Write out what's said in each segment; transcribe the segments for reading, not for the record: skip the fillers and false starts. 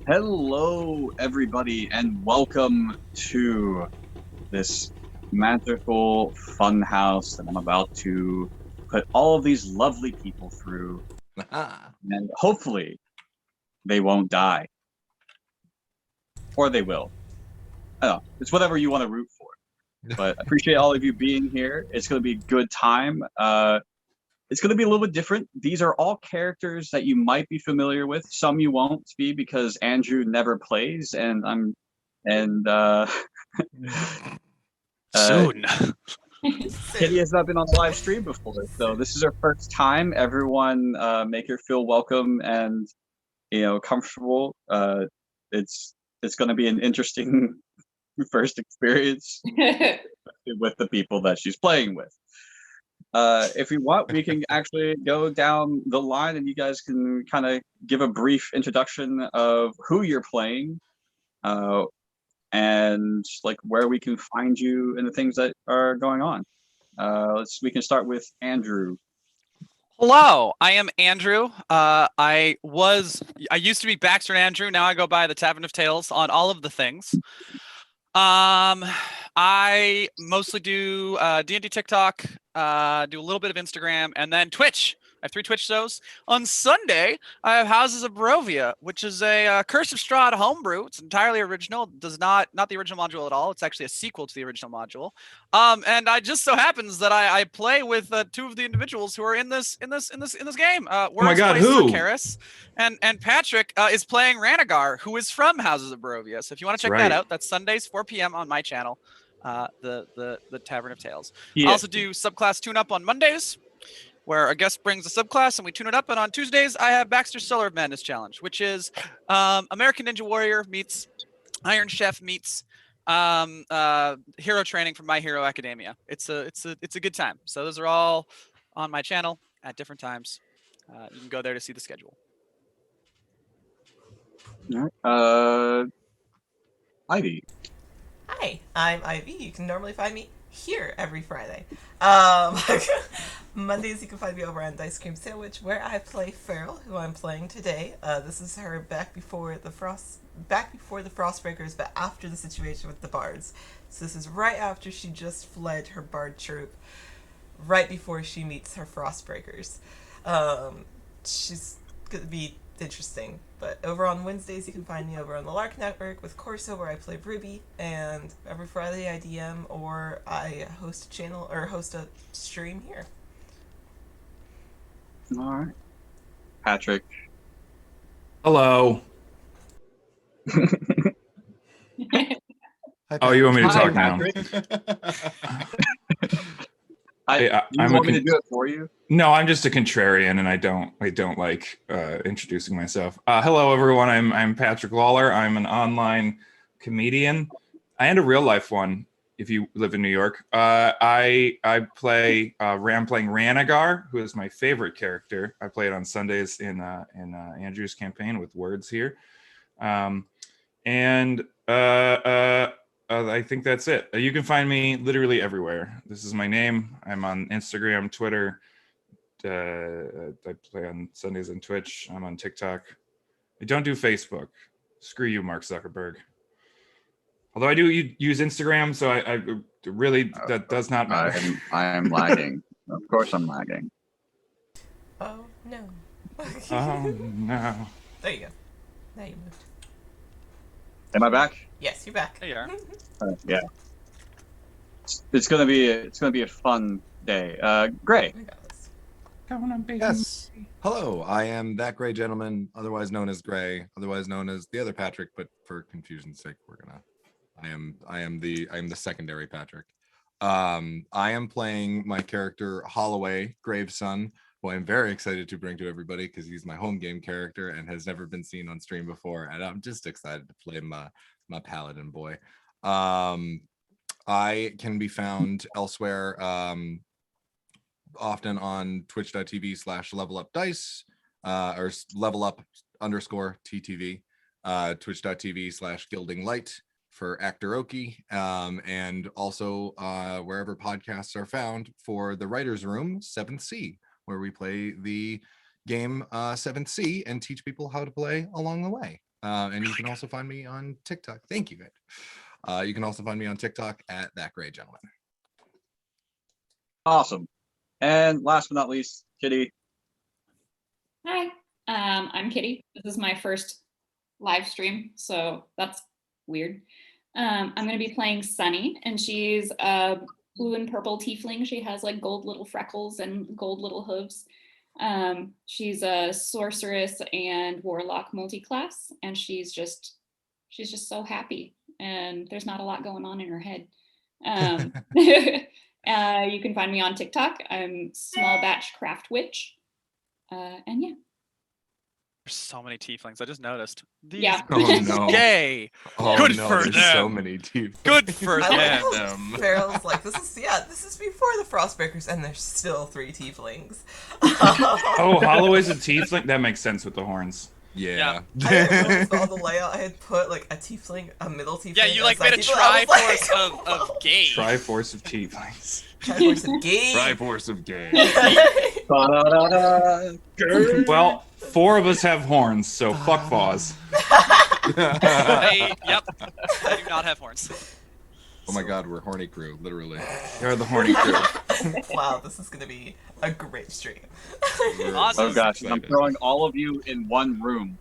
Hello, everybody, and welcome to this magical fun house that I'm about to put all of these lovely people through, and hopefully they won't die, or they will. I don't know. It's whatever you want to root for. But I appreciate all of you being here. It's going to be a good time. It's going to be a little bit different. These are all characters that you might be familiar with. Some you won't be because Andrew never plays, and and Soon. Kitty has not been on the live stream before, so this is her first time. Everyone, make her feel welcome and comfortable. It's going to be an interesting first experience with the people that she's playing with. If you want, we can actually go down the line, and you guys can kind of give a brief introduction of who you're playing, and like where we can find you and the things that are going on. We can start with Andrew. Hello, I am Andrew. I used to be Baxter and Andrew. Now I go by the Tavern of Tales on all of the things. I mostly do D&D TikTok, do a little bit of Instagram, and then Twitch. I have 3 Twitch shows. On Sunday, I have Houses of Barovia, which is a Curse of Strahd homebrew. It's entirely original. Does not the original module at all. It's actually a sequel to the original module. And I just so happens that I play with 2 of the individuals who are in this game. Oh my God, who? Karis, and Patrick is playing Ranagar, who is from Houses of Barovia. So if you want to check that out, that's Sundays 4 p.m. on my channel, the Tavern of Tales. Yeah. I also do subclass tune-up on Mondays, where a guest brings a subclass and we tune it up. And on Tuesdays, I have Baxter's Cellar of Madness Challenge, which is American Ninja Warrior meets Iron Chef meets hero training from My Hero Academia. It's a good time. So those are all on my channel at different times. You can go there to see the schedule. Ivy. Hi, I'm Ivy. You can normally find me here every Friday. Mondays you can find me over on Dice Cream Sandwich, where I play Feral, who I'm playing today. This is her back before the Frostbreakers, but after the situation with the bards. So this is right after she just fled her bard troop, right before she meets her Frostbreakers. She's gonna be interesting. But over on Wednesdays, you can find me over on the Lark Network with Corso, where I play Ruby, and every Friday I DM or I host a channel or host a stream here. All right, Patrick. Hello. Oh, you want me to talk now? You want me to do it for you? No, I'm just a contrarian, and I don't like introducing myself. Hello, everyone. I'm PatrickLoller. I'm an online comedian and a real life one. If you live in New York, I'm playing Ranagar, who is my favorite character. I play it on Sundays in Andrew's campaign with words here, I think that's it. You can find me literally everywhere. This is my name. I'm on Instagram, Twitter. I play on Sundays on Twitch. I'm on TikTok. I don't do Facebook. Screw you, Mark Zuckerberg. Although I do use Instagram, so I really, that does not matter. I am lagging. Of course I'm lagging. Oh, no. Oh, no. There you go. Now you moved. Am I back? Yes, you're back. There you are. Yeah. It's gonna be a fun day. Gray. Yes. Hello, I am ThatGreyGentleman, otherwise known as Gray, otherwise known as the other Patrick, but for confusion's sake, I am the secondary Patrick. I am playing my character Holloway, Graveson, who I'm very excited to bring to everybody because he's my home game character and has never been seen on stream before, and I'm just excited to play my paladin boy. I can be found elsewhere, often on twitch.tv/levelupdice, or levelup_TTV, twitch.tv/gildinglight for Actoroki, and also wherever podcasts are found for the Writer's Room 7th Sea, where we play the game 7th Sea and teach people how to play along the way. And you can also find me on TikTok. Thank you, guys. You can also find me on TikTok at ThatGreyGentleman. Awesome. And last but not least, Kitty. Hi, I'm Kitty. This is my first live stream, so that's weird. I'm going to be playing Sunny, and she's a blue and purple tiefling. She has like gold little freckles and gold little hooves. She's a sorceress and warlock multi-class, and she's just so happy, and there's not a lot going on in her head. You can find me on TikTok. I'm SmallBatchWitch. And yeah. There's so many tieflings. I just noticed. Yeah. Oh no. Gay. Oh Good no, for there's them. so many teeth. Good for I like them. how Farrell's like, this is before the Frostbreakers, and there's still 3 tieflings. Oh, Holloway's a tiefling? That makes sense with the horns. Yeah. I didn't realize all the layout. I had put like a tiefling, a middle tiefling. Yeah, you like side made a tiefling. I was triforce like, of gay. Triforce of tieflings. Triforce of gay. Triforce of gay. Ba-da-da-da. Well, 4 of us have horns, so fuck Foz. Yep. I do not have horns. Oh my god, we're horny crew, literally. You're the horny crew. Wow, this is gonna be a great stream. Awesome. Oh gosh, I'm Excited. throwing all of you in one room.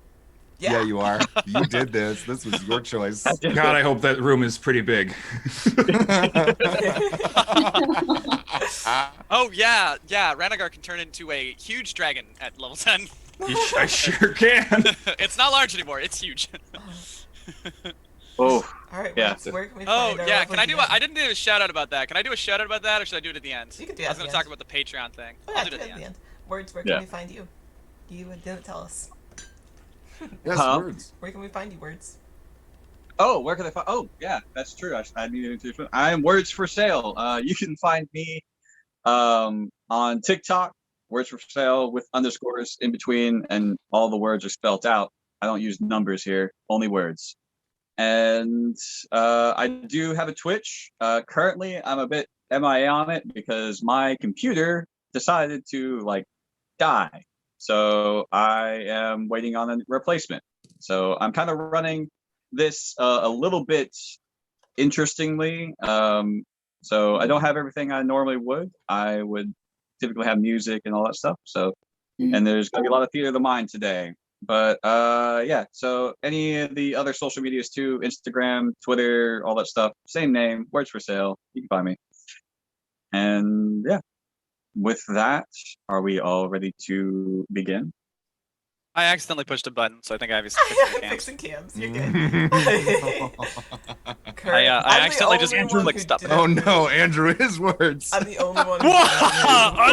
Yeah, you are. You did this. This was your choice. God, I hope that room is pretty big. Oh yeah. Ranagar can turn into a huge dragon at level 10. I sure can. It's not large anymore. It's huge. Oh, All right, Yeah. where can we Oh find our yeah. lovely Can I do? DM? I didn't do a shout out about that. Can I do a shout out about that, or should I do it at the end? You can do it I at was going the to talk end. about the Patreon thing. Oh, I'll yeah, do it do at it the end. Words, where Yeah. can we find you? You didn't tell us. Yes, Huh? words. Where can we find you, Words? oh, where can I find? Oh, yeah, that's true. I needed to. I'm Words for Sale. You can find me on TikTok. Words for Sale with underscores in between, and all the words are spelt out. I don't use numbers here, only words. And I do have a Twitch. Currently, I'm a bit MIA on it because my computer decided to like die. So I am waiting on a replacement. So I'm kind of running this a little bit interestingly. So I don't have everything I normally would. I would typically have music and all that stuff. So, and there's gonna be a lot of theater of the mind today. But yeah, so any of the other social medias too, Instagram, Twitter, all that stuff, same name, Words for Sale. You can find me. And yeah, with that, are we all ready to begin? I accidentally pushed a button, so I think I have I'm fixing cams. fixing cams. You're good. Correct. I I'm the accidentally just only one clicked who stop. didn't Oh no, move. Andrew, his words. I'm the only one who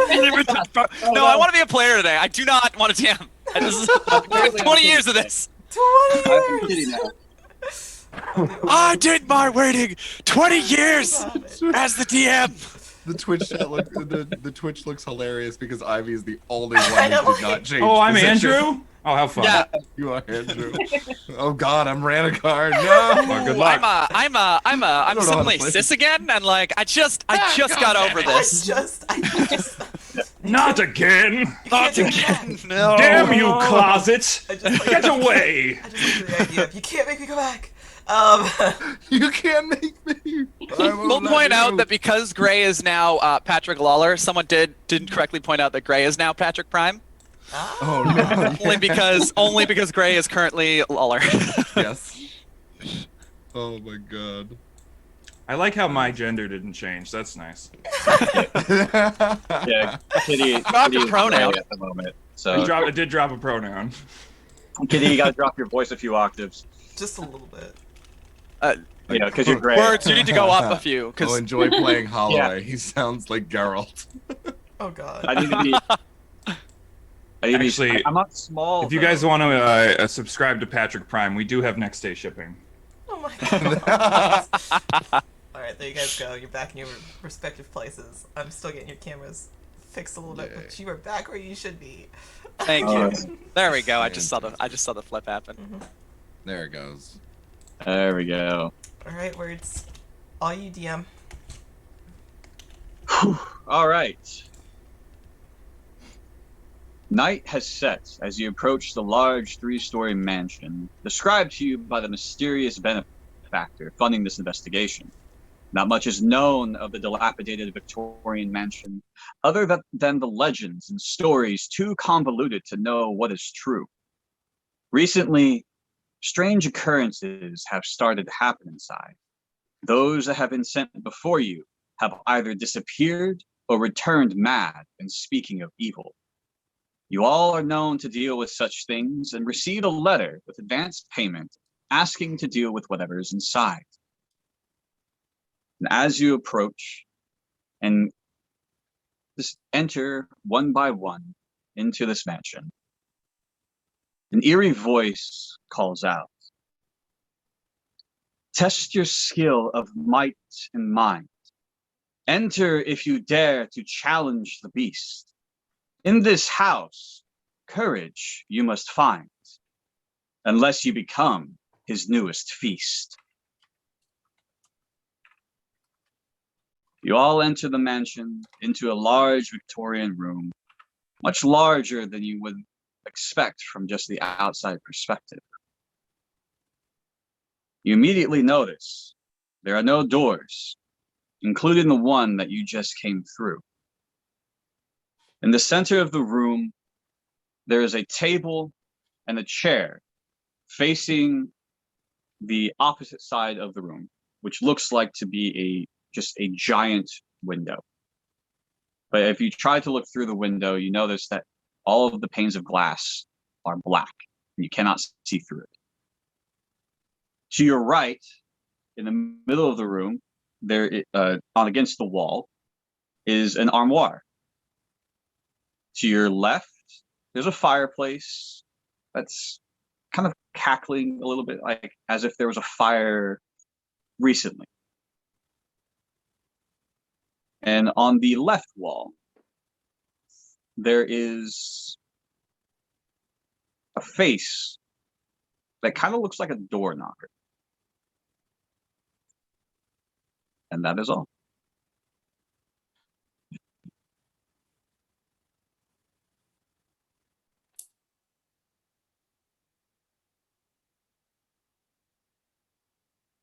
didn't move. No, I want to be a player today. I do not want to TM. This is 20 years of this. 20 I'm years! kidding now. I'm the only I one did my waiting 20 years who did as the DM. The Twitch chat the Twitch looks hilarious because Ivy is the only one I know, who did not change. Oh, I'm position. Andrew? Oh, how fun. Yeah. You are Andrew. Oh God, I'm Ranagar. No. Oh, good Ooh, luck. I'm don't know how to suddenly play cis again, and like I just God got damn over it. this. I just Not again! you Not can't do again. that. No. Damn you, closet! I just like Get away! I just like the idea of you can't make me go back. You can't make me. We'll point out that because Gray is now PatrickLoller, someone didn't correctly point out that Gray is now Patrick Prime. Oh no. Only because Gray is currently Loller. Yes. Oh my God. I like how my gender didn't change. That's nice. Yeah, Kitty. Dropped your Kitty is pronoun. gray at the moment. So I did drop a pronoun. Kitty, you gotta drop your voice a few octaves. just a little bit. You know, because you're gray. Words, you need to go up a few. Oh, Cause enjoy playing Holloway. He sounds like Geralt. Oh God. I need to be. Actually, I'm not small. If you though. guys want to subscribe to Patrick Prime, we do have next day shipping. Oh my God. All right, there you guys go. You're back in your respective places. I'm still getting your cameras fixed a little bit, but you are back where you should be. thank Oh, you. There we go. I just saw the flip happen. There it goes. There we go. All right, Words. All you DM. All right. Night has set as you approach the large 3-story mansion described to you by the mysterious benefactor funding this investigation. Not much is known of the dilapidated Victorian mansion, other than the legends and stories too convoluted to know what is true. Recently, strange occurrences have started to happen inside. Those that have been sent before you have either disappeared or returned mad and speaking of evil. You all are known to deal with such things and receive a letter with advance payment asking to deal with whatever is inside. And as you approach and just enter one by one into this mansion, an eerie voice calls out, "Test your skill of might and mind. Enter if you dare to challenge the beast. In this house, courage you must find, unless you become his newest feast." You all enter the mansion into a large Victorian room, much larger than you would expect from just the outside perspective. You immediately notice there are no doors, including the one that you just came through. In the center of the room, there is a table and a chair facing the opposite side of the room, which looks like to be just a giant window. But if you try to look through the window, you notice that all of the panes of glass are black, and you cannot see through it. To your right, in the middle of the room, there, on against the wall, is an armoire. To your left, there's a fireplace that's kind of cackling a little bit, like as if there was a fire recently. And on the left wall, there is a face that kind of looks like a door knocker. And that is all.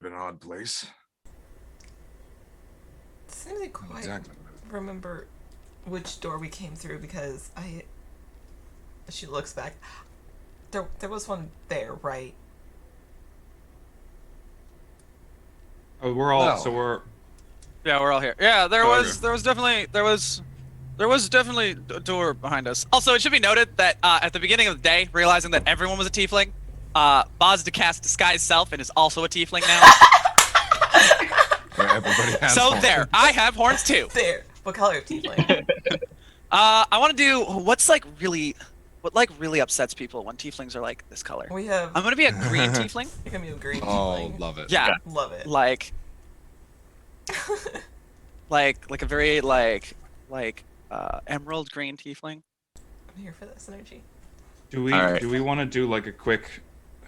An odd place. Seems like quite Exactly. remember which door we came through because she looks back. There was one there, right? Oh, we're all Well. so we're Yeah, we're all here. Yeah, there Oh, was okay. there was definitely a door behind us. Also, it should be noted that at the beginning of the day, realizing that everyone was a tiefling, Boz to cast disguise self and is also a tiefling now. Where everybody has So horns. there, I have horns too. There. What color of tiefling? I want to do what really upsets people when tieflings are like this color. We have. I'm gonna be a green tiefling, You're gonna be a green Oh, tiefling. love it. yeah, Love it. like a very emerald green tiefling. I'm here for this energy. do we All right. do we want to do like a quick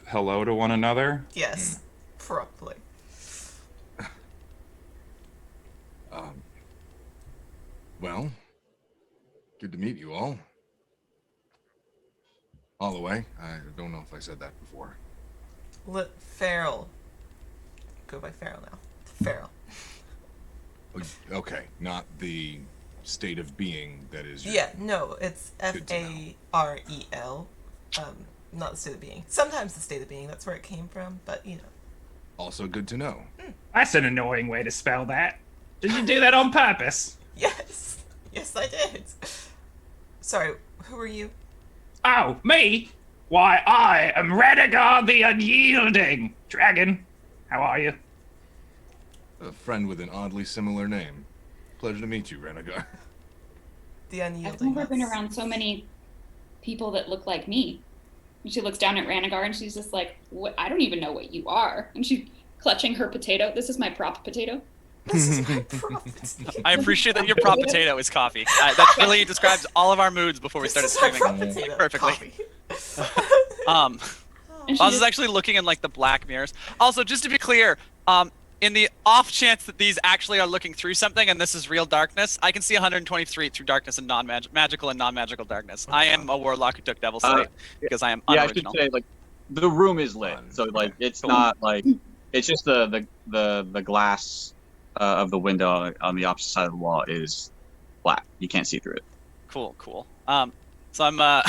hello to one another? Yes. Probably. Well, good to meet you all. All the way. I don't know if I said that before. Feral. Go by Feral now. Feral. Okay, not the state of being that is. your- Yeah, no, it's Good to know. Farel. Not the state of being. Sometimes the state of being, that's where it came from, but you know. Also good to know. That's an annoying way to spell that. Did you do that on purpose? Yes! Yes, I did! Sorry, who are you? Oh, me? Why, I am Radagar the Unyielding. Dragon, how are you? A friend with an oddly similar name. Pleasure to meet you, Renegar. The I've Unyielding. never been around so many people that look like me. And she looks down at Ranagar and she's just like, "What? I don't even know what you are." And she's clutching her potato. This is my prop potato. This is my prophet. I appreciate that your prop potato is coffee. That really describes all of our moods before we started This is my streaming. prop potato. Perfectly. Coffee. Um, And she Boz is just- actually looking in like the black mirrors. Also, just to be clear, in the off chance that these actually are looking through something and this is real darkness, I can see 123 through darkness and magical and non-magical darkness. I am a warlock who took Devil's Sight because I am Yeah, I unoriginal. should say like the room is lit, so like it's not like it's just the glass of the window on the opposite side of the wall is black. You can't see through it. Cool. So I'm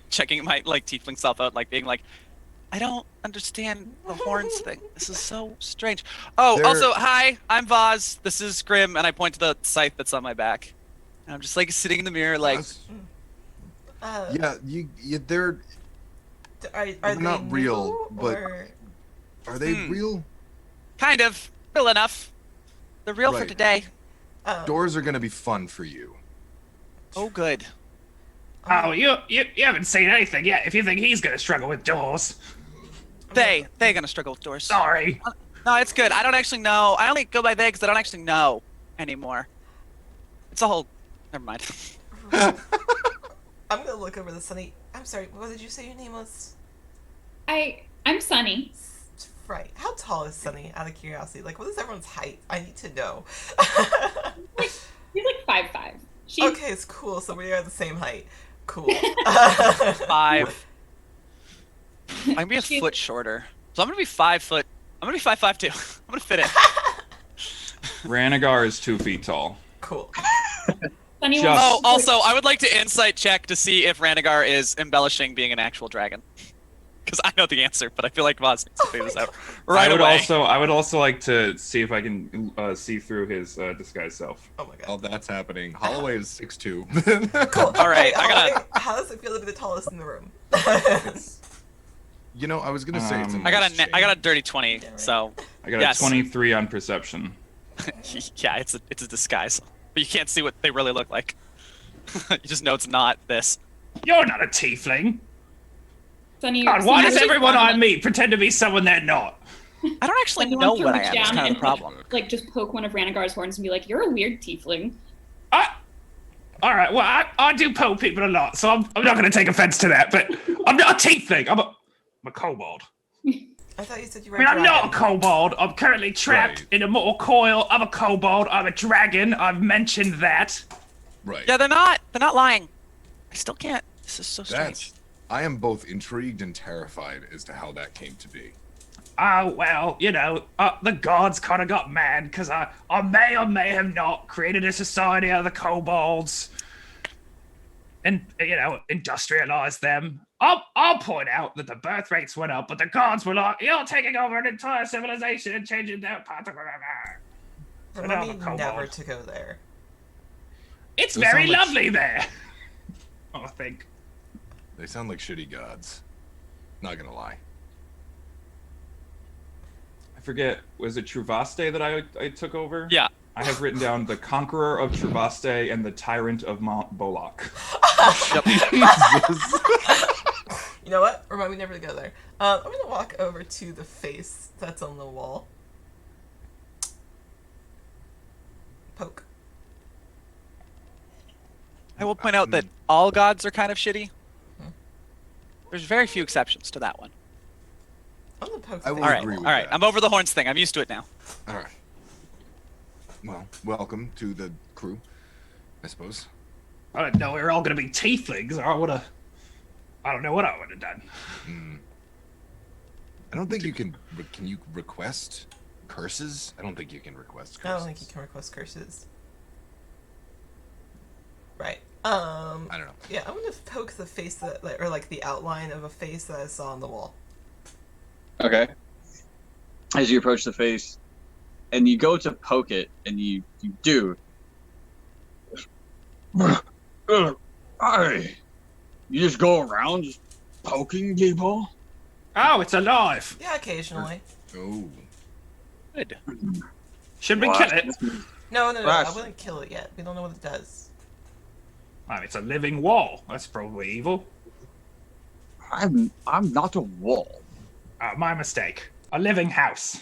checking my like tiefling self out, like being like, I don't understand the horns thing. This is so strange. Oh, also, hi, I'm Vaz. This is Grim, and I point to the scythe that's on my back. And I'm just like sitting in the mirror, like. Yeah, they're are not they real, new, but or... are they real? Kind of. Real enough. They're real for Right. today. Doors are gonna be fun for you. Oh, good. Oh, you haven't seen anything yet. If you think he's gonna struggle with doors, They're gonna struggle with doors. sorry. No, it's good. I don't actually know. I only go by they because I don't actually know anymore. It's a whole. Never mind. I'm gonna look over the Sunny. I'm sorry. What did you say your name was? I'm Sunny. Right. How tall is Sunny? Out of curiosity, like, what is everyone's height? I need to know. He's like 5'5". She's Okay, it's cool. So we are the same height. Cool. 5. I'm gonna be a foot shorter, so I'm gonna be 5 foot. I'm gonna be 5'5" too. I'm gonna fit in. Ranagar is 2 feet tall. Cool. Sunny Just- wants Oh, to- also, I would like to insight check to see if Ranagar is embellishing being an actual dragon. Because I know the answer, but I feel like Voz needs to figure this out right away. I would also like to see if I can see through his disguised self. Oh my god. Oh, that's happening. Holloway is 6'2". Cool. All right, Okay, I gotta- Ollie, how does it feel to be the tallest in the room? You know, I was gonna say it's a I nice I got a change. dirty 20, so I got Yes. a 23 on perception. yeah, it's a disguise. But you can't see what they really look like. You just know it's not this. You're not a tiefling. Sunny, God, why does Sunny everyone wants I meet pretend to be someone they're not? I don't actually Sunny know wants to what I reach am. It's down kind of and the problem. like just poke one of Ranagar's horns and be like, "You're a weird tiefling." All right, well, I do poke people a lot, so I'm not going to take offense to that, but I'm not a tiefling. I'm a kobold. I thought you said you were I mean, a I'm not a dragon. kobold. I'm currently trapped Right. in a mortal coil. I'm a kobold. I'm a dragon. I've mentioned that. Right. Yeah, they're not lying. I still can't. This is so strange. I am both intrigued and terrified as to how that came to be. Oh, well, you know, the gods kind of got mad because I may or may have not created a society out of the kobolds and, you know, industrialized them. I'll point out that the birth rates went up, but the gods were like, you're taking over an entire civilization and changing their path. Remind me I'm a kobold. never to go there. It's Those very sound like- lovely there. I think. They sound like shitty gods. Not gonna lie. I forget, was it Truvaste that I took over? Yeah. I have written down the Conqueror of Truvaste and the Tyrant of Mount Bolok. You know what? Remind me never to go there. I'm gonna walk over to the face that's on the wall. Poke. I will point out that all gods are kind of shitty. There's very few exceptions to that one. I'm gonna poke. I the will face All on right, the agree all with wall. right. that. I'm over the horns thing. I'm used to it now. All right. Well, welcome to the crew, I suppose. I didn't know we were all going to be tieflings. I don't know what I would have done. I don't think you can. Can you request curses? I don't think you can request I curses. don't think you can request curses. Right. I don't know. Yeah, I'm gonna poke the face that, or like the outline of a face that I saw on the wall. Okay. As you approach the face, and you go to poke it, and you do. Hi. You just go around just poking people? Oh, it's alive. Yeah, occasionally. Oh. Good. Should we Well, kill it? No, I Right. wouldn't kill it yet. We don't know what it does. Oh, it's a living wall. That's probably evil. I'm not a wall. Oh, my mistake. A living house.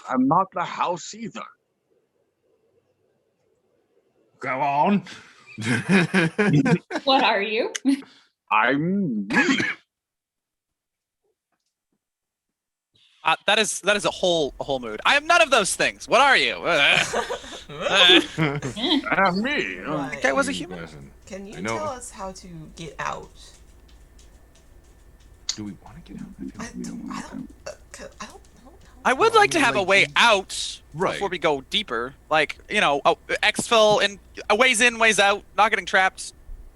I'm not the house either. Go on. What are you? I'm me. That is a whole mood. I am none of those things. What are you? Me. Right. Okay, was a human. Listen, Can you I know. tell us how to get out? Do we want to get out? I don't. I don't know. I would Well, I like to mean, have a like, way you- out Right. before we go deeper. Like, exfil and ways in, ways out, not getting trapped.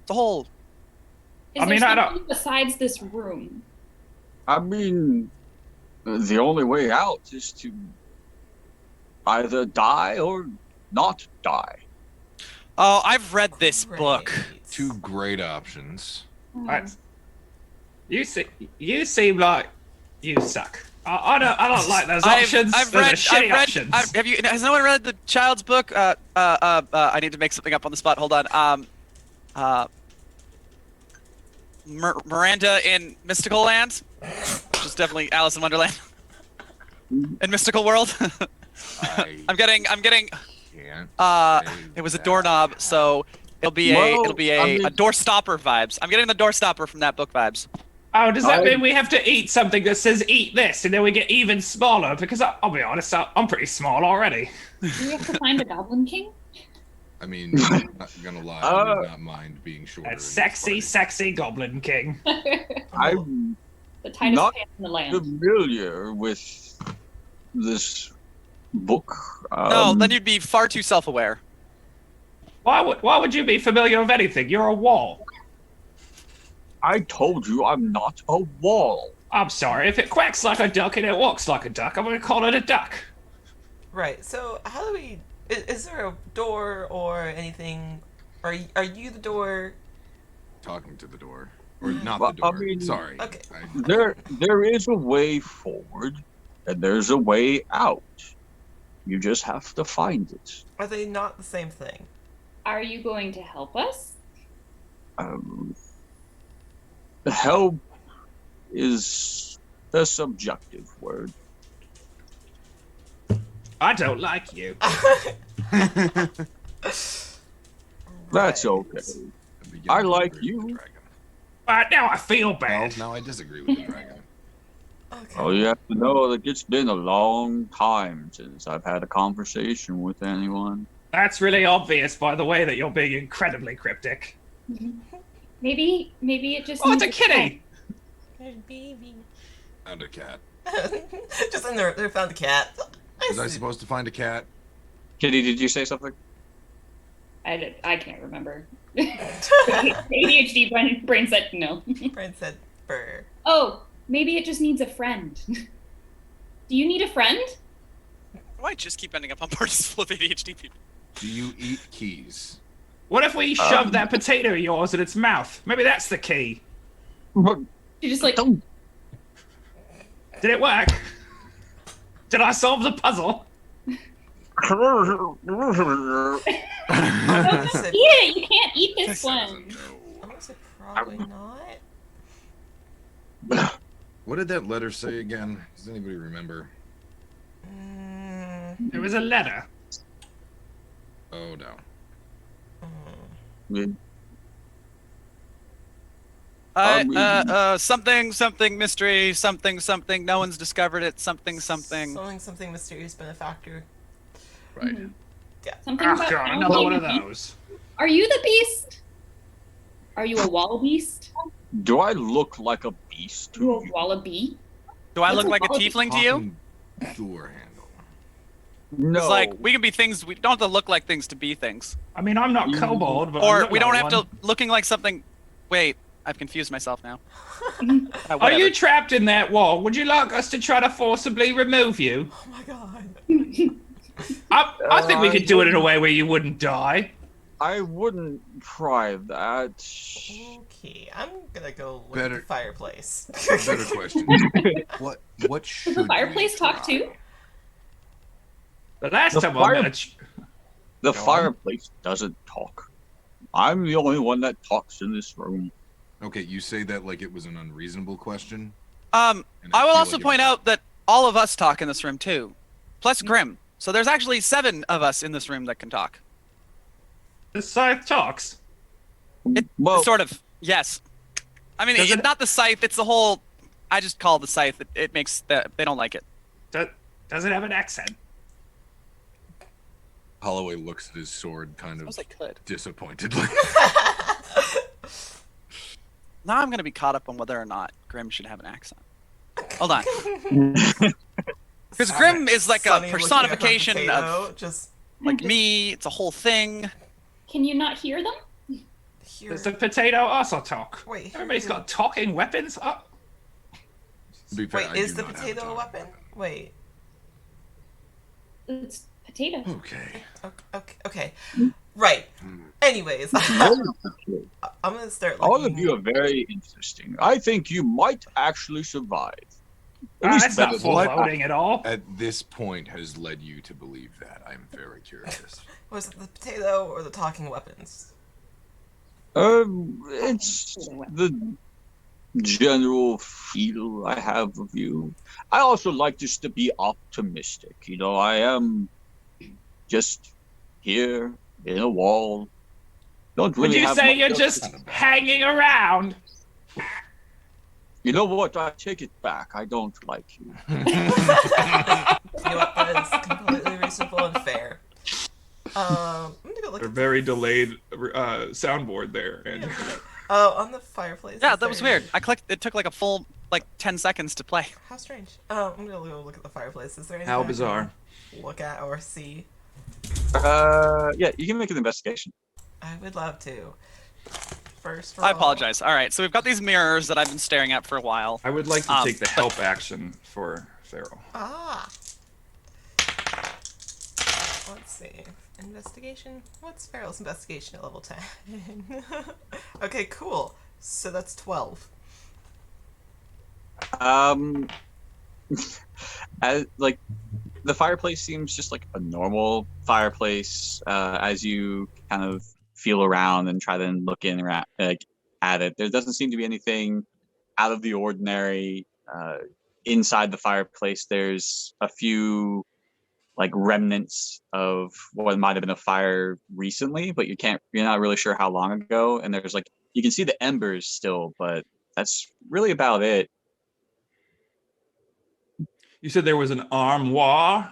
The whole. Is I mean, there I don't- something besides this room? I mean, the only way out is to either die or not die. Oh, I've read this book. Great. Two great options. Right. You seem like you suck. I don't like those options. Those are shitty options. Has no one read the child's book? I need to make something up on the spot. Hold on. Miranda in Mystical Land, which is definitely Alice in Wonderland. In Mystical World. I'm getting. Can't. It was a doorknob, so it'll be a door stopper vibes. I'm getting the door stopper from that book vibes. Oh, does that mean we have to eat something that says eat this and then we get even smaller? Because I'll be honest, I'm pretty small already. Do we have to find a Goblin King? I mean, I'm not gonna lie. I do not mind being shorter. That in this sexy, party. sexy Goblin King. I'm The tightest Not pants in the land. familiar with this book. No, then you'd be far too self-aware. Why would you be familiar with anything? You're a wall. I told you I'm not a wall. I'm sorry, if it quacks like a duck and it walks like a duck, I'm gonna call it a duck. Right. So how do we? Is there a door or anything? Are you the door? Talking to the door, or not Well, the door. I mean- Sorry. Okay. There is a way forward, and there's a way out. You just have to find it. Are they not the same thing? Are you going to help us? Help is a subjective word. I don't like you. That's Right. okay. I'm beginning I to like agree with the you. dragon. Now I feel Well, bad. now I disagree with the dragon. Okay. Oh, you have to know that it's been a long time since I've had a conversation with anyone. That's really obvious by the way that you're being incredibly cryptic. Maybe it just. Oh, it's a needs kitty! Baby. Found a cat. Just in there, they found a cat. Was I supposed to find a cat? Kitty, did you say something? I can't remember. ADHD brain said no. Friend said burr. Oh, maybe it just needs a friend. Do you need a friend? Why just keep ending up on parties full of ADHD people? Do you eat keys? What if we shove that potato of yours in its mouth? Maybe that's the key. You just like Don't. Did it work? Did I solve the puzzle? Said, eat it. You can't eat this one. Doesn't know. I'm gonna say probably not. What did that letter say again? Does anybody remember? Mm, It was a letter. Oh no. Something mystery, something. No one's discovered it. Something. something mysterious benefactor. Right. Something Oh about god, found another one of baby. those. Are you the beast? Are you a wallabeast? Do I look like a beast to You a you? wallaby? Do I What's look a like a wallaby? tiefling to you? Talking door handle. No. It's like we can be things. We don't have to look like things to be things, I mean, I'm not kobold, but I or look we don't like have one. to looking like something. Wait, I've confused myself now. Are Whatever. you trapped in that wall? Would you like us to try to forcibly remove you? Oh my god. I think we could do it in a way where you wouldn't die. I wouldn't try that. Okay, I'm gonna go look at Better- the fireplace. Better question. What should Does the fireplace we talk try? too? The last The time I fire- met The Go on. fireplace doesn't talk. I'm the only one that talks in this room. Okay, you say that like it was an unreasonable question. Um, and I will feel also like it point was- out that all of us talk in this room too, plus Grim. So there's actually 7 of us in this room that can talk. the scythe talks. Well, Sort of. Yes. I mean, Does it's it- not the scythe. It's the whole. I just call it the scythe. It makes that they don't like it. Does it have an accent? Holloway looks at his sword kind of Suppose I could. disappointedly. Now I'm gonna be caught up on whether or not Grim should have an accent. Hold on. Because Grim is like Sunny a looking at her personification potato, of just like me. It's a whole thing. Can you not hear them? here. Does the potato also talk? Wait, Everybody's got talking weapons. Oh. To be fair, Wait, I is do the not have potato a time. weapon? Wait. It's potato. Okay. Okay. Right. Anyways, I'm gonna start. All of looking you are very interesting. I think you might actually survive. That's better not than I. foreboding at all. At this point has led you to believe that. I'm very curious. Was it the potato or the talking weapons? It's the general feel I have of you. I also like just to be optimistic. You know, I am just here in a wall. Don't really Would you have say much you're else just to- hanging around? You know what? I take it back. I don't like you. You know what? That is completely reasonable and fair. I'm gonna go look A at very delayed soundboard there, and on the fireplace. Yeah, is that was there- weird. I clicked. It took like a full 10 seconds to play. How strange. I'm gonna go look at the fireplace. Is there anything how I can bizarre. look at or see? Yeah, you can make an investigation. I would love to. First I roll. apologize. All right, so we've got these mirrors that I've been staring at for a while. I would like to Um, take the help action for Farrell. Ah. Let's see. Investigation. What's Farrell's investigation at level 10? Okay, cool. So that's 12. As like the fireplace seems just like a normal fireplace. As you kind of feel around and try to look in around, at it, there doesn't seem to be anything out of the ordinary. Inside the fireplace, there's a few like remnants of what might have been a fire recently, but you're not really sure how long ago. And there's like you can see the embers still, but that's really about it. You said there was an armoire.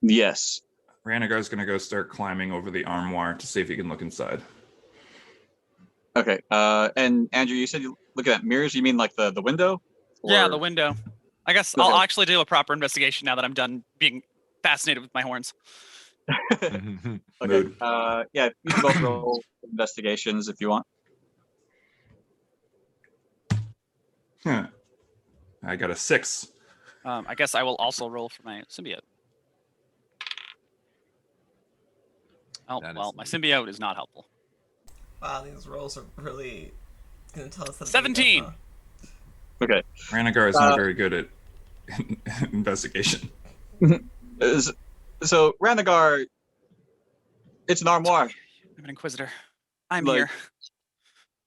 Yes. Ranagar's gonna go start climbing over the armoire to see if he can look inside. Okay. And Andrew, you said you look at mirrors. You mean like the window? Yeah, Or- the window. I guess Okay. I'll actually do a proper investigation now that I'm done being fascinated with my horns. Okay. Mood. Yeah, you can both roll investigations if you want. Huh. I got a 6. I guess I will also roll for my symbiote. Oh, That is well, my symbiote is not helpful. Wow, these rolls are really gonna tell us. 17. Okay. Ranagar is not very good at investigation. So Ranagar, it's an armoire. I'm an inquisitor. I'm Like- here.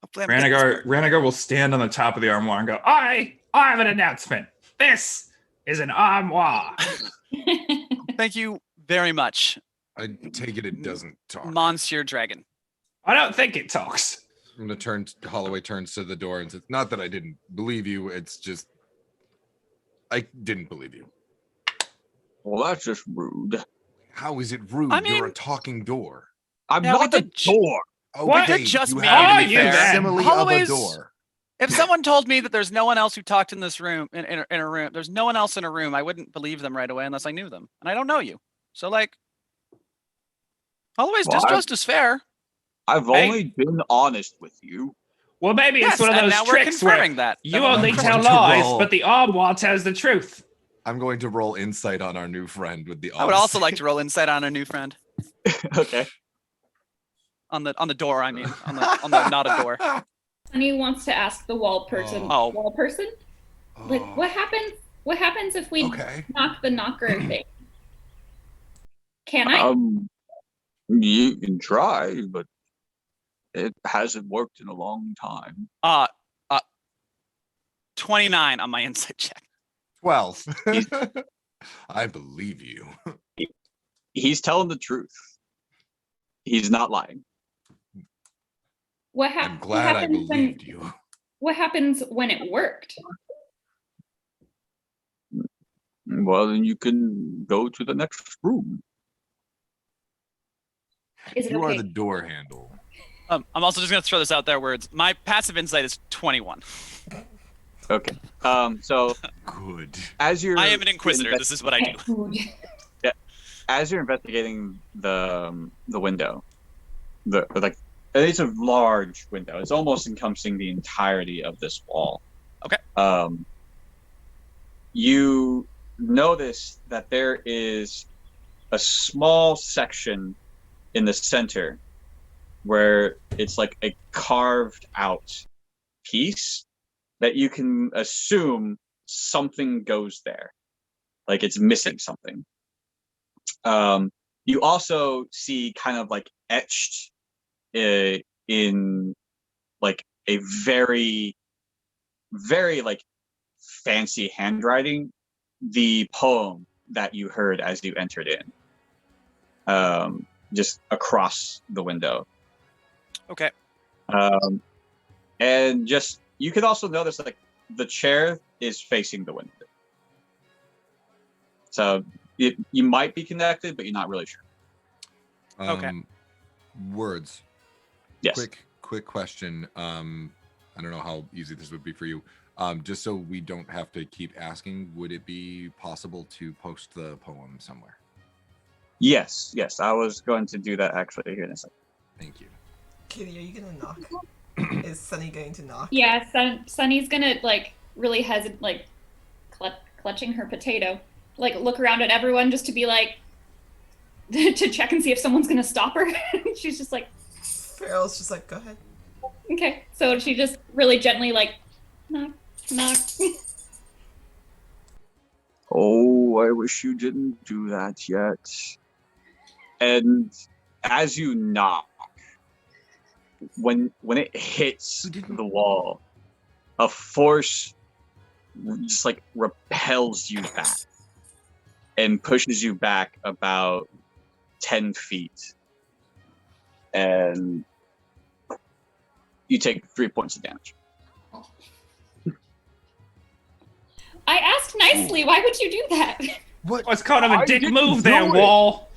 Hopefully I'm getting this Ranagar will stand on the top of the armoire and go, I have an announcement. This is an armoire. Thank you very much, I take it doesn't talk. Monsieur Dragon. I don't think it talks. I'm gonna turn. Holloway turns to the door and says, "Not that I didn't believe you. It's just I didn't believe you. Well, that's just rude. How is it rude? I You're a mean- talking door. I'm Yeah, we not the did ju- door. What? Okay, Did just you me, have to be a fair. simile of a Holloway's- door. If someone told me that there's no one else who talked in this room, in a room, there's no one else in a room, I wouldn't believe them right away unless I knew them. And I don't know you. So, like, Holloway's Well, just as fair. I've Hey. only been honest with you. Well, maybe Yes, it's one of and those now we're tricks where confirming that. you That we're only confirming. tell going to lies, roll. but the armoire tells the truth. I'm going to roll insight on our new friend with the. I would also like to roll insight on a new friend. Okay. On the door, I mean. On the not a door. Sunny wants to ask the wall person. Oh. Wall person. Like, Oh, what happens? What happens if we Okay. knock the knocker thing? Can I? You can try, but it hasn't worked in a long time. 29 on my insight check. 12. I believe you. He's telling the truth. He's not lying. What, I'm what glad I happens when? believed you. What happens when it worked? Well, then you can go to the next room. Is it You are okay? the door handle. I'm also just gonna throw this out there. Where my passive insight is 21. Okay. So Good. as you're I am an inquisitor. This is what I do. Food. as you're investigating the window, it's a large window. It's almost encompassing the entirety of this wall. Okay. You notice that there is a small section in the center where it's like a carved out piece that you can assume something goes there. Like it's missing something. You also see kind of like etched in like a very, very like fancy handwriting, the poem that you heard as you entered in, just across the window. Okay. And just you could also notice like the chair is facing the window, so you might be connected, but you're not really sure. Okay. Words. Yes. Quick question. I don't know how easy this would be for you. Just so we don't have to keep asking, would it be possible to post the poem somewhere? Yes. I was going to do that actually here in a second. Thank you. Kitty, are you gonna knock? Is Sunny going to knock? Yeah, Sunny's gonna like really hesitate, like clutching her potato, like look around at everyone just to be like to check and see if someone's gonna stop her. She's just like, Farrell's just like, go ahead. okay. So she just really gently like knock. Oh, I wish you didn't do that yet. And as you knock, when it hits the wall, a force just like repels you back and pushes you back about 10 feet. And you take 3 points of damage. I asked nicely. Why would you do that? What? It's kind of a I dick didn't move there, do it. Wall.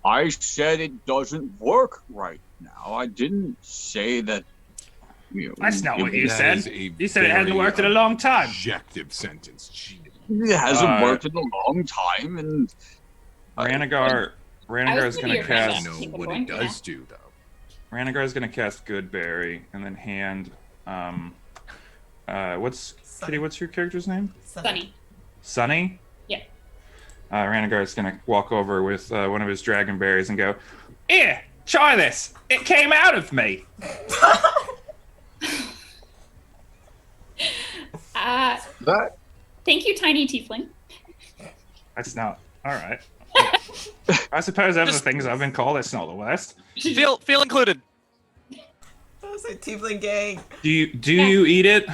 I said it doesn't work right now. I didn't say that. That's not what you That said. is a You said it hadn't very worked in a long time. Objective sentence. Gee. It hasn't Uh, worked in a long time, and Ranagar is gonna going be to your friend. I cast. know Keep it what going, it does do, though. Ranagar is going to cast Goodberry and then hand. What's Sunny. Kitty? What's your character's name? Sunny. Sunny. Yeah. Ranagar is going to walk over with one of his dragon berries and go, "Here, try this. It came out of me." that Thank you, tiny tiefling. That's not all right. I suppose of the things I've been called, it's not the worst. Feel included. I was like, Tiefling gang. Do you eat it?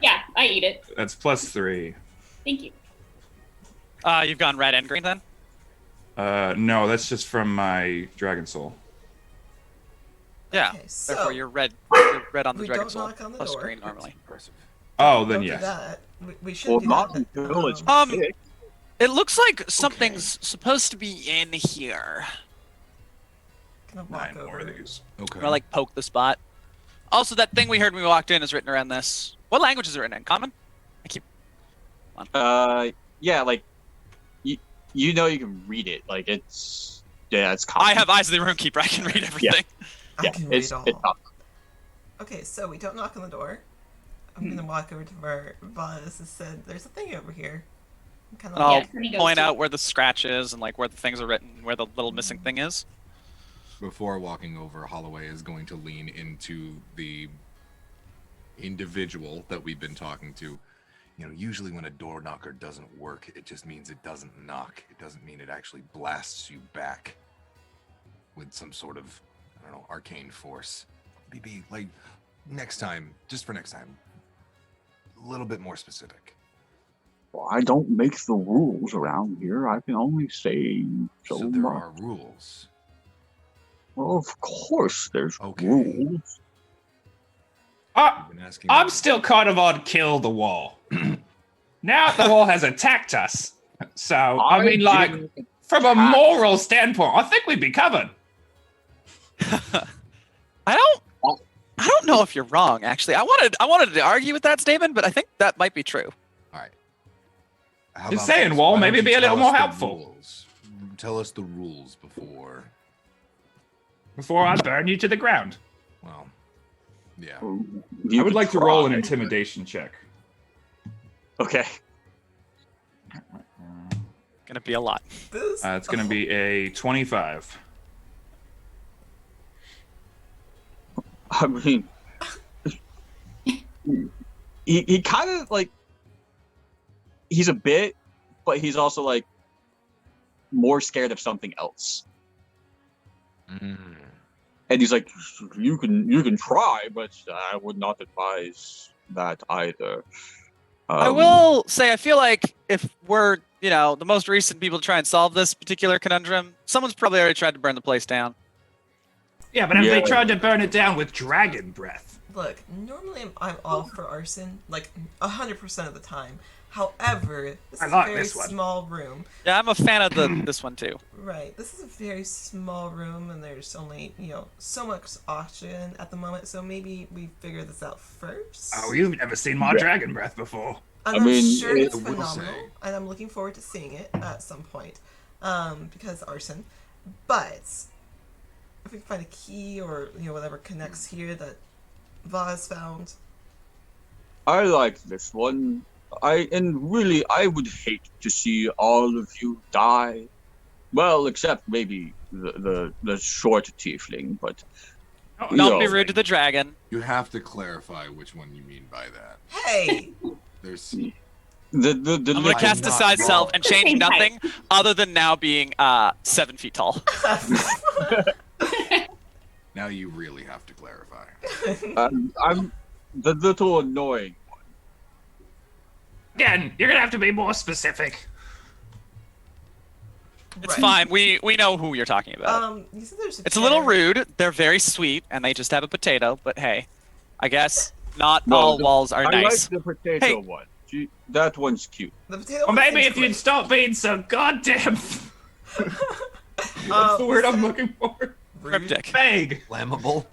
Yeah, I eat it. That's +3. Thank you. You've gone red and green then. No, that's just from my dragon soul. Yeah. Okay, so Therefore, you're red. You're red on the we dragon don't soul. knock on the Plus door. green normally. Impressive. Oh, then don't yes. do that. We should well, do not that. until it's Um, picked. It looks like something's supposed to be in here. Gonna walk 9 more over. of these. Okay. Or like poke the spot. Also, that thing we heard when we walked in is written around this. What language is it written in? Common? Yeah, like you know you can read it. Like it's common. I have eyes of the room keeper. I can read everything. I Yeah, can read it's all. common. Okay, so we don't knock on the door. I'm gonna walk over to where Vaz has said there's a thing over here. I'm kind of I'll Yeah, Sunny goes point to out it. where the scratch is and like where the things are written, where the little missing thing is. Before walking over, Holloway is going to lean into the individual that we've been talking to. You know, usually when a door knocker doesn't work, it just means it doesn't knock. It doesn't mean it actually blasts you back with some sort of, I don't know, arcane force. Maybe, like, next time, just for next time, a little bit more specific. Well, I don't make the rules around here. I can only say so So there much. are rules. Well, of course, there's Okay. rules. You've been asking I'm me. still kind of on kill the wall. Now the wall has attacked us. So, I mean, like, didn't from a attack. moral standpoint, I think we'd be covered. I don't know if you're wrong. Actually, I wanted to argue with that statement, but I think that might be true. All right. How Just about saying, this? Wall, Why don't maybe you be a little tell us more the helpful. rules? Tell us the rules before. Before I burn you to the ground. Well, yeah. I would like to roll an intimidation check. Okay. Gonna be a lot. This. It's going to be a 25. I mean, he kind of like, he's a bit, but he's also like more scared of something else. Mm. And he's like, you can try, but I would not advise that either. I will say, I feel like if we're, the most recent people to try and solve this particular conundrum, someone's probably already tried to burn the place down. Yeah, but have they Yeah. tried to burn it down with dragon breath? Look, normally I'm all for arson, like 100% of the time. However, this I is like a very this one. small room. Yeah, I'm a fan of this one too. Right. This is a very small room, and there's only, so much oxygen at the moment, so maybe we figure this out first. Oh, you've never seen my dragon breath before. And I I'm mean, sure it's I will phenomenal, say- and I'm looking forward to seeing it at some point, because arson. But if we can find a key or whatever connects here that Vaz found. I like this one. I would hate to see all of you die. Well, except maybe the short tiefling, but Don't be No. rude to the dragon. You have to clarify which one you mean by that. Hey, There's the I'm gonna I'm cast not Decide wrong. Self and change Same height. nothing other than now being 7 feet tall. now you really have to clarify. I'm the little annoying. Again, you're gonna have to be more specific. It's Right. fine. We know who you're talking about. You said there's a It's a little chair. rude. They're very sweet, and they just have a potato. But hey, I guess not No, all the- walls are I nice. like the potato Hey. one. That one's cute. The potato. Or maybe seems if you'd great. stop being so goddamn What's the word I'm was looking for? that rude? Cryptic. vague. Flammable.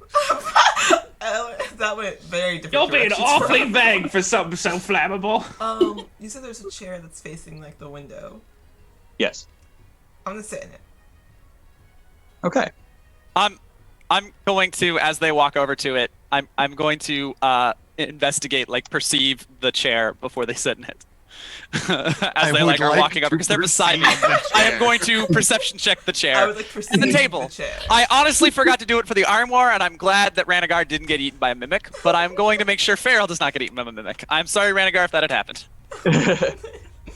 That went very different. You're being directions awfully from- vague for something so flammable. You said there's a chair that's facing like the window. Yes. I'm gonna sit in it. Okay. I'm going to, as they walk over to it, I'm going to investigate, perceive the chair before they sit in it. As they would are like walking over to because they're beside me. perceive the I am chair. going to perception check the I chair would like and perceive the table. chair. I honestly forgot to do it for the Armoire, and I'm glad that Ranagar didn't get eaten by a mimic. But I'm going to make sure Farrell does not get eaten by a mimic. I'm sorry, Ranagar, if that had happened.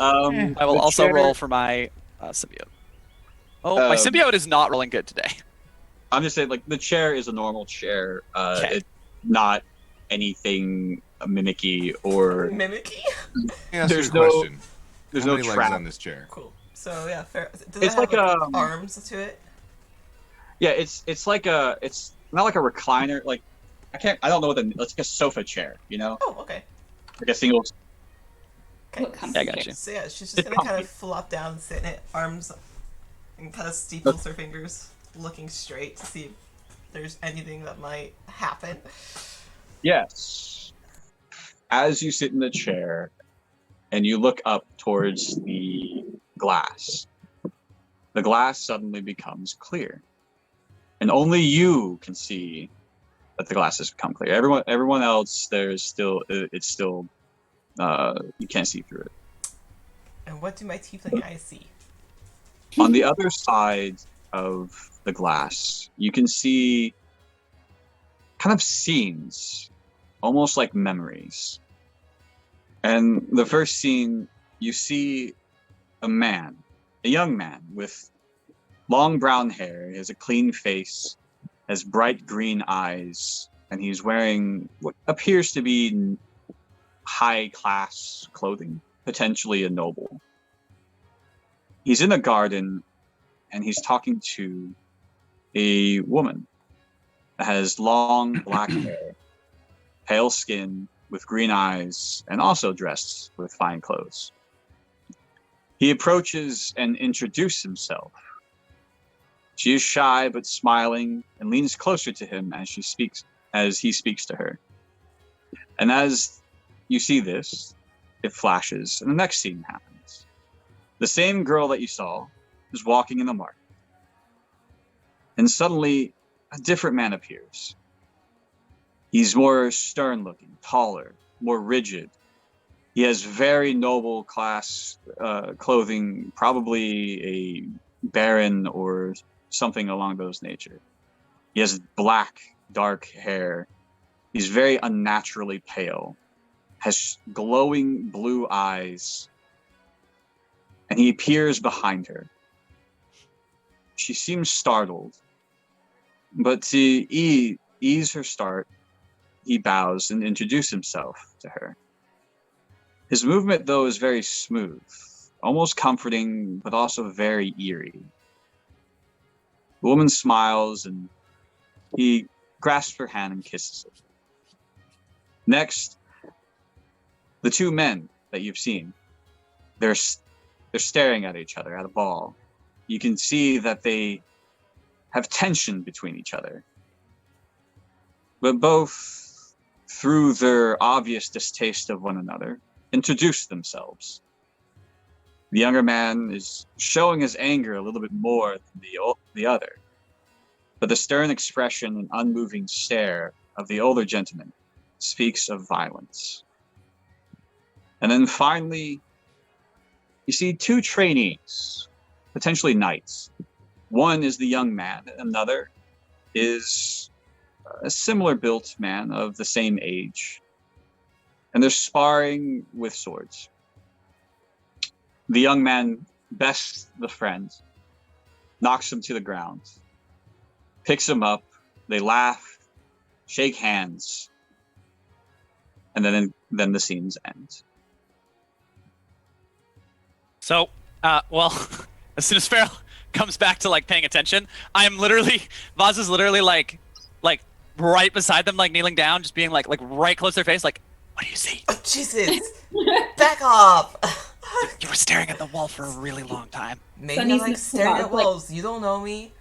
I will the also chair- roll for my symbiote. Oh, my Um, symbiote is not rolling good today. I'm just saying, the chair is a normal chair. Okay. It's not anything mimicky or Mimicky? Ask There's you a no- question. there's How no many legs trap. on this chair? Cool. So yeah, fair. Does It's it have like a- arms to it? Yeah, it's not like a recliner. I don't know what it's like a sofa chair. Oh, okay. Like a single. Okay. What comes Yeah, I got you. So yeah, she's just It's gonna kind comfy. of flop down and sit in it, arms, and kind of steeples her fingers, looking straight to see if there's anything that might happen. Yes. As you sit in the chair, and you look up towards the glass suddenly becomes clear, and only you can see that the glass has become clear. Everyone else, it's still you can't see through it. And what do my tiefling eyes see? On the other side of the glass, you can see kind of scenes, almost like memories. And the first scene, you see a young man with long brown hair. He has a clean face, has bright green eyes, and he's wearing what appears to be high-class clothing, potentially a noble. He's in a garden, and he's talking to a woman that has long black hair, pale skin, with green eyes, and also dressed with fine clothes. He approaches and introduces himself. She is shy but smiling and leans closer to him as he speaks to her. And as you see this, it flashes, and the next scene happens. The same girl that you saw is walking in the market. And suddenly, a different man appears. He's more stern-looking, taller, more rigid. He has very noble class clothing, probably a baron or something along those nature. He has black, dark hair. He's very unnaturally pale, has glowing blue eyes, and he appears behind her. She seems startled, but to ease her start, he bows and introduces himself to her. His movement, though, is very smooth, almost comforting, but also very eerie. The woman smiles, and he grasps her hand and kisses it. Next, the two men that you've seen, they're staring at each other at a ball. You can see that they have tension between each other. But both, through their obvious distaste of one another, introduce themselves. The younger man is showing his anger a little bit more than the other, but the stern expression and unmoving stare of the older gentleman speaks of violence. And then finally, you see two trainees, potentially knights. One is the young man, another is a similar built man of the same age. And they're sparring with swords. The young man bests the friend, knocks him to the ground, picks him up, they laugh, shake hands, and then the scenes end. So, well, as soon as Farrell comes back to like paying attention, Vaz is literally like right beside them, like kneeling down, just being like right close to their face, like, what do you see? Oh, Jesus! Back off! You were staring at the wall for a really long time. Maybe Sunny's I like staring at walls. You don't know me.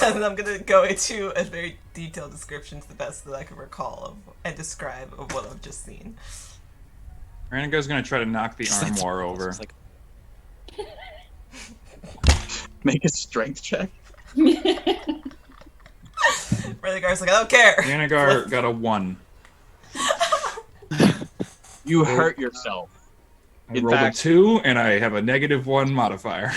And I'm gonna go into a very detailed description to the best that I can recall of and describe of what I've just seen. Ranigo's gonna try to knock the armoire over. Like, Make a strength check. Rhaegar's like, I don't care. Ranigar got a 1. You hurt yourself. I In rolled fact- a 2, and I have a -1 modifier.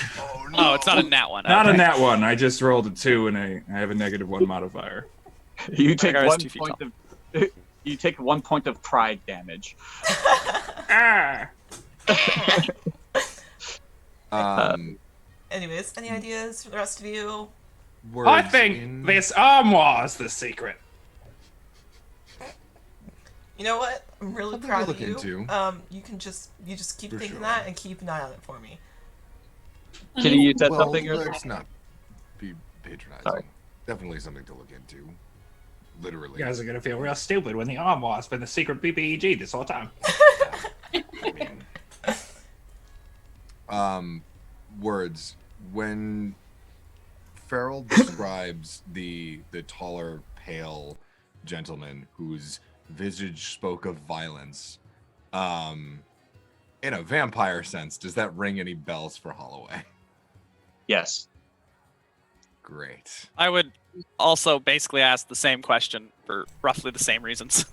oh, it's not a nat one. Not okay. a nat 1. I just rolled a 2, and I have a -1 modifier. You take Rhaegar is one 2 feet point of you take 1 point of pride damage. Ah! Anyways, any ideas for the rest of you? I think this armoire is the secret. You know what? I'm really Something proud to of you. look into. You just keep For thinking sure. that and keep an eye on it for me. Kitty, you said Well, something earlier? let's not be patronizing. Sorry. Definitely something to look into. Literally. You guys are gonna feel real stupid when the armoire's been the secret BBEG this whole time. I mean, words. When Farrell describes the taller, pale gentleman whose visage spoke of violence, in a vampire sense, does that ring any bells for Holloway? Yes. Great. I would also basically ask the same question for roughly the same reasons.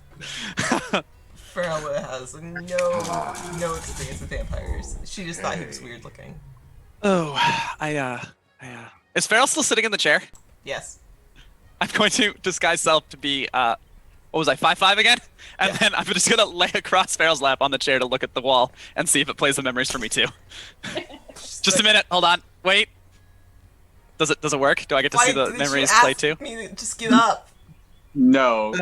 Farrell has no experience with vampires. She just thought he was weird looking. Oh, is Farrell still sitting in the chair? Yes. I'm going to disguise self to be, what was I, 5'5" again? And then I'm just gonna lay across Farrell's lap on the chair to look at the wall and see if it plays the memories for me too. Just a minute, hold on, wait. Does it work? Do I get to see the memories play too? Just get up. No.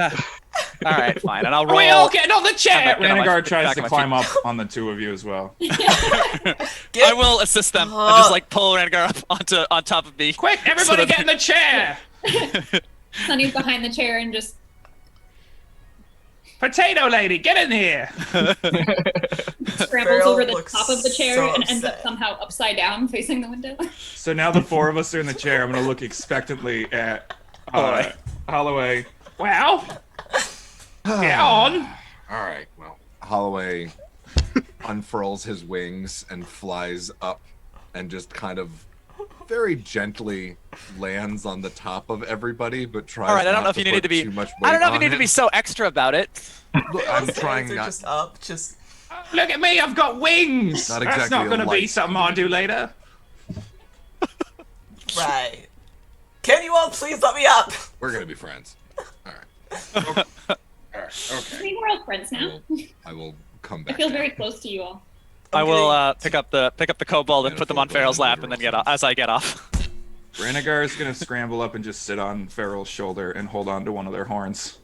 All right, fine, and I'll roll. We all getting on the chair. Get on my- Ranigar tries back to on my climb feet. up on the two of you as well. I will assist them and just like pull Ranigar up on top of me. Quick, everybody So that- get in the chair. Sunny's behind the chair and just Potato lady, get in here! Scrambles Farrell over the looks top of the chair so and ends up upset. somehow upside down facing the window. So now the four of us are in the chair. I'm gonna look expectantly at Holloway. Well, get on! All right. Well, Holloway unfurls his wings and flies up, and just kind of very gently lands on the top of everybody, but tries. All right, I don't not know if you needed put to be. Too much weight I don't know if on you need to it. be so extra about it. Look, I'm Those trying hands are not. just up, just Look at me, I've got wings! Not That's exactly not a gonna be light. something I'll do later. right. Can you all please let me up? We're gonna be friends. All right. Okay. All right. I Okay. think we're all friends now. I will come I back. feel down. very close to you all. I will getting- pick up the kobold and put them on Metaphorical Farrell's and lap and then literal get off, as I get off. Ranagar is gonna scramble up and just sit on Farrell's shoulder and hold on to one of their horns.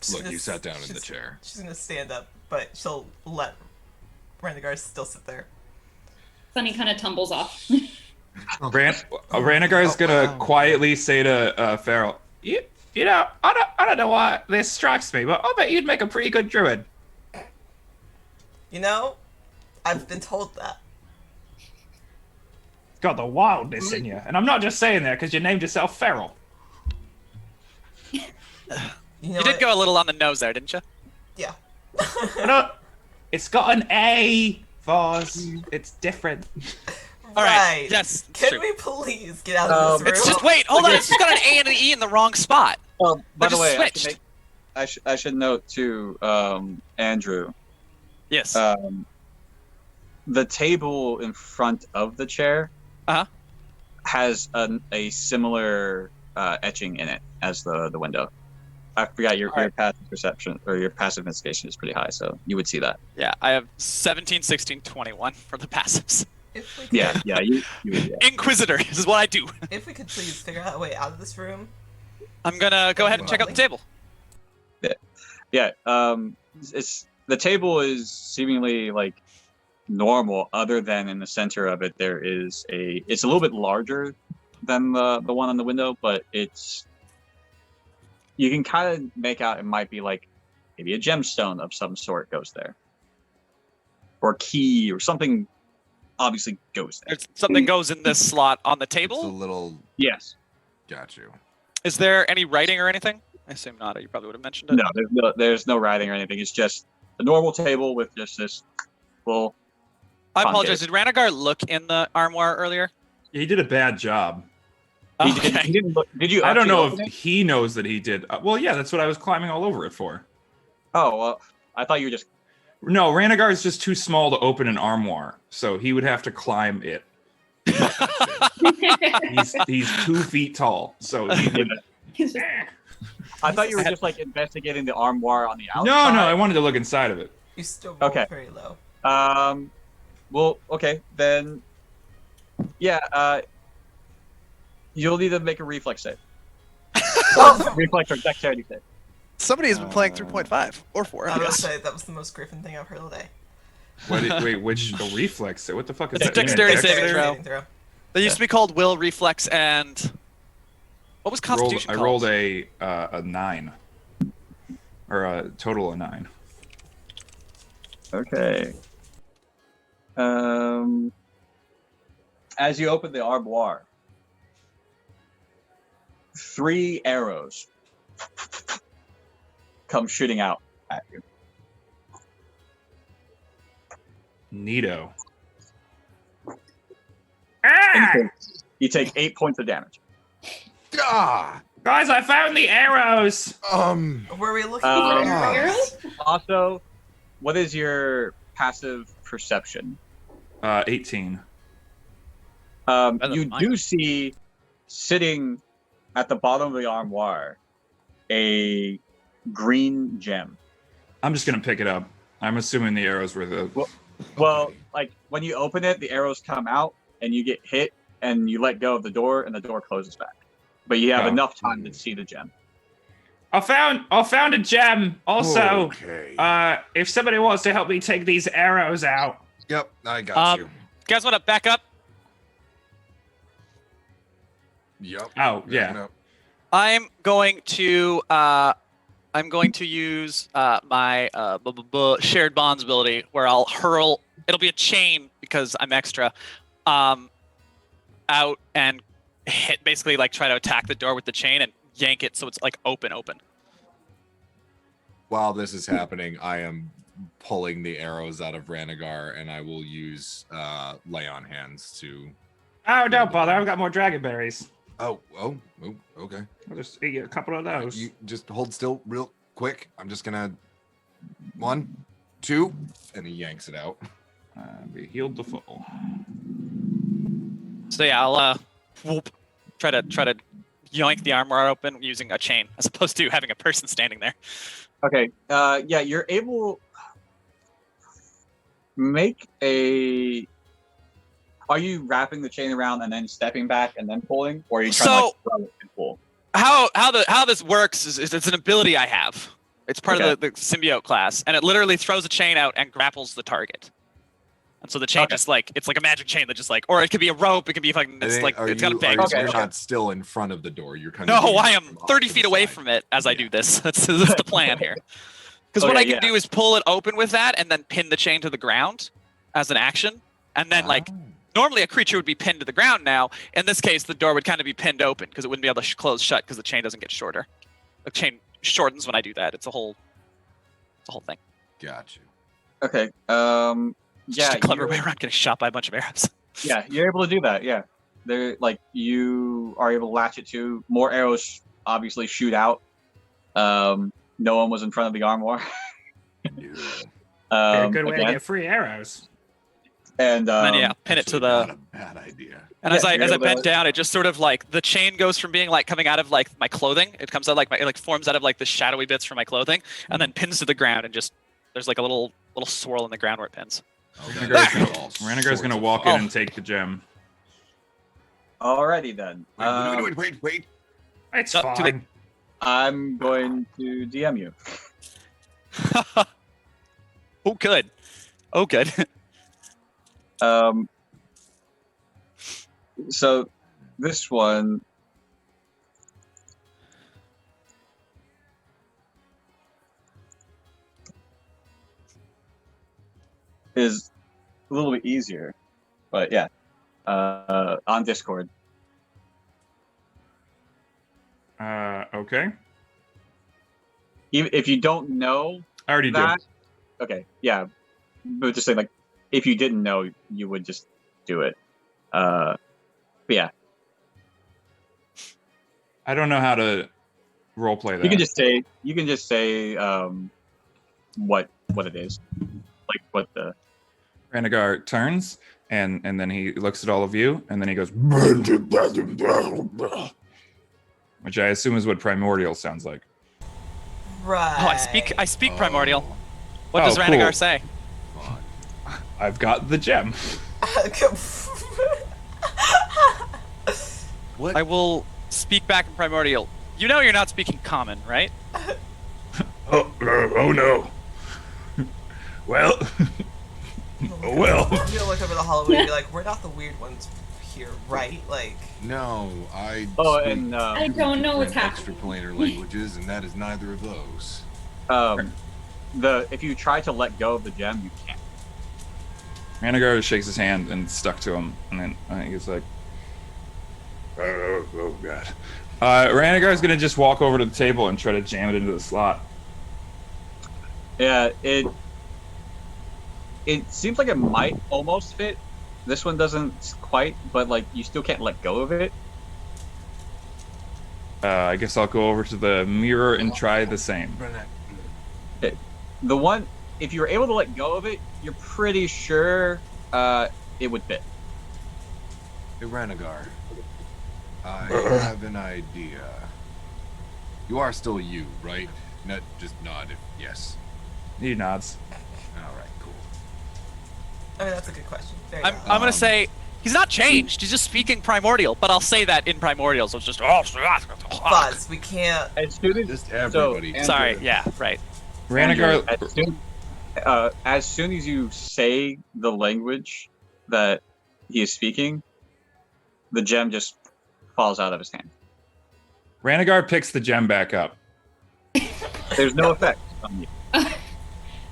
She's Look, gonna you s- sat down in the she's- chair. She's gonna stand up, but she'll let Rendegar still sit there. Sunny kind of tumbles off. Ranagar is gonna quietly say to Farrell, You know, I don't know why this strikes me, but I bet you'd make a pretty good druid. You know, I've been told that. Got the wildness in you. And I'm not just saying that because you named yourself Feral. You know You what? did go a little on the nose there, didn't you? Yeah. No, it's got an A, Vaz. It's different. All right. Right. Yes. it's Can true. we please get out of this room? It's just wait. Hold on. It's just got an A and an E in the wrong spot. Oh, by They're the just way, switched. I should note too, Andrew. Yes. The table in front of the chair has a similar etching in it as the window. I forgot your passive perception or your passive investigation is pretty high, so you would see that. Yeah, I have 17, 16, 21 for the passives. If we could, Yeah, you would. Yeah. Inquisitor is what I do. if we could please figure out a way out of this room. I'm gonna go ahead and check out the table. Yeah, it's the table is seemingly like normal, other than in the center of it there is it's a little bit larger than the one on the window, but you can kind of make out it might be like maybe a gemstone of some sort goes there, or a key or something. Obviously goes there. There's something goes in this slot on the It's a table. little. Yes. Got you. Is there any writing or anything? I assume not. You probably would have mentioned it. No, there's no writing or anything. It's just a normal table with just this little. I Fun apologize. game. Did Ranagar look in the armoire earlier? he did a bad job. He Okay. didn't look. Did you? I don't actually know open if it? he knows that he did. Well, yeah, that's what I was climbing all over it for. Oh well, I thought you were just. No, Ranagar is just too small to open an armoire, so he would have to climb it. He's 2 feet tall, so he would. It's just- I thought you were just like investigating the armoire on the outside. No, I wanted to look inside of it. You still roll Okay. very low. Well, okay then. Yeah. You'll need to make a reflex save. Reflex or dexterity save. Somebody has been playing 3.5 or 4. I will say that was the most Griffin thing I've heard all day. The reflex? What the fuck is It's that? dexterity You mean saving dexterity? throw. They used to be called will, reflex, and what was Constitution I called? rolled a 9, or a total of 9. Okay. As you open the armoire, 3 arrows come shooting out at you. Neato. Ah! You take 8 points of damage. Ah. Guys, I found the arrows! Were we looking Um, for arrows? Also, what is your passive perception? 18. Better You than mine. do see sitting at the bottom of the armoire a green gem. I'm just gonna pick it up. I'm assuming the arrows were the. Well, like when you open it, the arrows come out and you get hit and you let go of the door and the door closes back. But you have Oh. enough time to see the gem. I found a gem. Also, Okay. if somebody wants to help me take these arrows out. Yep, I got you. You guys want to back up? Yep. Oh, yeah. I'm going to use my shared bonds ability, where I'll hurl. It'll be a chain because I'm extra, out and hit. Basically, like try to attack the door with the chain and yank it so it's like open. While this is happening, I am pulling the arrows out of Ranagar, and I will use lay on hands to. Oh, don't bother. I've got more dragon berries. Oh, okay. I'll just eat a couple of those. You just hold still, real quick. I'm just gonna 1, 2, and he yanks it out. Be healed to full. So yeah, I'll try to yoink the armor open using a chain as opposed to having a person standing there. Okay. Yeah, you're able. Make a. Are you wrapping the chain around and then stepping back and then pulling, or are you trying to like, throw it and pull? How this works is it's an ability I have. It's part of the symbiote class, and it literally throws a chain out and grapples the target. And so the chain just like it's like a magic chain that just like, or it could be a rope. It could be fucking. It's like it's got a bang. You're not still in front of the door. You're kind of. of. No, I am 30 feet away from it as I do this. That's the plan here. Because what I can do is pull it open with that and then pin the chain to the ground as an action, and then like. Normally, a creature would be pinned to the ground now. In this case, the door would kind of be pinned open because it wouldn't be able to close shut because the chain doesn't get shorter. The chain shortens when I do that. It's a whole thing. Gotcha. Okay. Just a clever way around getting shot by a bunch of arrows. Yeah, you're able to do that. Yeah, they're like you are able to latch it to. More arrows obviously shoot out. No one was in front of the armor. A good way to get free arrows. And then pin it to the. Not a bad idea. And as I bent down, it just sort of like the chain goes from being like coming out of like my clothing. It comes out like it like forms out of like the shadowy bits from my clothing, and then pins to the ground, and just there's like a little swirl in the ground where it pins. Ranagar's gonna walk in and take the gem. Alrighty then. Wait. It's fine. I'm going to DM you. Oh, good. So this one is a little bit easier, but yeah, on Discord. Okay. Even if you don't know, I already do. Okay, yeah, but just saying, like, if you didn't know, you would just do it. But yeah, I don't know how to roleplay that. You can just say what it is, like what the. Ranagar turns and then he looks at all of you and then he goes, which I assume is what primordial sounds like. Right. Oh, I speak primordial. What does Ranagar say? I've got the gem. What? I will speak back in primordial. You know you're not speaking common, right? Oh no. Well. Well. I'm gonna look over the hallway and be like, we're not the weird ones here, right? Like. No, I. I don't know what's happening. Extraplanar languages, and that is neither of those. If you try to let go of the gem, you can't. Ranagar shakes his hand and stuck to him, and then I think it's like, oh god. Ranagar's gonna just walk over to the table and try to jam it into the slot. Yeah, it seems like it might almost fit. This one doesn't quite, but like you still can't let go of it. I guess I'll go over to the mirror and try the same. Okay. The one, if you were able to let go of it, you're pretty sure it would fit. Hey, Ranagar, I have an idea. You are still you, right? Not just nod if yes. He nods. All right, cool. I mean, that's a good question. I'm gonna say he's not changed. He's just speaking primordial, but I'll say that in primordial, so it's just Buzz, we can't. As soon as just everybody. Sorry, yeah, right. Ranagar. As soon as you say the language that he is speaking, the gem just falls out of his hand. Ranagar picks the gem back up. There's no effect on you. I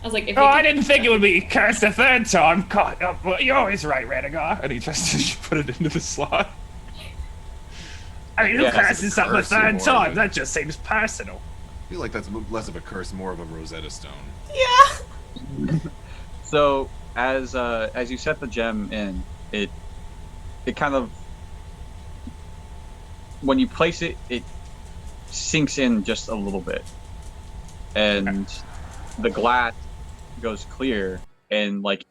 was like, if Oh, we I could- didn't think it would be cursed a third time. God, well, you're always right, Ranagar. And he tries to put it into the slot. I mean, who Yeah, that's curses something a curse, third more of time? it. That just seems personal. I feel like that's less of a curse, more of a Rosetta Stone. Yeah. So as you set the gem in, it kind of, when you place it, it sinks in just a little bit, and the glass goes clear, and like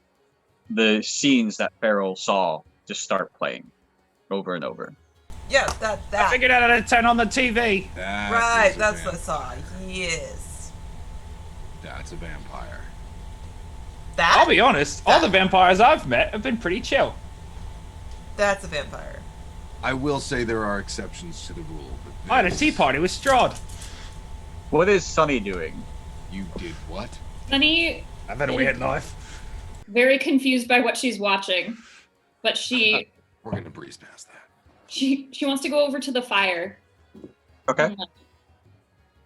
the scenes that Farrell saw just start playing over and over. Yeah, I that. figured out how to turn on the TV. Right, a that's what I vamp- saw. Yes. That's a vampire. That. I'll be honest, all the vampires I've met have been pretty chill. That's a vampire. I will say there are exceptions to the rule. But I had a this- tea party with Strahd. What is Sunny doing? You did what? Sunny, I've had a weird life. very confused by what she's watching, but she We're gonna breeze past that. she wants to go over to the fire. Okay. and,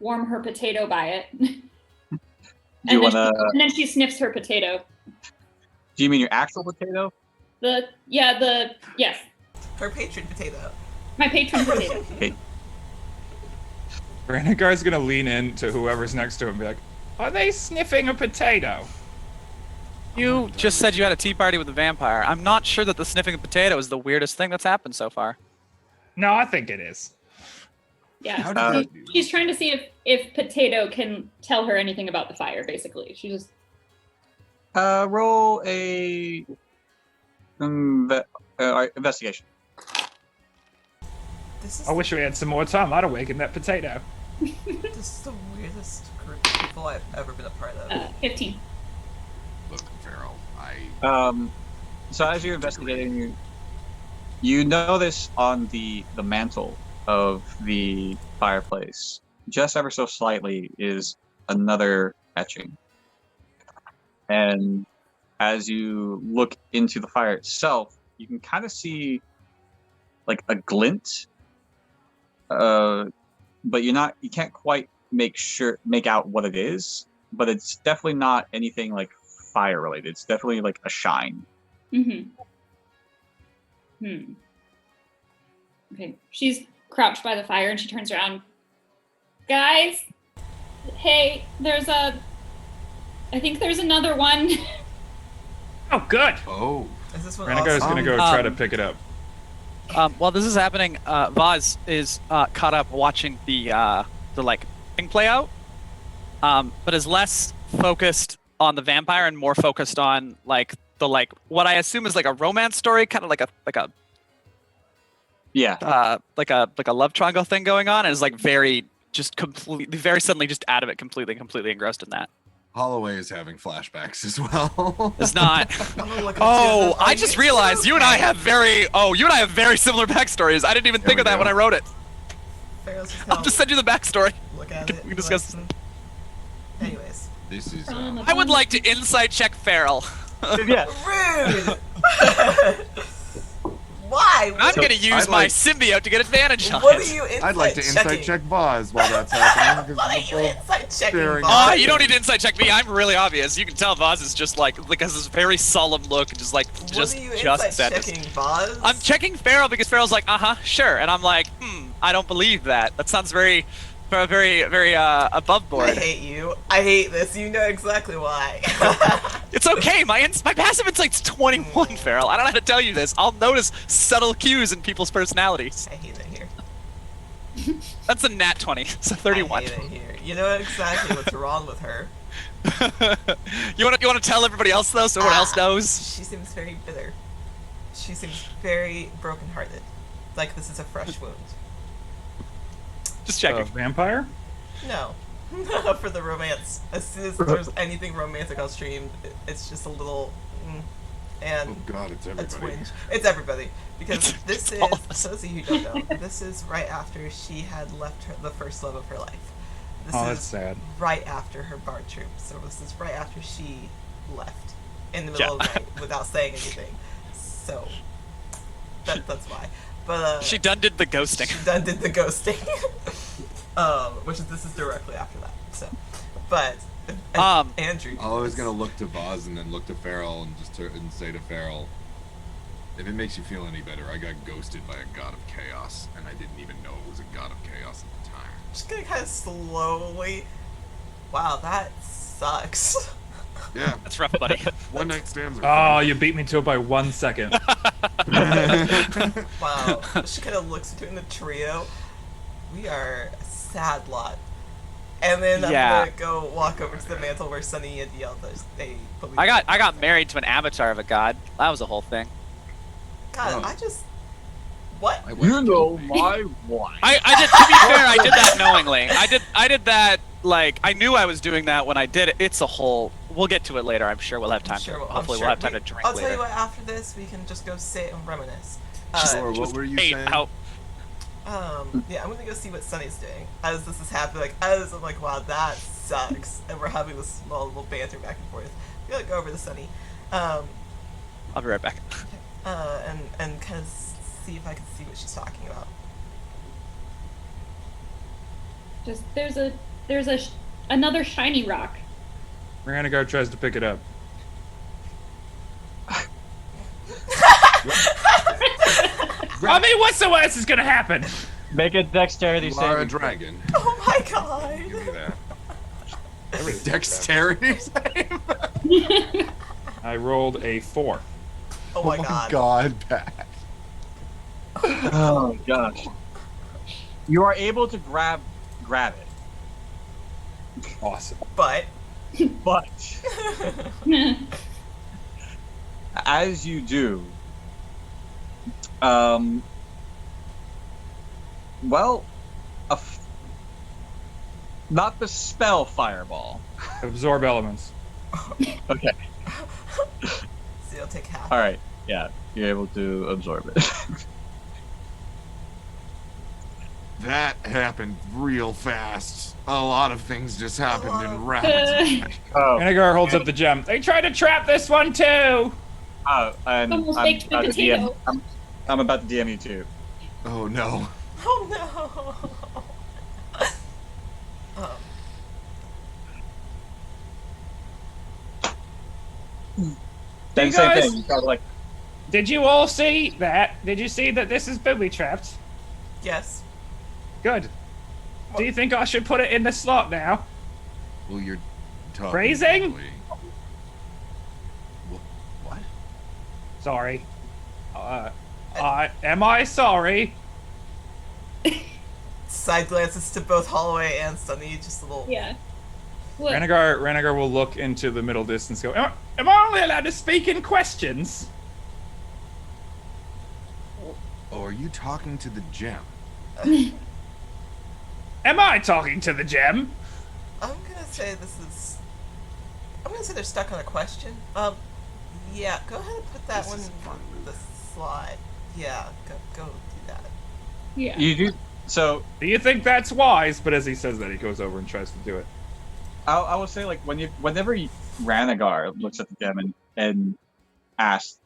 warm her potato by it. Do you wanna? And then she sniffs her potato. Do you mean your actual potato? Yes, Her patron potato. my patron potato. Ranagar's gonna lean in to whoever's next to him and be like, "Are they sniffing a potato?" You just said you had a tea party with a vampire. I'm not sure that the sniffing a potato is the weirdest thing that's happened so far. No, I think it is. Yeah. How did Uh, that do? She's trying to see if potato can tell her anything about the fire, basically. She just Roll a investigation. This is I wish we had some more time. I'd awaken that potato. this is the weirdest group of people I've ever been a part of. 15. Look, Farrell, So as you're investigating, you notice on the mantle of the fireplace, just ever so slightly, is another etching. And as you look into the fire itself, you can kind of see like a glint, but you can't quite make out what it is. But it's definitely not anything like fire related. It's definitely like a shine. Okay. She's crouched by the fire and she turns around. Guys, hey, I think there's another one. Oh, good. oh, Is this one Ranagar's awesome? gonna go try to pick it up. While this is happening, Vaz is caught up watching the like thing play out, but is less focused on the vampire and more focused on like what I assume is like a romance story, kind of like a Yeah. like a love triangle thing going on, and is like very suddenly just out of it, completely engrossed in that. Holloway is having flashbacks as well. It's not. I'm gonna look at Oh, this I on just YouTube. realized you and I have very similar backstories. I didn't even think we of that do. when I wrote it. Farrell's just I'll gonna just send you the backstory. look at we it. can discuss listen. Anyways. This is I would like to insight check Farrell. Yeah. Rude! Why? I'm going to use I'd my like- symbiote to get advantage on What it. are you insight I'd like to checking? insight check Vaz while that's happening. What are because you we're both insight checking? staring Bob? You don't need to insight check me. I'm really obvious. You can tell Vaz is just like has this very solemn look and just like What are you just insight said this. checking, Boz? I'm checking Farrell because Farrell's like, sure, and I'm like, I don't believe that. That sounds very above I board. hate you. I hate this. You know exactly why. It's okay. My passive insight's 21, Farrell. I don't know how to tell you this. I'll notice subtle cues in people's personalities. I hate it here. That's a nat 20, so 31. I hate it here. You know exactly what's wrong with her. You want to tell everybody else though, so everyone else knows? She seems very bitter. She seems very brokenhearted. Like this is a fresh wound. Just checking. Vampire? No. For the romance. As soon as there's anything romantic on stream, it's just a little and Oh god, it's a everybody. twinge. It's everybody. Because this is, all of us. for those of you who don't know, this is right after she had left the first love of her life. This Oh, is that's sad. right after her bar troop. So this is right after she left in the middle of the night without saying anything. So that's why. But She done did the ghosting. She done did the ghosting. This is directly after that. So, but Andrew. I was gonna look to Vaz and then look to Farrell and say to Farrell, if it makes you feel any better, I got ghosted by a god of chaos, and I didn't even know it was a god of chaos at the time. Just gonna kind of slowly. Wow, that sucks. Yeah, That's rough, buddy. one night stands are Oh, you beat me to it by 1 second. Wow. She kind of looks between the trio. We are a sad lot. And then I'm gonna go walk over to the mantle where Sunny and yelled. I got married to an avatar of a god. That was a whole thing. God, what? You know my wife. I did. To be fair, I did that knowingly. I did that. Like, I knew I was doing that when I did it. It's a whole. We'll get to it later. I'm sure we'll have time. Hopefully, we'll have time to drink I'll later. tell you what. After this, we can just go sit and reminisce. Sure, what were you saying? Out. Yeah, I'm gonna go see what Sunny's doing as this is happening. As I'm like, wow, that sucks, and we're having this small little banter back and forth. We gotta go over to Sunny. I'll be right back. And kind of see if I can see what she's talking about. Just there's another shiny rock. Ranagar tries to pick it up. I mean, what's the worst is gonna happen? Make a dexterity You are a saving. dragon. Oh my god! Give me that. Dexterity save? I rolled a 4. Oh my god. Pat. Oh gosh. You are able to grab it, Awesome. But as you do, well, not the spell fireball. Absorb elements. Okay. So you'll take half. All right. Yeah, you're able to absorb it. That happened real fast. A lot of things just happened in rapid. Oh. Ranagar holds up the gem. They tried to trap this one too! And Almost I'm baked about to potato. DM. I'm about to DM you too. Oh no. Oh no. Then You same guys- thing. You try to, like, Did you all see that? Did you see that this is booby trapped? Yes. Good. Do you think I should put it in the slot now? Well, you're talking. Phrasing? normally. What? Sorry. Am I sorry? Side glances to both Holloway and Sunny, just a little. Yeah. Look, Ranagar will look into the middle distance and go, am I only allowed to speak in questions? Oh, are you talking to the gem? Am I talking to the gem? I'm gonna say they're stuck on a question. Yeah, go ahead and put that This one is a fun in the slot. Yeah, go do that. yeah. you do. So Do you think that's wise? But as he says that, he goes over and tries to do it. I will say, like, whenever Ranagar looks at the gem and asks,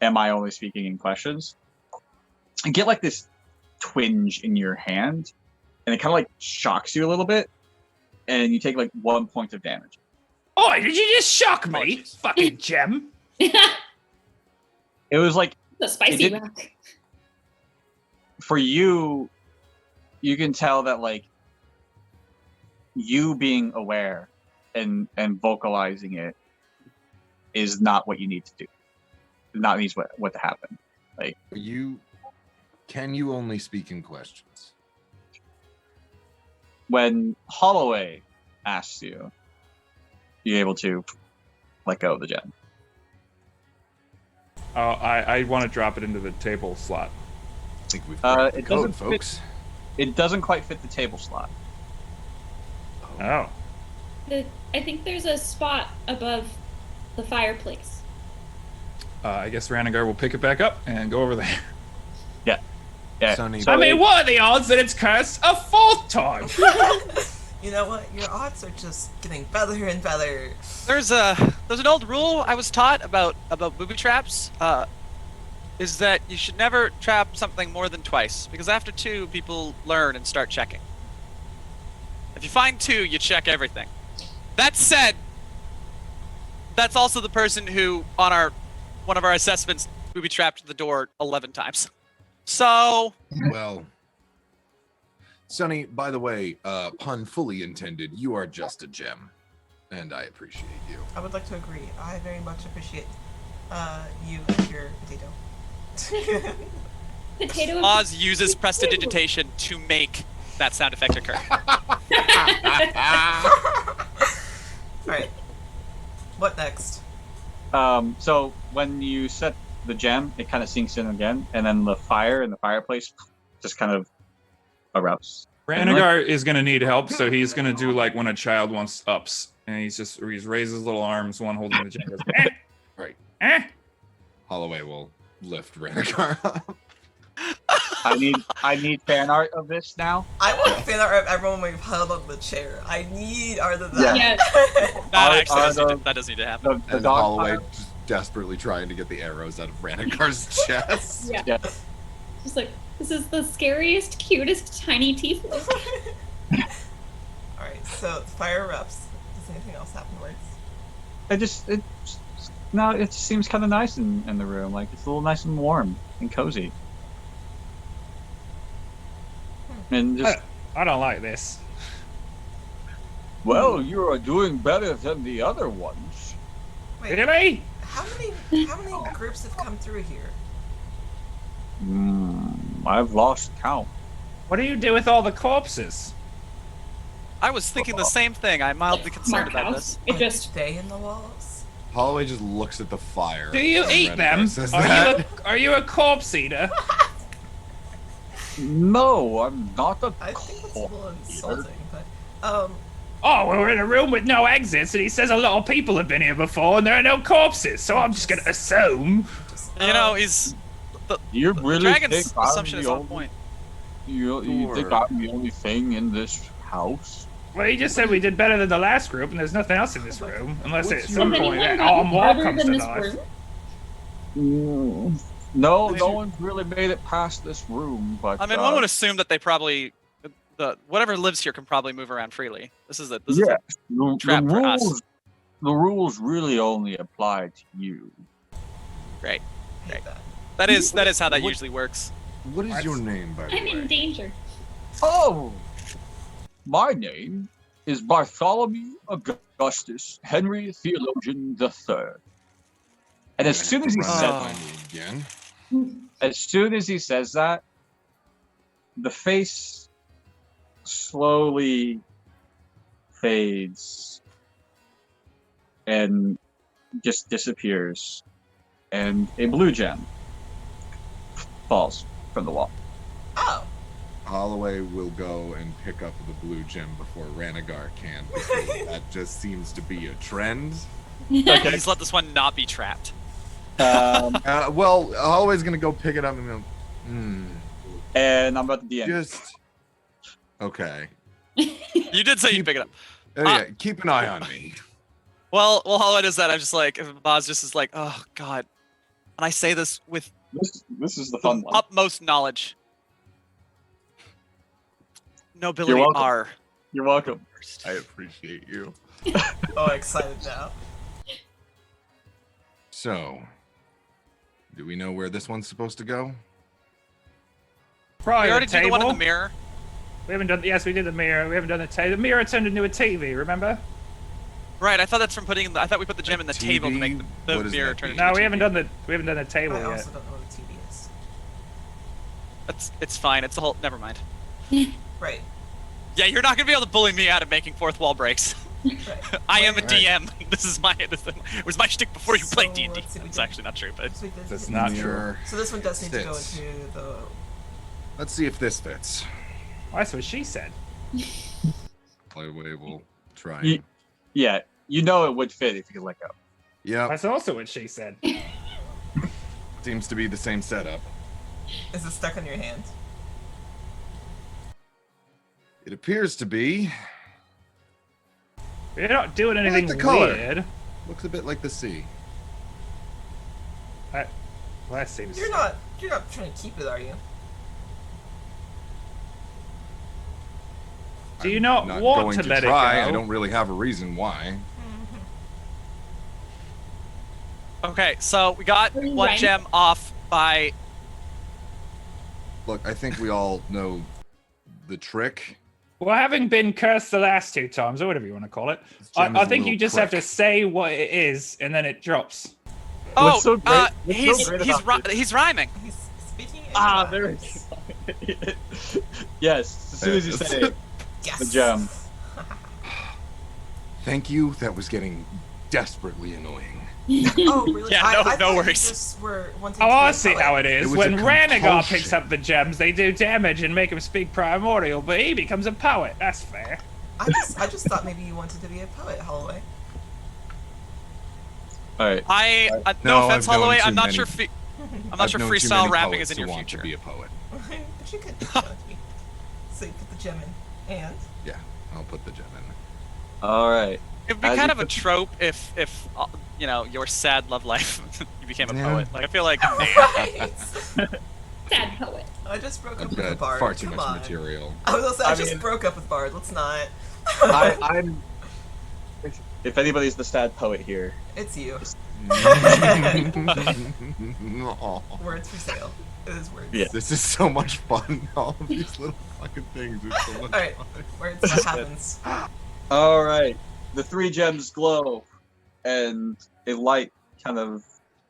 "Am I only speaking in questions?" You get like this twinge in your hand, and it kind of like shocks you a little bit, and you take like 1 point of damage. Oi, did you just shock me? Apologies. Fucking gem. It was like, The spicy did- rock. for you, you can tell that, like, you being aware and vocalizing it is not what you need to do. Not needs what to happen. Can you only speak in questions? When Holloway asks you, you're able to let go of the gem. Oh, I want to drop it into the table slot. I think we've cracked the It code, doesn't folks. It doesn't quite fit the table slot. Oh. I think there's a spot above the fireplace. I guess Ranagar will pick it back up and go over there. Yeah. Sonny, so I mean, what are the odds that it's cursed a 4th time? You know what? Your odds are just getting better and better. There's an old rule I was taught about booby traps. is that you should never trap something more than twice, because after 2, people learn and start checking. If you find 2, you check everything. That said, that's also the person who, on one of our assessments, we trapped at the door 11 times. So... Well, Sonny, by the way, pun fully intended, you are just a gem. And I appreciate you. I would like to agree. I very much appreciate you and your potato. Potato. Oz uses prestidigitation to make that sound effect occur. Alright. What next? So when you set the gem, it kind of sinks in again, and then the fire in the fireplace just kind of erupts. Ranagar is gonna need help, so he's gonna do like when a child wants ups, and he's raised his little arms, one holding the gem. Goes, Right. Holloway will lift Ranagar up. I need fan art of this now. I want fan art of everyone we've held on the chair. I need art of that. Yes. That doesn't need to happen. The And dog Holloway fire- just desperately trying to get the arrows out of Ranagar's chest. Yeah. Yeah. Just like, this is the scariest, cutest, tiny tiefling. Alright, so the fire erupts. Does anything else happen, Lights? It just seems kind of nice in the room. Like it's a little nice and warm and cozy. And just I don't like this. well, you are doing better than the other ones. Wait, Really? how many groups have come through here? I've lost count. What do you do with all the corpses? I was thinking the same thing. I'm mildly concerned Mark about house. this. It just They in the walls? Holloway just looks at the fire. Do you and eat Ranagar them? says that. Are you a corpse eater? No, I'm not a I think it's a little corpse eater. insulting, but Oh, we're in a room with no exits, and he says a lot of people have been here before, and there are no corpses. So I'm just gonna assume. just, You know, he's You the really dragon's think I'm assumption is the on only, point. you think Sure. I'm the only thing in this house? Well, he just said we did better than the last group, and there's nothing else in this room, unless at Has some anyone point that gotten more farther comes than to this life. room? No, Did no you- one's really made it past this room. But I mean, one would assume that they probably, whatever lives here can probably move around freely. This is a the, the trap for us. rules. The rules really only apply to you. Great. hate that. That is how that What- usually works. What is your name, by the I'm in way? danger. Oh, my name is Bartholomew Augustus Henry Theologian III. And as soon as he Run says that by me again. as soon as he says that, the face slowly fades and just disappears, and a blue gem falls from the wall. Oh, Holloway will go and pick up the blue gem before Ranagar can, because that just seems to be a trend. Please let this one not be trapped. Well, Holloway's gonna go pick it up and go, And I'm about to DM. just okay. You did say you'd pick it up. Oh, yeah, keep an eye on me. Well, Holloway does that. I'm just like, Boz just is like, oh god. And I say this with This is the the fun one. utmost knowledge. Nobility welcome. are. You're welcome. I appreciate you. oh, excited now. So, do we know where this one's supposed to go? Probably We already the did the table. one in the mirror. We haven't done. Yes, we did the mirror. We haven't done the table. The mirror turned into a TV. Remember? Right, I thought that's from putting. I thought we put the gem in the table to make the What does mirror that turn mean? into No, a we haven't TV. done the. We haven't done the table I yet. also don't know what a TV is. It's fine. It's a whole. Never mind. Right. Yeah, you're not gonna be able to bully me out of making fourth wall breaks. Right. I am a Right. DM. This is my. It was my shtick before you played So, D&D. let's see what we It's did. actually not true, but So we did- That's not true. Mirror. So this one does need to go Sits. into the. Let's see if this fits. That's what she said. Holloway will try. Ye- Yeah, you know it would fit if you could let go. Yep, That's also what she said. seems to be the same setup. Is it stuck on your hand? It appears to be. We're not doing like anything the color. weird. Looks a bit like the sea. Well, that seems. You're not trying to keep it, are you? Do you I'm not want going to let try. it go? I don't really have a reason why. Okay, so we got Are you one rhyming? gem off by. Look, I think we all know the trick. Well, having been cursed the last 2 times, or whatever you want to call it, This gem is I a think you little just have to prick. say what it is, and then it drops. Oh, What's so great- what's so great about this- he's rhyming. He's speaking English. Ah, there it is. Yes, as soon as you say it, Yes. the gem. Thank you. That was getting desperately annoying. Oh, really? Yeah, I no thought you worries. just were wanting Oh, to be I a see poet. how it is. It was When a Ranagar compulsion. picks up the gems, they do damage and make him speak primordial, but he becomes a poet. That's fair. I just thought maybe you wanted to be a poet, Holloway. All right. No No, offense, I've known Holloway. too I'm not many- sure. I'm not I've sure known too freestyle many rapping poets is in to your want future. to be a poet. But you could want to be. So you put the gem in. And? Yeah, I'll put the gem in. All right. It'd be As kind you of a put- trope if you know, your sad love life, you became a Yeah. poet. Like I feel like Right. Sad poet. I just broke up I've with a got Bard. far too Come much on. material. I was gonna say, I I just mean- broke up with Bard. Let's not. I'm. If anybody's the sad poet here, It's you. Aw. Words for sale. It is words. Yeah. This is so much fun. All of these little fucking things are so much Alright. fun. Words. What happens? all right. The 3 gems glow, and a light kind of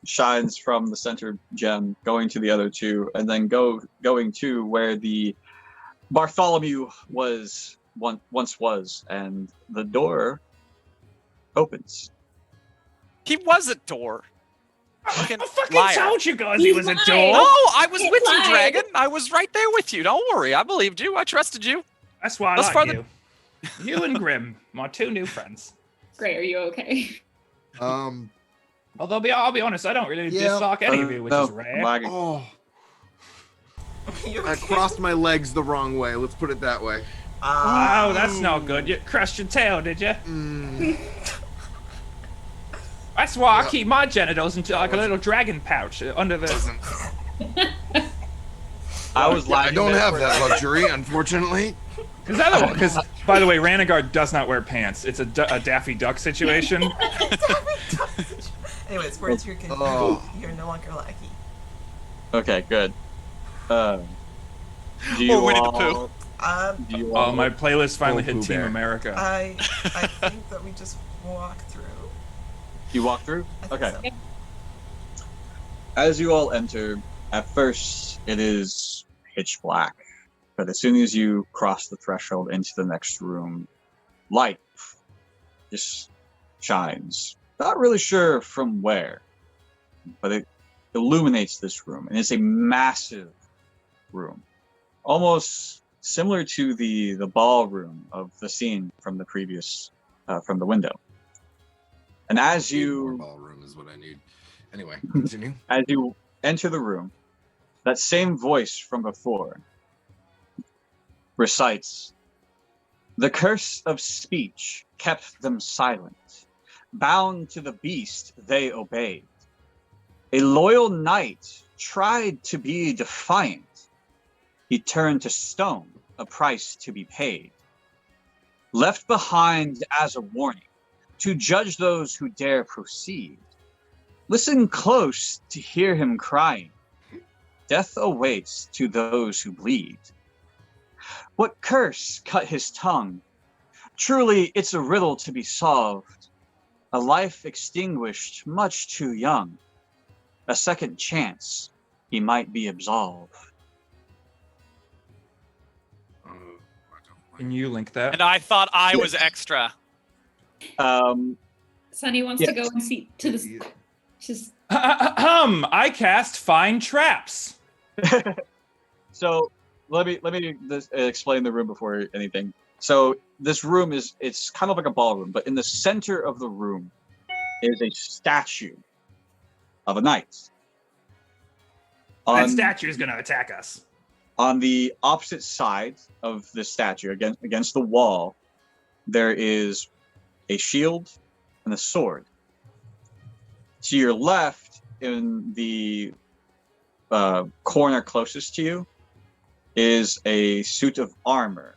shines from the center gem, going to the other 2, and then going to where the Bartholomew once was, and the door opens. he was a door. I Fucking fucking liar. told you guys He's he was a lying. door. No, I was He with you, lied. Dragon. I was right there with you. Don't worry. I believed you. I trusted you. That's why I Thus like far, you. You and Grim, my 2 new friends. Gray, are you okay? Although, I'll be honest, I don't really Yeah. dislike any of you, which No, is I'm rare. lagging. Oh, You I okay? crossed my legs the wrong way. Let's put it that way. Oh, that's not good. You crushed your tail, did you? That's why I Yep. keep my genitals into like a little dragon pouch under the. I was I lagging. don't there have for that luxury, unfortunately. Because, by the way, Ranagar does not wear pants. It's a Daffy Duck situation. Anyways, words you're good. Oh. You're no longer lucky. Okay, good. Do you Or Winnie the all? Um, Do you Oh, all? my playlist finally Oh, hit Pooh Team Bear. America. I think that we just walk through. You walk through. I think Okay. so. As you all enter, at first it is pitch black, but as soon as you cross the threshold into the next room, light just shines. Not really sure from where, but it illuminates this room, and it's a massive room, almost similar to the ballroom of the scene from the previous from the window. And as More you ballroom is what I need. Anyway, continue. as you enter the room, that same voice from before recites, "The curse of speech kept them silent. Bound to the beast they obeyed. A loyal knight tried to be defiant. He turned to stone, a price to be paid. Left behind as a warning, to judge those who dare proceed. Listen close to hear him crying. Death awaits to those who bleed. What curse cut his tongue? Truly, it's a riddle to be solved. A life extinguished much too young. A second chance, he might be absolved." Can you link that? And I thought I was extra. Sunny wants to go and see to this. Just I cast Find Traps. So let me explain the room before anything. So this room it's kind of like a ballroom, but in the center of the room is a statue of a knight. That statue is going to attack us. On the opposite side of the statue, against the wall, there is a shield and a sword. To your left, in the corner closest to you is a suit of armor.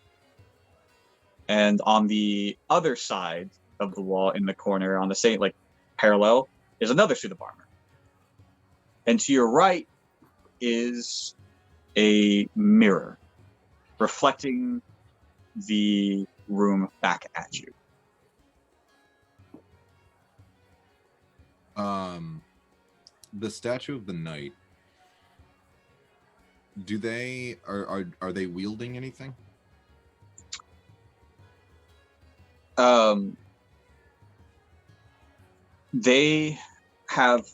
And on the other side of the wall in the corner, on the same, like, parallel, is another suit of armor. And to your right is a mirror reflecting the room back at you. The statue of the knight. Do they are they wielding anything? They have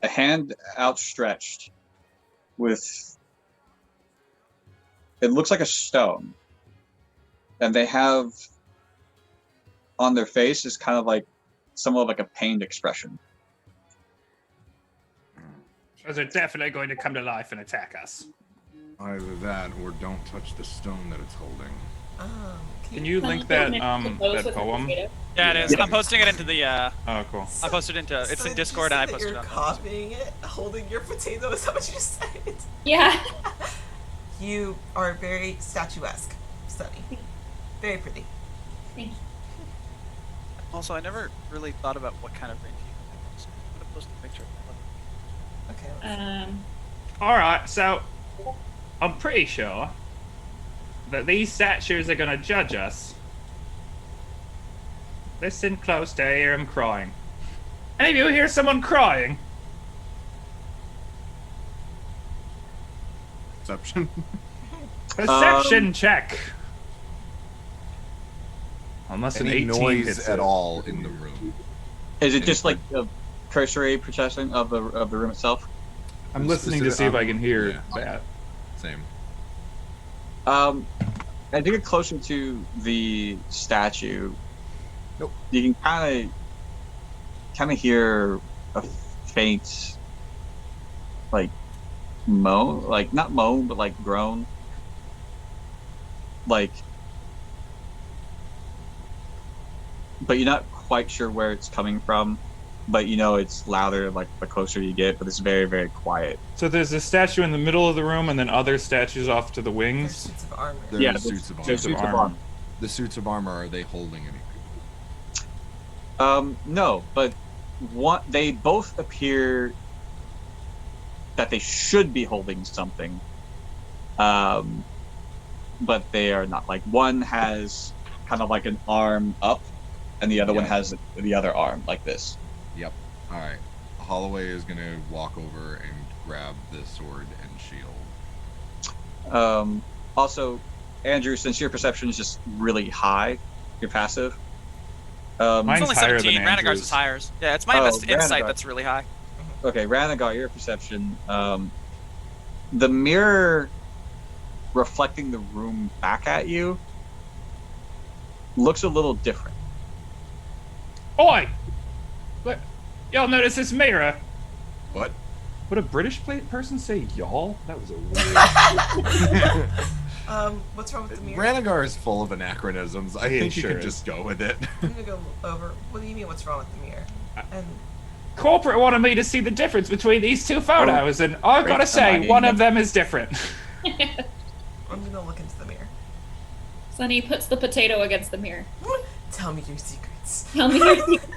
a hand outstretched with, it looks like a stone, and they have on their face is kind of like somewhat like a pained expression. So they're definitely going to come to life and attack us. Either that or don't touch the stone that it's holding. Can you link that that poem? Yeah, it is. Yeah. I'm posting it into the. Oh, cool. I posted it into. It's So in Discord, you and I said that posted it you're on. copying it, holding your potato. Is that what you said? Yeah. You are very statuesque, Sunny. Very pretty. Thank you. Also, I never really thought about what kind of range you have. I'm gonna post a picture. Okay. let's- All right, so I'm pretty sure that these statues are going to judge us. Listen close to hear him crying. Any of you hear someone crying? Perception. Perception check. Unless an Any 18 noise hits at it. all in the room? Is it just like a cursory perception of the room itself? I'm listening to see if I can hear Yeah. that. Same. As you get closer to the statue, Nope. you can kind of hear a faint, like, moan, like not moan, but like groan, like, but you're not quite sure where it's coming from. But you know it's louder like the closer you get, but it's very, very quiet. So there's a statue in the middle of the room, and then other statues off to the There's wings. suits of armor. They're Yeah, the the suits of armor. There's suits of armor. The suits of armor, are they holding anything? No, but they both appear that they should be holding something, but they are not. Like, one has kind of like an arm up, and the other one Yeah. has the other arm like this. Yep. All right. Holloway is gonna walk over and grab the sword and shield. Also, Andrew, since your perception is just really high, you're passive. Mine's It's only higher 17. than Ranagar's Andrew's. is higher. Yeah, it's my Oh, insight Ranagar. that's really high. Okay, Ranagar, your perception. The mirror reflecting the room back at you looks a little different. Oi! Look, y'all notice this mirror? What? Would a British person say y'all? That was a weird. What's wrong with the mirror? Ranagar is full of anachronisms. I He think you sure could is. just go with it. I'm gonna go over. What do you mean? What's wrong with the mirror? And Corporate wanted me to see the difference between these two photos, and I've got to say, one of them is different. I'm gonna look into the mirror. Sunny puts the potato against the mirror. Tell me your secrets. Tell me your secret.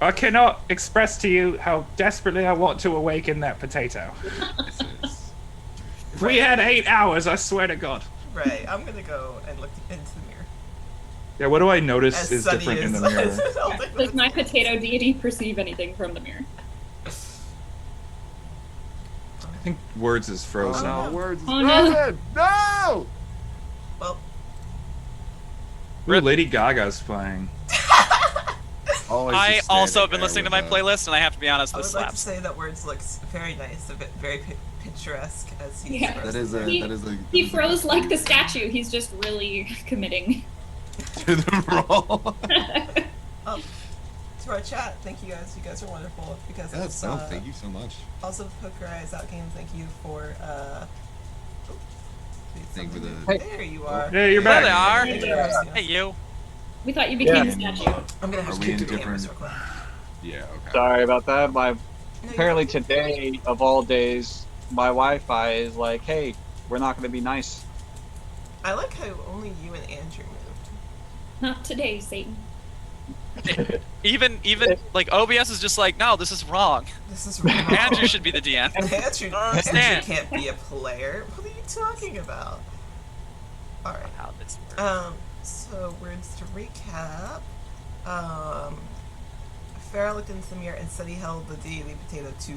I cannot express to you how desperately I want to awaken that potato. This is- If we had 8 hours, I swear to God. Right. I'm gonna go and look into the mirror. Yeah, what do I notice As is Sunny different in is. the mirror? holding the Does my potato deity perceive anything from the mirror? I think words is frozen. Oh, no. Words is Oh, no. frozen! No! Well, Ooh, Lady Gaga's playing. Always I just also standing have been there listening to with my a- playlist, and I have to be honest, I this would like to slaps. say that words looks very nice, a bit very picturesque as he Yeah. That is a. He- That is a. He that is a froze good like the thing. statue. He's just really committing. To the role. To our chat, thank you guys. You guys are wonderful. Because Yes, it's, thank you so much. Also, Hooker Eyes Out Games, thank you for Thank you for the- Hey. There you are. Yeah, you're There back. they are. Thank you for hosting us. Hey, you. We thought you became Yeah. the statue. I'm gonna Are have we to in do the cameras different- real quick. Yeah. Okay. Sorry about that. No, Apparently today, of all days, my Wi-Fi is like, hey, we're not going to be nice. I like how only you and Andrew moved. Not today, Satan. Even like OBS is just like, no, this is wrong. This is wrong. Andrew should be the DM. Andrew, understand. Andrew can't be a player. What are you talking about? Alright. How this works. So words to recap. Farrah looked into the mirror and said he held the daily potato to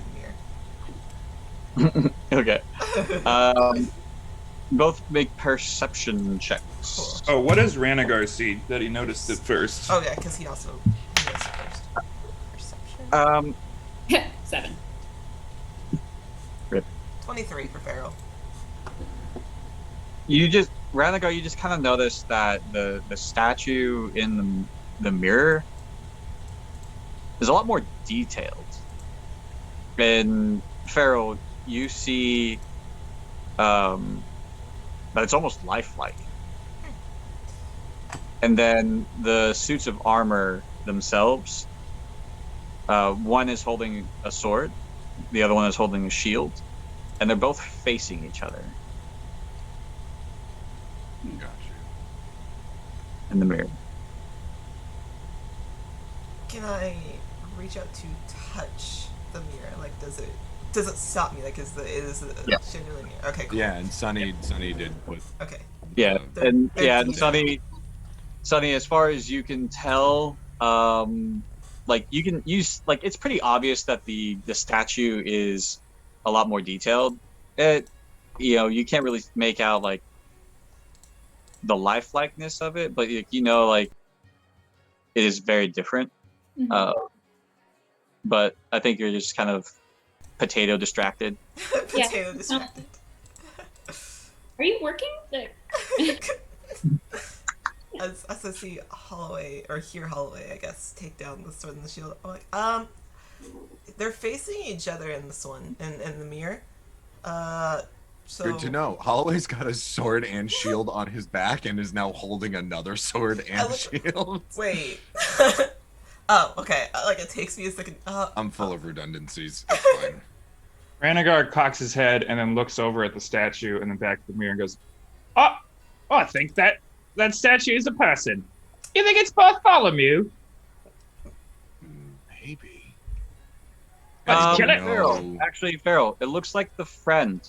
the mirror. Okay. Both make perception checks. Oh, what does Ranagar see that he noticed it first? Oh yeah, because he noticed it first. Perception. 7. 23 for Farrell. Ranagar, you just kind of notice that the statue in the mirror is a lot more detailed. And Farrell, you see that it's almost lifelike. And then the suits of armor themselves, one is holding a sword, the other one is holding a shield, and they're both facing each other Gotcha. in the mirror. Can I reach out to touch the mirror? Like, does it stop me? Like, is it Yeah. genuinely? Okay, cool. Yeah, and Sunny did put. Okay. Yeah, They're- and they're yeah, and detailed. Sunny, as far as you can tell, like you can use, like, it's pretty obvious that the statue is a lot more detailed. You can't really make out like the lifelikeness of it, but like it is very different. Mhm. But I think you're just kind of potato distracted. Potato distracted. Are you working? As I see Holloway, or hear Holloway, I guess, take down the sword and the shield, I'm like, they're facing each other in this one, in the mirror. So Good to know. Holloway's got a sword and shield on his back and is now holding another sword and shield. Wait. Oh, okay. Like, it takes me a second. I'm full of redundancies. It's fine. Ranagar cocks his head and then looks over at the statue and then back to the mirror and goes, "Oh, I think that statue is a person. You think it's Bartholomew?" Maybe. Let's kill it. No. Actually, Farrell, it looks like the friend.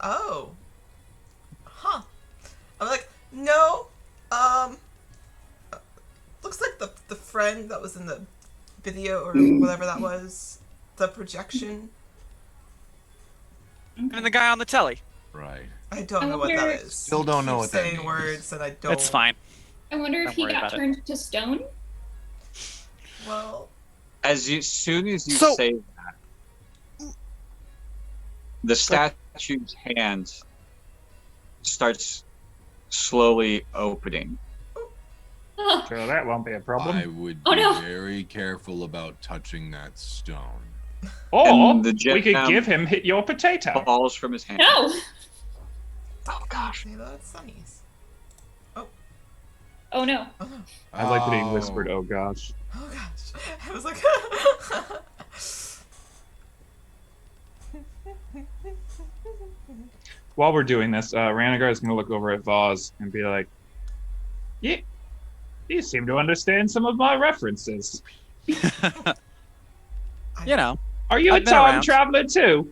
Oh. Huh. I'm like, no. Looks like the friend that was in the video or whatever that was. The projection. And the guy on the telly. Right. I don't know what that is. Still don't know Keep what that saying means. words and I don't. It's fine. I wonder if Don't he worry got about it. turned to stone. Well, Soon as you So- say that, the statue's hand starts slowly opening. Oh, So that won't be a problem. I would Oh, be no. very careful about touching that stone. Or And the we could gem give him hit your potato. falls from his hand. no! Oh gosh. say that it's Sunny's. Oh no. Oh no. I like that he Oh. whispered, "Oh gosh." Oh gosh. I was like. While we're doing this, Ranagar is going to look over at Vaz and be like, "Yeah, you seem to understand some of my references. You know. Are you I've a been time around. traveler too?"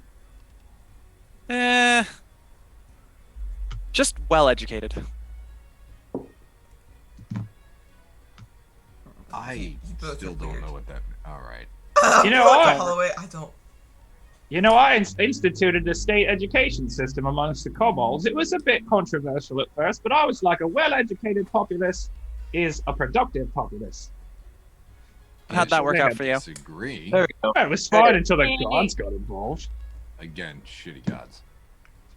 Just well educated. I both still are don't weird. know what that. All right. You know Like what? Holloway, I don't. You know, I instituted the state education system amongst the kobolds. It was a bit controversial at first, but I was like, a well-educated populace is a productive populace. How'd that work out for you? Disagree. There we go. Well, it was fine Hey. until the Hey. gods got involved. Again, shitty gods.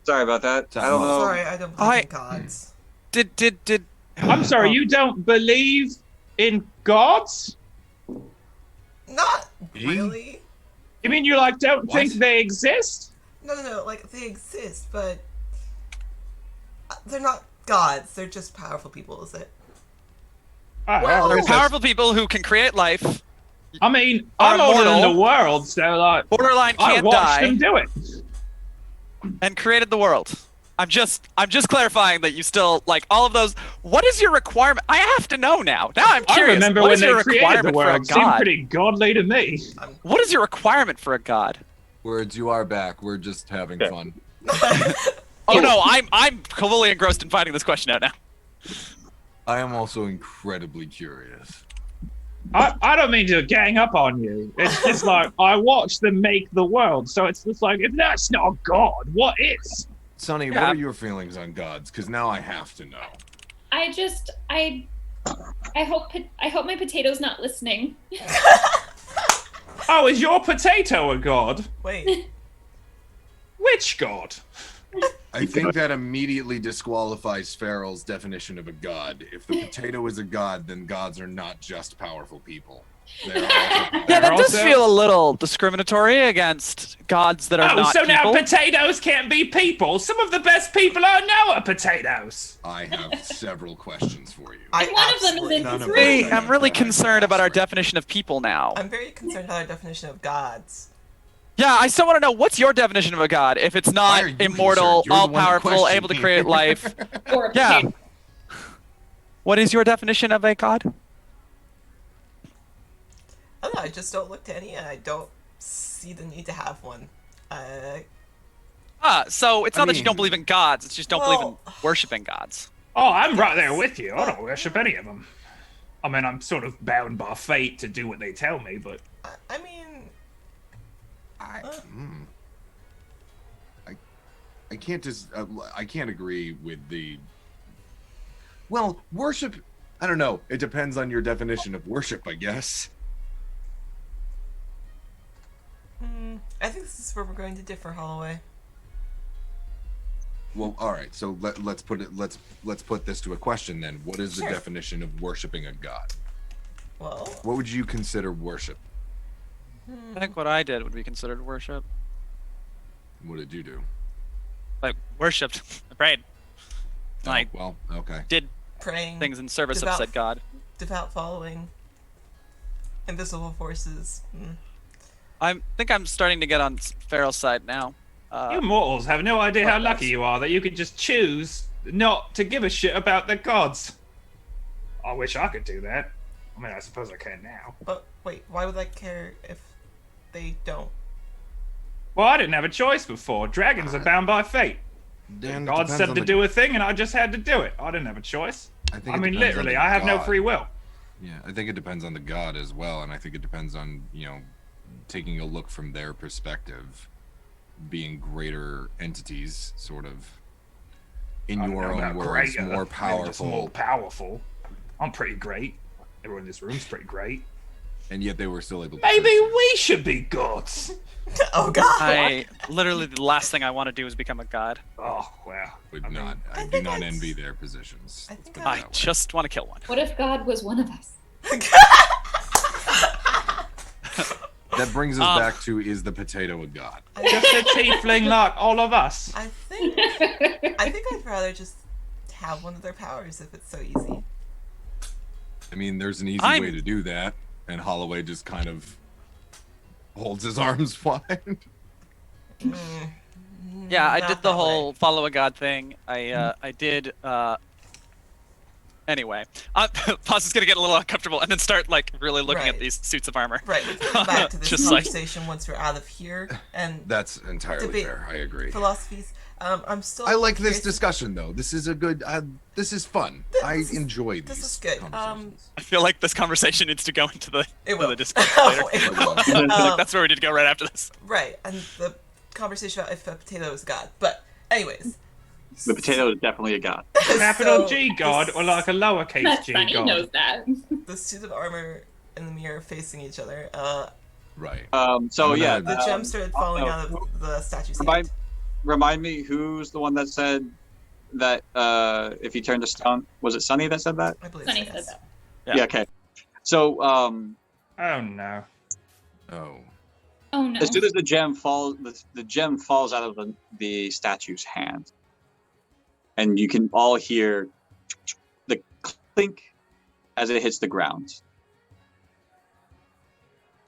Sorry about that. I don't know. Sorry, I don't believe in gods. Did I'm sorry, you don't believe in gods? Not Me? really. You mean you like don't What? think they exist? No. Like, they exist, but they're not gods. They're just powerful people, is it? Oh, Well, they're that's- powerful people who can create life. I mean, are I'm older than immortal. the world, so like, Borderline I can't watched die. them do it. and created the world. I'm just clarifying that you still like all of those. What is your requirement? I have to know now. Now I'm I curious. remember What when is they your created the requirement for a world. Seemed god? pretty godly to me. What is your requirement for a god? Words, you are back. We're just having Yeah. fun. Oh no, I'm fully engrossed in finding this question out now. I am also incredibly curious. I don't mean to gang up on you. It's just like I watched them make the world, so it's just like if that's not God, what is? Sonny, Yeah. what are your feelings on gods? Because now I have to know. I hope my potato's not listening. Oh, is your potato a god? Wait. Which god? I think that immediately disqualifies Farrell's definition of a god. If the potato is a god, then gods are not just powerful people. They are also Yeah, They're that does also- feel a little discriminatory against gods that are Oh, not so now people. potatoes can't be people? Some of the best people I know are potatoes. I have several questions for you. And one of them is absolutely- in None of three. them. I'm really Yeah, concerned about our sorry. definition of people now. I'm very concerned about our definition of gods. Yeah, I still want to know what's your definition of a god if it's Why not are you immortal, concerned? You're the one all-powerful, able to questioning. create life. Or a Yeah. potato. What is your definition of a god? I don't know, I just don't look to any and I don't see the need to have one. So it's I not that you don't mean- believe in gods, it's just don't believe in Well- worshiping gods. Oh, I'm right there with you. I don't worship any of them. I mean, I'm sort of bound by fate to do what they tell me, but I mean, I can't just I can't agree with the. Well, worship. I don't know. It depends on your definition of worship, I guess. I think this is where we're going to differ, Holloway. Well, all right. So let's put this to a question then. What is the Sure. definition of worshiping a god? Well, What would you consider worship? I think what I did would be considered worship. What did you do? Like, worshipped. I prayed. Like, Oh, well, okay. did praying, things in service of Devout. said god. devout following, invisible forces. I think I'm starting to get on Farrell's side now. you mortals have no idea how lucky you are that you could just choose not to give a shit about the gods. I wish I could do that. I mean, I suppose I can now. But wait, why would I care if they don't? Well, I didn't have a choice before. Dragons are bound by fate. Dan, it God depends said on to the- do a thing, and I just had to do it. I didn't have a choice. I think I it mean, depends on literally, the I have no god. free will. Yeah, I think it depends on the god as well, and I think it depends on taking a look from their perspective, being greater entities, sort of. In I don't your know own about words, greater, more maybe powerful. just more powerful. I'm pretty great. Everyone in this room's pretty great. And yet they were still able to. Maybe we should be gods. Oh God! Literally, the last thing I want to do is become a god. Oh, well. Would not. I do think not that's- envy their positions. I think Let's put it I that way. just want to kill one. What if God was one of us? That brings us back to: is the potato a god? Just a tiefling like all of us. I think I'd rather just have one of their powers if it's so easy. I mean, there's an easy I'm- way to do that, and Holloway just kind of holds his arms wide. Yeah, I Not did the that whole way. follow a god thing. I did. Anyway, Paz is gonna get a little uncomfortable and then start like really looking at Right. these suits of armor. Right, we can come back to this Just like- conversation once we're out of here and That's entirely Debate. fair. I agree. philosophies. I'm still. I like this curious- discussion, though. This is a good. This is fun. I enjoy these. this is good. conversations. I feel like this conversation needs to go into the It into will. the Discord later. It will. I feel like that's where we need to go right after this. Right, and the conversation about if a potato is God. But anyways, The potato is definitely a god. Capital so G god or like a lowercase G Sunny god? knows that. the suit of armor in the mirror facing each other. Right. So I'm yeah, gonna- The gem started falling out of the statue's hand. Remind me, who's the one that said that if you turn to stone? Was it Sunny that said that? I believe Sunny so, said yes. that. Yeah. Yeah. Okay. So Oh no. Oh. Oh no. as soon as the gem falls, the gem falls out of the statue's hand, and you can all hear the clink as it hits the ground,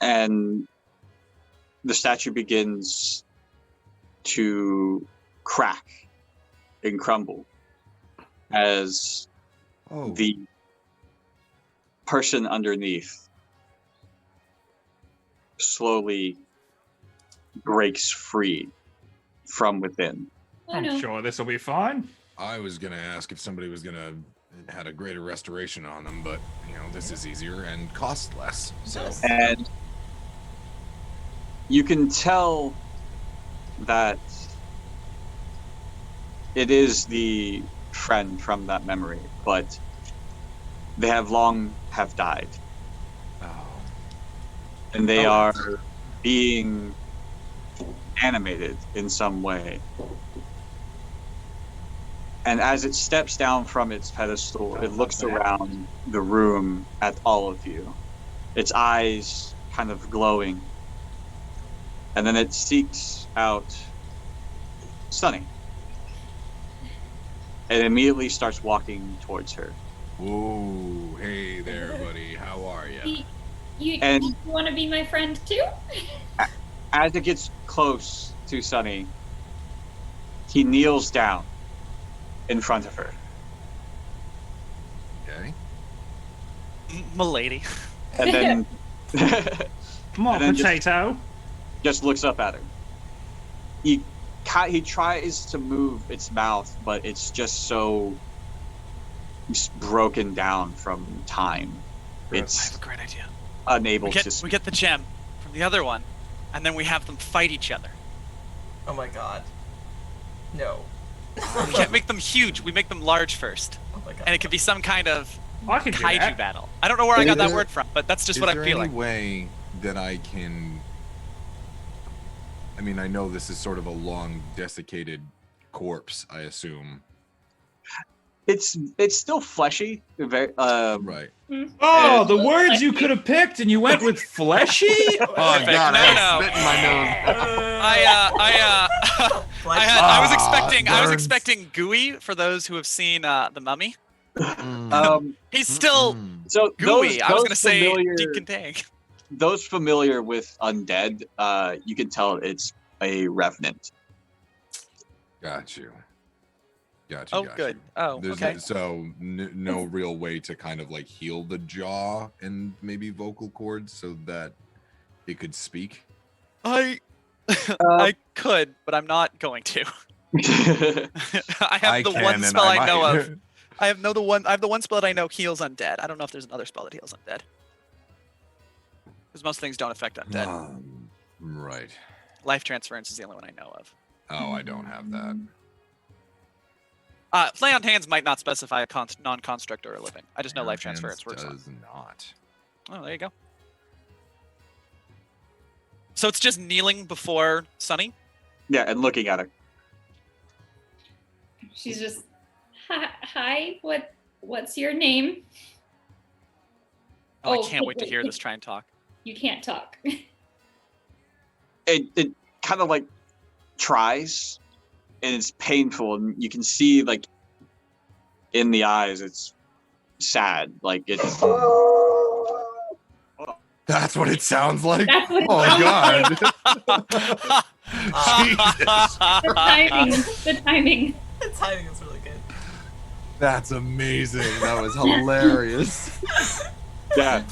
and the statue begins to crack and crumble as Oh, the person underneath slowly breaks free from within. Oh I'm no. sure this will be fine. I was gonna ask if somebody was gonna had a greater restoration on them, but you know this is easier and costs less. So Yes. And you can tell that it is the friend from that memory, but they have long have died, oh, and they Oh. are being animated in some way. And as it steps down from its pedestal, it looks around the room at all of you, its eyes kind of glowing. And then it seeks out Sunny. And immediately starts walking towards her. whoa, hey there, buddy. How are you? And- You want to be my friend too? As it gets close to Sunny, he kneels down in front of her. Okay. Milady. And then Come on, And then just- potato. just looks up at her. He tries to move its mouth, but it's just so broken down from time. I have It's a great idea. unable We to get speak. the gem from the other one, and then we have them fight each other. Oh my god. No. We can't make them huge. We make them large first, Oh my god. and it could be some kind of I can do kaiju that. battle. I don't know where I got that Is word from, but that's just Is what I'm there feeling. any way that I can? I mean, I know this is sort of a long, desiccated corpse. I assume. It's still fleshy. Very Right. Oh, And- the words you could have picked, and you went with fleshy. Oh God, I was spitting my nose. I was burns. expecting gooey for those who have seen the Mummy. Mm. He's still So gooey. I was those gonna say familiar, decontained. those familiar with undead, you can tell it's a revenant. Got you. Got Oh, you. good. Oh, There's okay. so no real way to kind of like heal the jaw and maybe vocal cords so that it could speak. I could, but I'm not going to. I have the one spell I know of. I have the one spell that I know heals undead. I don't know if there's another spell that heals undead. Because most things don't affect undead. Right. Life transference is the only one I know of. Oh, I don't have that. Lay on hands might not specify a non-construct or a living. I just know life Hands transference works on. does not. Oh, there you go. So it's just kneeling before Sunny? Yeah, and looking at her. She's just, hi. What's your name? Oh, I Oh, can't wait to hear this try and talk. You can't talk. It kind of like tries, and it's painful, and you can see like in the eyes it's sad, like it's That's what it sounds like. That's what it Oh sounds God. Jesus. The timing. The timing is really good. That's amazing. That was hilarious. yeah.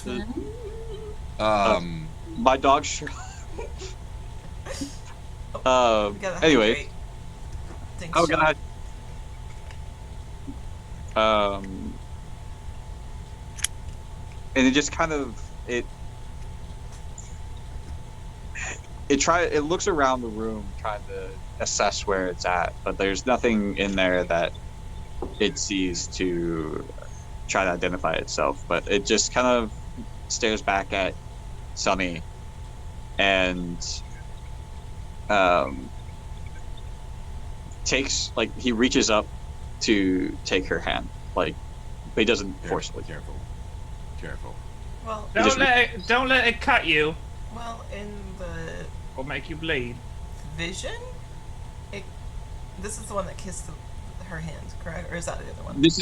My dog sure. We gotta Anyway. hydrate. Thanks, Oh Sean. god. And it just kind of it looks around the room trying to assess where it's at, but there's nothing in there that it sees to try to identify itself. But it just kind of stares back at Sunny and he reaches up to take her hand, like, but he doesn't forcefully. Careful. Well, Don't let it cut you in the or make you bleed. vision, this is the one that kissed her hand, correct? Or is that the other one? This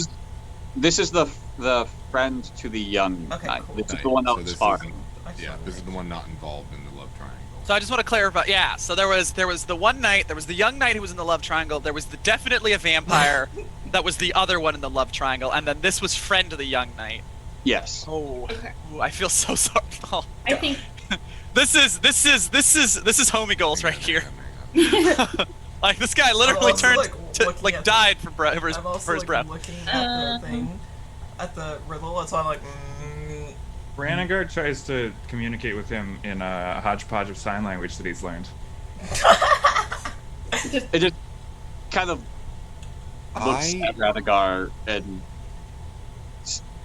is the friend to the young Okay, knight. cool. This is the one that So was this far. isn't- Okay. Yeah, this is the one not involved in the love triangle. So I just want to clarify. Yeah. So there was the one knight. There was the young knight who was in the love triangle. There was definitely a vampire that was the other one in the love triangle, and then this was friend to the young knight. Yes. Oh, Okay. Ooh, I feel so sorry. Oh, I think this is homie goals right here. Hang on. Like this guy literally also, turned looking at died for his I'm also breath. looking at the thing, at the riddle, so I'm like, Brannigar tries to communicate with him in a hodgepodge of sign language that he's learned. It just kind of looks at Radagar and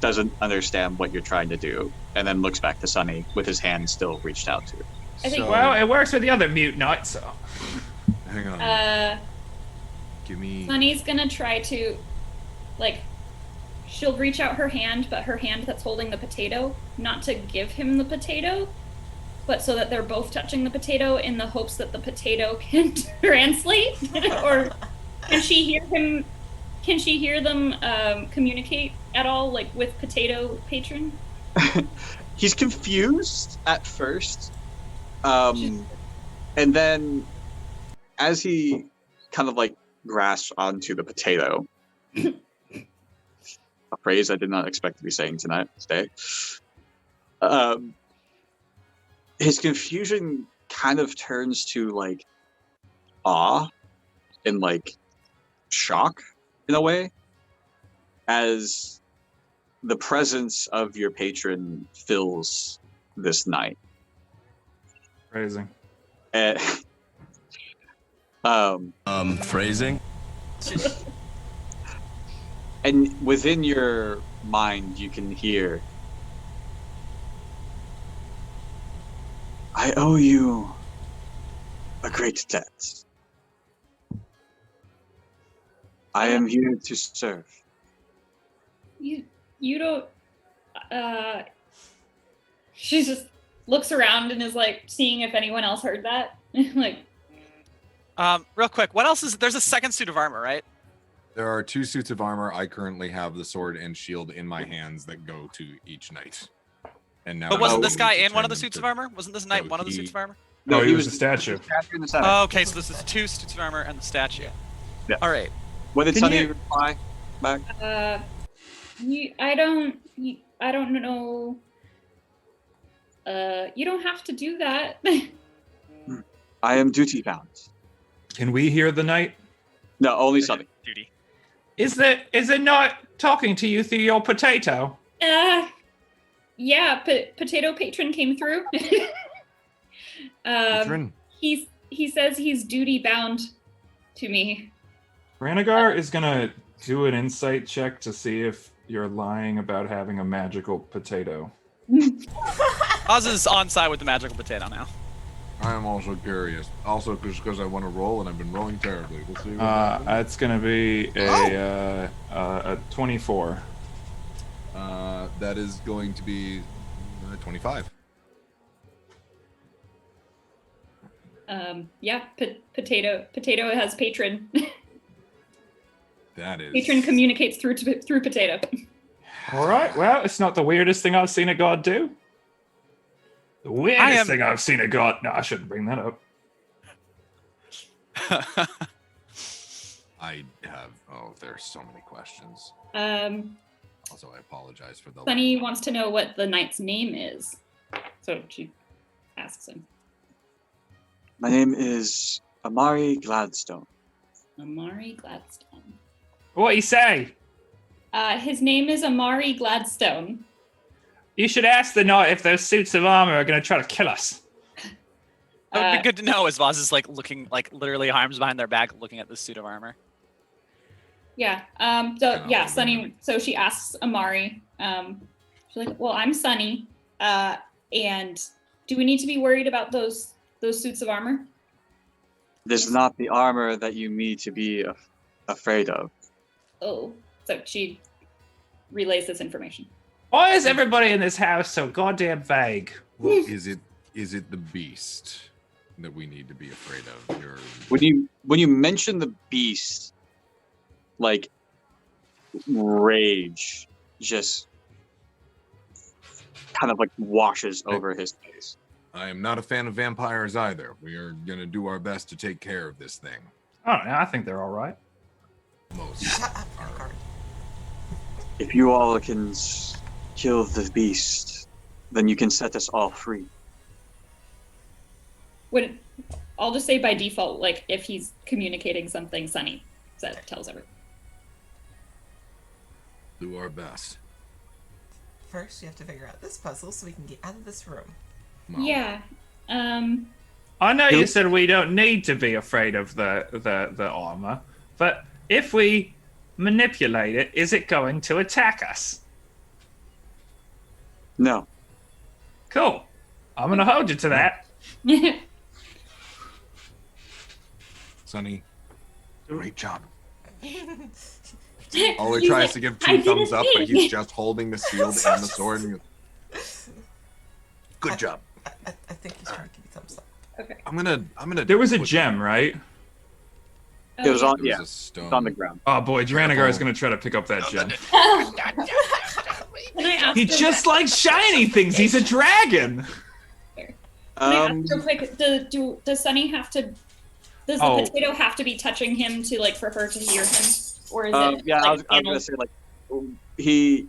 doesn't understand what you're trying to do, and then looks back to Sunny with his hand still reached out to. I think- Well, it works with the other mute knights. So. Hang on. Give me. Sunny's gonna try to, like, she'll reach out her hand, but her hand that's holding the potato, not to give him the potato, but so that they're both touching the potato in the hopes that the potato can translate. Or can she hear him? Can she hear them communicate at all, like with potato patron? He's confused at first, and then as he kind of like grasps onto the potato, a phrase I did not expect to be saying today. His confusion kind of turns to like awe and like shock in a way, as the presence of your patron fills this night. Phrasing. And, Phrasing? and within your mind, you can hear, I owe you a great debt. I am here to serve. You don't. She just looks around and is like seeing if anyone else heard that. Like, Real quick, what else is there's a second suit of armor, right? There are 2 suits of armor. I currently have the sword and shield in my hands that go to each knight. And now, But wasn't we this guy need to in one of the turn suits them of armor? Wasn't this knight No, one of the he- suits of armor? No, he was a statue. In the center. Oh, okay, so this is 2 suits of armor and the statue. Yeah. All right. What did Can Sunny you- reply back? I don't know. You don't have to do that. I am duty bound. Can we hear the knight? No, only Sunny. Duty. Is it not talking to you through your potato? Yeah, potato patron came through. Patron? He says he's duty bound to me. Brannigar is gonna do an insight check to see if you're lying about having a magical potato. Oz is on side with the magical potato now. I am also curious. Also, because I want to roll and I've been rolling terribly. We'll see. What happens. That's gonna be a 24. That is going to be 25. Yeah, potato has patron. That is. Patron communicates through potato. All right. Well, it's not the weirdest thing I've seen a god do. The weirdest thing I've seen a god. No, I shouldn't bring that up. I have. Oh, there's so many questions. Also, I apologize for the. Sunny wants to know what the knight's name is, so she asks him. My name is Amari Gladstone. Amari Gladstone. What you say? His name is Amari Gladstone. You should ask the knight if those suits of armor are going to try to kill us. That would be good to know as Voz is like looking like literally arms behind their back looking at this suit of armor. Yeah. Sunny. So she asks Amari. She's like, "Well, I'm Sunny, and do we need to be worried about those suits of armor?" This is not the armor that you need to be afraid of. Oh, so she relays this information. Why is everybody in this house so goddamn vague? Well, is it the beast that we need to be afraid of? When you mention the beast, like rage just kind of like washes over his face. I am not a fan of vampires either. We are gonna do our best to take care of this thing. I don't know. I think they're all right. Most. Shut up, Vanguard. If you all can kill the beast, then you can set us all free. I'll just say by default, like if he's communicating something, Sunny tells everyone. Do our best. First, you have to figure out this puzzle so we can get out of this room. Well, Yeah. I know you said we don't need to be afraid of the armor, but if we manipulate it, is it going to attack us? No. Cool. I'm gonna hold you to that. Sonny, great job. Oliver Oliver tries to give two thumbs up, but he's just holding the shield and the sword. And good job. I think he's trying to give you thumbs up. Okay. I'm gonna. There was a put- gem, right? It was on, It was yeah, a it's stone. on the ground. Oh boy, Dranagar is gonna try to pick up that gem. Can I ask He him- just likes shiny things. He's a dragon. Can I Um, ask real quick? Does Sunny have to? Does the Oh. potato have to be touching him to like for her to hear him, or is it? yeah, like, I was gonna say like he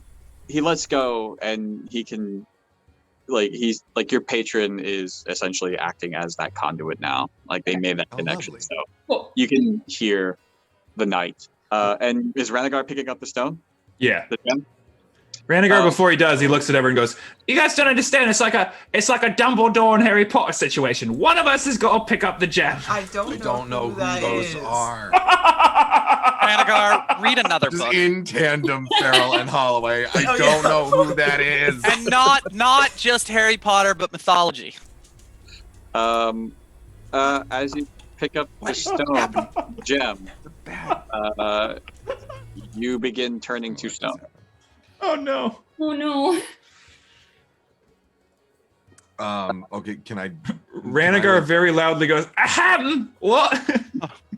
lets go and he can he's like your patron is essentially acting as that conduit now. Like they made that Oh, connection, lovely. so Cool. you can hear the knight. And is Ranagar picking up the stone? Yeah. The gem? Ranagar, Oh. before he does, he looks at everyone and goes, "You guys don't understand. It's like a Dumbledore and Harry Potter situation. One of us has got to pick up the gem." I don't know who that those is. are. Ranagar, read another Just book. in tandem, Farrell and Holloway. I Oh, don't yeah. know who that is. And not just Harry Potter, but mythology. As you pick up the stone gem, you begin turning to stone. Oh no. Oh no. Okay, can I? Ranagar very loudly goes, "Ahem! What?"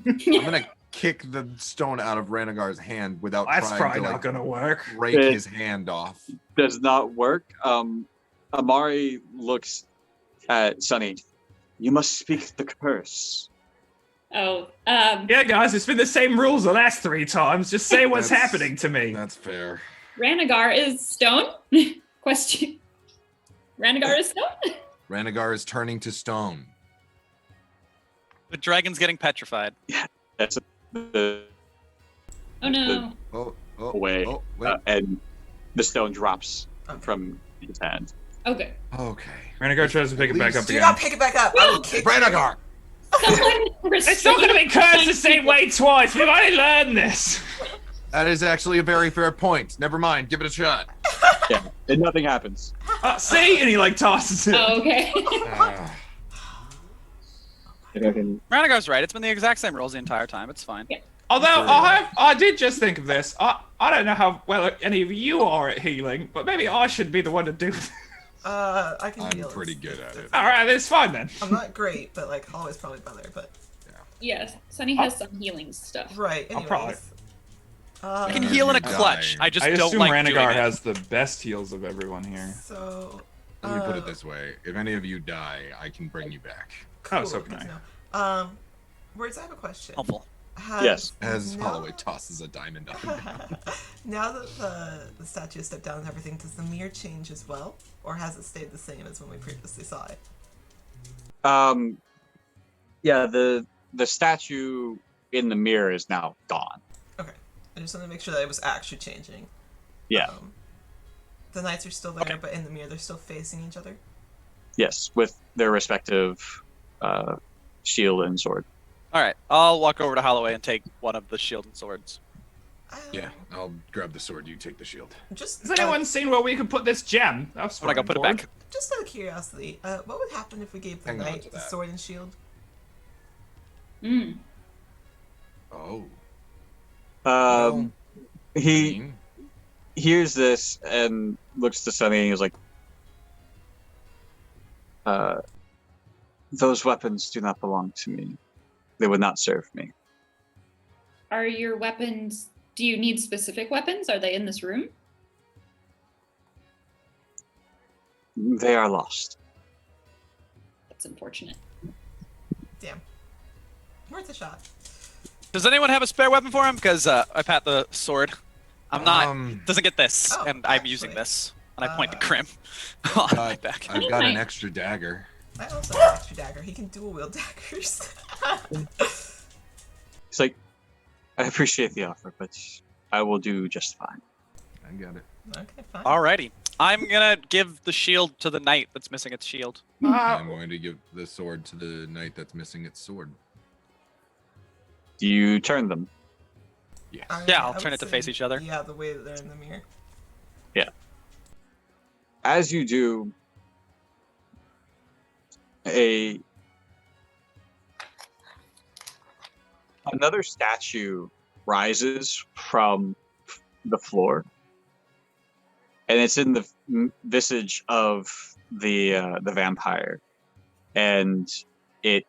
I'm gonna kick the stone out of Ranagar's hand without That's trying probably to not like gonna work. break It- his hand off. Does not work. Amari looks at Sunny. You must speak the curse. Oh. Yeah, guys, it's been the same rules the last 3 times. Just say what's That's- happening to me. That's fair. Ranagar is stone? Question. Ranagar is stone? Ranagar is turning to stone. The dragon's getting petrified. That's the Oh no. Oh, away, Oh, wait. and the stone drops Okay. from his hand. Okay. Okay. Ranagar tries to pick it back up Do again. not pick it back up. I will kick you. Ranagar. Someone It's not going to be cursed the same way twice. We've only learned this. That is actually a very fair point. Never mind. Give it a shot. Yeah, and nothing happens. See? And he like tosses it. Oh, okay. Ah, If I can- Ranagar's right. It's been the exact same rules the entire time. It's fine. Although I did just think of this. I don't know how well any of you are at healing, but maybe I should be the one to do this. I can I'm heal. pretty good at it. All right, it's fine then. I'm not great, but like always probably better. But Yes. Sunny has some healing stuff. right. I'll Anyways. probably- I can Yeah, heal in a you're clutch. dying. I just I don't assume like doing Ranagar it. has the best heals of everyone here. So. Let me put it this way: if any of you die, I can bring you back. Oh, so good can to I. know. Words, I have a question. Helpful. Yes. As now- Holloway tosses a diamond up and down. Now that the statue has stepped down and everything, does the mirror change as well, or has it stayed the same as when we previously saw it? Yeah, the statue in the mirror is now gone. Okay, I just want to make sure that it was actually changing. Yeah. The knights are still there, Okay. but in the mirror they're still facing each other. Yes, with their respective shield and sword. All right, I'll walk over to Holloway and take one of the shield and swords. Yeah, I'll grab the sword. You take the shield. Just Has anyone seen where we could put this gem? That's When I go put it back. just out of curiosity, what would happen if we gave the Hang on knight to the that. sword and shield? Mm. Oh. He Mean. hears this and looks to Sunny and he's like, those weapons do not belong to me. They would not serve me. Are your weapons? Do you need specific weapons? Are they in this room? They are lost. That's unfortunate. Damn. Worth a shot. Does anyone have a spare weapon for him? Because I pat the sword. I'm not. Doesn't get this, Oh, and I'm using actually, this. And I point to Krim on my back. I've got an extra dagger. I also have an extra dagger. He can dual wield daggers. It's like, I appreciate the offer, but I will do just fine. I got it. Okay, fine. Alrighty. I'm gonna give the shield to the knight that's missing its shield. I'm going to give the sword to the knight that's missing its sword. Do you turn them? Yes. Yeah, I'll I turn would it to say, face each other. Yeah, the way that they're in the mirror. As you do, another statue rises from the floor, and it's in the visage of the vampire, and it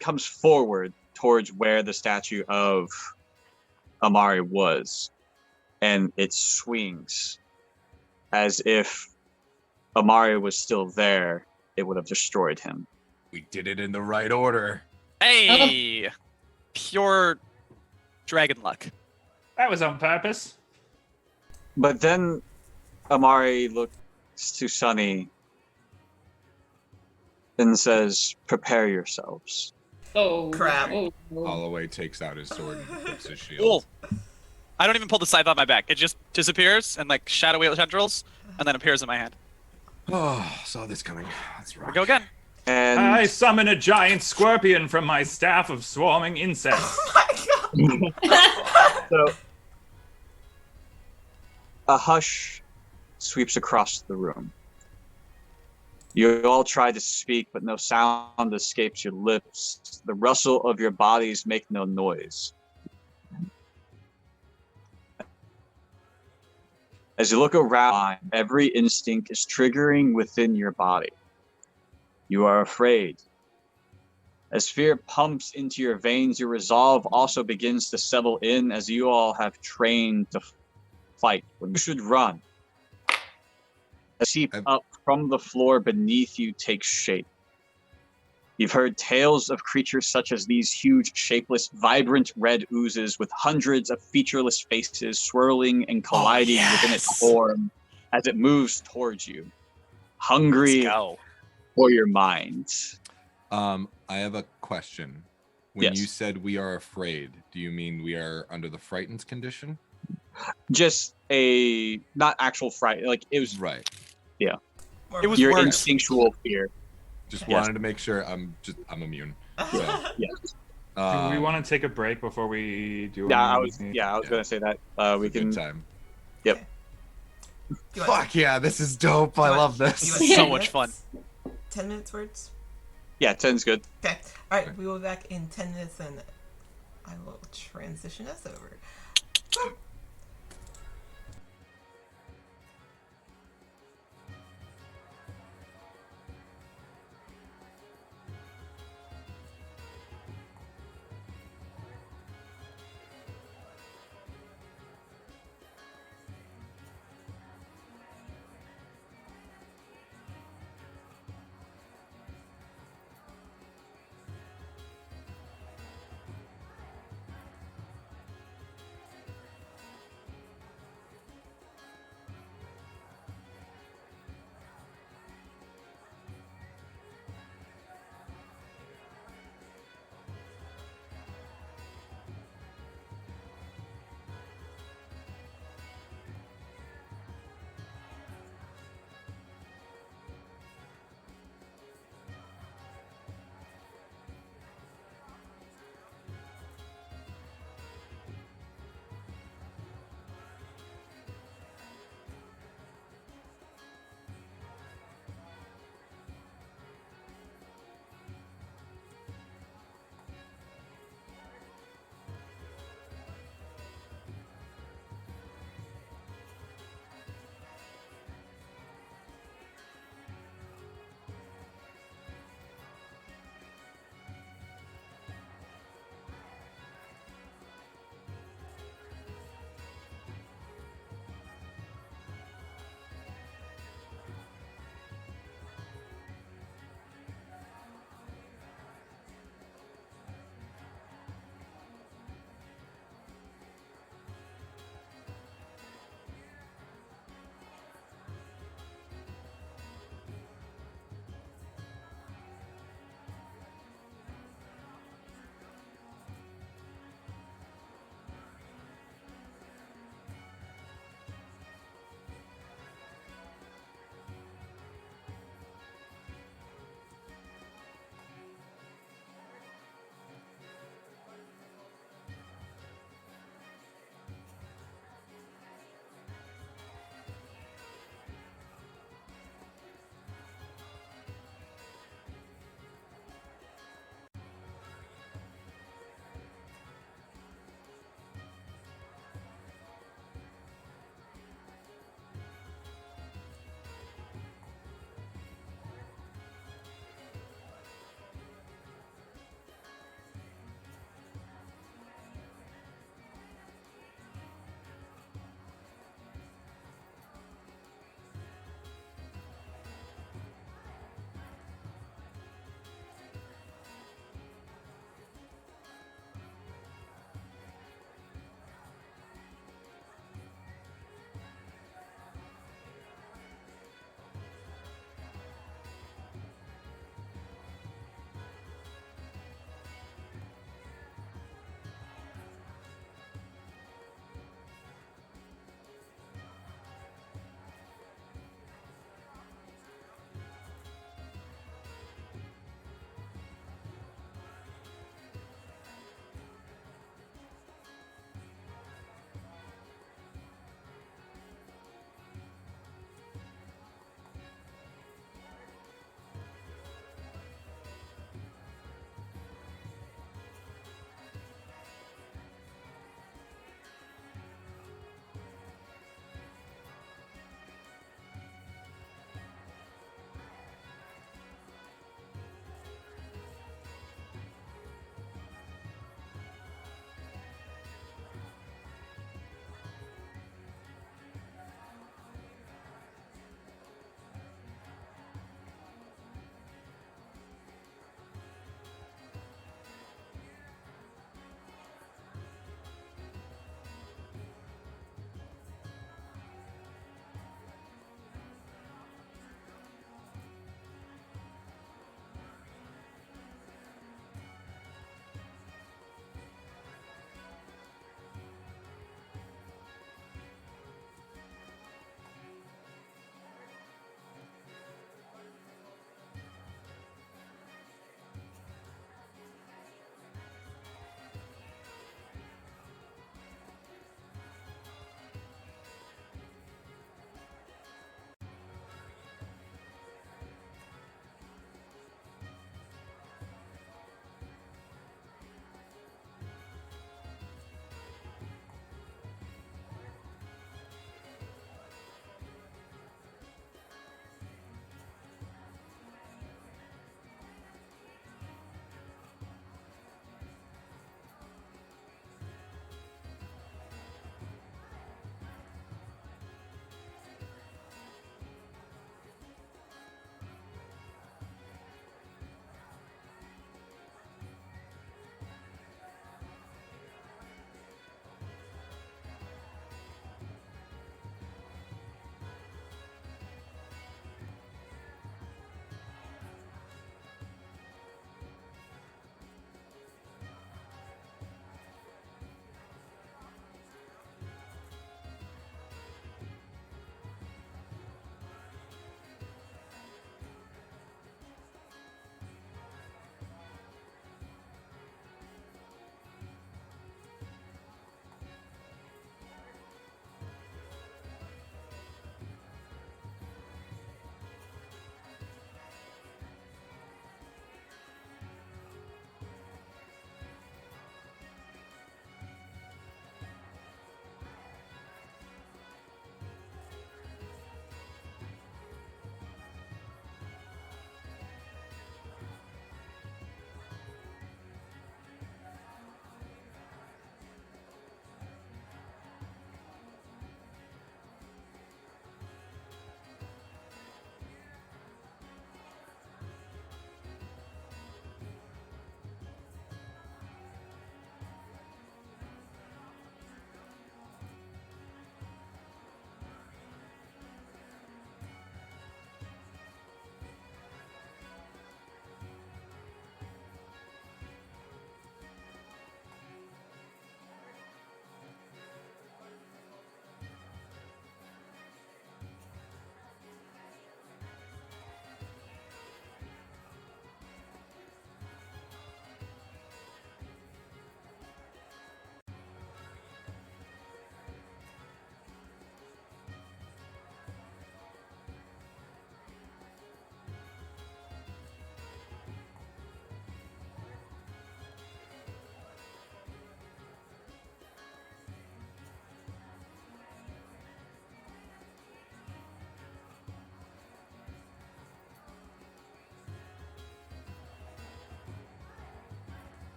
comes forward towards where the statue of Amari was, and it swings as if Amari was still there. It would have destroyed him. We did it in the right order. Hey, pure dragon luck. That was on purpose. But then Amari looks to Sunny and says, "Prepare yourselves." Oh, Crap. Oh. Holloway takes out his sword and puts his shield. Cool. I don't even pull the scythe on my back. It just disappears and like shadowy tendrils, and then appears in my hand. Oh, saw this coming. That's right. We go again. And I summon a giant scorpion from my staff of swarming insects. Oh my god! so a hush sweeps across the room. You all try to speak, but no sound escapes your lips. The rustle of your bodies make no noise. As you look around, every instinct is triggering within your body. You are afraid. As fear pumps into your veins, your resolve also begins to settle in as you all have trained to fight when you should run. A seep up from the floor beneath you takes shape. You've heard tales of creatures such as these huge, shapeless, vibrant red oozes with hundreds of featureless faces swirling and colliding within its form as it moves towards you. Hungry Let's go. for your mind. I have a question. When Yes. you said we are afraid, do you mean we are under the frightened condition? Just a not actual fright. Like it was Right. It was your worse. instinctual fear. Just Yes. wanted to make sure I'm immune. So, Yes. Do we want to take a break before we do? I was anything? gonna say that. We it's a can. good time. Yep. You want Fuck yeah, this is dope. I you want- love you this. want So 10 much fun. minutes? 10 minutes words? Yeah, 10's good. Okay. Alright, we will be back in 10 minutes and I will transition us over.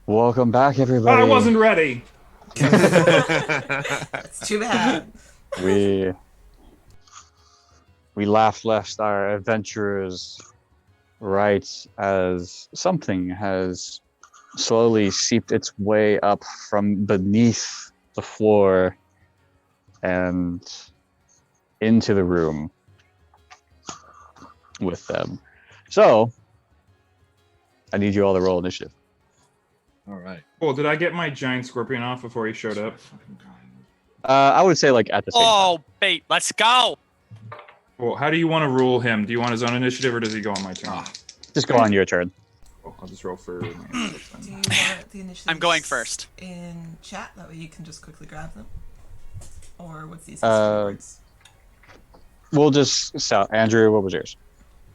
Welcome back, everybody. I wasn't ready. That's too bad. We left our adventurers right as something has slowly seeped its way up from beneath the floor and into the room with them. So, I need you all to roll initiative. All right. Cool. Did I get my giant scorpion off before he showed up? I would say like at the same time. Oh, bait. Let's go. Well, how do you want to rule him? Do you want his own initiative or does he go on my turn? Just go on your turn. Cool. I'll just roll for my initiative Do then. you want the initiatives I'm going first. in chat? That way you can just quickly grab them. Or what's the easiest words? We'll just Andrew, what was yours?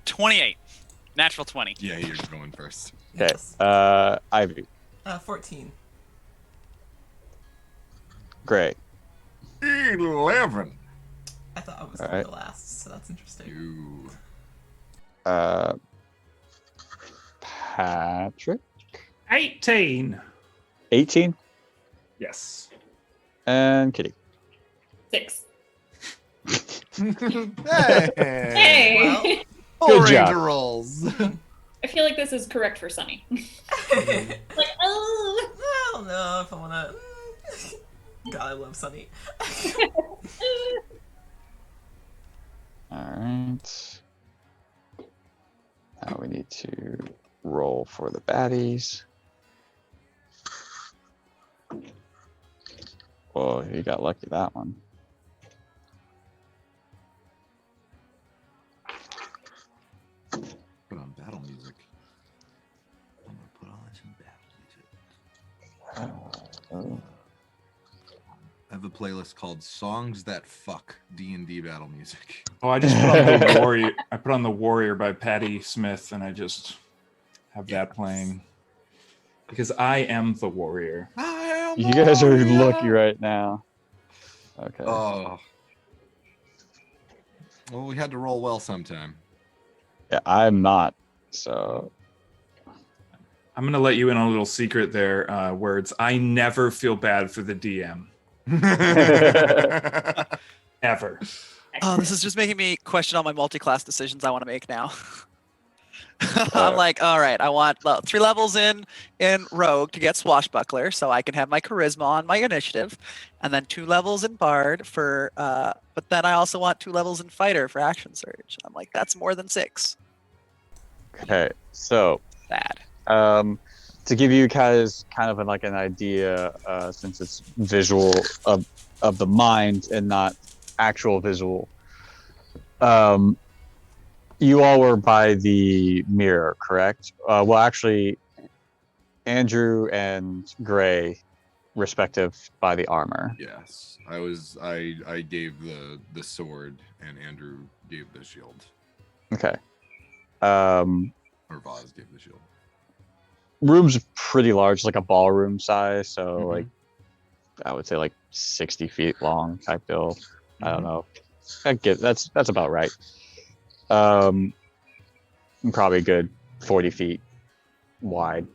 28. Natural 20. Yeah, you're going first. Okay. Yes. Ivy. 14. Great. 11. I thought I was All going right. to last, so that's interesting. You. Patrick. 18. 18. Yes. And Kitty. 6. Hey. Hey. Well, Good Ranger job. rolls. I feel like this is correct for Sunny. Like, oh. I don't know if I want to. God, I love Sunny. All right. Now we need to roll for the baddies. Oh, you got lucky that one. Put on battle music. I'm gonna put on some battle music. I have a playlist called "Songs That Fuck D&D Battle Music." Oh, I just put on the warrior. I put on the warrior by Patti Smith, and I just have that playing because I am the warrior. You guys are lucky right now. Okay. Oh. Well, we had to roll well sometime. Yeah, I'm not. So I'm gonna let you in on a little secret there. Words. I never feel bad for the DM ever. Oh, this is just making me question all my multi-class decisions I want to make now. I'm like, all right, I want 3 levels in Rogue to get Swashbuckler, so I can have my Charisma on my initiative, and then 2 levels in Bard for. But then I also want 2 levels in Fighter for Action Surge. I'm like, that's more than 6. okay. So Bad. to give you guys kind of like an idea, since it's visual of the mind and not actual visual. You all were by the mirror, correct? Well, actually, Andrew and Gray, respective by the armor. Yes, I was. I gave the sword, and Andrew gave the shield, Okay. or Vaz gave the shield. Room's pretty large, like a ballroom size, so like I would say like 60 feet long type build. I don't know. That's about right. Probably a good 40 feet wide.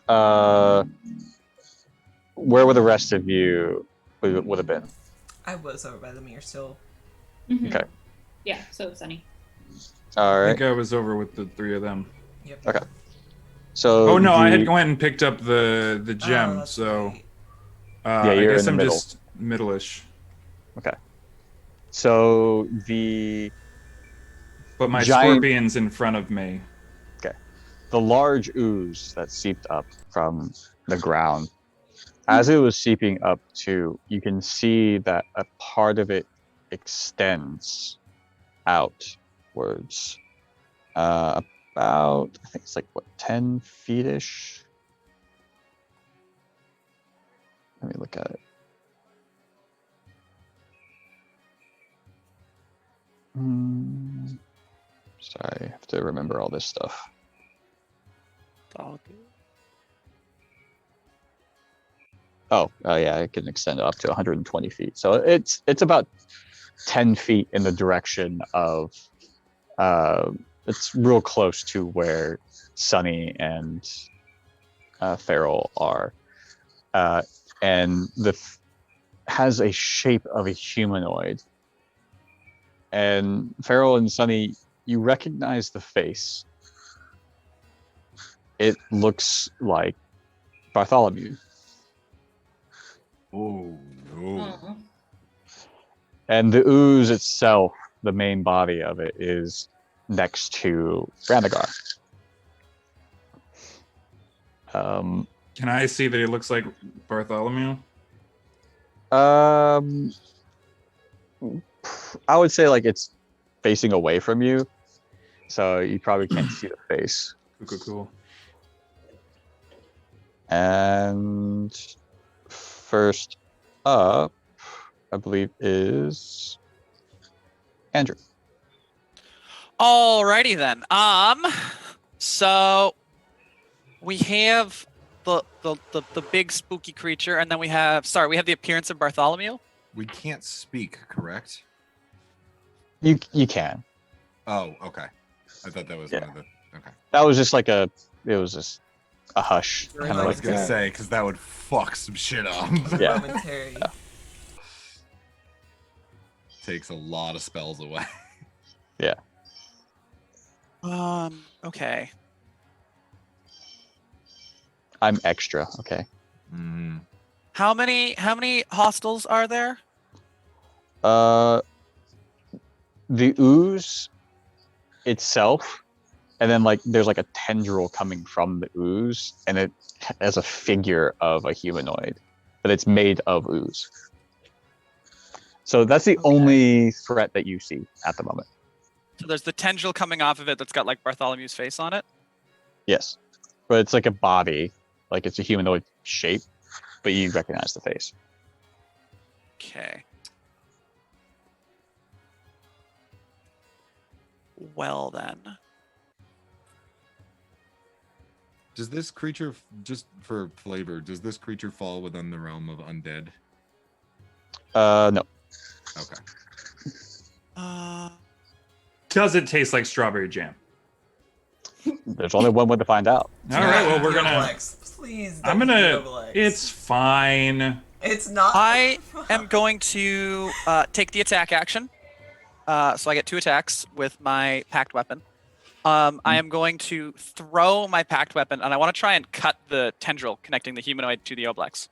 Where would the rest of you would have been? I was over by the mirror still. Mhm. Okay. Yeah, so Sunny. All I right. think I was over with the 3 of them. Yep. Okay. So Oh no, I had the- went and picked up the Oh, gem. that's So right. Yeah, I you're guess in the I'm middle. just middle-ish. So the But my Giant- scorpion's in front of me. large ooze that seeped up from the ground, as it was seeping up too, you can see that a part of it extends outwards. About, I think it's like what, 10 feet-ish? Let me look at it. Sorry, I have to remember all this stuff. Oh, yeah, it can extend up to 120 feet. So it's about 10 feet in the direction of, it's real close to where Sunny and feral are, and has a shape of a humanoid. And Feral and Sunny, you recognize the face. It looks like Bartholomew. Oh no. Oh. And the ooze itself, the main body of it, is next to Randagar. Can I see that he looks like Bartholomew? I would say like it's facing away from you, so you probably can't see the face. Cool. And first up, I believe, is Andrew. Alrighty then. So we have the big spooky creature, and then we have the appearance of Bartholomew. We can't speak, correct? You can. Oh, okay. I thought that was one of the. Okay. That was just like it was just a hush. Right. Kind I of was like gonna that. say because that would fuck some shit up. Yeah. Momentary. Takes a lot of spells away. Yeah. Okay. I'm extra. Okay. Mm. How many hostels are there? The ooze itself, and then like there's like a tendril coming from the ooze, and it has a figure of a humanoid, but it's made of ooze. So that's the only threat that you see at the moment. So there's the tendril coming off of it that's got like Bartholomew's face on it. Yes, but it's like a body, like it's a humanoid shape, but you recognize the face. Okay. Well then. Does this creature, just for flavor, does this creature fall within the realm of undead? No. Okay. Does it taste like strawberry jam? There's only one way to find out. All right, well, we're gonna. Obelix. Please. I'm don't eat gonna. Obelix. It's fine. It's not. I am going to take the attack action. So I get 2 attacks with my packed weapon. I am going to throw my packed weapon, and I want to try and cut the tendril connecting the humanoid to the Oblex.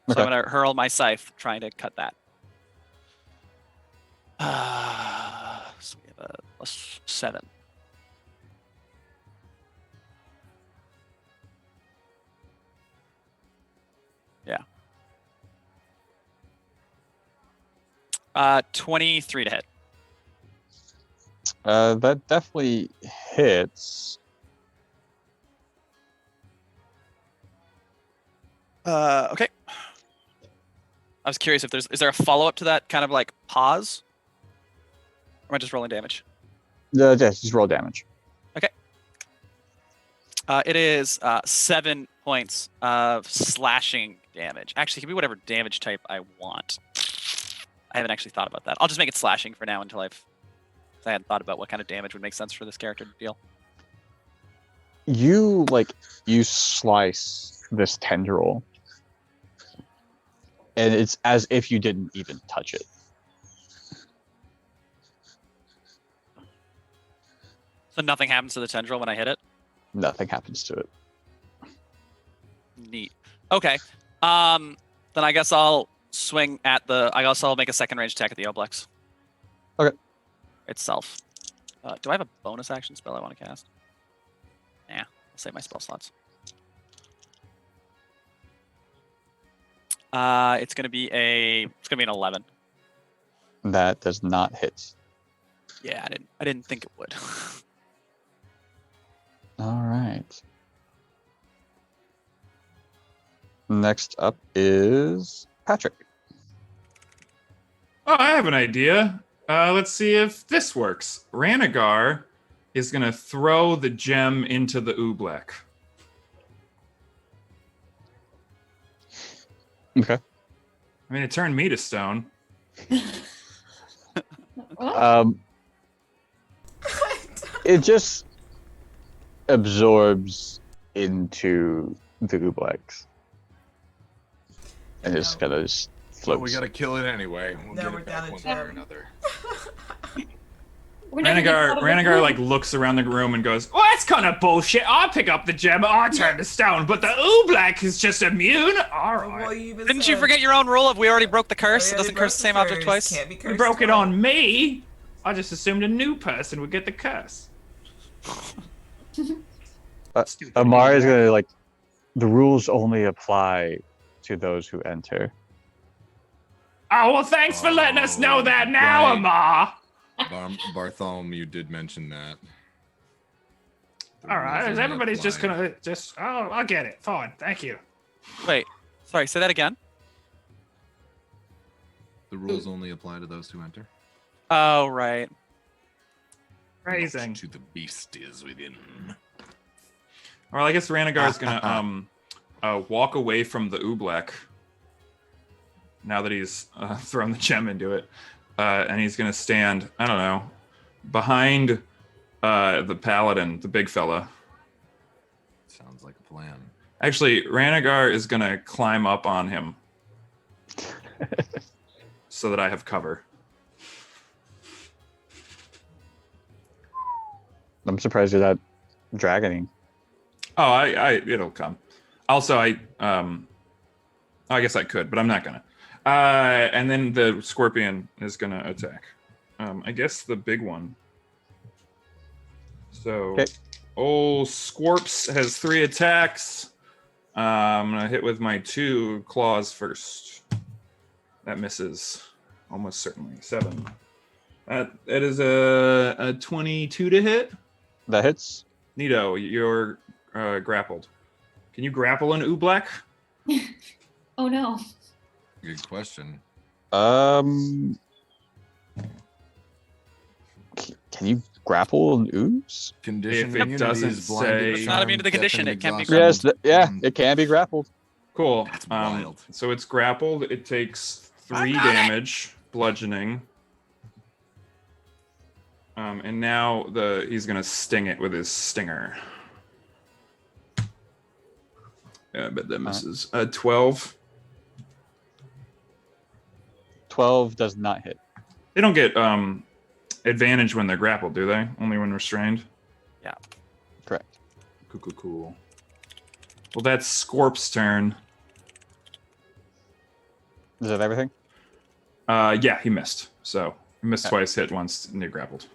So Okay. I'm going to hurl my scythe, trying to cut that. So we have a +7. Yeah. 23 to hit. That definitely hits. Okay. I was curious if is there a follow-up to that kind of like pause? Or am I just rolling damage? Just roll damage. It is 7 points of slashing damage. Actually, it can be whatever damage type I want. I haven't actually thought about that. I'll just make it slashing for now until I hadn't thought about what kind of damage would make sense for this character to deal. You slice this tendril, and it's as if you didn't even touch it. So nothing happens to the tendril when I hit it? Nothing happens to it. Neat. Okay. Then I guess I'll swing at I guess I'll make a second range attack at the Oblex. Okay. Itself. Do I have a bonus action spell I want to cast? Yeah, I'll save my spell slots. It's gonna be an 11. That does not hit. Yeah, I didn't think it would. All right. Next up is Patrick. Oh, I have an idea. Let's see if this works. Ranagar is going to throw the gem into the oobleck. Okay. I mean, it turned me to stone. It just absorbs into the Ublex. And just No. kind of just Well, floats. we gotta kill it anyway. We'll Now get we're it back down one to way or Jem. another. We're never gonna have a Ranagar room. like looks around the room and goes, Well, that's kind of bullshit. I'll pick up the gem. I turn to stone, but the Oobleck is just immune. All right. Well, you even Didn't you said- forget your own rule of we already broke the curse? Oh, It yeah, doesn't they curse the broke same object curse. twice. Can't be You cursed broke it twice. on me. I just assumed a new person would get the curse. Stupid Amara is Oobleck. gonna like the rules only apply to those who enter. Oh, well, thanks for letting us know Oh, that now, right. Amar. Bartholomew did mention that. The All rules right, only everybody's just apply- gonna oh, I'll get it. Fine, thank you. Wait, sorry, say that again. The rules only apply to those who enter. Oh, right. Phrasing. Not to the beast is within. well, I guess Ranagar's gonna walk away from the Oobleck now that he's thrown the gem into it, and he's gonna stand, I don't know, behind the paladin, the big fella. Sounds like a plan. Actually, Ranagar is gonna climb up on him so that I have cover. I'm surprised you're not dragoning. Oh, I it'll come. Also, I guess I could, but I'm not gonna. And then the scorpion is gonna attack. I guess the big one. So, Okay. old Scorps has 3 attacks. I'm gonna hit with my 2 claws first. That misses, almost certainly 7. That is a 22 to hit. That hits. Nito, you're grappled. Can you grapple an Oobleck? Oh no. Good question. Can you grapple an ooze? Condition If it immunity doesn't is blinded, say- It's not immune to the charmed, condition, deafened, it can be exhausted, Yes, yeah, and- it can be grappled. Cool. That's wild. So it's grappled. It takes 3 got it. damage, bludgeoning. And now he's gonna sting it with his stinger. Yeah, but that misses. 12. 12 does not hit. They don't get advantage when they're grappled, do they? Only when restrained. Correct. Cool. Well, that's Scorp's turn. Is that everything? Yeah, he missed. So he missed Okay. twice, hit once, and he grappled.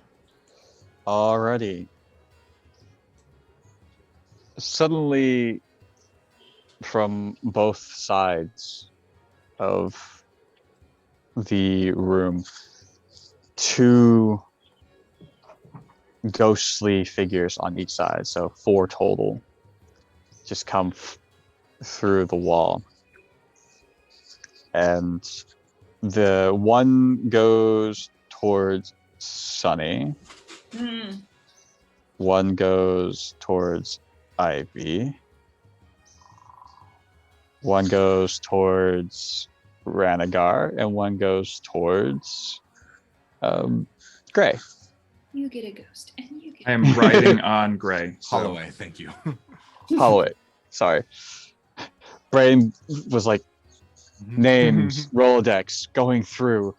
Alrighty. Suddenly, from both sides of the room, 2 ghostly figures on each side, so 4 total, just come through the wall. And the one goes towards Sunny. Hmm. One goes towards Ivy. One goes towards Ranagar, and one goes towards Gray. You get a ghost, and you get. I am riding on Gray. So Holloway, thank you. Holloway. Sorry. Brain was like names, Rolodex, going through.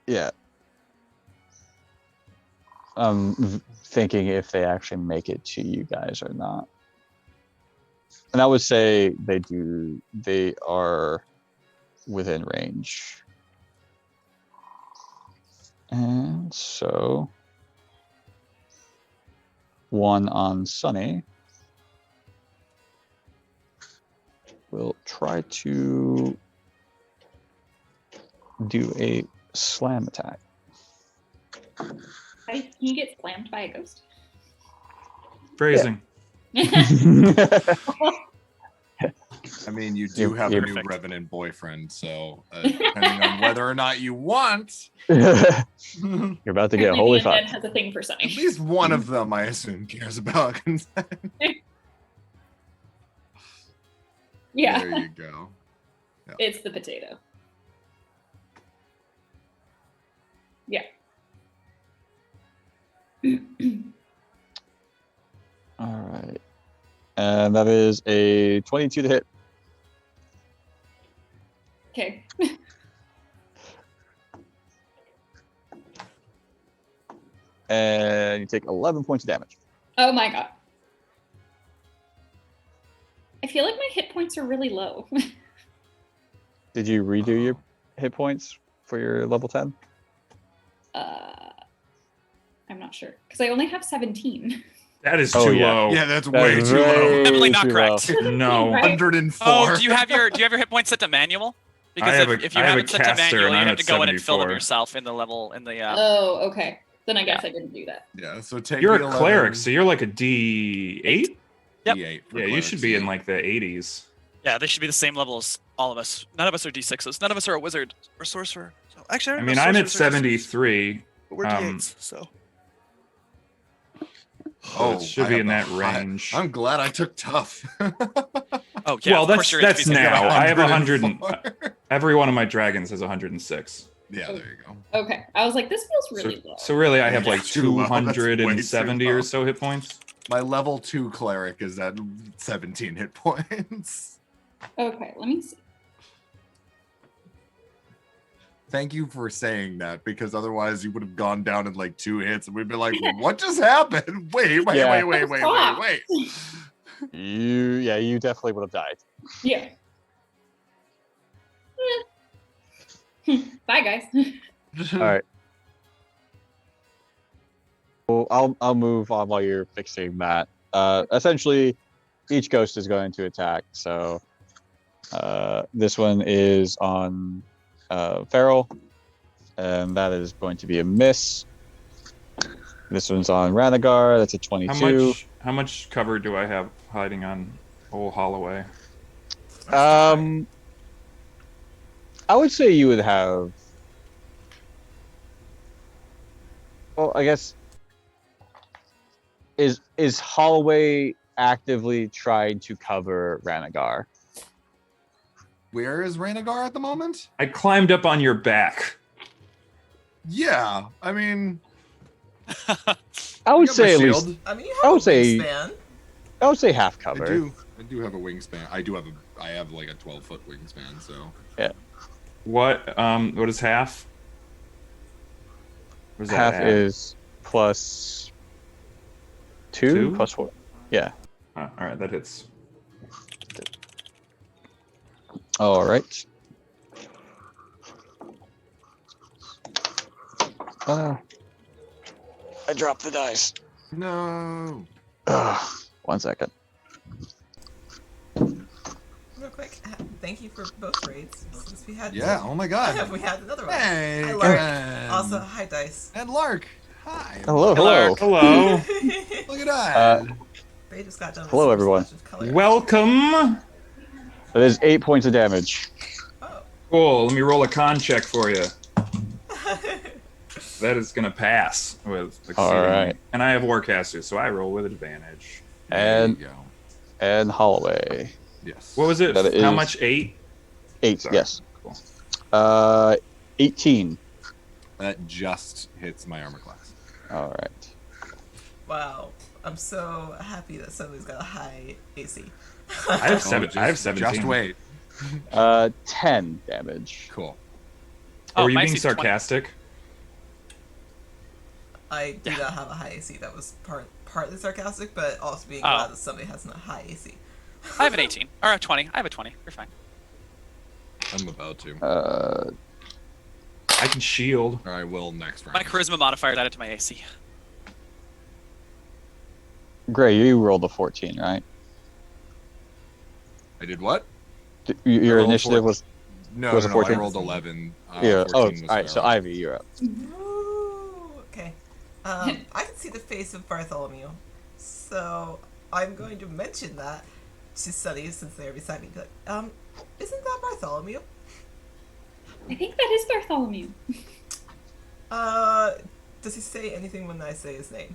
Yeah. Thinking if they actually make it to you guys or not. And I would say they do. They are within range. And so, one on Sunny will try to do a slam attack. Can you get slammed by a ghost? phrasing. I mean, you do have a new Perfect. revenant boyfriend, so depending on whether or not you want, You're about to get Apparently holy the undead fuck. has a thing for Sunny. at least one of them, I assume, cares about consent. Yeah, There you go. it's the potato. Yeah. All right. And that is a 22 to hit. Okay. And you take 11 points of damage. Oh my god. I feel like my hit points are really low. Did you redo your hit points for your level 10? I'm not sure because I only have 17. That is Oh, too yeah. low. Yeah, that's That way is too low. way Definitely not too correct. low. No. Right. 104. Oh, do you have your hit points set to manual? Because have if a- you I have have a it set to caster, manual, and you I'm have at to go in and fill them 74. yourself in the level in the. Oh, okay. Then I guess I didn't do that. Yeah, so take You're the a cleric, 11, so you're like a D8? Yep. D8 for Yeah, you clerics, should be in yeah. like the 80s. Yeah, they should be the same level as all of us. None of us are D6s. None of us are a wizard or sorcerer. So actually, I don't mean, know I'm at sorcerers are D6s, 73. but we're D8s, so. So it should I be have in the that high- range. I'm glad I took tough. Oh yeah, Well, of course you're in that's HPC. now. I have 100. 104. Every one of my dragons has 106. Yeah, there you go. Okay. I was like, this feels really low. So really, I have Yeah, like too low. That's way too 270 low. or so hit points. My level 2 cleric is at 17 hit points. Okay, let me see. Thank you for saying that, because otherwise you would have gone down in like 2 hits and we'd be like, what just happened? Wait. Yeah. You definitely would have died. Yeah. Bye, guys. All right. Well, I'll move on while you're fixing that. Essentially, each ghost is going to attack. So this one is on Feral, and that is going to be a miss. This one's on Ranagar. That's a 22. How much cover do I have hiding on Old Holloway? I would say you would have. Well, I guess is Holloway actively trying to cover Ranagar? Where is Ranagar at the moment? I climbed up on your back. Yeah, I mean, I would you got say my at least. shield. I mean, you I have would a say- wingspan. I would say half cover. I do have a wingspan. I have like a 12-foot wingspan, so. What is half? What does that Half add? is plus 2 2? plus 4. Yeah. All right, that hits. All right. I dropped the dice. No. 1 second. Real quick, thank you for both raids. Since we had Yeah, oh my god. we had another one. Hey, Hi, Lark. Ken. Also, hi, Dice. And Lark. Hi. Hello. Hello. Look at that. They just got done with Hello, some everyone. swatches of color. Welcome. That is 8 points of damage. Oh. Cool. Let me roll a con check for you. That is gonna pass with succeeding. All right. And I have Warcaster, so I roll with advantage. There And you go. and Holloway. Yes. What was it? That How is- much? 8? 8. Sorry. Yes. Cool. 18. That just hits my armor class. All right. Wow. I'm so happy that somebody's got a high AC. I have Oh, seven. I have 17. Just wait. 10 damage. Cool. Oh, were you my being AC is 20. sarcastic? I do Yeah. not have a high AC. That was partly sarcastic, but also being Oh. glad that somebody has a high AC. I have an 18 or a 20. I have a 20. You're fine. I'm about to. I can shield. Or I will next round. My charisma modifier is added to my AC. Gray, you rolled a 14, right? I did what? Your rolled initiative 14. was No, Was no, it no, I 14? rolled 11. yeah. 14 Oh, was all right. So Feral. Ivy, you're up. Ooh, okay. I can see the face of Bartholomew, so I'm going to mention that to Sunny since they're beside me. Be like, isn't that Bartholomew? I think that is Bartholomew. Does he say anything when I say his name?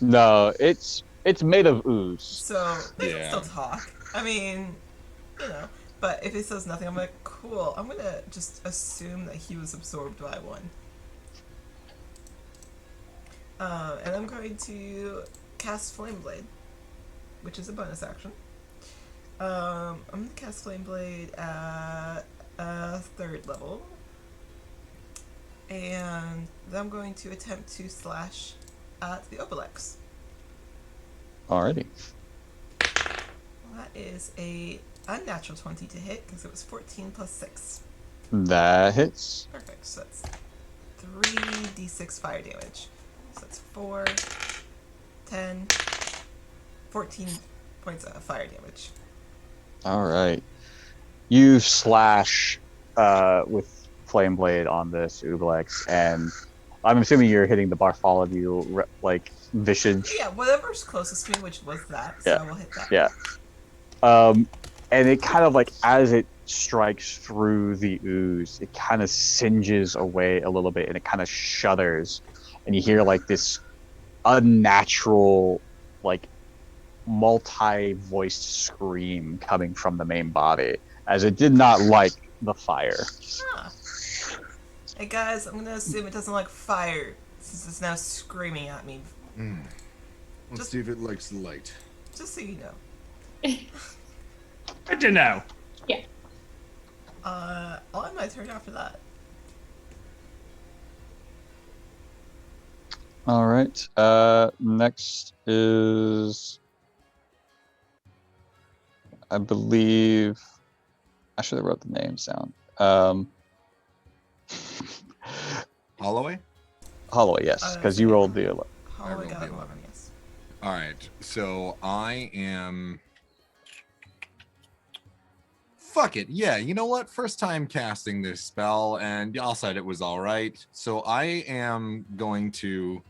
No, it's made of ooze. So they Yeah. can still talk. I mean, you know. But if he says nothing, I'm like, cool. I'm gonna just assume that he was absorbed by one. And I'm going to cast Flame Blade, which is a bonus action. I'm going to cast Flame Blade at 3rd level. And then I'm going to attempt to slash at the Obelix. Alrighty. That is a unnatural 20 to hit because it was 14 plus 6. That hits. Perfect. So that's 3d6 fire damage. So that's 4, 10, 14 points of fire damage. Alright. You slash with Flame Blade on this Ublex, and I'm assuming you're hitting the Bartholomew, like, visage. Yeah, whatever's closest to me, which was that, so Yeah. I will hit that. Yeah. And it kind of like, as it strikes through the ooze, it kind of singes away a little bit and it kind of shudders. And you hear like this unnatural, like multi-voiced scream coming from the main body as it did not like the fire. Huh. Hey guys, I'm going to assume it doesn't like fire since it's now screaming at me. Let's Just- see if it likes light. Just so you know. Good to know. I'll end my turn after that. All right. Next is, I believe, I should have wrote the names down. Holloway? Holloway, yes, because you rolled the. Oh, I rolled got the 11, 11. yes. All right, so I am. Fuck it, yeah. You know what? First time casting this spell, and y'all said it was all right. So I am going to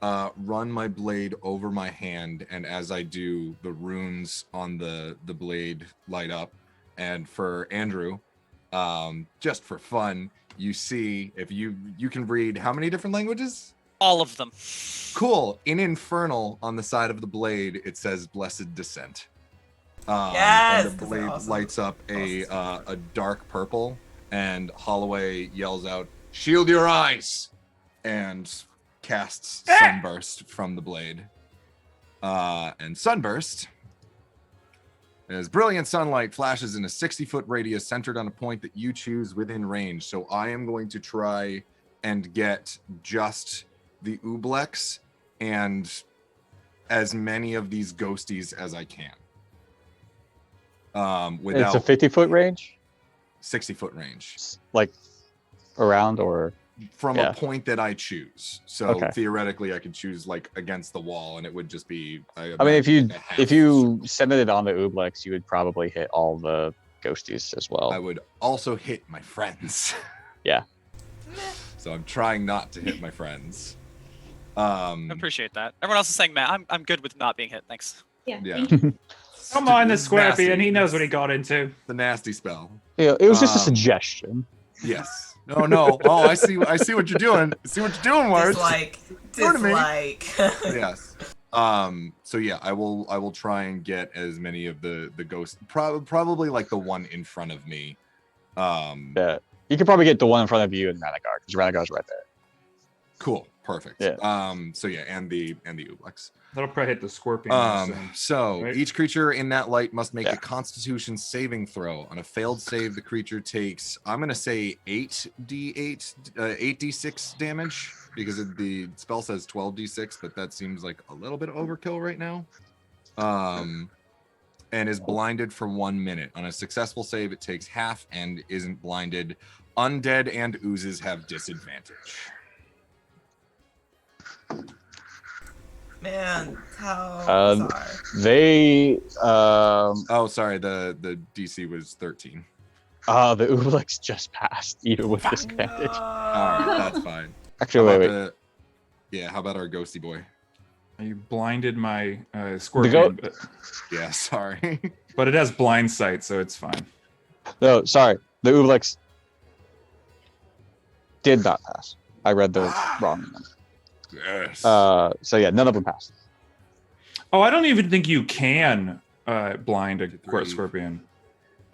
run my blade over my hand, and as I do, the runes on the blade light up. And for Andrew, just for fun, you see if you can read how many different languages? All of them. Cool. In Infernal, on the side of the blade, it says "Blessed Descent." Yes, And the 'cause they're blade awesome. lights up a dark purple, and Holloway yells out, "Shield your eyes!" and casts Sunburst from the blade. And Sunburst, as brilliant sunlight flashes in a 60-foot radius centered on a point that you choose within range. So I am going to try and get just the Ublex and as many of these ghosties as I can. Without It's a 50-foot range, 60-foot range like around or. from Yeah. a point that I choose. So Okay. theoretically, I could choose like against the wall, and it would just be. I mean, if imagine, you like a half if you circle. centered it on the Ublex, you would probably hit all the ghosties as well. I would also hit my friends. Yeah. So I'm trying not to hit my friends. I appreciate that. Everyone else is saying, "Man, I'm good with not being hit. Thanks." Yeah. Yeah. Don't mind the It's nasty. Scorpion. He knows what he got into. The nasty spell. Yeah, it was just a Um, suggestion. Yes. No. Oh, I see what you're doing. I see what you're doing, Words. Sort of me. Dislike. Yes. So yeah, I will try and get as many of the ghosts, probably like the one in front of me. Yeah, you could probably get the one in front of you and Ranagar, because Ranagar's right there. Cool. Perfect. Yeah. So yeah, and the Ublex. That'll probably hit the Scorpion. So right? each creature in that light must make Yeah. a Constitution saving throw. On a failed save, the creature takes, I'm gonna say 8d6 damage, because the spell says 12d6, but that seems like a little bit overkill right now. And is blinded for 1 minute. On a successful save, it takes half and isn't blinded. Undead and oozes have disadvantage. Man, how bizarre. They Oh, sorry, the DC was 13. the Ublex just passed, even with disadvantage. All right, that's fine. Actually, wait. How about our ghosty boy? You blinded my Scorpion, Yeah, sorry. but it has blind sight, so it's fine. No, sorry. The Ublex did not pass. I read the wrong one. Yes. So yeah, none of them passed. Oh, I don't even think you can blind a Three. Scorpion.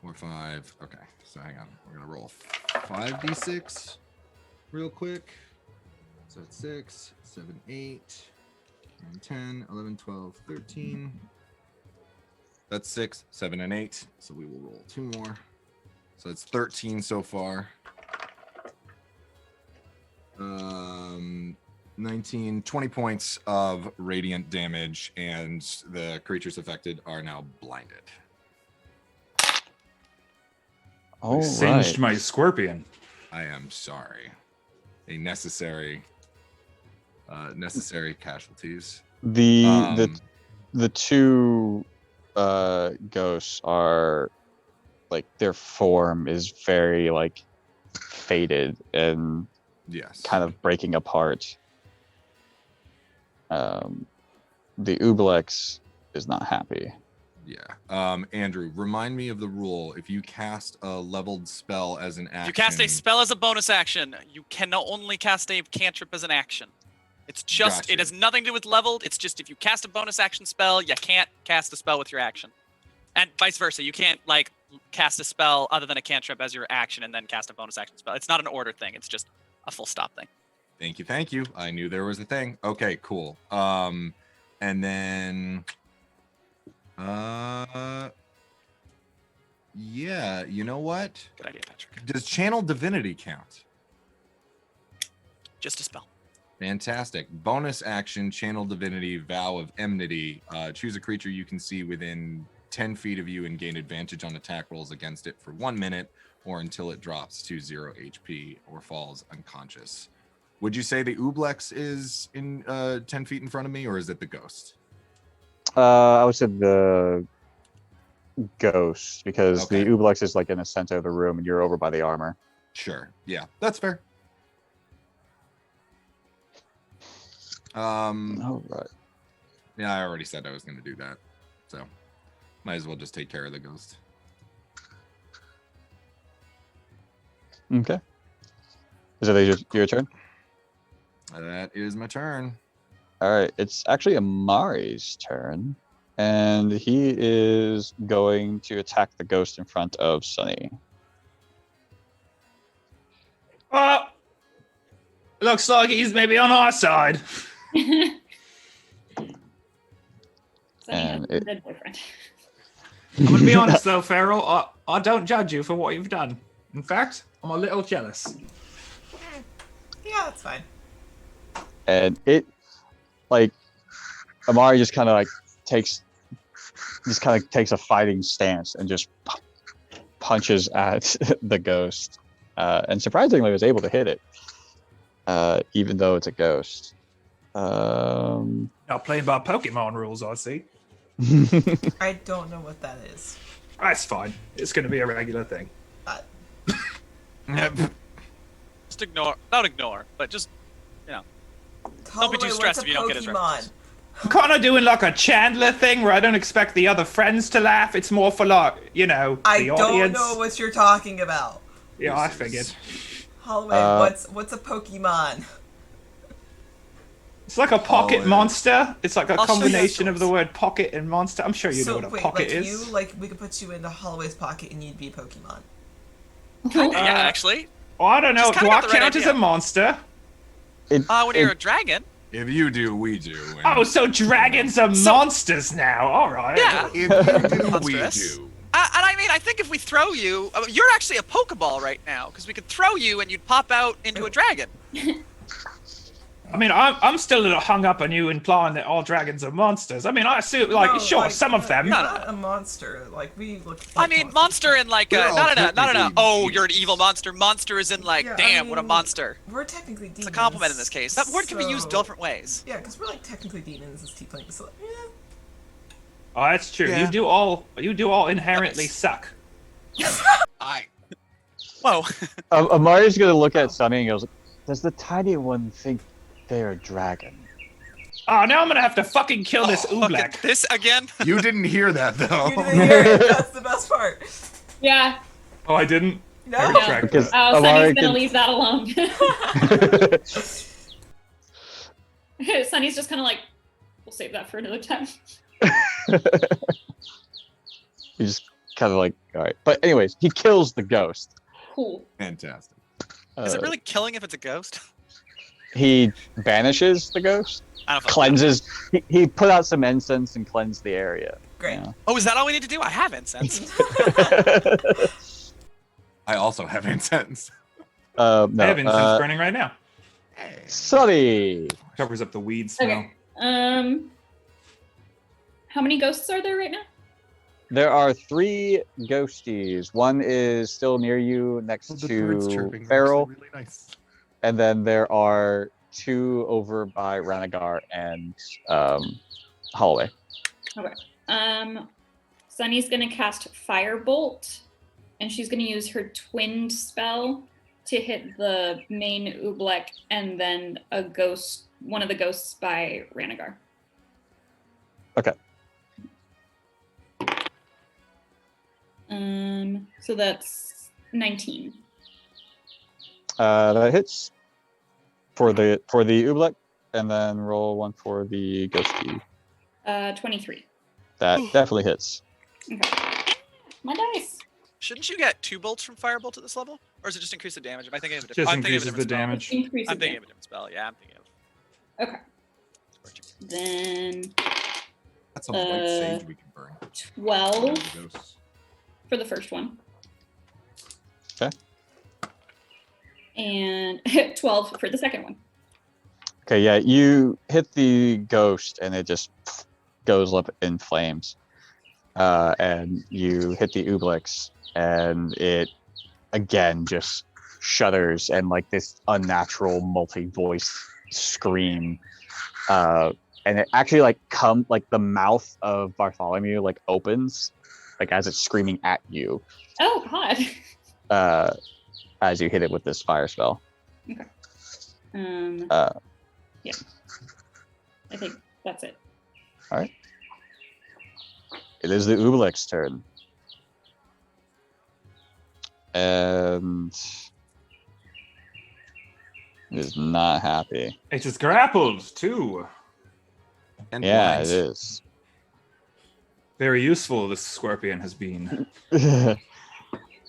4, 5. Okay, so hang on. We're gonna roll 5d6 real quick. So it's 6, 7, 8, 9, 10, 11, 12, 13. That's 6, 7, and 8. So we will roll 2 more. So it's 13 so far. 19, 20 points of radiant damage, and the creatures affected are now blinded. All Singed right. my scorpion. I am sorry. A necessary casualties. The two ghosts are like their form is very like faded and Yes. kind of breaking apart. The Ublex is not happy. Yeah. Andrew, remind me of the rule. If you cast a leveled spell as an action, If you cast a spell as a bonus action, you can only cast a cantrip as an action. It's just, Gotcha. it has nothing to do with leveled. It's just if you cast a bonus action spell, you can't cast a spell with your action. And vice versa. You can't like cast a spell other than a cantrip as your action and then cast a bonus action spell. It's not an order thing. It's just a full stop thing. Thank you. I knew there was a thing. Okay, cool. And then yeah, you know what? Good idea, Patrick. Does channel divinity count? Just a spell. Fantastic. Bonus action, channel divinity, vow of enmity. Choose a creature you can see within 10 feet of you and gain advantage on attack rolls against it for 1 minute or until it drops to 0 HP or falls unconscious. Would you say the Ublex is in 10 feet in front of me, or is it the ghost? I would say the ghost, because Okay. the Ublex is like in the center of the room and you're over by the armor. Sure. Yeah, that's fair. All right. Yeah, I already said I was going to do that, so might as well just take care of the ghost. Okay. Is it your turn? That is my turn. All right. It's actually Amari's turn, and he is going to attack the ghost in front of Sunny. Looks like he's maybe on our side. And a good boyfriend. I'm gonna be honest though, Farrell. I don't judge you for what you've done. In fact, I'm a little jealous. Yeah, that's fine. And it, like, Amari just kind of like takes a fighting stance and just punches at the ghost, and surprisingly was able to hit it, even though it's a ghost. Not playing by Pokemon rules, I see. I don't know what that is. That's fine. It's going to be a regular thing. Just ignore, not ignore, but just, you know. Don't be too Holloway, stressed what's if you don't get his a references. Pokemon? I'm kind of doing like a Chandler thing where I don't expect the other friends to laugh. It's more for like, you know, I the don't audience. know what you're talking about. Yeah, I figured. Holloway, what's a Pokemon? It's like a pocket Oh, monster. It's like a I'll show you combination of the afterwards. word pocket and monster. I'm sure you know what a wait, pocket like is. you, like we could put you into Holloway's pocket and you'd be a Pokemon. Yeah, actually. Oh, I don't know. Just Do kinda I got the right count as idea. a monster? When you're a dragon. If you do, we do. and- Oh, so dragons are monsters now. All right. Yeah. If you do, we Monstrous. do. And I mean, I think if we throw you, you're actually a Pokeball right now, because we could throw you and you'd pop out into a dragon. I mean, I'm still a little hung up on you implying that all dragons are monsters. I mean, I assume, like, No, sure, like, some of them. You're No, not a monster. Like we look. I Like mean, monsters. monster in like We're all not in a technically oh, demons. you're an evil monster. Monster is in like, Yeah, I damn, what a mean, monster. We're technically demons. It's a compliment in this case. That word can be used so- different ways. Yeah, because we're like technically demons as tieflings. So, yeah. Oh, that's true. Yeah. You do all inherently suck. Whoa. Amari's gonna look at Sunny and goes, "Does the tiny one think they're a dragon?" Oh, now I'm gonna have to fucking kill this Look Oobleck. at this again. You didn't hear that though. You didn't hear it. That's the best part. Yeah. Oh, I didn't. No. I retract Because that. Oh, Amari Sunny's gonna can- leave that alone. Sunny's just kind of like, we'll save that for another time. He just kind of like, all right. But anyways, he kills the ghost. Cool. Fantastic. Is it Uh, really killing if it's a ghost? he banishes the ghost, I don't fucking know. cleanses. He put out some incense and cleansed the area. Great. Oh, is that all we need to do? I have incense. I also have incense. No, I have incense burning right now. Sunny. Covers up the weed smell. Okay. How many ghosts are there right now? There are 3 ghosties. One is still near you next The birds to chirping are Feral. actually really nice. And then there are 2 over by Ranagar and Holloway. Okay. Sunny's gonna cast Firebolt, and she's gonna use her twinned spell to hit the main Oobleck and then one of the ghosts by Ranagar. Okay. So that's 19. That hits for the Oobleck, and then roll 1 for the ghosty. 23. That definitely hits. Okay. My dice. Shouldn't you get 2 bolts from Firebolt at this level? Or is it just increase the damage? Am I thinking of a Just different, I'm thinking of a increases the different spell. damage. Increase I'm it thinking down. of a different spell. Yeah, I'm thinking of. Okay. Then That's a white sage we can burn. 12 The ghosts. for the first one. Okay. And 12 for the second one. Okay, yeah, you hit the ghost, and it just goes up in flames. And you hit the Ooblex, and it again just shudders, and like this unnatural multi-voice scream. And it actually like the mouth of Bartholomew like opens, like as it's screaming at you. Oh God. As you hit it with this fire spell. Okay. Yeah. I think that's it. All right. It is the Oobleck's turn. And it is not happy. It is grappled too. And Yeah, blinds. it is. Very useful this scorpion has been. Yeah,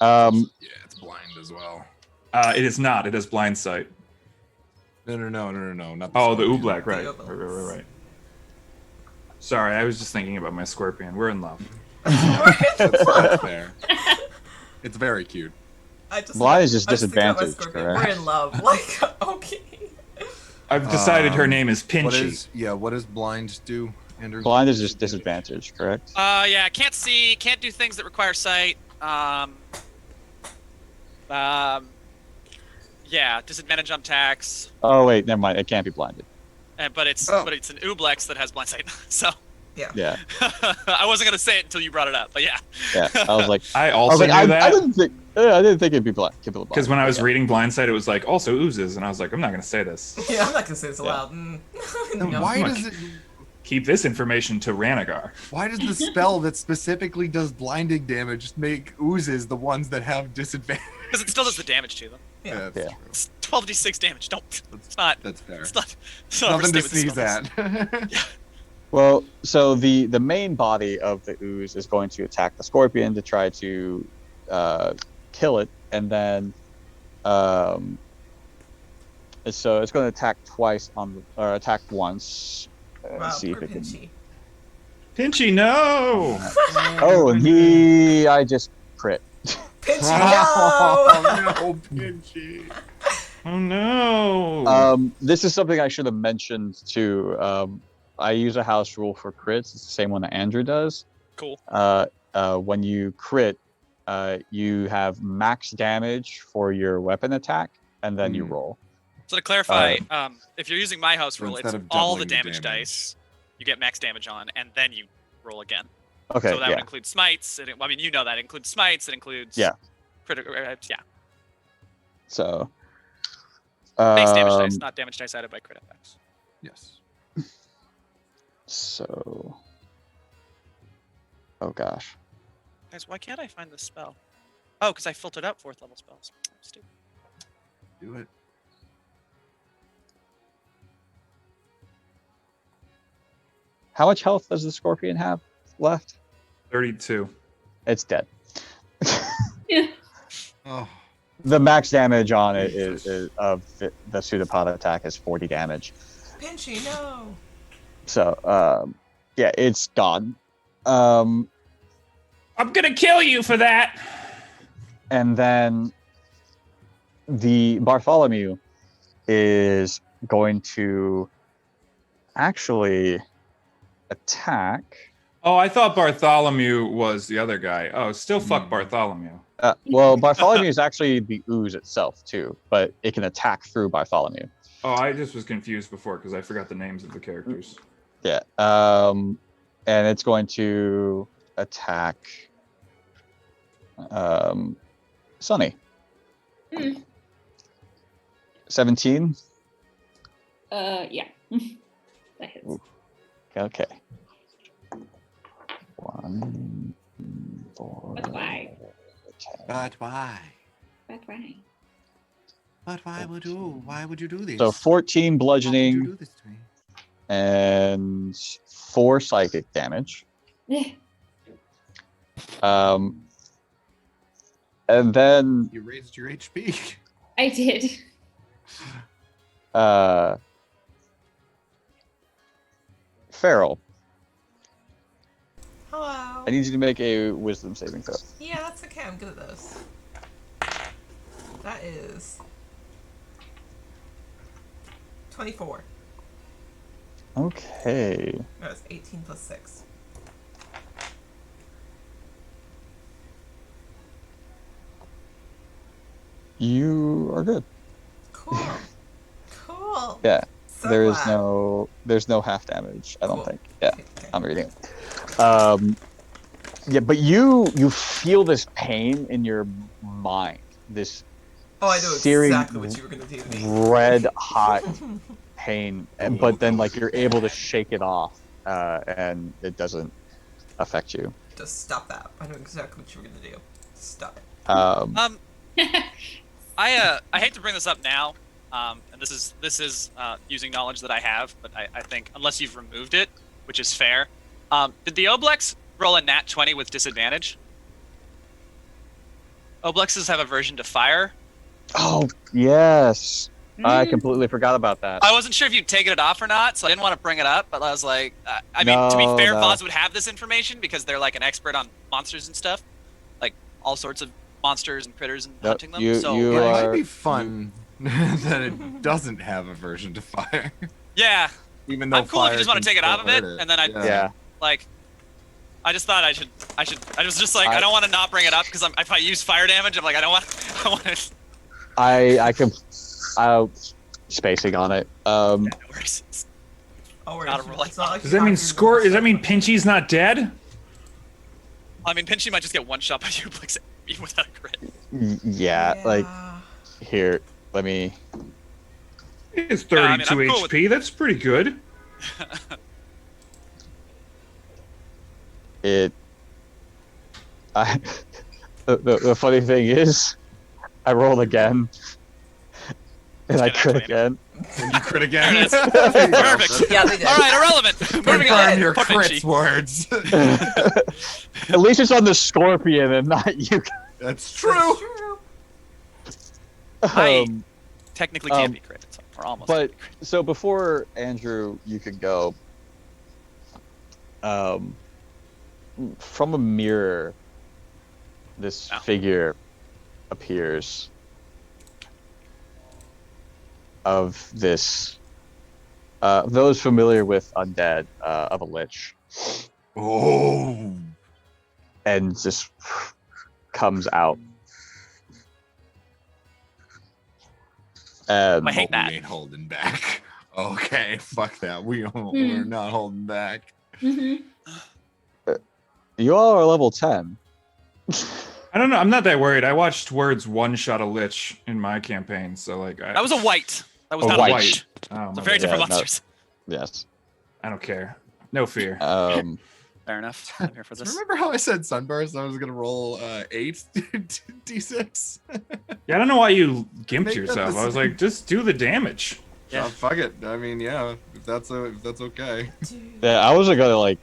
it's blind as well. It is not. It is blind sight. No, not Oh, the scorpion. Oobleck, right. The Right. Sorry, I was just thinking about my scorpion. We're in love. That's fair. It's very cute. Blind is just I thinking about my disadvantage, Scorpion. correct? We're in love. Like, okay. I've decided her name is What Pinchy. what does blind do, Andrew? Blind is just disadvantage, correct? Yeah, can't see, can't do things that require sight. Yeah, disadvantage on attacks. Oh wait, never mind. It can't be blinded. But it's Oh. an Ooblex that has blind sight. So Yeah, I wasn't gonna say it until you brought it up, but yeah. yeah. I was like, I also knew I that didn't think it'd be blind. because when I was reading Blind Sight, it was like also oozes, and I was like, I'm not going to say this. Yeah, I'm not gonna say this Yeah. aloud. Then No. why Look. does it? Keep this information to Ranagar. Why does the spell that specifically does blinding damage make oozes the ones that have disadvantage? Because it still does the damage to them. Yeah. Yeah. It's 12d6 damage. Don't. It's not. That's fair. It's not. Nothing to sneeze at. Well, so the main body of the ooze is going to attack the scorpion to try to kill it, and then so it's going to attack twice or attack once. Wow, See if poor it can. Pinchy. Pinchy, no! Oh, and I just crit. Pinchy, no! Oh no, Pinchy. Oh no! This is something I should have mentioned too. I use a house rule for crits. It's the same one that Andrew does. Cool. When you crit, you have max damage for your weapon attack, and then you roll. So to clarify, if you're using my house So rule, it's instead of all the doubling the damage damage. dice you get max damage on, and then you roll again. Okay, So that yeah. would include smites. I mean, you know that. It includes smites. It includes Yeah. critical. Yeah. So. Base damage dice, not damage dice added by crit effects. Yes. So. Oh gosh. Guys, why can't I find this spell? Oh, because I filtered out 4th level spells. I'm stupid. Do it. How much health does the scorpion have left? 32. It's dead. Yeah. Oh, The max damage on it is of the pseudopod attack is 40 damage. Pinchy, no. So yeah, it's gone. I'm gonna kill you for that. And then the Bartholomew is going to actually attack. Oh, I thought Bartholomew was the other guy. Oh, still fuck Bartholomew. Well, Bartholomew is actually the ooze itself too, but it can attack through Bartholomew. Oh, I just was confused before because I forgot the names of the characters. Yeah. And it's going to attack Sunny. 17. Yeah. That hits. Okay. 1, 4. But why? 10. But why? But why? But why would you? Why would you do this? So 14 Why would you bludgeoning do this to me? and 4 psychic damage. And then You raised your HP. I did. Feral, Hello. I need you to make a wisdom saving throw. Yeah, that's okay. I'm good at those. That is 24. Okay. No, it's 18 plus 6. You are good. Cool. Cool. Yeah. So There's glad. no half damage, I don't Cool. think. Yeah, Okay. I'm reading it. Yeah, but you feel this pain in your mind. This Oh, I know searing exactly what you were gonna do to me. red hot pain, but then like you're able to shake it off, and it doesn't affect you. Just stop that. I know exactly what you were gonna do. Stop it. I hate to bring this up now, and this is using knowledge that I have, but I think unless you've removed it, which is fair, did the Oblex roll a nat 20 with disadvantage? Oblexes have aversion to fire. Oh yes, I completely forgot about that. I wasn't sure if you'd taken it off or not, so I didn't want to bring it up. But I was like, I mean, to be No, fair, no. Voz would have this information because they're like an expert on monsters and stuff, like all sorts of monsters and critters and Nope, hunting them. you- so you It like, might are- be fun that it doesn't have aversion to fire. yeah, Even though I'm cool if you fire just want to can take it out of still it, hurt and then I Yeah. like. I just thought I was just like, I don't want to not bring it up because if I use fire damage, I'm like, I don't want. I want to. I'm spacing on it. No worries. Oh, we're Not a roll. it's not like Does you that mean have to score? remove Does that mean stuff. Pinchy's not dead? I mean, Pinchy might just get one shot by you, like, even without a crit. Yeah, like here, let me. It's Yeah, I mean, 32 I'm cool with- HP. That's pretty good. The funny thing is, I rolled again, and I Just crit kidding, again. And you crit again. There it is. There you go. Perfect. Yeah, they did. All right, irrelevant. Moving on. Confirm your Poor crits Pinchy. words. At least it's on the scorpion and not you. That's That's true. true. I technically can't Um, be crit, or almost. But can't be crit. so before Andrew, you could go. From a mirror, this Oh. figure appears of this. Those familiar with undead, of a lich, Oh. and just comes out. I hate We that. ain't holding back. Okay, fuck that. We're not holding back. Mm-hmm. You all are level 10. I don't know. I'm not that worried. I watched Words one shot a lich in my campaign, so like That was a white. That was A not white. a lich. Oh, So my very bad. different Yeah, no. monsters. Yes. I don't care. No fear. Fair enough. I'm here for this. Remember how I said Sunburst? I was gonna roll 8 d6. Yeah, I don't know why you gimped Make that yourself. the I was like, just do the damage. Yeah. Fuck it. I mean, yeah, if that's okay. Yeah, I wasn't gonna like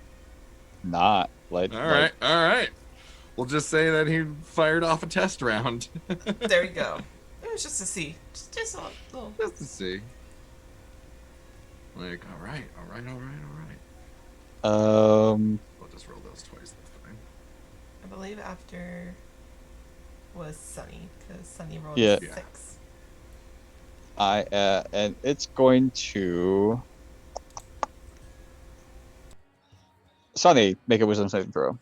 not like. All right, all right. We'll just say that he fired off a test round. There you go. It was just to see. Just a little. Just to see. Like, all right. We'll just roll those twice. That's fine. I believe after was Sunny, because Sunny rolled Yeah. a 6. And it's going to Sunny make a wisdom saving throw.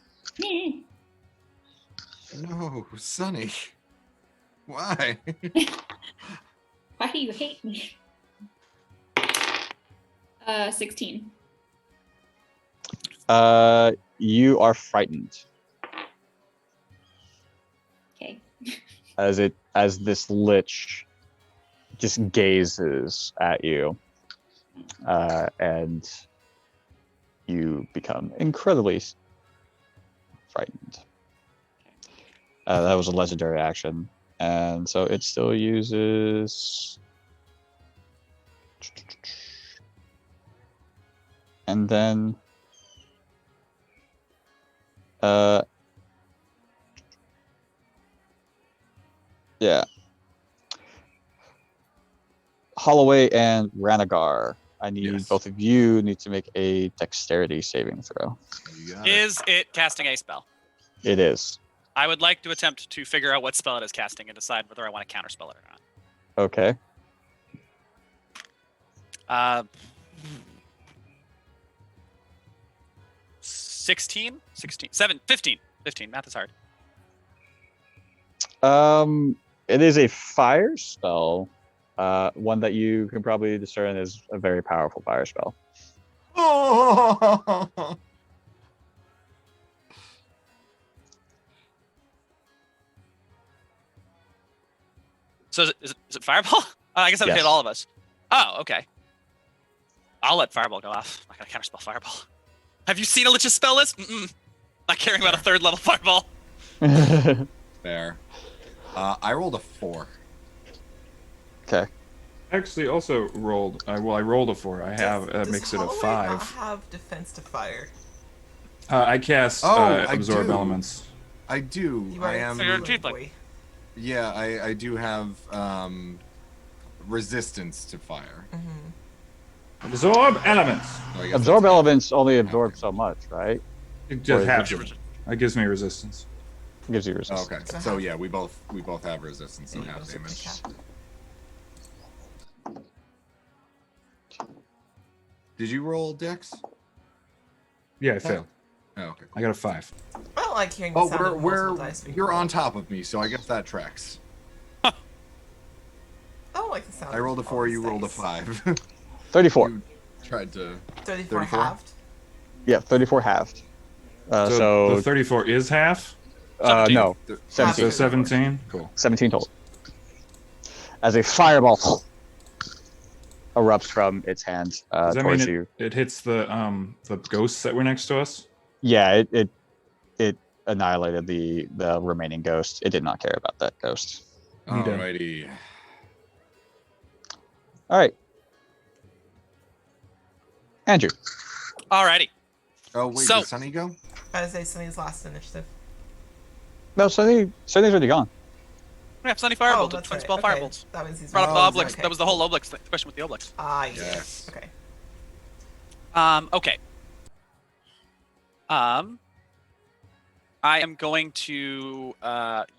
No, Sunny. Why? Why do you hate me? 16. You are frightened Okay. as this lich just gazes at you, and you become incredibly frightened. That was a legendary action, and so it still uses. And then, yeah. Holloway and Ranagar, I need both of you need to make a dexterity saving throw. You got Is it casting a spell? It is. I would like to attempt to figure out what spell it is casting and decide whether I want to counterspell it or not. Okay. 16? 16. 7. 15. 15. Math is hard. It is a fire spell. One that you can probably discern is a very powerful fire spell. Oh! So is it Fireball? I guess that would Yes. hit all of us. Oh, okay. I'll let Fireball go off. I'm not going to counterspell Fireball. Have you seen a Lich's spell list? Not caring about a 3rd level Fireball. Fair. I rolled a 4. Okay. Actually, also rolled. I rolled a 4. I have Does makes it a Holloway 5. not have defense to fire? I cast I absorb do. elements. I do. You I are am. So you're a Boy. tiefling. Yeah, I do have resistance to fire. Absorb elements. So I guess Absorb that's- elements only absorb so much, right? It Or just is half. it- It gives me resistance. Gives you Oh, resistance. okay. So So half. yeah, we both have resistance, so And you half also take damage. half. Did you roll Dex? Yeah, I failed. Oh, okay. I got a 5. I don't like hearing the Oh, sound of we're multiple dice being you're on rolled. top of me, so I guess that tracks. I don't like the sound. I rolled a of 4, all you these rolled a dice. 5. 34. You tried to 34 34? halved. Yeah, 34 halved. So the 34 is half. no, Th- 17. So 17. Cool. 17 total. As a fireball erupts from its hand Does that mean towards you. it hits the ghosts that were next to us? Yeah, it annihilated the remaining ghost. It did not care about that ghost. Alrighty. All right, Andrew. Alrighty. Oh wait, So- did Sunny go? I would say Sunny's last initiative. No, Sunny's already gone. We have Sunny Fireball. that's Twin right. spell Okay. Firebolts. That means he's Brought up the Oh, Obelix. okay. That was the whole Obelix question with the Obelix. Ah, yes. Yes. Okay. Okay. I am going to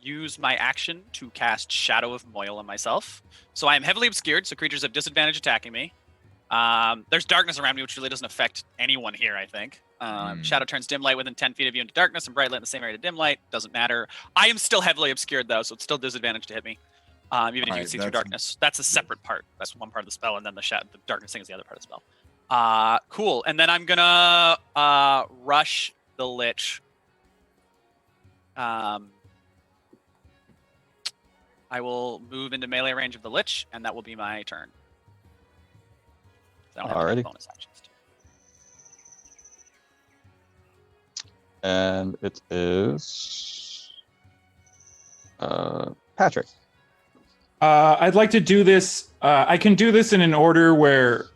use my action to cast Shadow of Moil on myself. So I am heavily obscured, so creatures have disadvantage attacking me. There's darkness around me, which really doesn't affect anyone here, I think. Shadow turns dim light within 10 feet of you into darkness, and bright light in the same area to dim light. Doesn't matter. I am still heavily obscured, though, so it's still disadvantage to hit me. Even if you can Alright, see through that's- darkness. That's a separate part. That's one part of the spell, and then the darkness thing is the other part of the spell. Cool. And then I'm gonna rush the Lich. I will move into melee range of the Lich, and that will be my turn. I don't have any Alrighty. bonus actions. And it is Patrick. I'd like to do this. I can do this in an order where.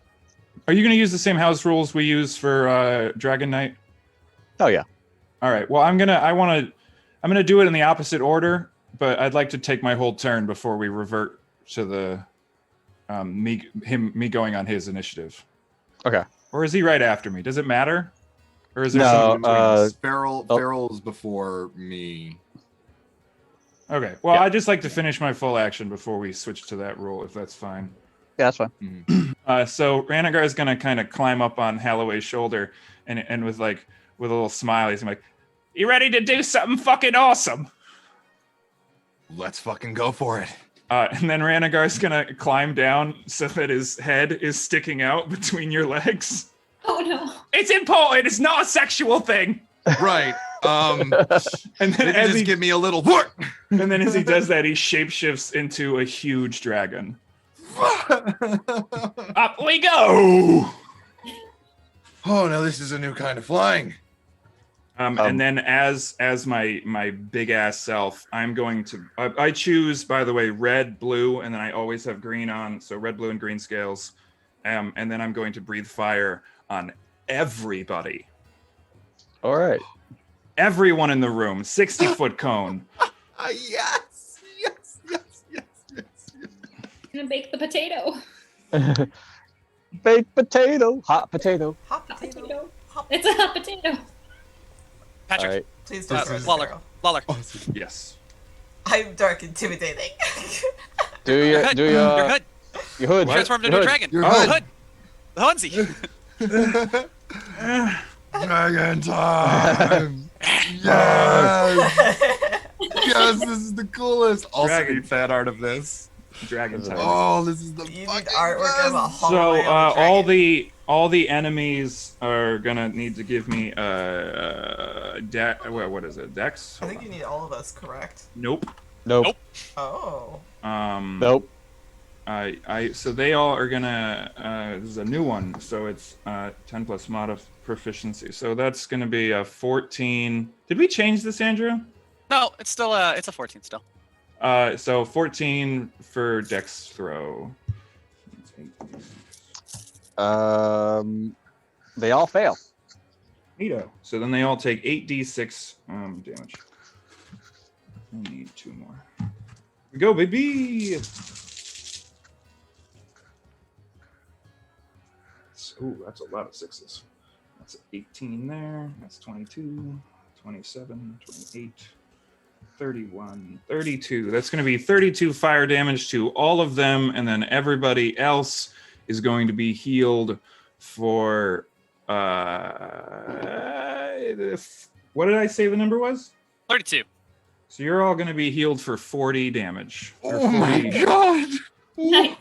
Are you going to use the same house rules we use for Dragon Knight? Oh yeah. All right. Well, I want to I'm gonna do it in the opposite order, but I'd like to take my whole turn before we revert to the me going on his initiative. Okay. Or is he right after me? Does it matter? Or is there No, something between us? Farrell's before me. Okay. Well, Yeah. I'd just like to finish my full action before we switch to that rule, if that's fine. Yeah, that's fine. So Ranagar is gonna kind of climb up on Halloway's shoulder, and with a little smile, he's like, "You ready to do something fucking awesome?" Let's fucking go for it. And then Ranagar's gonna climb down so that his head is sticking out between your legs. Oh no. It's important. It's not a sexual thing. Right. And then Maybe as just he, give me a little. and then as he does that, he shapeshifts into a huge dragon. Up we go. Oh, now this is a new kind of flying. And then as my big ass self, I'm going to I choose, by the way, red, blue, and then I always have green on, so red, blue, and green scales. And then I'm going to breathe fire on everybody. All right. Everyone in the room, 60-foot cone. Yes. Gonna bake the potato. Baked potato, hot potato. Hot Hot potato. potato. Hot It's a hot potato. Patrick, All right. Please don't throw Lawler, Sparrow. Lawler. Yes. I'm dark intimidating. Do your Your hood. do Your your hood. your hood. Transformed Your into a hood. dragon. Your The hood. hood. The onesie. Dragon time. Yes. Yes, this is the coolest. Also Dragon. need fan art of this. Dragon time. Oh, this is the You need fucking artwork of a best. So hallway of a all dragon. the enemies are gonna need to give me what is it? Dex? I think you need all of us, correct? Nope. Nope. Nope. Oh. Nope. So they all are gonna this is a new one, so it's 10 plus mod of proficiency. So that's gonna be a 14. Did we change this, Andrew? No, it's still it's a 14 still. So 14 for Dex throw. They all fail. Neato. So then they all take 8d6 damage. I need 2 more. Here we go, baby. Ooh, that's a lot of 6s. That's 18 there. That's 22, 27, 28, 31, 32. That's going to be 32 fire damage to all of them, and then everybody else is going to be healed for what did I say the number was? 32. So you're all going to be healed for 40 damage. Or Oh my 40 god. Nice.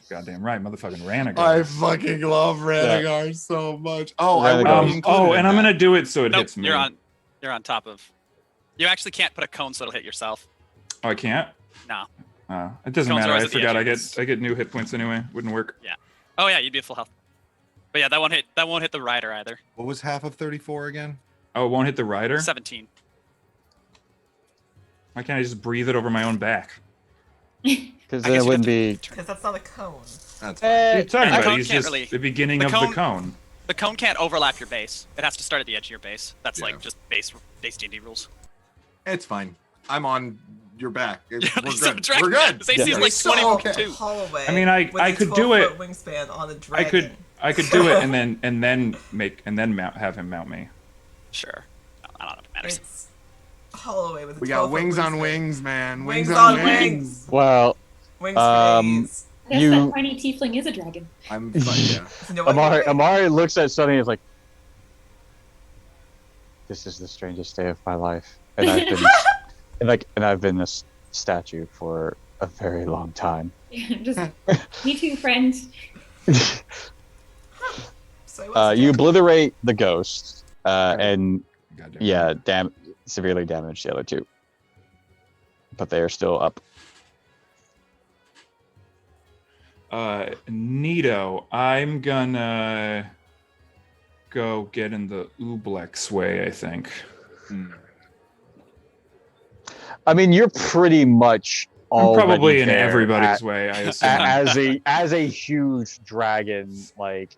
Goddamn right, motherfucking Ranagar. I fucking love Ranagar so much. Oh, I would Ranagar. be included in and I'm that. gonna do it so it Nope, hits me. you're on top of. You actually can't put a cone so it'll hit yourself. Oh, I can't. No. It doesn't Cones are matter. always I at the forgot. edges. I get new hit points anyway. Wouldn't work. Oh yeah, you'd be at full health. But yeah, that won't hit the rider either. What was half of 34 again? Oh, it won't hit the rider. 17. Why can't I just breathe it over my own back? Because I then guess it you wouldn't have be. Because that's not a cone. That's What are you Eh, talking the about? cone He's can't just really- the beginning the of the cone- cone. The cone can't overlap your base. It has to start at the edge of your base. That's Yeah. like just base D&D rules. It's fine. I'm on your back. We're So good. dragon- We're good. His AC is Yeah. like So 22. okay. Hallway. I mean, with I a could do it. 12-foot wingspan on a I dragon. could do it and then have him mount me. Sure. No, I don't know if it matters. It's Holloway with a We got 12-foot wings on wingspan. wings, man. Wings on wings. Well, Wings phase. Um, I guess You- that tiny tiefling is a dragon. I'm fine. Yeah. You know what? Amari looks at Sunny and is like, "This is the strangest day of my life," and I've been and I've been this statue for a very long time. Just me too, friend. So what's You the- obliterate the ghost, and Goddamn. severely damage the other two, but they are still up. Neato, I'm gonna go get in the Ublex way, I think. I mean, you're pretty much I'm already probably in there everybody's at- way, I assume. as a huge dragon. Like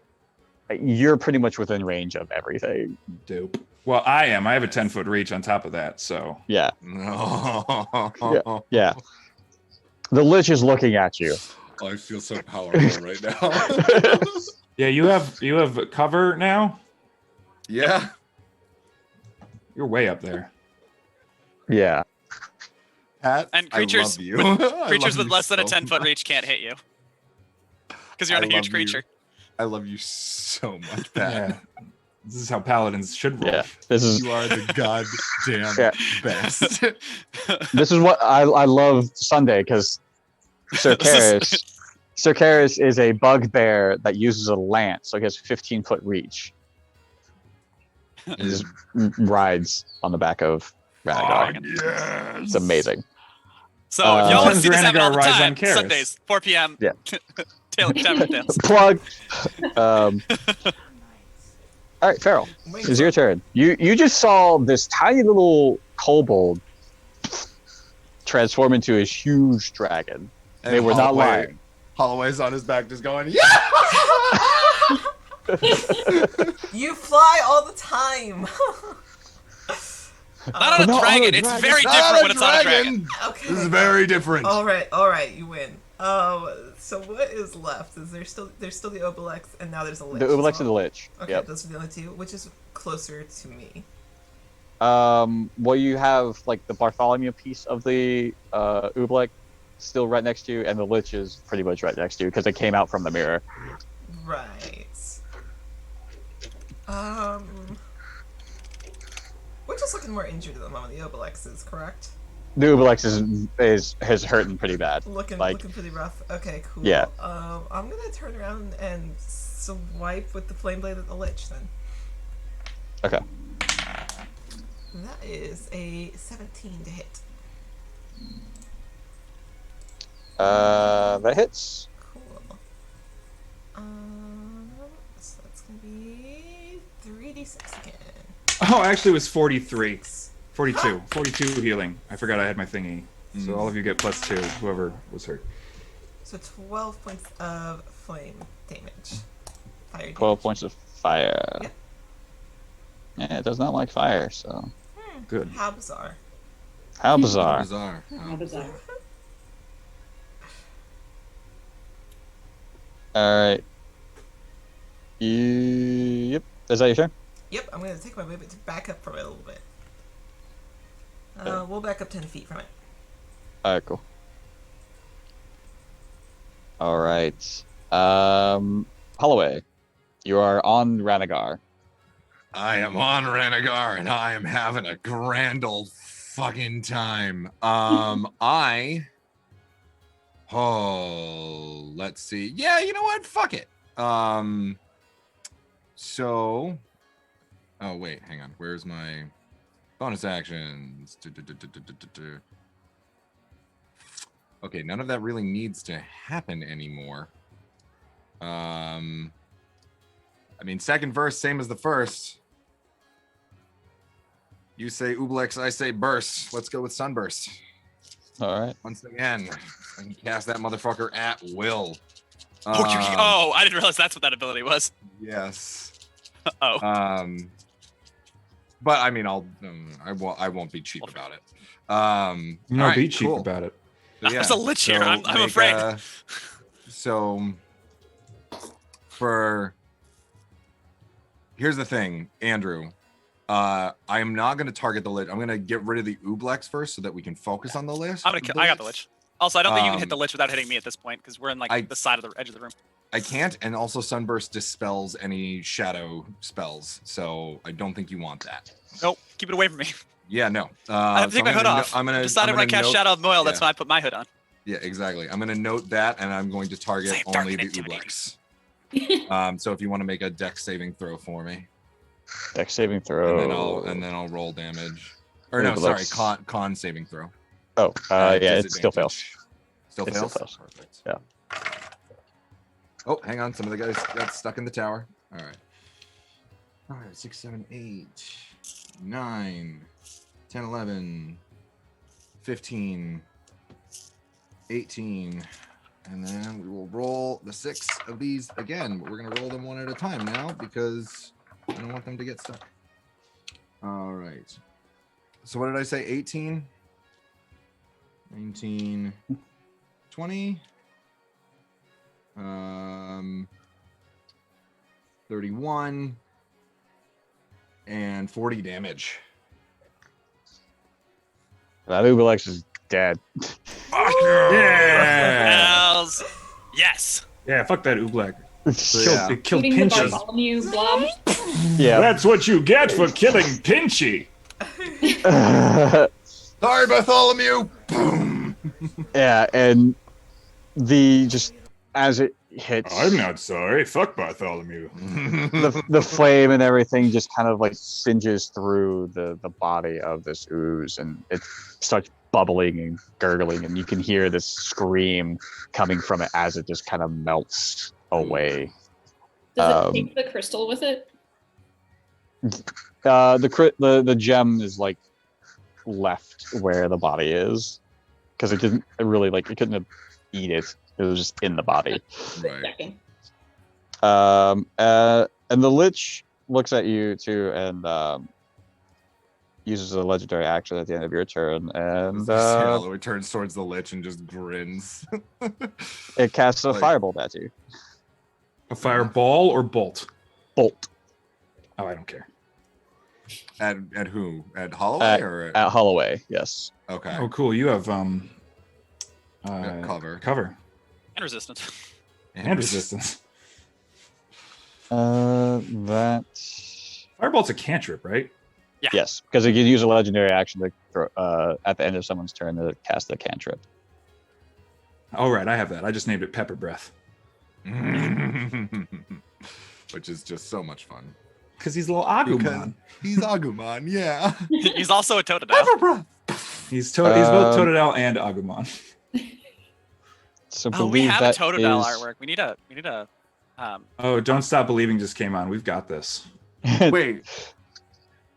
You're pretty much within range of everything. Dope. Well, I am. I have a 10-foot reach on top of that, so. Yeah. No. Yeah. The Lich is looking at you. I feel so powerful right now. Yeah, you have cover now? Yeah. You're way up there. Yeah. Pat, And I creatures love you. Creatures with less than a so 10-foot much. reach can't hit you. Because you're I on a huge love creature. I love you so much, Pat. Yeah. This is how paladins should roll. Yeah. This is You are the goddamn Yeah. best. this is what I love Sunday because Sir Karis is a bugbear that uses a lance, so he has 15-foot reach. He just rides on the back of Ranagar. Yes. It's amazing. So if y'all want to Sometimes see this happen all Ranagar the rides on time, Karis. Sundays, 4 p.m. Yeah. TavernofTales. Plug. All right, Farrell, Wait, it's your turn. You just saw this tiny little kobold transform into a huge dragon. And They were not Holloway- lying. Holloway's on his back just going, yeah! You fly all the time. Not on a Not on a dragon. It's dragon. very different when it's on a dragon. Okay. This is very different. All right, you win. So what is left? Is there's still the Obelix, and now there's a Lich. The Ubelix as and the well? Lich. Okay, Yep. those are the only two. Which is closer to me? Well, you have like the Bartholomew piece of the Ubelix still right next to you, and the Lich is pretty much right next to you because they came out from the mirror. Right. Which is looking more injured at the moment. The Obelix is correct. The Ubelix is hurting pretty bad. Looking pretty rough. Okay, cool. Yeah. I'm gonna turn around and swipe with the flame blade at the Lich then. Okay. That is a 17 to hit. That hits. Cool. So that's gonna be 3d6 again. Oh, actually, it was 43. 42. 42 healing. I forgot I had my thingy. So all of you get +2, whoever was hurt. So 12 points of flame damage. Fire damage. 12 points of fire. Yep. Yeah, it does not like fire, so. Good. How bizarre. How bizarre. Bizarre. Bizarre. Alright. Yep. Is that your turn? Yep, I'm gonna take my movement to back up from it a little bit. We'll back up 10 feet from it. Alright, cool. Alright. Holloway, you are on Ranagar. I am on Ranagar and I am having a grand old fucking time. Let's see. Yeah, you know what? Fuck it. So, oh wait, hang on. Where's my bonus actions? Okay, none of that really needs to happen anymore. I mean, second verse, same as the first. You say Ublex, I say burst. Let's go with Sunburst. Alright. Once again, I can cast that motherfucker at will. Oh, I didn't realize that's what that ability was. Yes. Oh. But I mean, I won't be cheap about it. No, all right, be cheap cool. about it. So, There's a Lich here. I'm make, afraid. Here's the thing, Andrew. I am not going to target the Lich. I'm going to get rid of the Ublex first so that we can focus on the Lich. I got the Lich. Also, I don't think you can hit the Lich without hitting me at this point because we're in like the side of the edge of the room. I can't, and also Sunburst dispels any shadow spells, so I don't think you want that. Nope, keep it away from me. Yeah, no. I have to take my hood off. Decided when I cast Shadow of Moil, that's when I put my hood on. Yeah, exactly. I'm going to note that, and I'm going to target Same dark only and the intimidating. Ublex. So if you want to make a dex saving throw for me, Dex saving throw. and then I'll roll damage. Or no, sorry, Ublex. con saving throw. Oh, yeah, it still fails. Still It still fails? fails. Perfect. Yeah. Oh, hang on. Some of the guys got stuck in the tower. All right. All right, 6, 7, 8, 9, 10, 11, 15, 18, And then we will roll the 6 of these again, but we're going to roll them one at a time now because I don't want them to get stuck. All right. So what did I say? 18, 19, 20, 31, and 40 damage. That Ubalex is dead. Yeah. Hells yes. Yeah, fuck that Oobleck. Yeah. It killed Shooting the Pinchy. Bartholomew blob. Yeah. That's what you get for killing Pinchy. Sorry, Bartholomew. Boom. Yeah, and just as it hits, I'm not sorry. Fuck Bartholomew. the flame and everything just kind of like singes through the body of this ooze, and it starts bubbling and gurgling, and you can hear this scream coming from it as it just kind of melts away. Does it take the crystal with it? The gem is like left where the body is because it couldn't eat it. It was just in the body. Right. Checking. And the Lich looks at you too and uses a legendary action at the end of your turn, and It turns towards the Lich and just grins. it casts a Like- firebolt at you. A fireball or bolt? Bolt Oh, I don't care. At who? At Holloway or at Holloway. Yes. okay. Oh, cool. You have Cover. Cover And resistant. and resistance. That. Fireball's a cantrip, right? Yeah. Yes, because you can use a legendary action to throw, at the end of someone's turn to cast a cantrip. Oh, right. I have that. I just named it Pepper Breath Which is just so much fun. because he's a little Agumon. Because he's Agumon, yeah. He's also a Totodile. He's both Totodile and Agumon. So Oh, we believe have a that Totodile is- artwork. We need a Oh, Don't Stop Believing just came on. We've got this. Wait.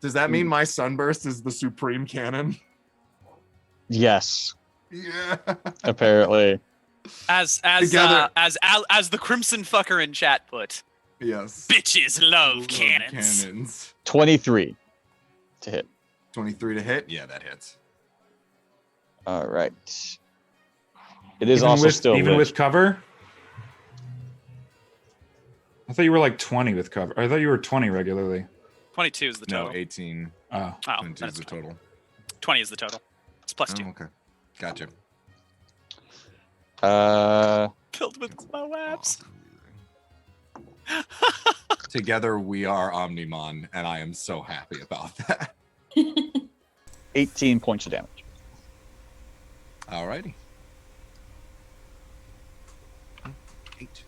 Does that mean my sunburst is the supreme cannon? Yes, Yeah. apparently. as Together. the Crimson fucker in chat put. Yes. Bitches love Love cannons. Cannons. 23 to hit. 23 to hit? Yeah, that hits. All right. It is Even also with, still even lit. with cover. I thought you were like 20 with cover. I thought you were 20 regularly. 22 is the total. No, 18. Oh, Oh, 22 is that's the total. 20 is the total. It's plus 2. Oh, okay. Gotcha. Filled with my webs. Together we are Omnimon, and I am so happy about that. 18 points of damage. Alrighty. 8.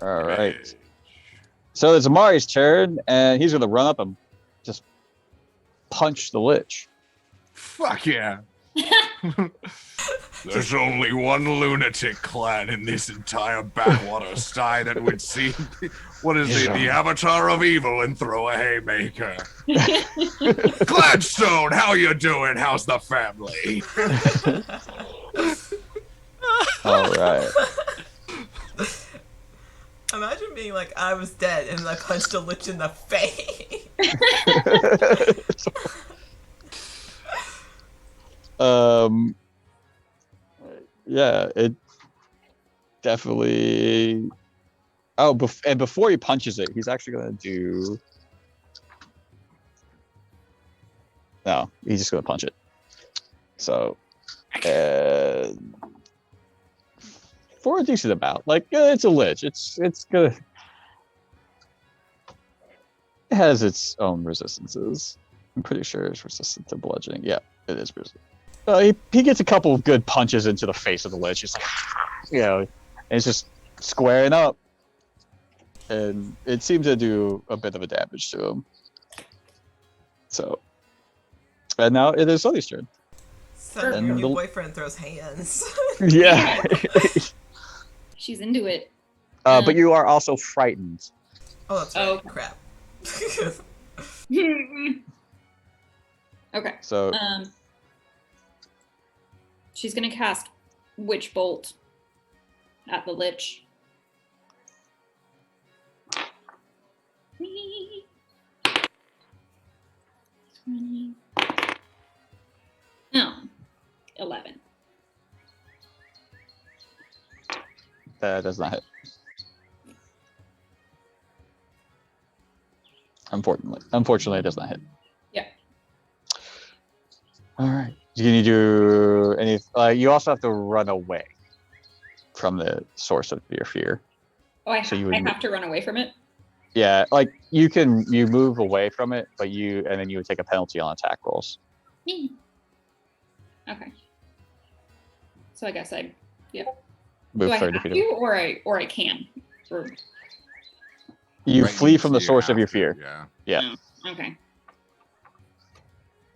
All right. So it's Amari's turn, and he's going to run up and just punch the Lich. Fuck yeah. There's only one lunatic clan in this entire backwater sty that would see what is it, the avatar of evil and throw a haymaker. Gladstone, how you doing? How's the family? All right. Imagine being like, I was dead, and I punched a Lich in the face. Yeah, it definitely. Oh, and before he punches it, he's actually gonna do. No, he's just gonna punch it. So, for a decent amount, like it's a Lich. It's good. It has its own resistances. I'm pretty sure it's resistant to bludgeoning. Yeah, it is resistant. He gets a couple of good punches into the face of the Lich. It's like, and it's just squaring up. And it seems to do a bit of a damage to him. So, and now it is Sunny's turn. Son, And your new the- boyfriend throws hands. Yeah. She's into it. But you are also frightened. Oh, that's right. Oh. Crap. Okay. So, She's gonna cast witch bolt at the lich. Whee! 20. No, 11. That does not hit. Unfortunately, it does not hit. Yeah. All right. Can you do any? You also have to run away from the source of your fear. Oh, I So you would have to run away from it? Yeah, like you move away from it, but then you would take a penalty on attack rolls. Me. Okay. So I guess Move do I 30 have feet to, away. or I can? Or, You Right, flee from the you source of have your to, fear. Yeah. Yeah. oh, okay.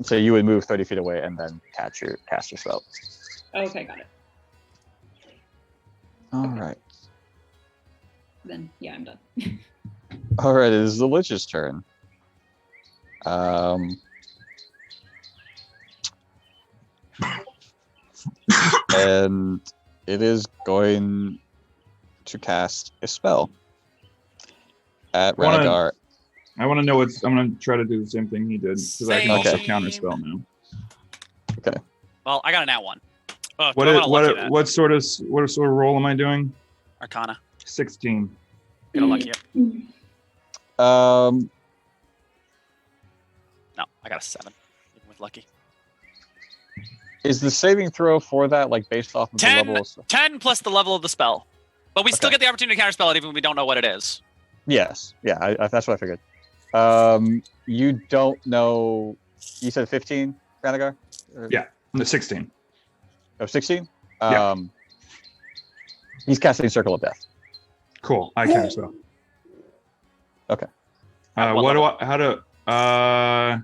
So you would move 30 feet away and then cast your spell. Okay, got it. All right. Then yeah, I'm done. All right, it is the Lich's turn. And it is going to cast a spell at Radagar. I want to know what's. I'm going to try to do the same thing he did because I can also Same. counterspell now. Well, I got a nat 1. Oh, What sort of roll am I doing? Arcana. 16. Get a lucky. Um, No, I got a 7. Even with lucky. is the saving throw for that like based off of 10, the level? 10 plus the level of the spell. But we still Okay. get the opportunity to counterspell it even when we don't know what it is. Yes. Yeah, that's what I figured. You don't know. You said 15, Radagar? Yeah. The 16. Oh, 16? Yeah. He's casting Circle of Death. Cool. I counterspell. Okay. What do I? How to?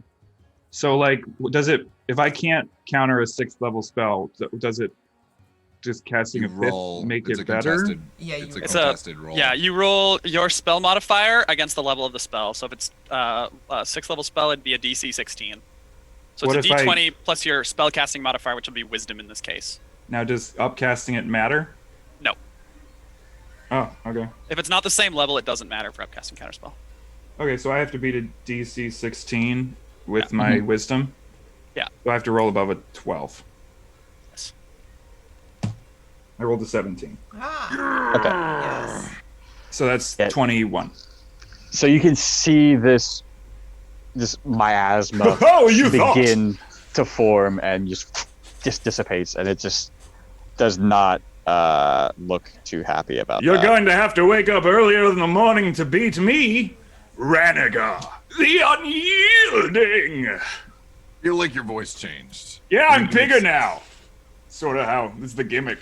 So like, does it? If I can't counter a 6th level spell, does it? Just casting You a 5th roll. make It's it a better? contested. Yeah, It's a It's contested roll. Yeah, you roll your spell modifier against the level of the spell. So if it's a 6th level spell, it'd be a DC 16. So What it's a if D20 plus your spell casting modifier, which will be Wisdom in this case. Now, does upcasting it matter? No. Oh, okay. If it's not the same level, it doesn't matter for upcasting counterspell. Okay, so I have to beat a DC 16 with my wisdom. Yeah. So I have to roll above a 12. Yes. I rolled a 17. Ah, Okay. yes. So that's Yeah. 21. So you can see this miasma Oh, you thought! begin to form and just dissipates, and it just does not look too happy about You're that. going to have to wake up earlier in the morning to beat me, Ranagar, the unyielding. Feel like your voice changed. Yeah, I'm It bigger makes- now. Sort of how this is the gimmick.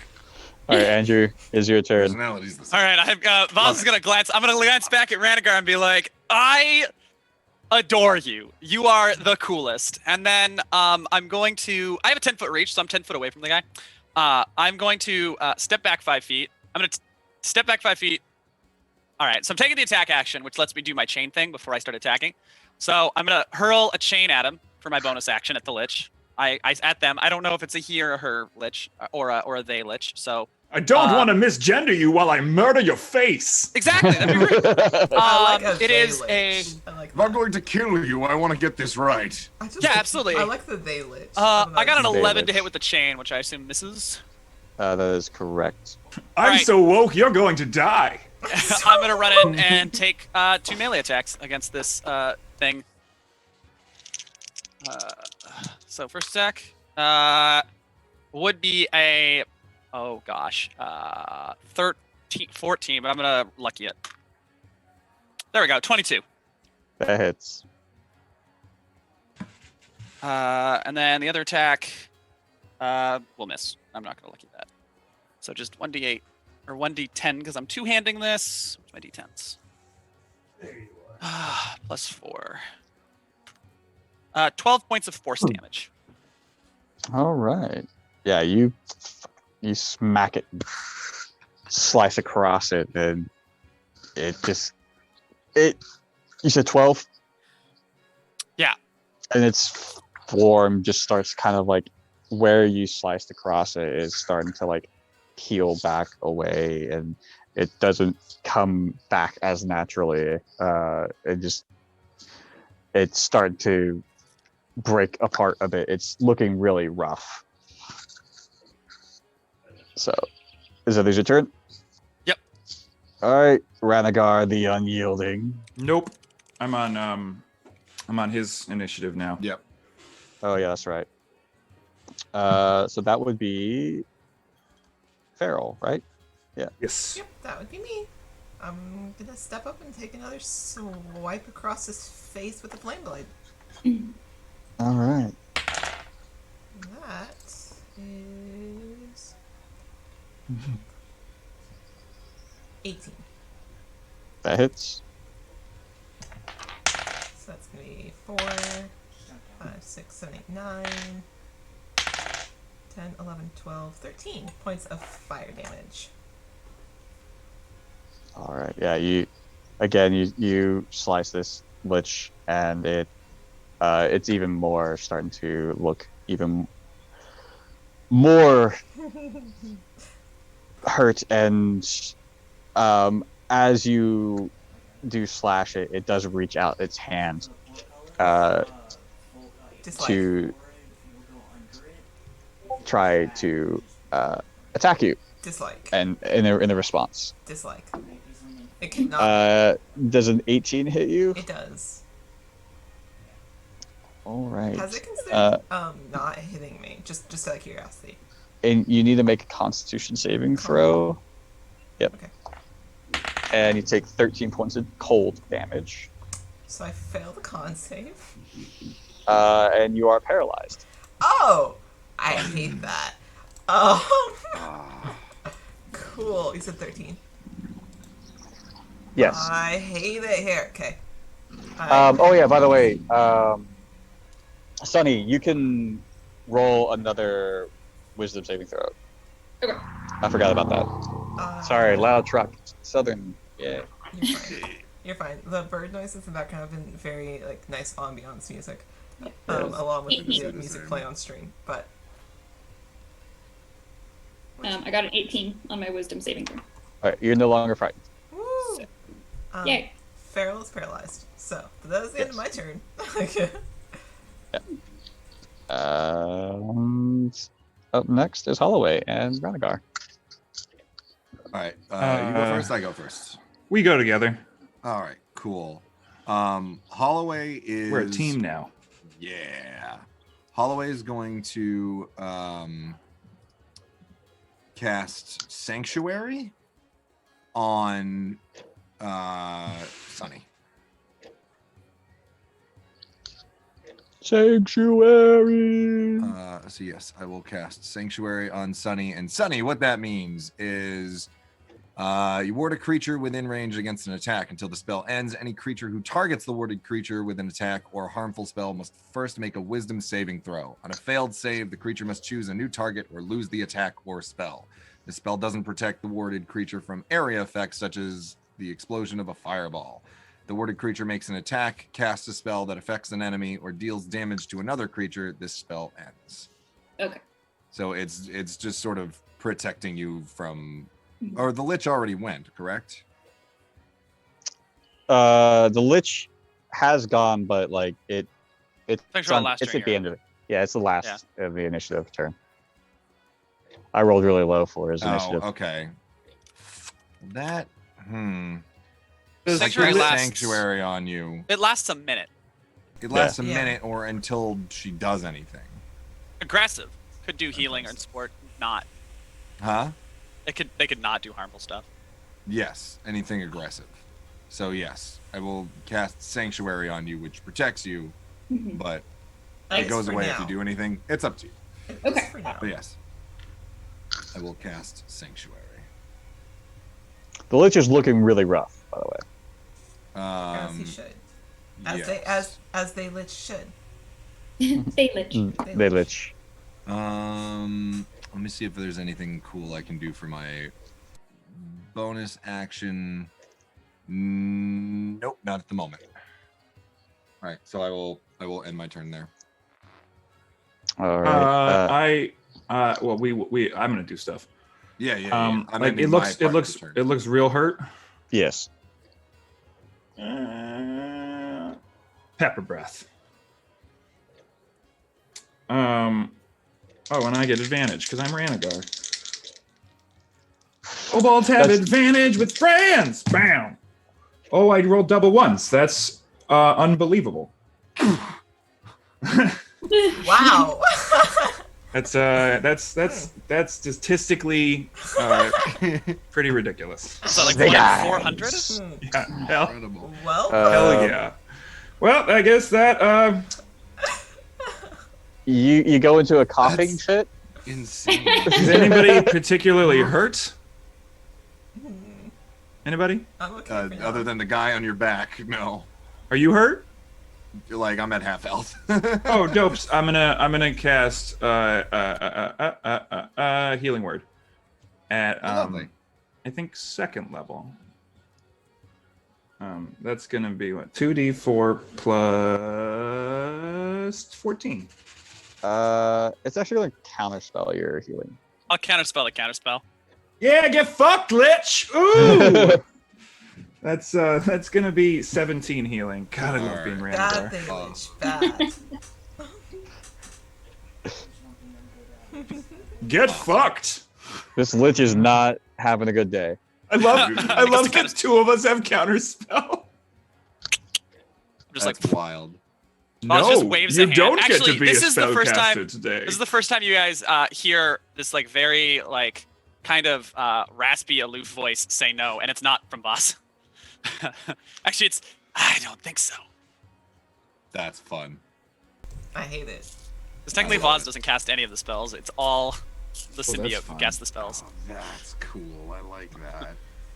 All right, Andrew, is your turn. Personality's the same. All right, Voz is gonna glance. I'm gonna glance back at Ranagar and be like, "I adore you. You are the coolest." And then I'm going to. I have a 10-foot reach, so I'm 10 foot away from the guy. I'm going to step back 5 feet. I'm gonna step back 5 feet. All right, so I'm taking the attack action, which lets me do my chain thing before I start attacking. So I'm gonna hurl a chain at him for my bonus action at the lich. I at them. I don't know if it's a he or a her lich or a they lich. So I don't want to misgender you while I murder your face. exactly. That'd be great. I like a It is they a. lich. I like If I'm that. going to kill you, I want to get this right. I just Yeah, absolutely. I like the they lich. I got an They 11 to lich. hit with the chain, which I assume misses. That is correct. I'm Alright. so woke, you're going to die. I'm gonna run in and take 2 melee attacks against this thing. So first attack would be a 14, but I'm gonna lucky it. There we go, 22. That hits. And then the other attack will miss. I'm not gonna lucky that. So just 1d8 or 1d10 because I'm two-handing this. Where's my d10s? There you Plus 4. 12 points of force damage. All right. Yeah, you smack it, slice across it, and it. You said 12. Yeah. And its form just starts kind of like where you sliced across it is starting to like peel back away, and it doesn't come back as naturally. It's starting to break apart a bit. It's looking really rough. So, is that your turn? Yep. All right, Ranagar the Unyielding. Nope. I'm on his initiative now. Yep. Oh yeah, that's right. So that would be Feral, right? Yes. Yep, that would be me. I'm gonna step up and take another swipe across his face with the flame blade. All right. That is 18. That hits. So that's gonna be 4, 5, 6, 7, 8, 9, 10, 11, 12, 13 points of fire damage. All right. Yeah, you slice this lich, and it's even more starting to look even more hurt, and as you do slash it, it does reach out its hand Dislike. to try to attack you, Dislike. and in the response, Dislike. It cannot. does an 18 hit you? It does. All right. Has it considered not hitting me? Just out of curiosity. And you need to make a Constitution saving throw. Yep. Okay. And you take 13 points of cold damage. So I failed the con save. And you are paralyzed. Oh! I hate that. Oh. Cool. You said 13. Yes. I hate it here. Okay. Oh yeah, by the way, Sunny, you can roll another wisdom saving throw. Okay. I forgot about that. Sorry, loud truck. Southern. Yeah. You're fine. You're fine. The bird noises in the background have been very nice ambiance music, along with the music play on stream. But I got an 18 on my wisdom saving throw. All right, you're no longer frightened. woo! Yay. Feral is paralyzed. So that is the end of my turn. Up next is Holloway and Ranagar. All right. You go first. I go first. We go together. All right. Cool. Holloway is. We're a team now. Yeah. Holloway is going to cast Sanctuary on Sunny. Sanctuary. So yes, I will cast Sanctuary on Sunny. And Sunny, what that means is you ward a creature within range against an attack until the spell ends. Any creature who targets the warded creature with an attack or harmful spell must first make a wisdom saving throw. On a failed save, the creature must choose a new target or lose the attack or spell. The spell doesn't protect the warded creature from area effects such as the explosion of a fireball. The warded creature makes an attack, casts a spell that affects an enemy, or deals damage to another creature. This spell ends. Okay. So it's just sort of protecting you from, or the Lich already went, correct? The Lich has gone, but it's Thanks for the last it's turn at the here. end of it. Yeah, it's the last of the initiative turn. I rolled really low for his initiative. Oh, okay. That Sanctuary Like lasts- Sanctuary on you. It lasts a minute. It lasts a Yeah. minute or until she does anything. Aggressive. Could do healing or support. Not. Huh? They could not do harmful stuff. Yes, anything aggressive. So yes, I will cast Sanctuary on you, which protects you, but it goes away if you do anything. It's up to you. Okay. For now. But yes, I will cast Sanctuary. The Lich is looking really rough, by the way. As he should. As they lich should. They lich. They Lich. Let me see if there's anything cool I can do for my bonus action. Nope, not at the moment. All right, so I will end my turn there. All right. I'm gonna do stuff. I'm Like ending it my looks, part of the turn. it looks real hurt. Yes. Pepper breath. Oh, and I get advantage because I'm Ranagar. Kobolds have advantage with friends. Bam. Oh, I rolled double ones. That's unbelievable. Wow. That's statistically pretty ridiculous. Is that like Big 400? eyes. Yeah, hell, Incredible. Well, hell yeah. Well, I guess that You go into a coughing That's- fit. Insane. is anybody particularly hurt? Anybody? I'm okay for now. Other than the guy on your back, no. Are you hurt? You're like, I'm at half health. Oh, dopes! I'm gonna cast healing word at Lovely. I think second level. That's gonna be what 2d4 plus 14. It's actually going to counterspell your healing. I'll counterspell the counterspell. Yeah, get fucked, Lich! Ooh! That's gonna be 17 healing. God, I love being Bad Ranagar. thing, Lich. Bad. Get fucked! This lich is not having a good day. I love that two of us have counterspell. I'm just That's like, wild. Boss just waves you a hand. don't Actually, get to be this a is the first time- spellcaster today. this is the first time you guys hear this like very like kind of raspy, aloof voice say no, and it's not from Boss. Actually, it's I don't think so. That's fun. I hate it. Because technically, I love Boss doesn't cast any of the spells. It's all the that's symbiote who fine. casts the spells. Oh, that's cool. I like that.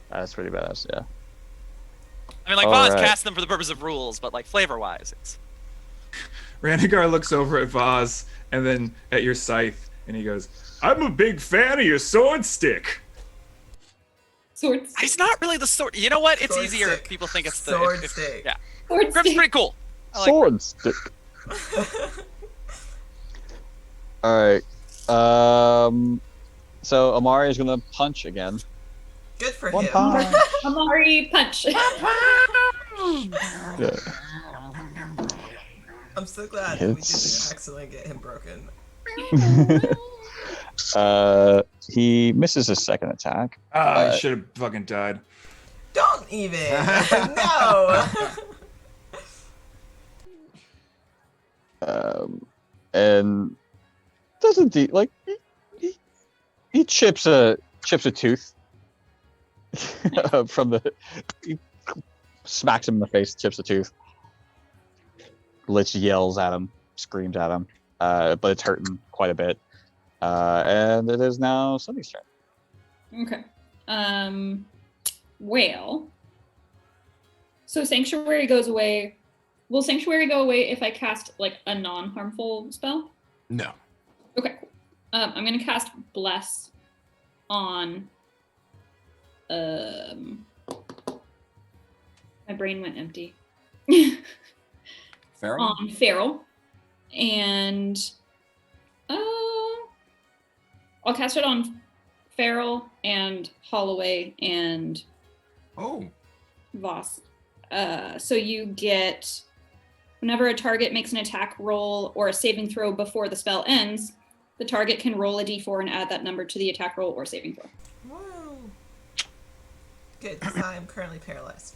That's pretty badass, yeah. I mean, like All Boss right. casts them for the purpose of rules, but like flavor-wise, it's Ranagar looks over at Vaz and then at your scythe, and he goes, "I'm a big fan of your sword stick." Swords. It's not really the sword. You know what? It's Sword easier stick. if people think it's the Sword if- stick. Yeah, Sword Grip's stick. pretty cool. I like Sword stick. All right. So Amari is gonna punch again. Good for One him. punch. Amari punch. Yeah. I'm so glad that we Hits. didn't accidentally get him broken. He misses his second attack. Ah, I should have fucking died. Don't even. No. And doesn't he chips a tooth from the. He smacks him in the face, chips a tooth. Lich yells at him, screams at him, but it's hurting quite a bit. And it is now Sunny's turn. Okay. Well. So Sanctuary goes away. Will Sanctuary go away if I cast like a non-harmful spell? No. Okay, cool. I'm gonna cast Bless on. My brain went empty. Feral? On Feral, and I'll cast it on Feral and Holloway and Oh. Voss. So you get whenever a target makes an attack roll or a saving throw before the spell ends, the target can roll a d4 and add that number to the attack roll or saving throw. Woo. Good, because I'm currently paralyzed.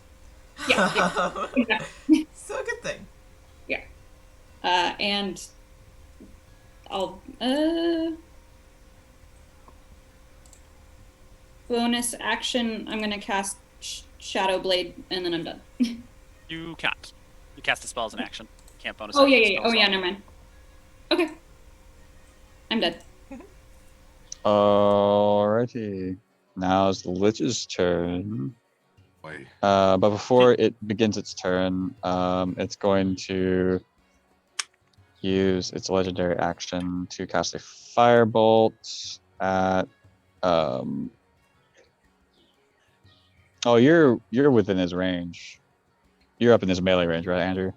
Yeah. Exactly. So a good thing. And I'll bonus action. I'm gonna cast Shadow Blade, and then I'm done. You can't. You cast the spell as an action. You can't bonus. Oh action yeah. spells Oh yeah. on. Never mind. Okay. I'm dead. Alrighty. Now it's the Lich's turn. Wait. But before it begins its turn, it's going to use its legendary action to cast a firebolt at. Oh, you're within his range. You're up in his melee range, right, Andrew?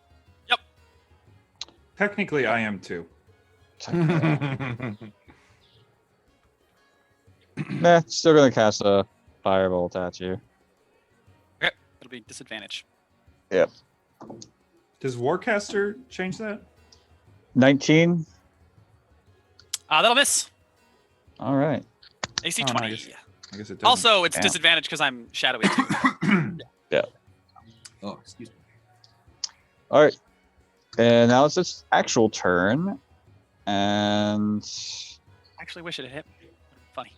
Technically, I am too. Nah, still gonna cast a firebolt at you. Okay, it'll be disadvantage. Yep. Does Warcaster change that? 19. That'll miss. All right. AC Oh, no, 20. I guess it doesn't. Also, it's Damn. disadvantage because I'm shadowy. Oh, excuse me. All right. And now it's its actual turn. And Actually, wish it had hit me. Funny.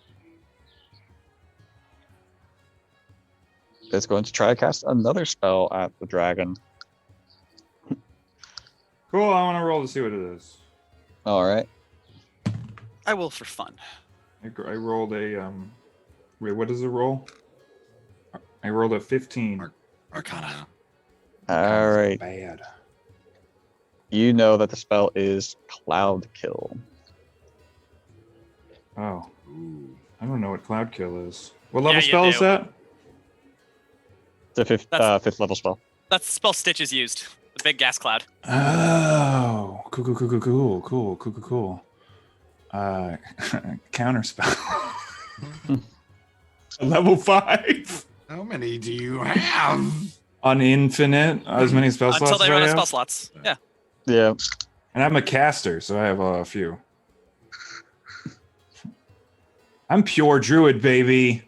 it's going to try to cast another spell at the dragon. Cool. I want to roll to see what it is. All right. I will for fun. I rolled a Wait, what does it roll? I rolled a 15. Arcana. All right. Bad. You know that the spell is Cloud Kill. Oh, Ooh. I don't know what Cloud Kill is. What level Yeah, you spell is do. that? It's a fifth, That's- fifth level spell. That's the spell Stitch is used. The big gas cloud. Oh, cool. Counter spell. Level 5. How many do you have? On infinite, as many spell slots Until they as run I out of have. spell slots. Yeah. Yeah. And I'm a caster, so I have a few. I'm pure druid, baby.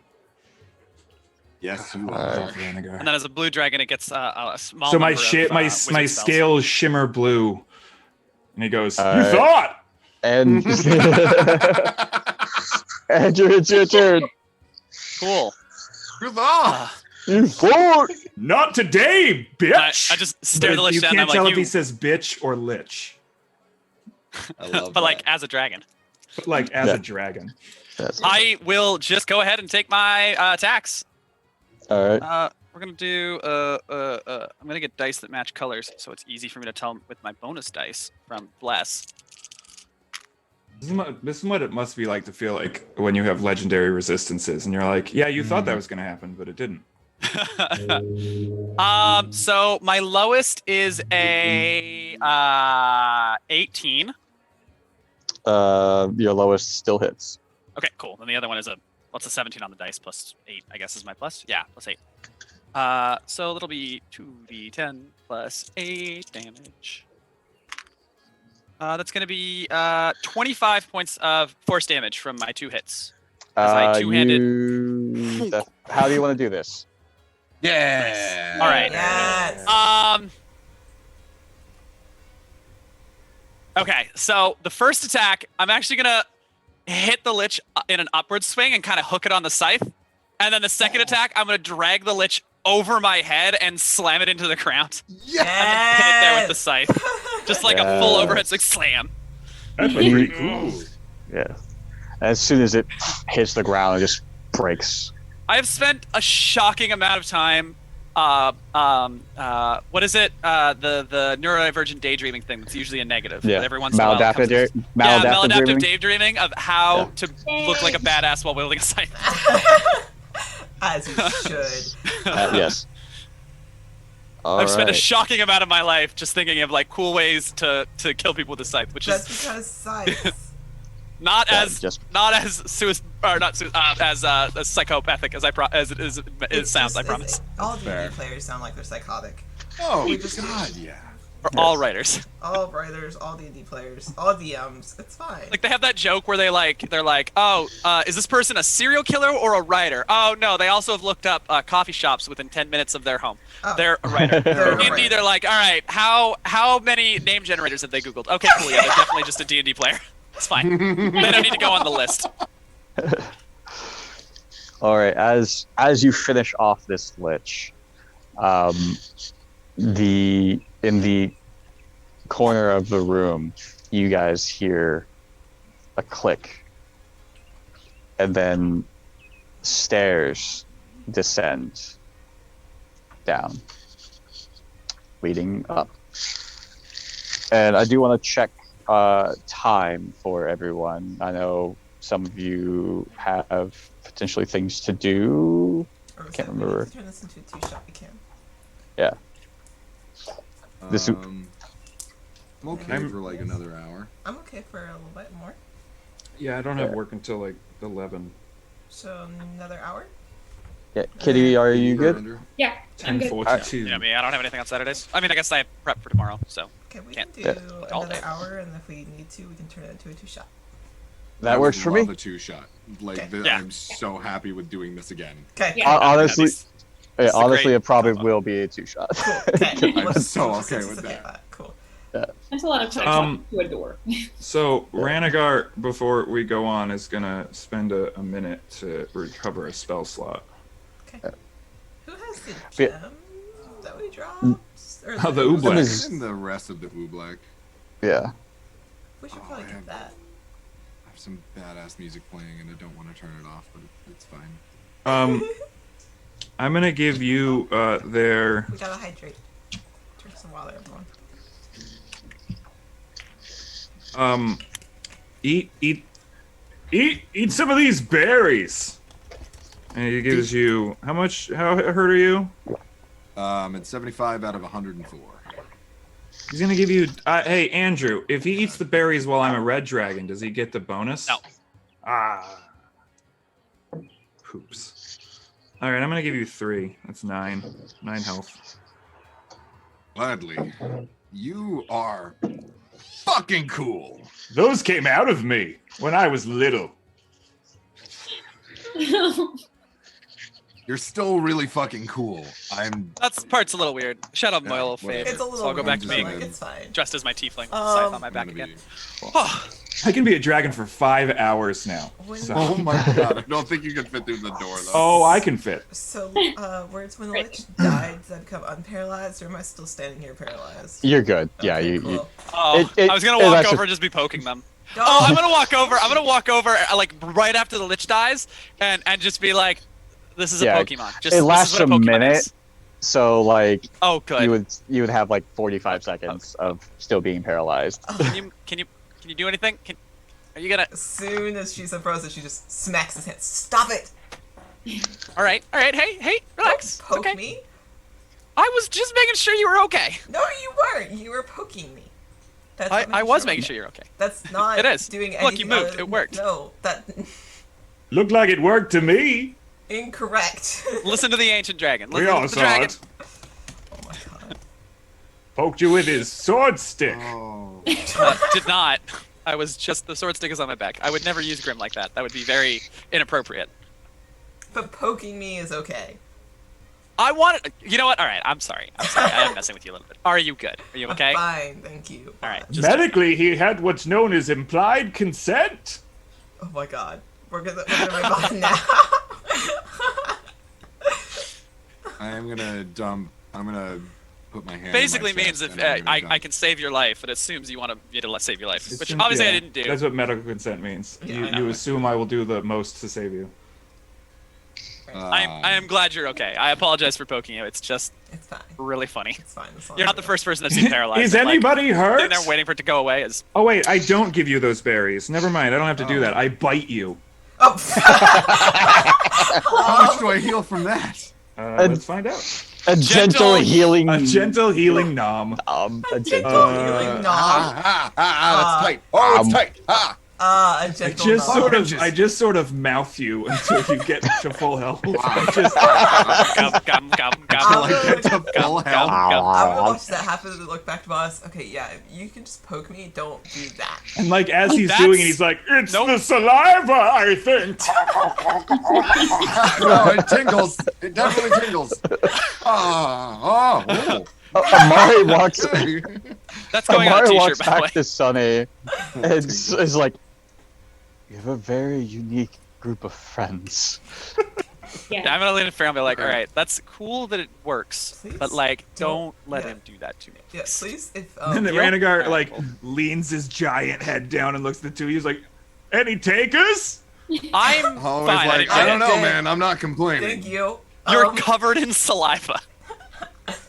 Yes, you Alright. are. And then as a blue dragon, it gets a small So my number shit, of, my wizard my spells. scale is shimmer blue, and he goes, "You Alright. thought." And Andrew, it's your turn. Cool. You thought. Uh, You fought. Not today, bitch. I just stare the But lich you down. can't And I'm tell like, if he you. says bitch or lich. I love But like that. as a dragon, But like as Yeah. a dragon. Yes. I will just go ahead and take my attacks. All right. We're gonna do. I'm gonna get dice that match colors, so it's easy for me to tell with my bonus dice from Bless. This is what it must be like to feel like when you have legendary resistances, and you're like, yeah, you thought that was gonna happen, but it didn't. So my lowest is a 18. Your lowest still hits. Okay, cool. Then the other one is what's a 17 on the dice plus 8, I guess is my plus. Yeah, plus 8. So that'll be 2d10 plus 8 damage. That's going to be 25 points of force damage from my 2 hits. As I two-handed. How do you want to do this? Yeah. All right. Yes. Okay, so the first attack, I'm actually gonna hit the lich in an upward swing and kind of hook it on the scythe, and then the second attack, I'm gonna drag the lich over my head and slam it into the ground. Yeah. Hit it there with the scythe, just like a full overhead like slam. That's When you- pretty cool. Yeah. As soon as it hits the ground, it just breaks. I have spent a shocking amount of time. What is it? The neurodivergent daydreaming thing. That's usually a negative. Yeah. But every once in a while, it comes Maladaptive, maladaptive dreaming. daydreaming of how to look like a badass while wielding a scythe. As you should. Yes. I've spent a Alright. shocking amount of my life just thinking of like cool ways to kill people with a scythe, which That's is because scythes. not Yeah, as just- as psychopathic as it sounds. I promise. All Fair. D&D players sound like they're psychotic. Oh, We just- God, yeah. For all writers, All writers, all D&D players, all DMs. It's fine. like they have that joke where they're like, oh, is this person a serial killer or a writer? Oh no, they also have looked up coffee shops within 10 minutes of their home. Oh. They're a writer. They're a D&D, writer. they're like, all right, how many name generators have they Googled? Okay, cool, yeah, they're definitely just a D&D player. It's fine. They don't need to go on the list. All right. As you finish off this lich, in the corner of the room, you guys hear a click, and then stairs descend down, leading up. And I do want to check time for everyone. I know some of you have potentially things to do. Or was Can't it- remember. Turn this into a two-shot. We can. Yeah. This- I'm okay I'm- for like another hour. I'm okay for a little bit more. Yeah, I don't have work until like 11. So another hour. Yeah, Kitty, are you good? Yeah, I'm good. 10:42. You know me, I don't have anything on Saturdays. I mean, I guess I have prep for tomorrow, so. Okay, we Can't. can do All another day. hour, and if we need to, we can turn it into a 2-shot. That I works would for me. love a 2-shot. Like, Okay. Yeah. I'm so happy with doing this again. Okay. Yeah. Honestly, It's a honestly, great it probably combo. will be a 2-shot. Okay. I'm let's- so let's okay just with look at that. Cool. That's a lot of time to a door. So Ranagar, before we go on, is gonna spend a minute to recover a spell slot. Okay. Who has the Yeah. gem that we dropped? Or Oh, the Oobleck. is- And the rest of the Oobleck. Yeah. We should Oh, probably I get have- that. I have some badass music playing, and I don't want to turn it off, but it's fine. I'm gonna give you their. We gotta hydrate. Drink some water, everyone. Eat some of these berries. And he gives you how much? How hurt are you? It's 75 out of 104. He's gonna give you. Hey Andrew, if he eats the berries while I'm a red dragon, does he get the bonus? No. Ah. Poops. All right, I'm gonna give you 3. That's 9. 9 health. Gladly. You are fucking cool. Those came out of me when I was little. You're still really fucking cool. I'm. That's part's a little weird. Shut up, my Yeah, little whatever. favorite. It's a little So I'll go back to weird, being but, like, it's fine. dressed as my tiefling with the scythe on my I'm back gonna again. be- Oh, I can be a dragon for 5 hours now. When- So- Oh my god! I don't think you can fit through the door though. Oh, I can fit. So, words when the lich died, does that become unparalyzed, or am I still standing here paralyzed? You're good. Yeah, Okay, you. cool. oh It- I was gonna it- walk that's over and just be poking them. Go! Oh, I'm gonna walk over. I'm gonna walk over like right after the lich dies, and just be like, "This is a Yeah, Pokemon." Just it this is lasts what a Pokemon minute. is. So like Oh, good. you would have like 45 seconds of still being paralyzed. Can you do anything? Are you gonna? As soon as she's unfrozen, she just smacks his hand. Stop it! All right. Hey, relax. It's Poke okay. me? I was just making sure you were okay. No, you weren't. You were poking me. That's not I was sure. making sure you're okay. That's not It is. doing Look, anything. you moved. other than- It worked. No, that Looked like it worked to me. incorrect. Listen to the ancient dragon. We Listen all to the saw dragon. it. Oh my god. Poked you with his sword stick. Oh. Did not. I was just the sword stick is on my back. I would never use Grim like that. That would be very inappropriate. But poking me is okay. I wanted. You know what? All right. I'm sorry. I am messing with you a little bit. Are you good? Are you okay? Fine, thank you. All right. Just Medically, he had what's known as implied consent. Oh my god. We're gonna move on now. I'm gonna put my hand. basically on my means chest if and I'm gonna I can save your life, it assumes you want me to save your life, which It's- obviously I yeah, didn't do. That's what medical consent means. Yeah, you I know. you assume I will do the most to save you. I am glad you're okay. I apologize for poking you. It's just It's fine. really funny. It's fine. As long You're not as the we- first person that's been paralyzed. Is and, like, anybody hurt? sitting there waiting for it to go away is. Oh wait, I don't give you those berries. Never mind. I don't have to do that. I bite you. Oh. How much do I heal from that? Let's find out. A gentle healing. A gentle healing nom. A gentle. healing nom. That's tight. Oh, it's tight. A I gentle just nom. I just sort of mouth you until you get to full health. I just, Gum. I'm Like, gonna, get to full health. I'm gonna watch that happen and look back to us. Okay, yeah, you can just poke me. Don't do that. and like as he's That's- doing it, he's like, "It's Nope. the saliva, I think." No, it tingles. It definitely tingles. Oh. Amari walks. That's going on a Amari t-shirt, walks by the way. back to Sunny and is like, "You have a very unique group of friends." Yeah, Yeah. I'm gonna lean in fair and be like, all right, that's cool that it works, Please but like, don't- don't let yeah. him do that to me. Yeah, please. If And then Yep. Ranagar Alright, like cool. leans his giant head down and looks at the two. He's like, "Any takers?" I'm Always fine. like, didn't I get don't it. know, man. I'm not complaining. thank you. You're covered in saliva.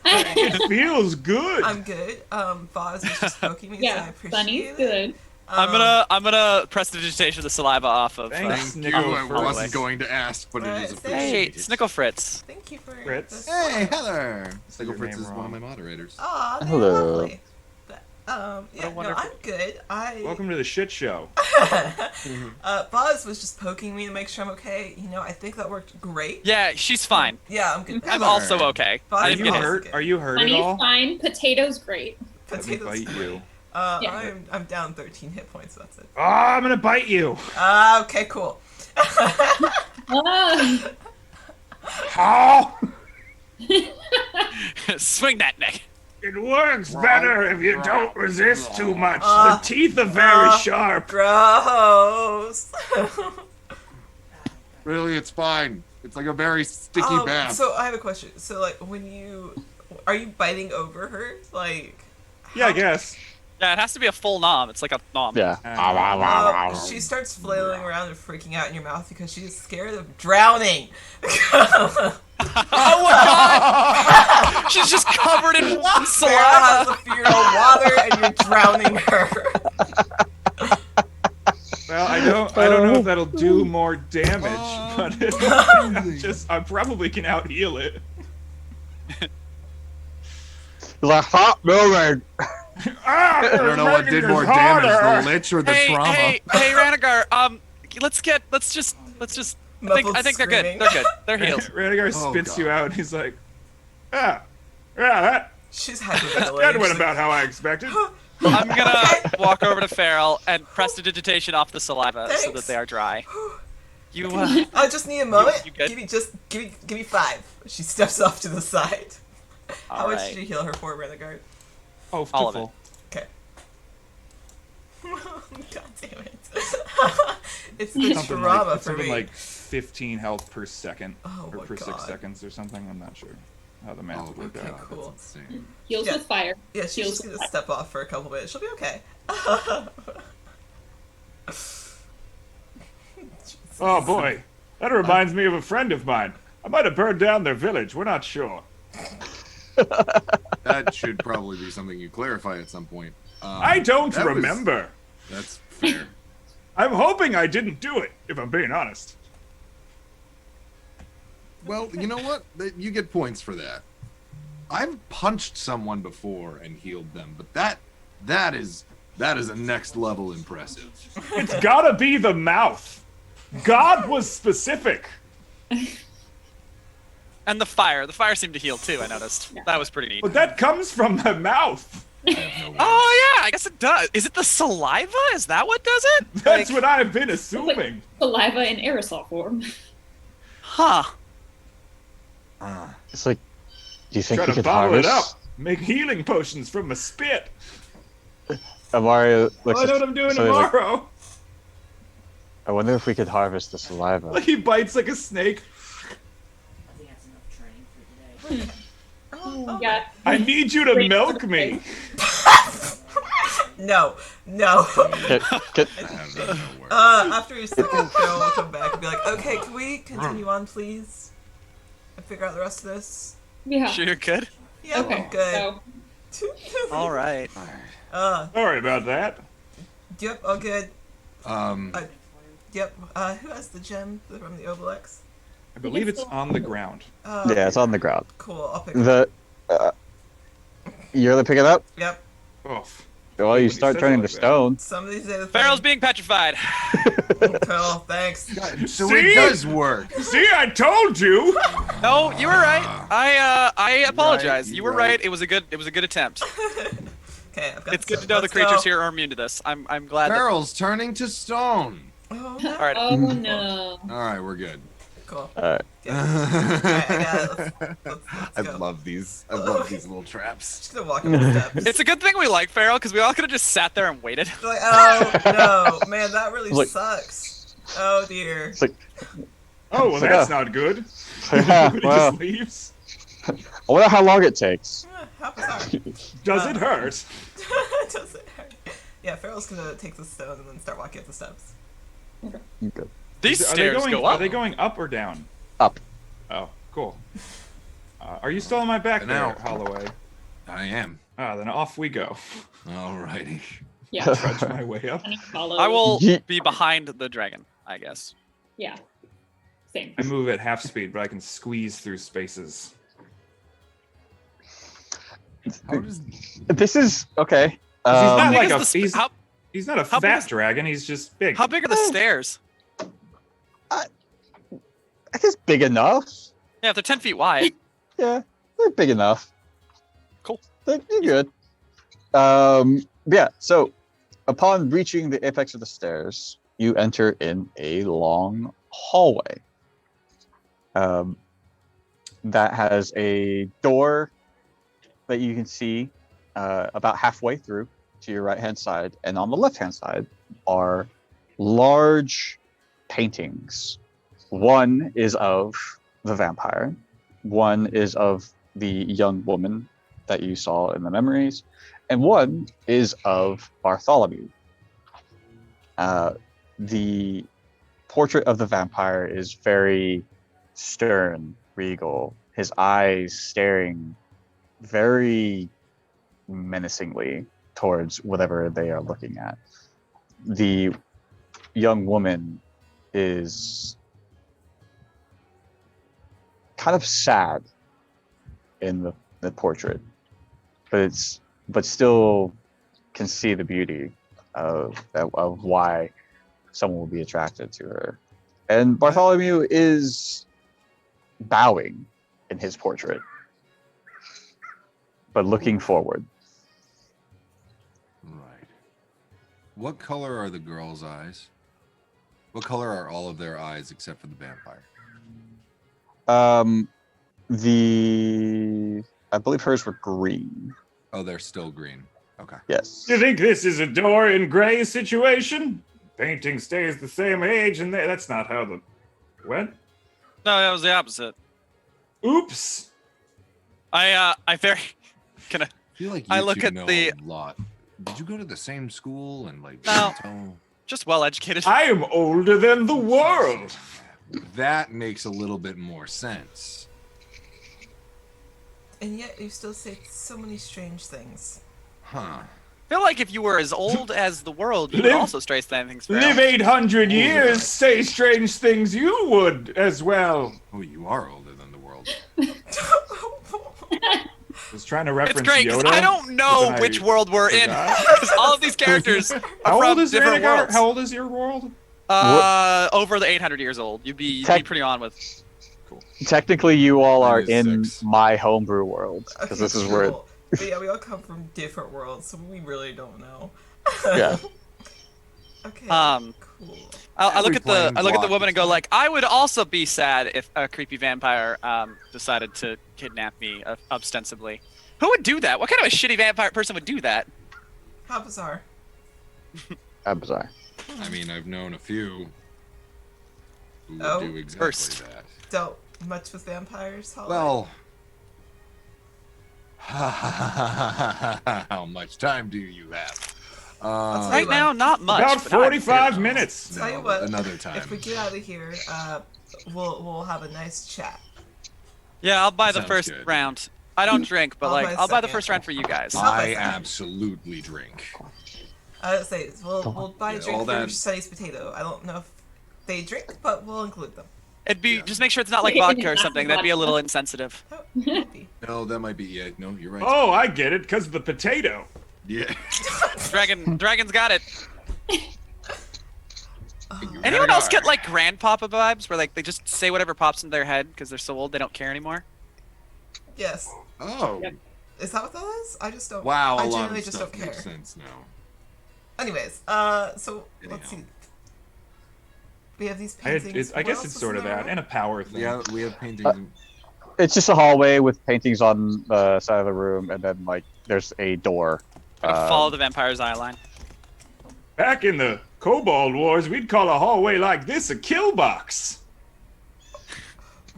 It feels good. I'm good. Foz is just poking me, so I Yeah, appreciate Sunny's it. good. I'm gonna press the digitation of the saliva off of. Thanks. Thank you. Snickle I Fritz. wasn't going to ask, but it is Alright, Hey, appreciated. Snickle Fritz. Thank you for Fritz. this. Hey, Heather. your Snickle Fritz name is one of wrong. my moderators. Aw, they're Hello. lovely. But, a No, wonderful- I'm good. Welcome to the shit show. Boz was just poking me to make sure I'm okay. I think that worked great. Yeah, she's fine. Yeah, I'm good. I'm also okay. Boz Are is you get it. hurt? good. Are you hurt at Honey's all? fine. Potato's great. Let me Potatoes bite great. you. Yeah. I'm down 13 hit points. That's it. Oh, I'm gonna bite you. Okay, cool. Ah. How? Swing that neck. It works better if you don't resist too much. The teeth are very sharp. Gross. Really, it's fine. It's like a very sticky bath. So I have a question. So like, are you biting over her? Like. Yeah, I guess. Yeah, it has to be a full nom. It's like a nom. Yeah. She starts flailing around and freaking out in your mouth because she's scared of drowning. Oh my god! She's just covered in Sarah has saliva. a fear of water, and you're drowning her. Well, I don't know if that'll do more damage, but I probably can out heal it. The hot building. Ah, I don't know what did more damage, the lich or the trauma. Hey, Ranagar. Let's just. I think they're good. Screaming. They're good. They're healed. Rhaegar Oh, spits God. you out. He's like, that She's hyperventilating. went She's about how I expected. I'm gonna walk over to Farrell and press the digitation off the saliva so Thanks. that they are dry. You. I just need a moment. You good? Give me 5. She steps off to the side. How much Alright. did you heal her for, Renegade? Oh, All of full. Okay. God damn it. It's the Something trauma like, for something me. like 15 health per second, Oh or my per 6 God. seconds or something. I'm not sure how the math would work okay, out. cool. That's insane. Heals Yeah. with fire. Yeah, she's Heals just with gonna fire. step off for a couple minutes. She'll be okay. Oh boy, that reminds me of a friend of mine. I might have burned down their village. We're not sure. That should probably be something you clarify at some point. I don't that was- remember. That's fair. I'm hoping I didn't do it, if I'm being honest. Well, you know what? You get points for that. I've punched someone before and healed them, but that is a next level impressive. It's gotta be the mouth. God was specific. And the fire. The fire seemed to heal too. I noticed. That was pretty neat. But that comes from the mouth. I have no words. Oh yeah, I guess it does. Is it the saliva? Is that what does it? That's what I've been assuming. Saliva in aerosol form. Huh. It's like, do you think Try we to could bottle it harvest? up. Make healing potions from my spit. Amario Oh, looks I know at- what I'm doing so he's like, tomorrow. I wonder if we could harvest the saliva. He bites like a snake. Yeah. I need you to milk me. No. Get, I have no words. After a second, Phil will come back and be like, okay, can we continue on, please? And figure out the rest of this? Yeah. Sure you're good. Yeah, Okay. I'm good. So All right. Sorry about that. Yep, all good. Um, Yep. Who has the gem from the Obelix? I believe it's on the ground. yeah, it's on the ground. Cool, I'll pick it up. The you're gonna pick it up. Yep. Oh, Well, When you you start said it turning like to that. stone. Somebody say the Farrell's thing. being petrified. Cool, thanks. so See? it does work. see, I told you. No, you were right. I apologize. Right, You were right. right. It was a good attempt. Okay, I've got It's good some. to know the Let's creatures go. here are immune to this. I'm glad. That, Barrel's turning to stone. Oh, no. all right. oh no. All right, we're good. Cool. Alright. Alright, I got it. Let's I go. love these. I love these little traps. Just gonna walk up the steps. It's a good thing we like Farrell because we all could have just sat there and waited. It's like, oh no, man, that really Like- sucks. Oh dear. It's like, Oh, well, Yeah. that's not good. yeah, He well, just leaves. I wonder how long it takes. How bizarre. Does it hurt? Does it hurt? Yeah, Farrell's gonna take the stone and then start walking up the steps. Okay. These Are they stairs going? go Are up. they going up or down? Up. Oh, cool. Are you still on my back Now. there, Holloway? I am. Ah, then off we go. Alrighty. Yeah. Trudge my way up. And he follows. I will Ye- be behind the dragon, I guess. Yeah. Same. I move at half speed, but I can squeeze through spaces. How does This is okay. He's not How big like is a the how, he's not a how big fat is- dragon. He's just big. how big are the stairs? I guess big enough. Yeah, if they're 10 feet wide. Yeah, they're big enough. Cool. They're good. Yeah, so upon reaching the apex of the stairs, you enter in a long hallway. That has a door that you can see about halfway through to your right-hand side, and on the left-hand side are large paintings. One is of the vampire, one is of the young woman that you saw in the memories, and one is of Bartholomew. The portrait of the vampire is very stern, regal, his eyes staring very menacingly towards whatever they are looking at. The young woman is kind of sad in the portrait, but still can see the beauty of why someone will be attracted to her. And Bartholomew is bowing in his portrait, but looking forward. Right. What color are the girls' eyes? What color are all of their eyes except for the vampire? I believe hers were green. Oh, they're still green. Okay. Yes. Do you think this is a Dorian Gray situation? Painting stays the same age, and that's not how the... What? No, that was the opposite. Oops. I very can I I feel like I you look two at know the- a lot. Did you go to the same school and like? No. tell- just well educated. I am older than the world. That makes a little bit more sense. And yet you still say so many strange things. Huh. I feel like if you were as old as the world, you would Live- also stray things. Live 800 years, say strange things you would as well. Oh, you are older than the world. I was trying to reference It's great because Yoda. I don't know but then which I world we're in forgot. because all of these characters are How from old is different Rhaegar? worlds. How old is your world? Over the 800 years old. You'd be pretty on with. Technically, you all Mine are is in 6. my homebrew world because Okay, this is where. cool. But yeah, we all come from different worlds, so we really don't know. Yeah. Okay. Cool. I look at the Every woman block and go like, I would also be sad if a creepy vampire decided to kidnap me ostensibly. Who would do that? What kind of a shitty vampire person would do that? How bizarre. Bizarre. I mean, I've known a few who would Oh, do exactly first. that. Dealt much with vampires. Holly? Well, how much time do you have? tell Right you now, not much. About but now I'm 45 feeling- minutes. Tell you No, what, another time. if we get out of here, we'll have a nice chat. Yeah, I'll buy the Sounds first good. round. I don't drink, but I'll like buy I'll buy the second. first round for you guys. I absolutely drink. Say we'll buy a Yeah, drink all for that- Sonny's potato. I don't know if they drink, but we'll include them. It'd be Yeah. just make sure it's not like Yeah, vodka or that's something. That'd be a vodka. little insensitive. Oh, maybe. No, that might be. Yeah, no, you're right. Oh, I get it, because of the potato. Yeah. Dragon's got it. Oh, Anyone else get like grandpapa vibes, where like they just say whatever pops into their head because they're so old they don't care anymore? yes. Oh. Yep. Is that what that is? I just don't. Wow, I a lot genuinely of just stuff don't care. makes sense now. Anyways, so let's see. Anyhow. We have these paintings. I guess What it's else sort is of in there? that, and a power thing. Yeah, we have paintings. It's just a hallway with paintings on the side of the room, and then like there's a door. Follow the vampire's eye line. Back in the Kobold Wars, we'd call a hallway like this a kill box.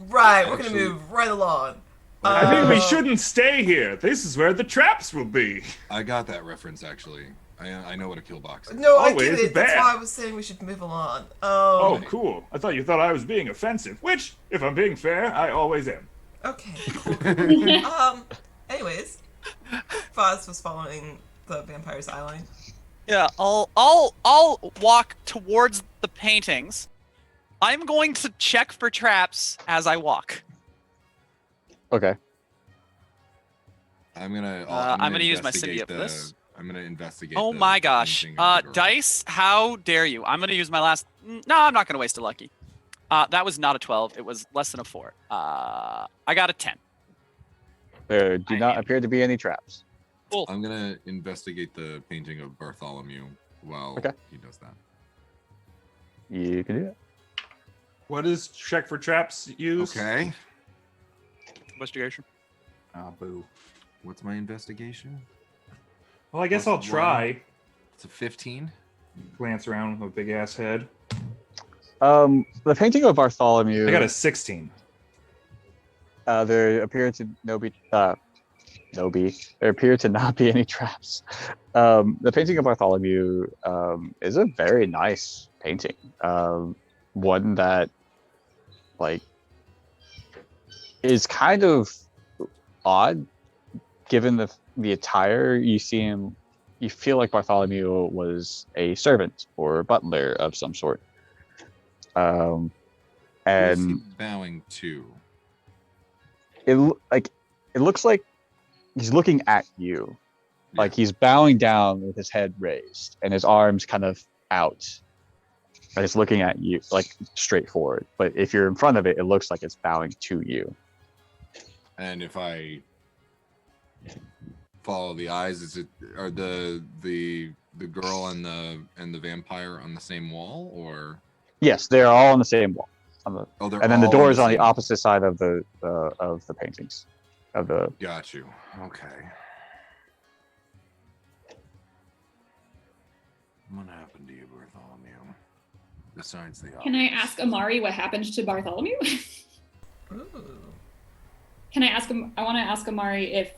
Right, we're gonna Actually- move right along. I think we Uh, shouldn't stay here. This is where the traps will be. I got that reference actually. I know what a kill box is. No, I Always get it. That's bad. why I was saying we should move along. Oh, Oh, cool. I thought you thought I was being offensive, which, if I'm being fair, I always am. okay. Cool. Anyways, Foz was following the vampire's eye line. Yeah, I'll walk towards the paintings. I'm going to check for traps as I walk. Okay. I'm gonna I'm gonna use my city investigate up for this. I'm I'm gonna investigate. Oh the my gosh. painting of the girl. Dice, how dare you? I'm gonna use my last. No, I'm not gonna waste a lucky. That was not a 12. It was less than a 4. I got a 10. There do not appear to be any traps. Cool. I'm gonna investigate the painting of Bartholomew while he does that. You can do it. What does check for traps use? Okay. Investigation. Oh, boo. What's my investigation? Well, I guess Plus I'll try. It's a 15. Glance around with a big ass head. The painting of Bartholomew. I got a 16. There appear to there appear to not be any traps. The painting of Bartholomew is a very nice painting. One that like is kind of odd given the attire. You see him, you feel like Bartholomew was a servant or butler of some sort. Who is he And bowing to? it looks like he's looking at you, like he's bowing down with his head raised and his arms kind of out, and it's looking at you like straight forward. But if you're in front of it, it looks like it's bowing to you. And if I follow the eyes, are the girl and the vampire on the same wall, or? Yes, they're all on the same wall. They're And then the all door is on the same- opposite side of the paintings. Of the Got you. Okay. What happened to you, Bartholomew? Besides the Can I ask Amari what happened to Bartholomew? Ooh. Can I ask him? I want to ask Amari if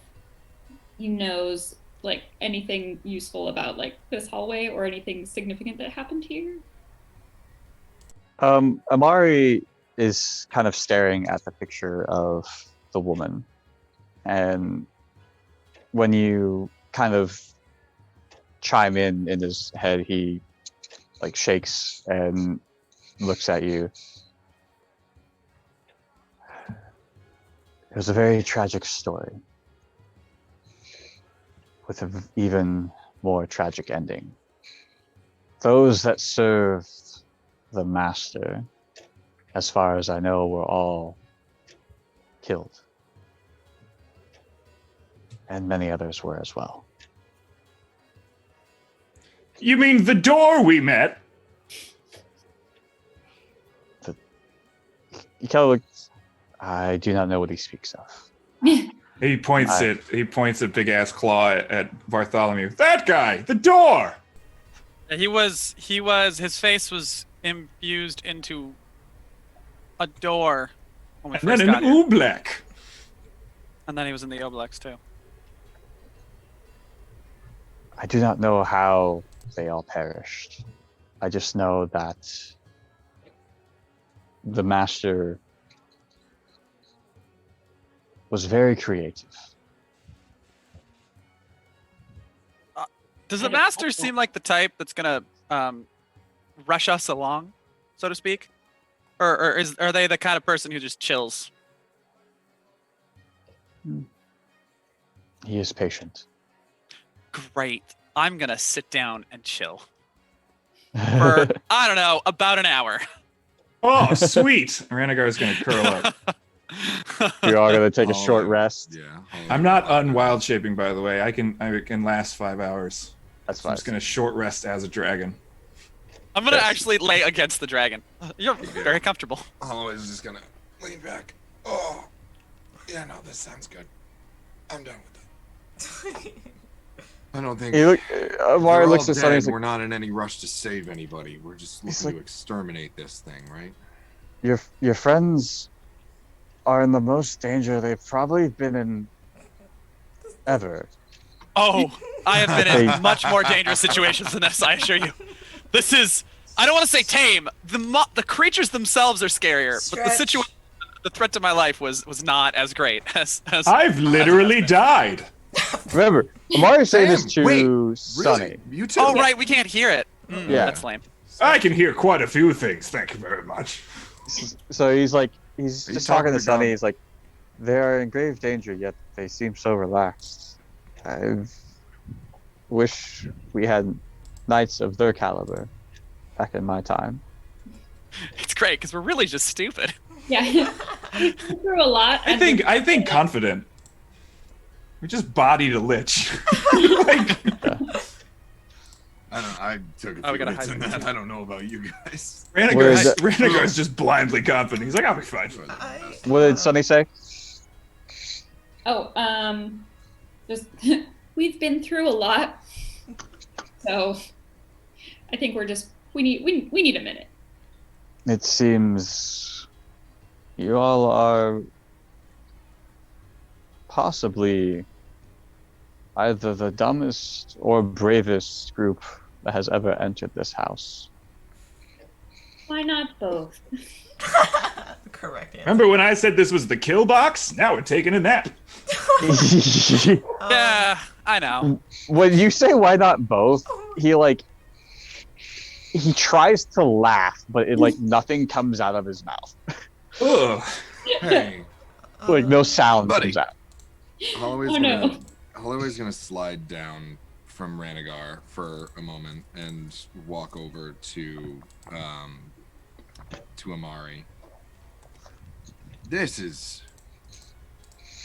he knows like anything useful about like this hallway or anything significant that happened here. Amari is kind of staring at the picture of the woman, and when you kind of chime in his head, he like shakes and looks at you. It was a very tragic story with an even more tragic ending. Those that served the master, as far as I know, were all killed. And many others were as well. You mean the door we met? He kind of looks, I do not know what he speaks of. He points at big ass claw at Bartholomew. That guy, the door. His face was infused into a door when we And first then an got here. oobleck. And then he was in the Obelix too. I do not know how they all perished. I just know that the master was very creative. Does the master seem like the type that's gonna rush us along, so to speak, or are they the kind of person who just chills? He is patient. Great. I'm gonna sit down and chill for I don't know, about an hour. Oh, sweet. Renegar's gonna curl up. You're all gonna take a short rest. Yeah. I'm not unwild shaping, by the way. I can last 5 hours. That's So I'm fine. just gonna short rest as a dragon. I'm gonna actually lay against the dragon. You're very comfortable. Hollow is just gonna lean back. Oh, yeah, no, this sounds good. I'm done with it. I don't think. He look, Amari they're looks all at Sunny. dead. He's like, We're not in any rush to save anybody. We're just He's looking like- to exterminate this thing, right? your friends are in the most danger they've probably been in ever. Oh, I have been Hey. in much more dangerous situations than this, I assure you. This is, I don't want to say tame. The creatures themselves are scarier, but the Stretch. situation, the threat to my life was not as great as I've literally died. Remember, Amari's saying this Damn, wait, to Sunny. Really? You too? Oh, right, we can't hear it. Yeah. That's lame. I can hear quite a few things. Thank you very much. So he's just talking talking to to Sunny. Dom? He's like, they are in grave danger, yet they seem so relaxed. wish we had knights of their caliber back in my time. It's great because we're really just stupid. Yeah. We've been through a lot. I think confident. We just bodied a lich. Like, I don't. I took Oh, a we few gotta hits hide in it. that. I don't know about you guys. Ranagar's just blindly confident. He's like, I'll be fine. What did Sunny say? Oh, just we've been through a lot, so I think we need a minute. It seems you all are possibly either the dumbest or bravest group that has ever entered this house. Why not both? Correct answer. Remember when I said this was the kill box? Now we're taking a nap. Yeah, I know. When you say why not both, he tries to laugh, but nothing comes out of his mouth. Ugh. Hey, No sound Buddy. comes out. Holloway's gonna slide down from Ranagar for a moment and walk over to Amari. This is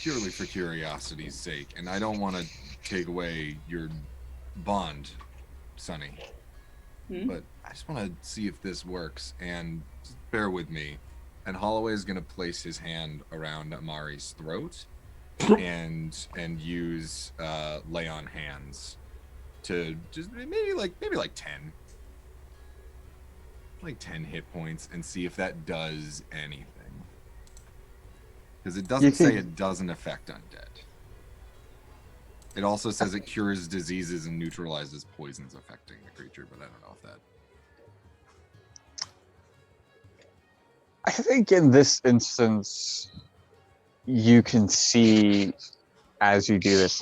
purely for curiosity's sake, and I don't want to take away your bond, Sonny. But I just want to see if this works, and just bear with me. And Holloway is gonna place his hand around Amari's throat and use lay on hands to just maybe like 10 hit points, and see if that does anything. Because it doesn't say it doesn't affect undead. It also says it cures diseases and neutralizes poisons affecting the creature, but I don't know if that. I think in this instance, you can see as you do this,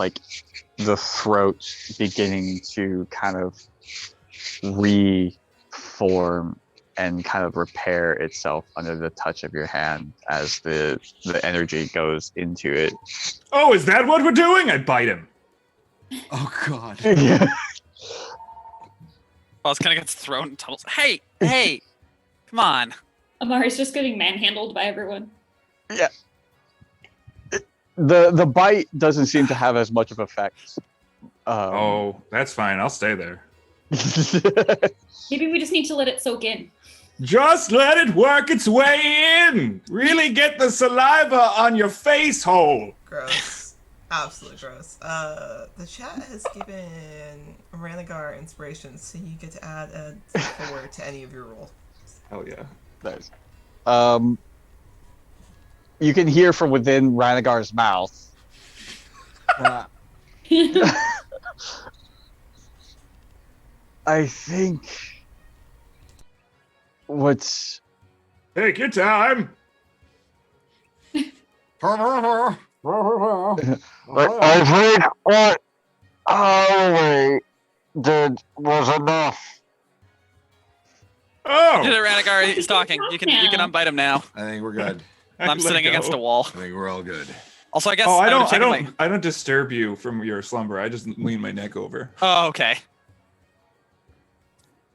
the throat beginning to kind of reform and kind of repair itself under the touch of your hand as the energy goes into it. Oh, is that what we're doing? I bite him. Oh God. Yeah. Boss kind of gets thrown and tumbles. Hey, come on. Amari's just getting manhandled by everyone. Yeah. The bite doesn't seem to have as much of effect. Oh, that's fine. I'll stay there. Maybe we just need to let it soak in. Just let it work its way in. Really get the saliva on your face hole. Gross. Absolutely gross. The chat has given Ranagar inspiration, so you get to add a 4 to any of your rolls. Hell yeah. Nice. You can hear from within Ranagar's mouth. I think what's Take your time. I think what Holloway did was enough. Oh. Did it, Ranagar? He's talking. You can unbite him now. I think we're good. I'm sitting against a wall. I think we're all good. Also, I guess. Oh, I don't disturb you from your slumber. I just lean my neck over. Oh, okay.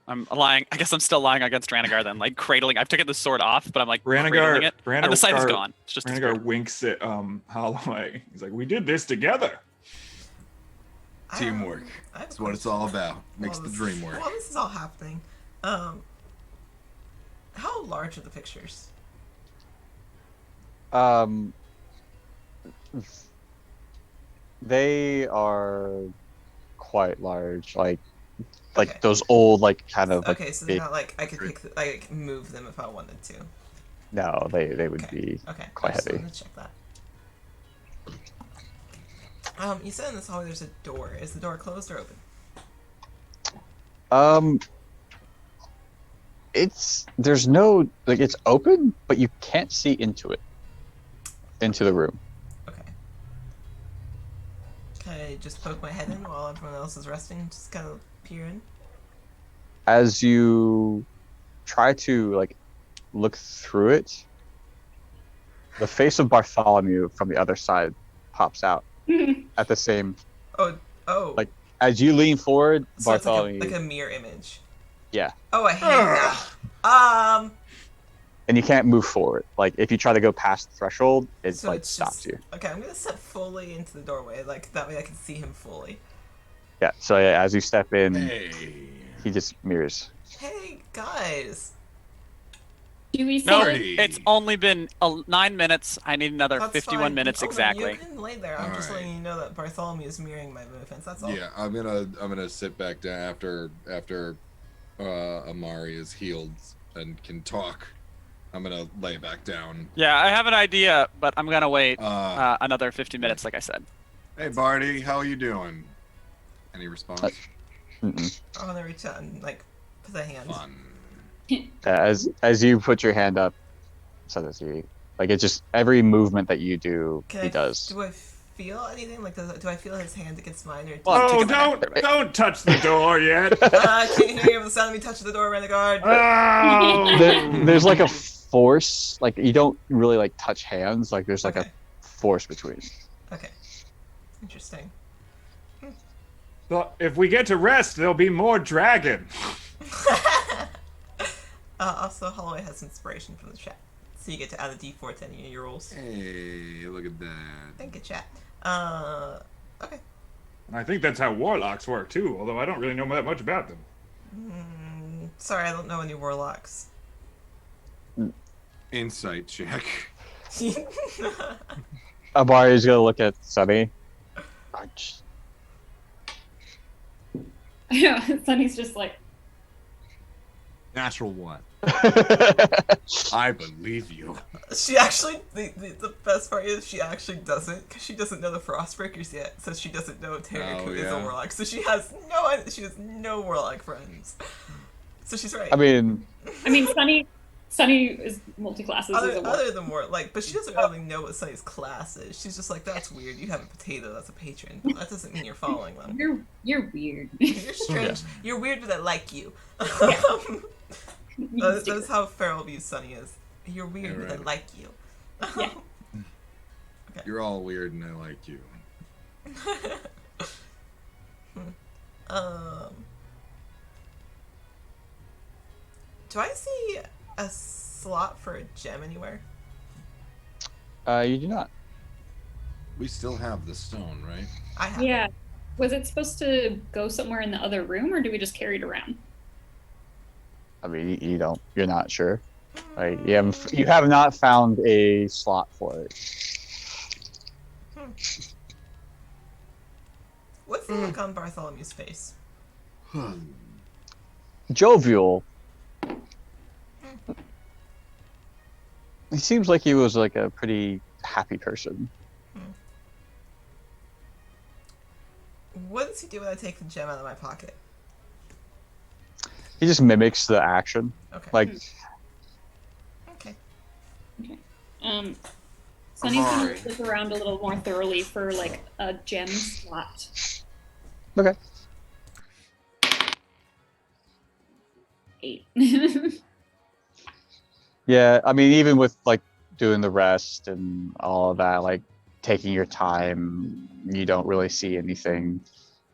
I'm lying. I guess I'm still lying against Ranagar then, cradling. I've taken the sword off, but I'm cradling it. And the sight is gone. It's just Ranagar winks at Holloway. He's like, "We did this together." Teamwork. That's what it's all about. Makes the dream work. While this is all happening, how large are the pictures? They are quite large, Okay. those old, kind of. Okay, so they're big. not I could pick, I could move them if I wanted to. No, they would Okay. be Okay. quite I just heavy. wanted to check that. You said in this hallway there's a door. Is the door closed or open? There's no it's open, but you can't see into the room. Okay. Can I just poke my head in while everyone else is resting? Just kind of peer in? As you try to look through it, the face of Bartholomew from the other side pops out at the same Oh. as you lean forward, So it's Bartholomew, like a mirror image. yeah, Oh, I hate that. and you can't move forward. Like if you try to go past the threshold, it So like it's stops just you. okay. I'm gonna step fully into the doorway, like that way I can see him fully. Yeah. So yeah, as you step in, Hey. he just mirrors. Hey guys, Do we see? No, Party. it's only been 9 minutes. I need another that's 51 fine. minutes You exactly. can lay there. I'm just Alright. letting you know that Bartholomew is mirroring my movements. That's all. Yeah, I'm gonna sit back down after Amari is healed and can talk. I'm gonna lay back down. Yeah, I have an idea, but I'm gonna wait Uh, another 50 minutes, like I said. hey Barty, how are you doing? Any response? Mm-mm. I want to reach out and like put a hand. Fun. As you put your hand up, so that he like it's just every movement that you do, he does. Do I feel anything? Like, do I feel his hand against mine, or? Well, Oh, take a minute. don't touch the door yet. I can't hear you. The sound of me touching the door, Renegade. Oh. There's like a force, like you don't really like touch hands. Like there's like Okay. a force between. Okay. Interesting. But if we get to rest, there'll be more dragon. Also, Holloway has inspiration from the chat, so you get to add a D4 to any of your rolls. Hey, look at that. Thank you, chat. Okay. I think that's how warlocks work too, although I don't really know that much about them. Sorry, I don't know any warlocks. Insight check. Abari is gonna look at Sunny. Ouch. Yeah, Sunny's just like, Natural one. I believe you. She actually, the best part is she actually doesn't, because she doesn't know the Frostbreakers yet, so she doesn't know Tarek, Oh, who is a yeah. warlock. So she has no warlock friends. So she's right. I mean, Sunny is multi-classes as a warlock. Other than more, like, but she doesn't really know what Sunny's class is. She's just like, that's weird. You have a potato that's a patron. That doesn't mean you're following them. You're weird. You're strange. You're weird, but I like you. That's how Feral views Sunny is. You're weird, Yeah, but I right. like you. Yeah. You're all weird and I like you. Do I see a slot for a gem anywhere? you do not. We still have the stone, right? I have. Yeah. Was it supposed to go somewhere in the other room, or do we just carry it around? I mean, you don't. You're not sure. Like you have not found a slot for it. What's the look on Bartholomew's face? Jovial. He seems like he was like a pretty happy person. What does he do when I take the gem out of my pocket? He just mimics the action. Okay. Like Okay. Sunny's gonna Amari. look around a little more thoroughly for like a gem slot. okay. 8. Yeah, I mean, even with like doing the rest and all of that, like taking your time, you don't really see anything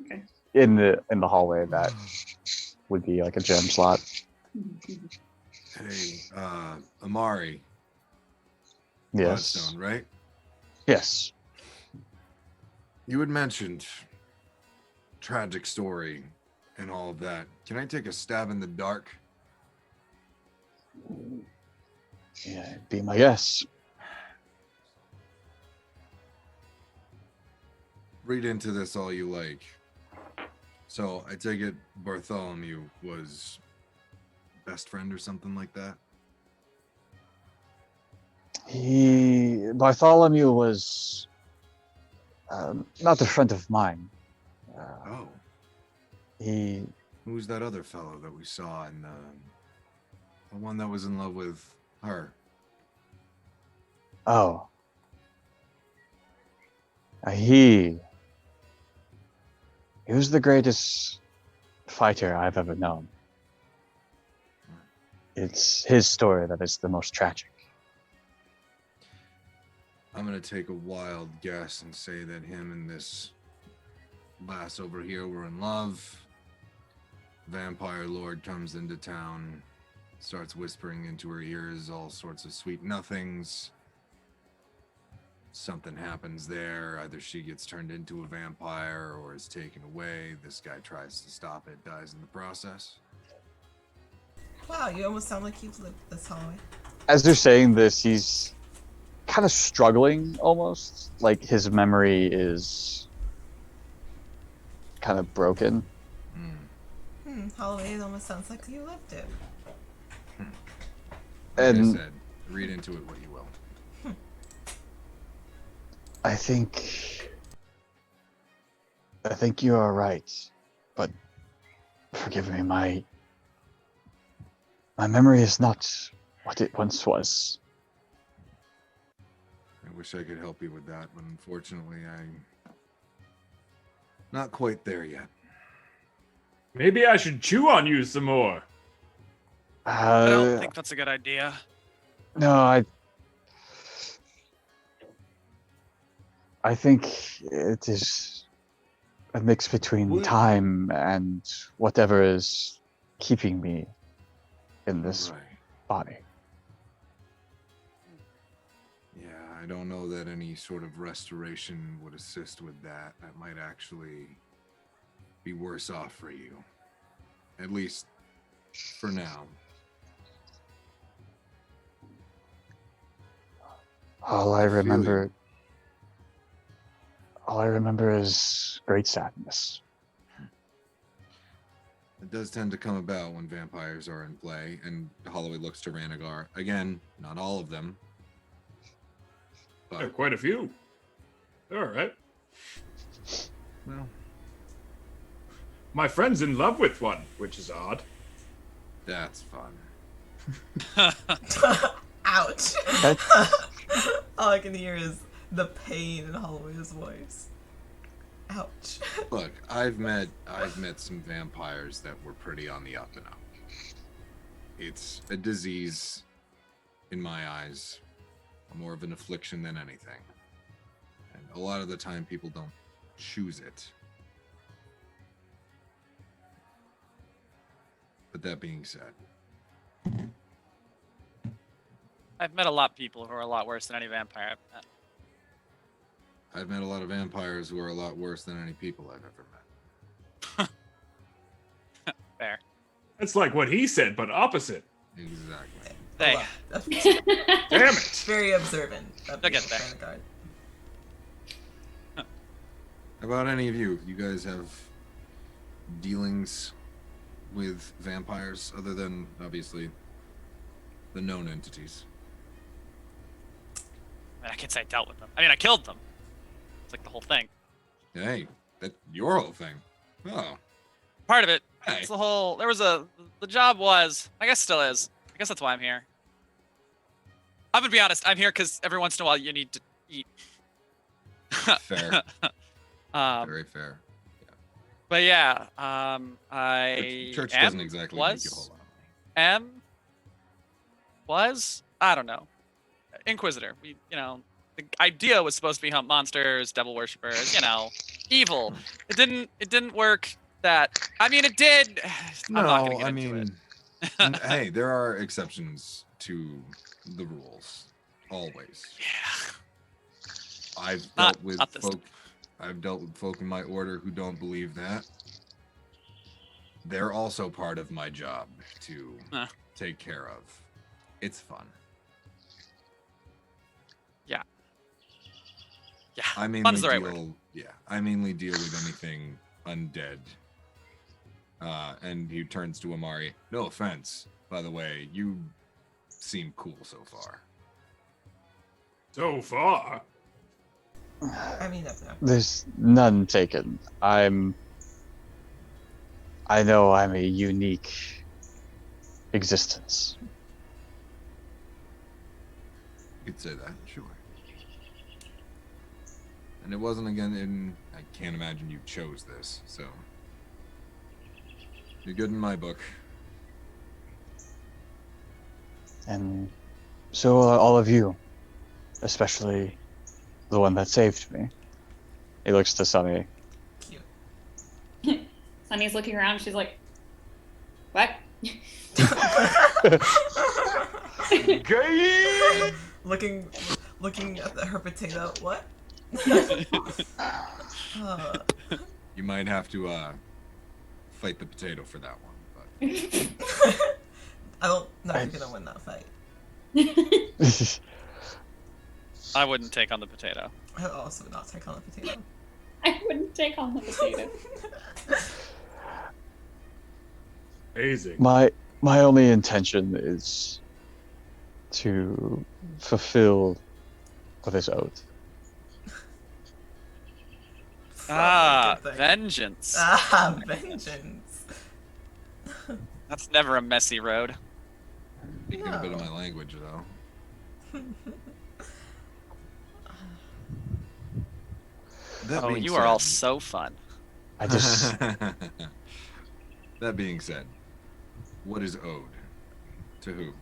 Okay. in the hallway that would be like a gem slot. Hey, Amari. Yes. Bloodstone, right? Yes. You had mentioned tragic story and all of that. Can I take a stab in the dark? Yeah, be my guess. Read into this all you like. So I take it Bartholomew was best friend or something like that? Bartholomew was not a friend of mine. Oh, He who's that other fellow that we saw in the one that was in love with her? oh. He was the greatest fighter I've ever known. It's his story that is the most tragic. I'm gonna take a wild guess and say that him and this lass over here were in love. Vampire Lord comes into town, starts whispering into her ears all sorts of sweet nothings. Something happens there. Either she gets turned into a vampire or is taken away. This guy tries to stop it, dies in the process. Wow, you almost sound like you've lived this, Holloway. As they're saying this, he's kind of struggling almost. Like his memory is kind of broken. Holloway, it almost sounds like you lived it. Like And I said, read into it what you will. I think you are right, but forgive me, my memory is not what it once was. I wish I could help you with that, but unfortunately, I'm not quite there yet. Maybe I should chew on you some more. I don't think that's a good idea. No, I think it is a mix between time and whatever is keeping me in this Right. body. Yeah, I don't know that any sort of restoration would assist with that. That might actually be worse off for you. At least for now. All I I feel remember, you. all I remember is great sadness. It does tend to come about when vampires are in play, and Holloway looks to Ranagar. Again, not all of them. Yeah, But, quite a few. All right. well, My friend's in love with one, which is odd. that's fun. Ouch. That's- All I can hear is the pain in Holloway's voice. Ouch. Look, I've met some vampires that were pretty on the up and up. It's a disease, in my eyes, more of an affliction than anything. And a lot of the time, people don't choose it. But that being said, I've met a lot of people who are a lot worse than any vampire I've met. I've met a lot of vampires who are a lot worse than any people I've ever met. Fair. That's like what he said, but opposite. Exactly. Hey, Hold up. Damn it. Very observant. They'll get there. Renegade. How about any of you? You guys have dealings with vampires other than, obviously, the known entities? I mean, I can't say I dealt with them. I mean, I killed them. It's like the whole thing. Hey, that's your whole thing. Oh. Part of it. Hey. It's the whole. The job was. I guess still is. I guess that's why I'm here. I'm gonna be honest. I'm here because every once in a while you need to eat. Fair. Um, Very fair. but yeah, But I church am, doesn't exactly make you a whole was, lot of money. was I don't know, Inquisitor. The idea was supposed to be hunt monsters, devil worshippers, evil. It didn't work. I mean, it did. I'm not gonna get into it. Hey, there are exceptions to the rules. Always. Yeah. I've Not- dealt with not this folk. I've dealt with folk in my order who don't believe that. They're also part of my job to take care of. It's fun. Yeah. Yeah. I mainly Fun's the right word. deal. Yeah, I mainly deal with anything undead. And he turns to Amari. No offense, by the way. You seem cool so far. So far. I mean, no. There's none taken. I know I'm a unique existence. You could say that, sure. And it wasn't again I can't imagine you chose this, so you're good in my book. And so are all of you, especially the one that saved me. He looks to Sunny. Cute. Sunny's looking around. She's like, what? looking at her potato. What? You might have to fight the potato for that one. But I don't know if you're gonna win that fight. I wouldn't take on the potato. I would also not take on the potato. I wouldn't take on the potato. Amazing. My only intention is to fulfill this oath. Ah, Good thing. vengeance. Ah, vengeance. That's never a messy road. speaking a bit of my language, though. That Oh, being you are all said- so fun. I just That being said, what is owed to who?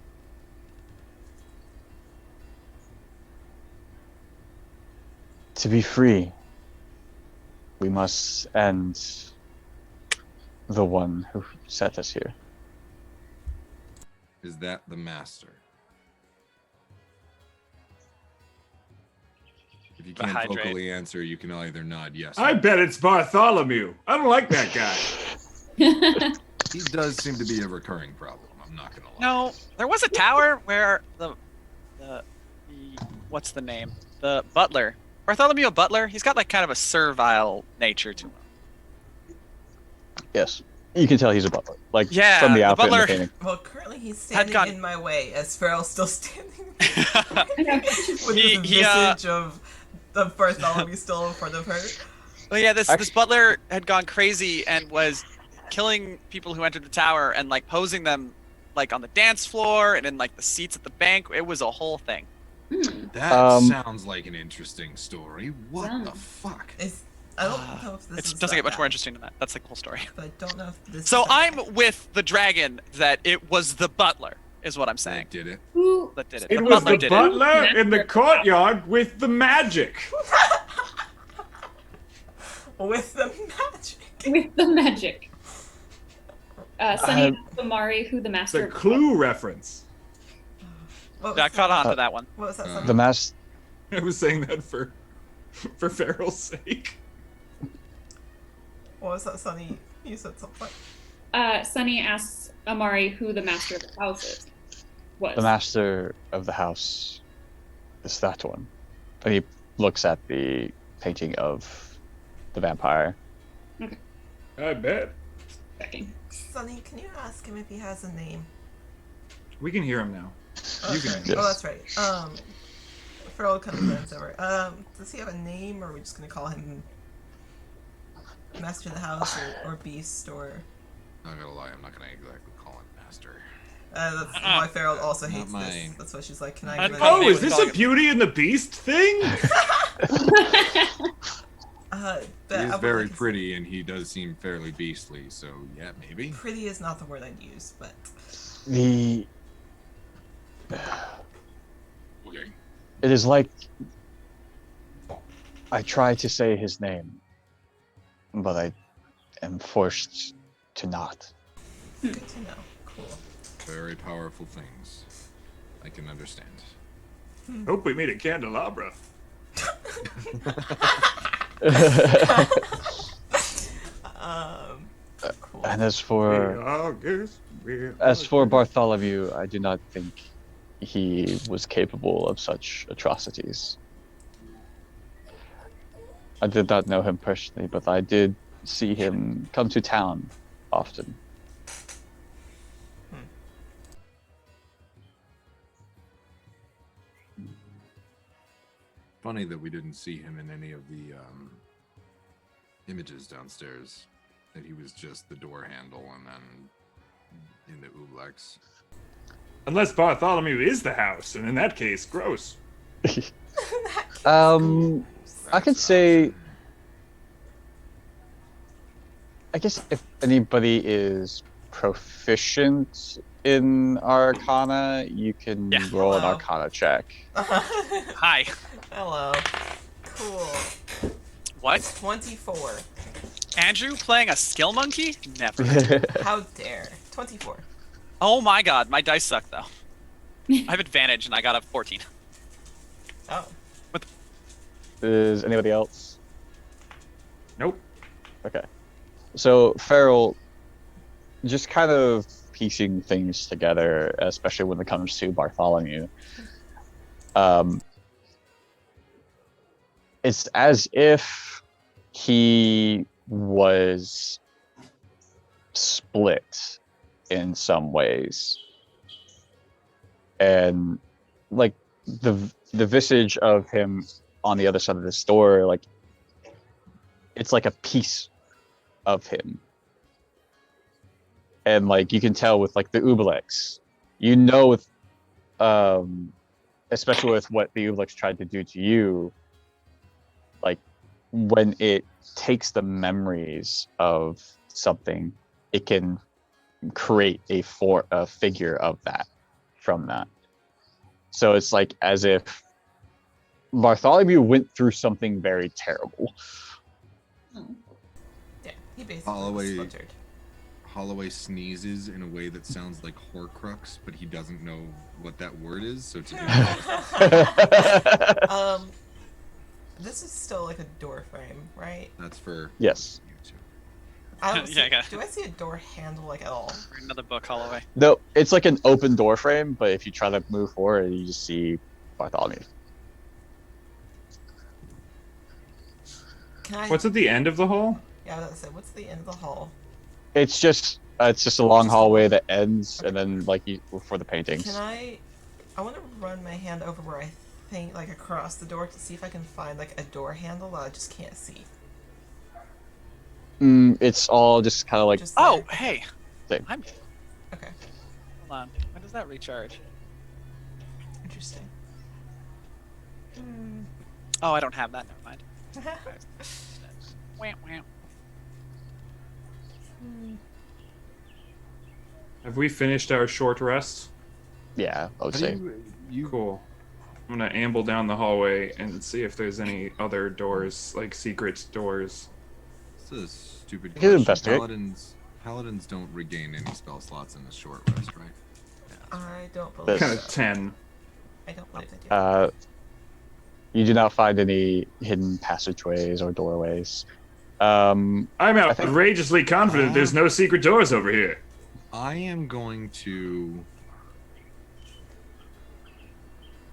to be free, we must end the one who set us here. Is that the master? If you can't Hydrate. vocally answer, you can either nod yes. I bet it's Bartholomew. I don't like that guy. He does seem to be a recurring problem. I'm not gonna lie. No, there was a tower where the what's the name? The butler. Bartholomew Butler, he's got like kind of a servile nature to him. Yes, you can tell he's a butler. Like Yeah, from the the outfit and butler- the painting. Well, currently he's Had standing gone- in my way as Farrell's still standing with He- this he, visage of Bartholomew still in front of her. Well, yeah, this Actually- butler had gone crazy and was killing people who entered the tower and like posing them like on the dance floor and in like the seats at the bank. It was a whole thing. That sounds like an interesting story. What the fuck? I don't know if this It doesn't get much more interesting than that. That's like the whole story. But I don't know if this. So is I'm with the dragon that it was the butler, is what I'm saying. Did it? Who? That did it. It The was butler the did butler in the courtyard with the magic. with the magic. With the magic. Sunny asked Amari who the master The of clue reference. What was Yeah, I caught that? on to that one. What was that? Something? The mass. I was saying that for Farrell's sake. What was that, Sunny? You said something. Sunny asks Amari who the master of the house is. Was. The master of the house is that one. And he looks at the painting of the vampire. I bet. Checking. Sunny, can you ask him if he has a name? We can hear him now. You can. Yes. Oh, that's right. Farrell kind of glance over. Does he have a name, or are we just gonna call him Master of the House or Beast or? Not gonna lie, I'm not gonna exactly call him master. That's why Farrell also Not hates this. mine. That's why she's like, can I? I'd give call a Oh, me is with this dog. a Beauty and the Beast thing? But He is I would very like to- pretty, and he does seem fairly beastly. So yeah, maybe. Pretty is not the word I'd use, but The Okay. it is like I try to say his name, but I am forced to not. good to know. Cool. Very powerful things. I can understand. Hope we meet a candelabra. Cool. And as for August, Bartholomew, I do not think he was capable of such atrocities. I did not know him personally, but I did see him come to town often. Funny that we didn't see him in any of the images downstairs. That he was just the door handle and then in the ooblex. Unless Bartholomew is the house, and in that case, gross. I That's could an say, option. I guess if anybody is proficient in Arcana, you can Yeah. roll an Hello. Arcana check. Hi. Hello. Cool. What? 24. Andrew playing a skill monkey? Never. How dare. 24. Oh my god, my dice suck though. I have advantage and I got a 14. Oh. Is anybody else? Nope. Okay. So Farrell, just kind of piecing things together, especially when it comes to Bartholomew. It's as if he was split in some ways, and like the visage of him on the other side of this door, like it's like a piece of him, and like you can tell with like the Ubalex, with especially with what the Ubalex tried to do to you, like when it takes the memories of something, it can create a figure of that from that. So it's like as if Bartholomew went through something very terrible. Yeah, he basically was splintered. Holloway sneezes in a way that sounds like Horcrux, but he doesn't know what that word is, so to This is still like a door frame, right? that's for Yes. you two. I don't see, Yeah, do I see a door handle like at all? Another book, Holloway. No, it's like an open door frame, but if you try to move forward, you just see Bartholomew. Can I? What's at the end of the hall? Yeah, I was about to say, what's the end of the hall? It's just a long hallway that ends, and then like for the paintings. Can I want to run my hand over where I think, like across the door, to see if I can find like a door handle that I just can't see. It's all just kind of like. Just Oh, there. hey. Thing. I'm. Okay. Hold on. When does that recharge? Interesting. Oh, I don't have that. Never mind. Wah, wah. Have we finished our short rest? Yeah, I would How do say. you Cool. I'm gonna amble down the hallway and see if there's any other doors, like secret doors. It's a stupid You can question. investigate. Paladins don't regain any spell slots in the short rest, right? I don't believe. Kind of 10. I don't believe I do. You do not find any hidden passageways or doorways. I'm think- outrageously confident there's no secret doors over here. I am going to.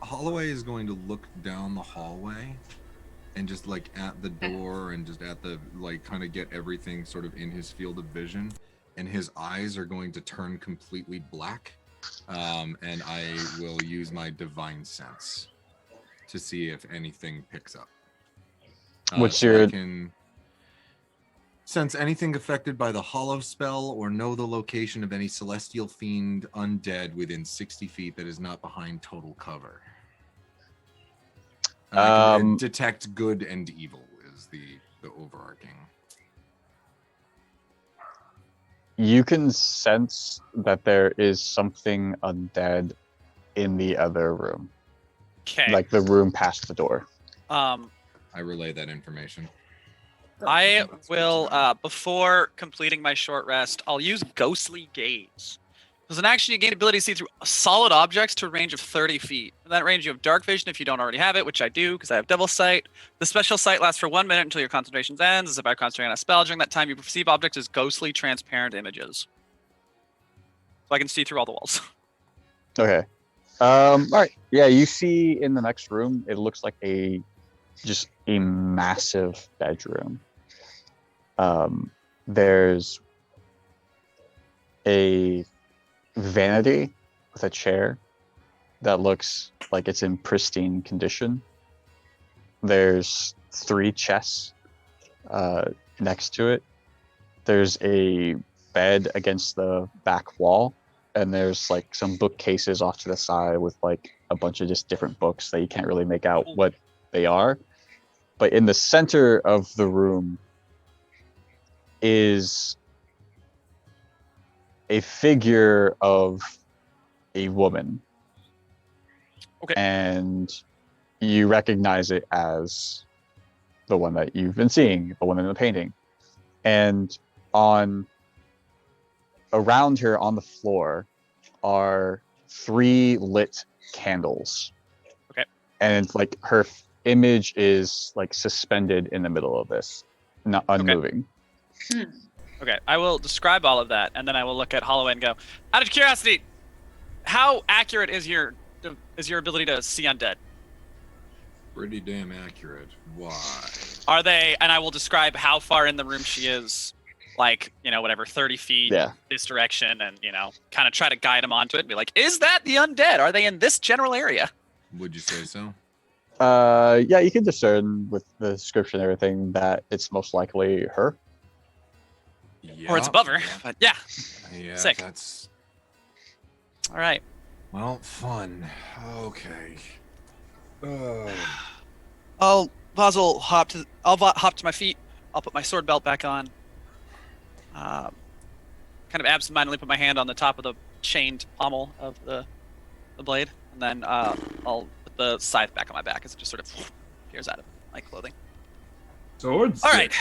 Holloway is going to look down the hallway and just like at the door and just at the like kind of get everything sort of in his field of vision, and his eyes are going to turn completely black, and I will use my divine sense to see if anything picks up. What's so your- I can sense anything affected by the hollow spell or know the location of any celestial fiend undead within 60 feet that is not behind total cover. And I can detect good and evil is the overarching. You can sense that there is something undead in the other room, Okay. like the room past the door. I relay that information. I will, before completing my short rest, I'll use Ghostly Gaze. As an action, you gain ability to see through solid objects to a range of 30 feet. In that range, you have Dark Vision if you don't already have it, which I do because I have Devil's Sight. The special sight lasts for 1 minute until your concentration ends. It's about concentrating on a spell. During that time, you perceive objects as ghostly, transparent images. So I can see through all the walls. Okay. All right. Yeah, you see in the next room, it looks like just a massive bedroom. There's a vanity with a chair that looks like it's in pristine condition. There's 3 chests next to it. There's a bed against the back wall, and there's like some bookcases off to the side with like a bunch of just different books that you can't really make out what they are. But in the center of the room is a figure of a woman. Okay. And you recognize it as the one that you've been seeing, the one in the painting. and on around her on the floor are 3 lit candles. Okay. And like her image is like suspended in the middle of this, not unmoving. Okay, I will describe all of that, and then I will look at Holloway and go, out of curiosity, how accurate is your ability to see undead? Pretty damn accurate. Why? Are they? And I will describe how far in the room she is, like, you know, whatever, 30 feet this direction, and, you know, kind of try to guide them onto it and be like, is that the undead? Are they in this general area? Would you say so? Yeah, you can discern with the description and everything that it's most likely her. Yeah. Or it's above her, but yeah. Yeah, Sick. that's... All right. Well, fun. Okay. I'll hop to my feet. I'll put my sword belt back on. Kind of absentmindedly put my hand on the top of the chained pommel of the blade, and then I'll put the scythe back on my back as it just sort of appears out of my clothing. Swords. All right.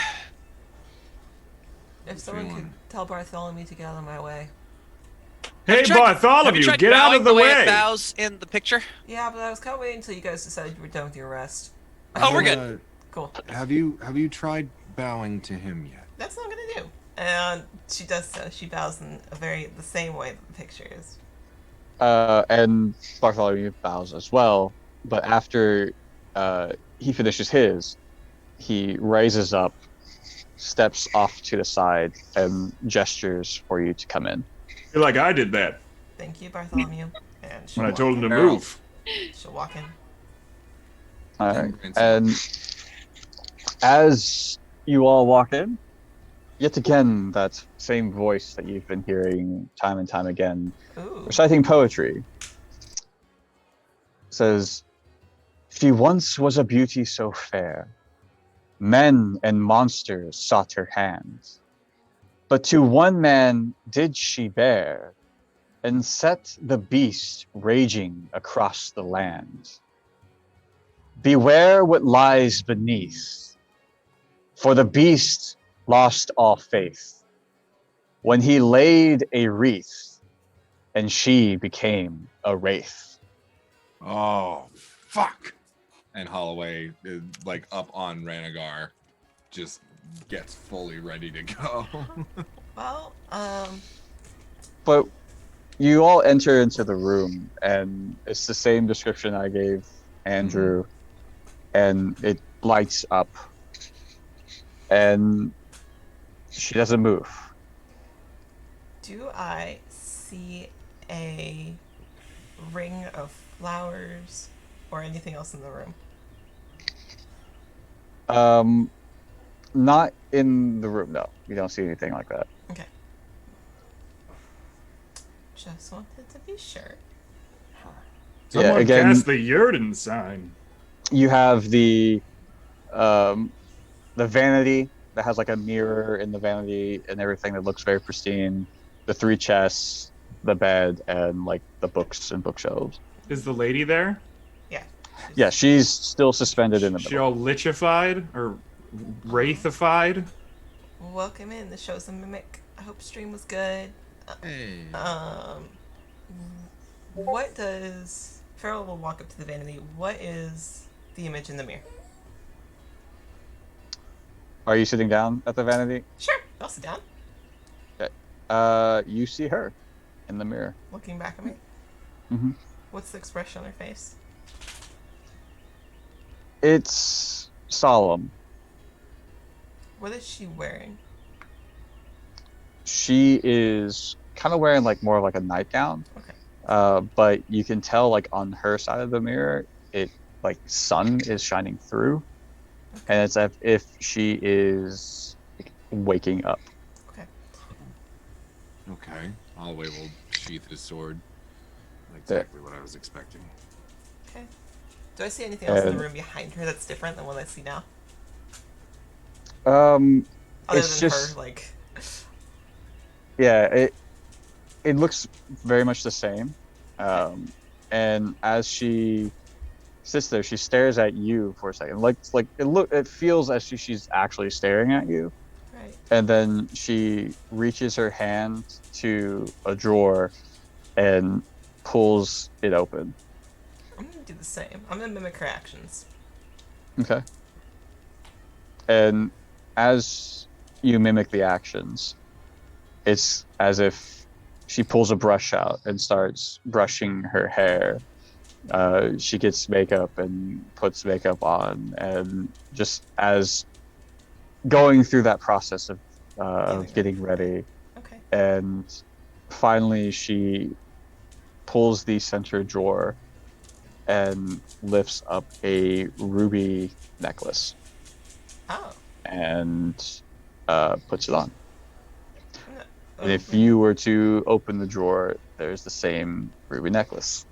If someone could tell Bartholomew to get out of my way. Hey, Bartholomew, get out of the way! It bows in the picture. Yeah, but I was kind of waiting until you guys decided you were done with your rest. Oh, we're good. Cool. Have you tried bowing to him yet? That's what I'm gonna do. And she does so. She bows in the same way that the picture is. And Bartholomew bows as well, but after he finishes his, he raises up, steps off to the side, and gestures for you to come in. I feel like I did that. Thank you, Bartholomew. And when I told him to move. She'll walk in. Alright, and as you all walk in, yet again, that same voice that you've been hearing time and time again, reciting poetry, says, "She once was a beauty so fair, men and monsters sought her hand, but to one man did she bear, and set the beast raging across the land. Beware what lies beneath, for the beast lost all faith when he laid a wreath, and she became a wraith." Oh, fuck! And Holloway, is, like, up on Ranagar, just gets fully ready to go. Well, But you all enter into the room, and it's the same description I gave Andrew, and it lights up, and she doesn't move. do I see a ring of flowers or anything else in the room? Not in the room, no. You don't see anything like that. Okay. Just wanted to be sure. Someone again, cast the Yurden sign. You have the vanity that has like a mirror in the vanity and everything that looks very pristine. The 3 chests, the bed, and like the books and bookshelves. Is the lady there? Yeah. Yeah, she's still suspended in the She middle. all lichified or wraithified? Welcome in. The show's a mimic. I hope stream was good. Hey. What does... Farrell will walk up to the vanity. What is the image in the mirror? Are you sitting down at the vanity? Sure. I'll sit down. Okay. You see her in the mirror. Looking back at me. Mm-hmm. What's the expression on her face? It's solemn. What is she wearing? She is kind of wearing like more of like a nightgown. Okay. But you can tell like on her side of the mirror, it like sun is shining through, and it's as if she is like, waking up. Okay. Okay. Holloway will sheath his sword. Exactly what I was expecting. Okay. Do I see anything else in the room behind her that's different than what I see now? Other It's than just her, like... yeah, it looks very much the same. And as she sits there, she stares at you for a second. It feels as if she's actually staring at you. Right. Right. And then she reaches her hand to a drawer and pulls it open. I'm gonna do the same. I'm gonna mimic her actions. Okay. And as you mimic the actions, it's as if she pulls a brush out and starts brushing her hair. She gets makeup and puts makeup on, and just as going through that process of getting ready, Okay. and finally she pulls the center drawer and lifts up a ruby necklace Oh. and puts it on. No. And if you were to open the drawer, there's the same ruby necklace.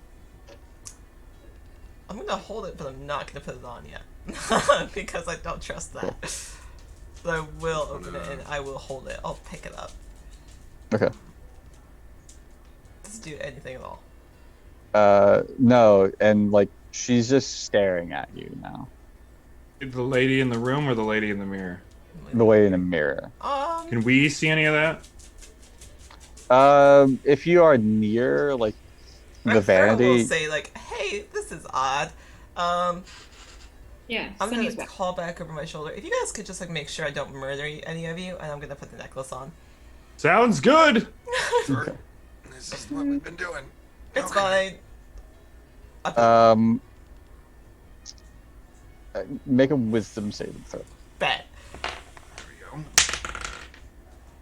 I'm gonna hold it, but I'm not gonna put it on yet because I don't trust that. But I will open it and I will hold it. I'll pick it up. Okay. Does it do anything at all? No, and like she's just staring at you now. The lady in the room or the lady in the mirror? The way in the mirror. Can we see any of that? If you are near like the Farrell will vanity, say like, "Hey, this is odd." Yeah, I'm Sunny's gonna back. call back over my shoulder. If you guys could just like make sure I don't murder any of you, and I'm gonna put the necklace on. Sounds good. Sure. This is what we've been doing. It's Okay. fine. Make a wisdom saving throw. Bet. There we go.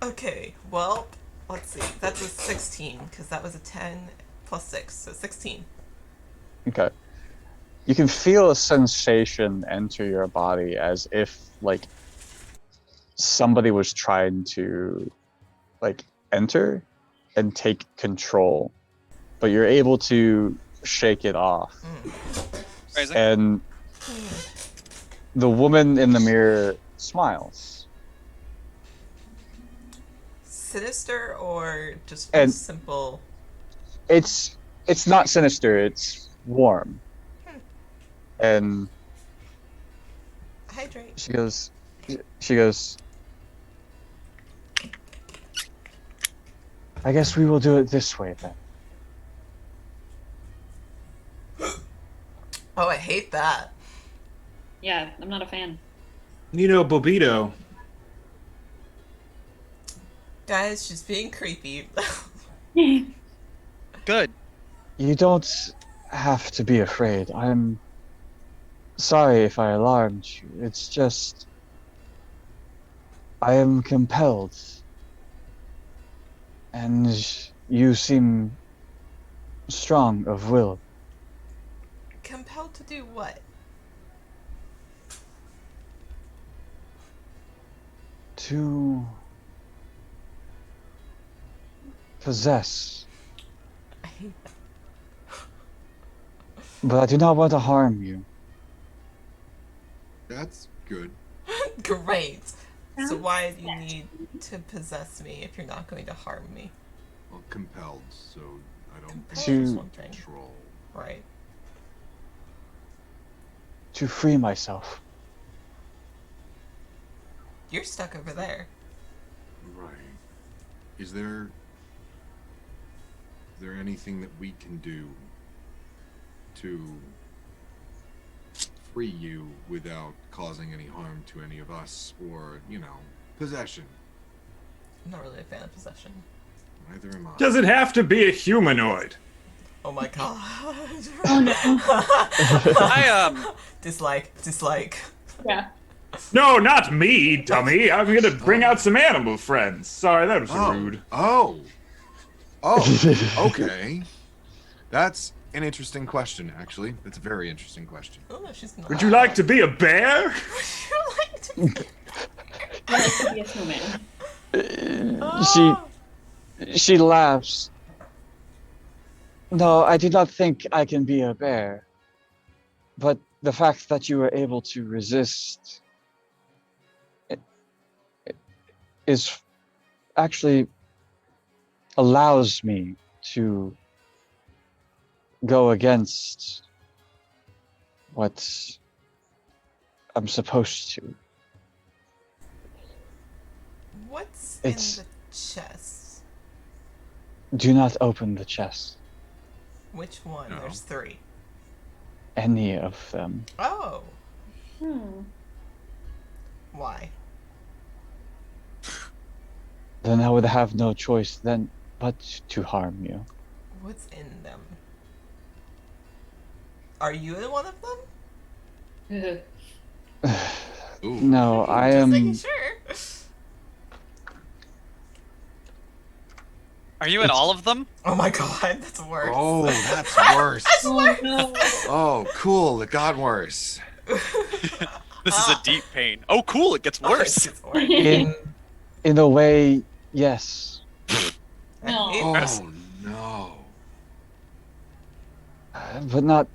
Okay, well, let's see. That's a 16, because that was a 10 plus 6, so 16. Okay. You can feel a sensation enter your body as if like somebody was trying to like enter and take control, but you're able to shake it off. Crazy. And the woman in the mirror smiles. Sinister or just And- simple? It's not sinister, it's warm. And Hydrate. she goes, I guess we will do it this way then. Oh, I hate that. Yeah, I'm not a fan. Nito Bobito. Guys, she's being creepy. Good. You don't have to be afraid. I'm sorry if I alarmed you. It's just I am compelled. And you seem strong of will. Compelled to do what? To possess. I hate that. But I do not want to harm you. That's good. Great. So why do you need to possess me if you're not going to harm me? Well, compelled, so I don't Compelled To- is one thing, control. right? To free myself. You're stuck over there. Right. Is there anything that we can do to free you without causing any harm to any of us or, possession? I'm not really a fan of possession. Neither am I. Does it have to be a humanoid? Oh my god. Oh no. I Dislike. Yeah. No, not me, dummy. I'm gonna bring out some animal friends. Sorry, that was Oh. rude. Oh, okay. That's an interesting question, actually. That's a very interesting question. Oh no, she's not. Would you like to be a bear? Would you like to be? I like to be a snowman. She laughs. No, I do not think I can be a bear. But the fact that you were able to resist is actually allows me to go against what I'm supposed to. What's It's- in the chest? Do not open the chest. Which one? No. There's 3. Any of them. Oh, Hmm. why? Then I would have no choice then but to harm you. What's in them? Are you in one of them? Ooh. No, I Just am. making sure. Are you in all of them? Oh my god, that's worse. Oh, that's worse. Oh no. Oh, cool. It got worse. This is a deep pain. Oh, cool. It gets worse. It's worse. In a way, yes. No. Oh no. But not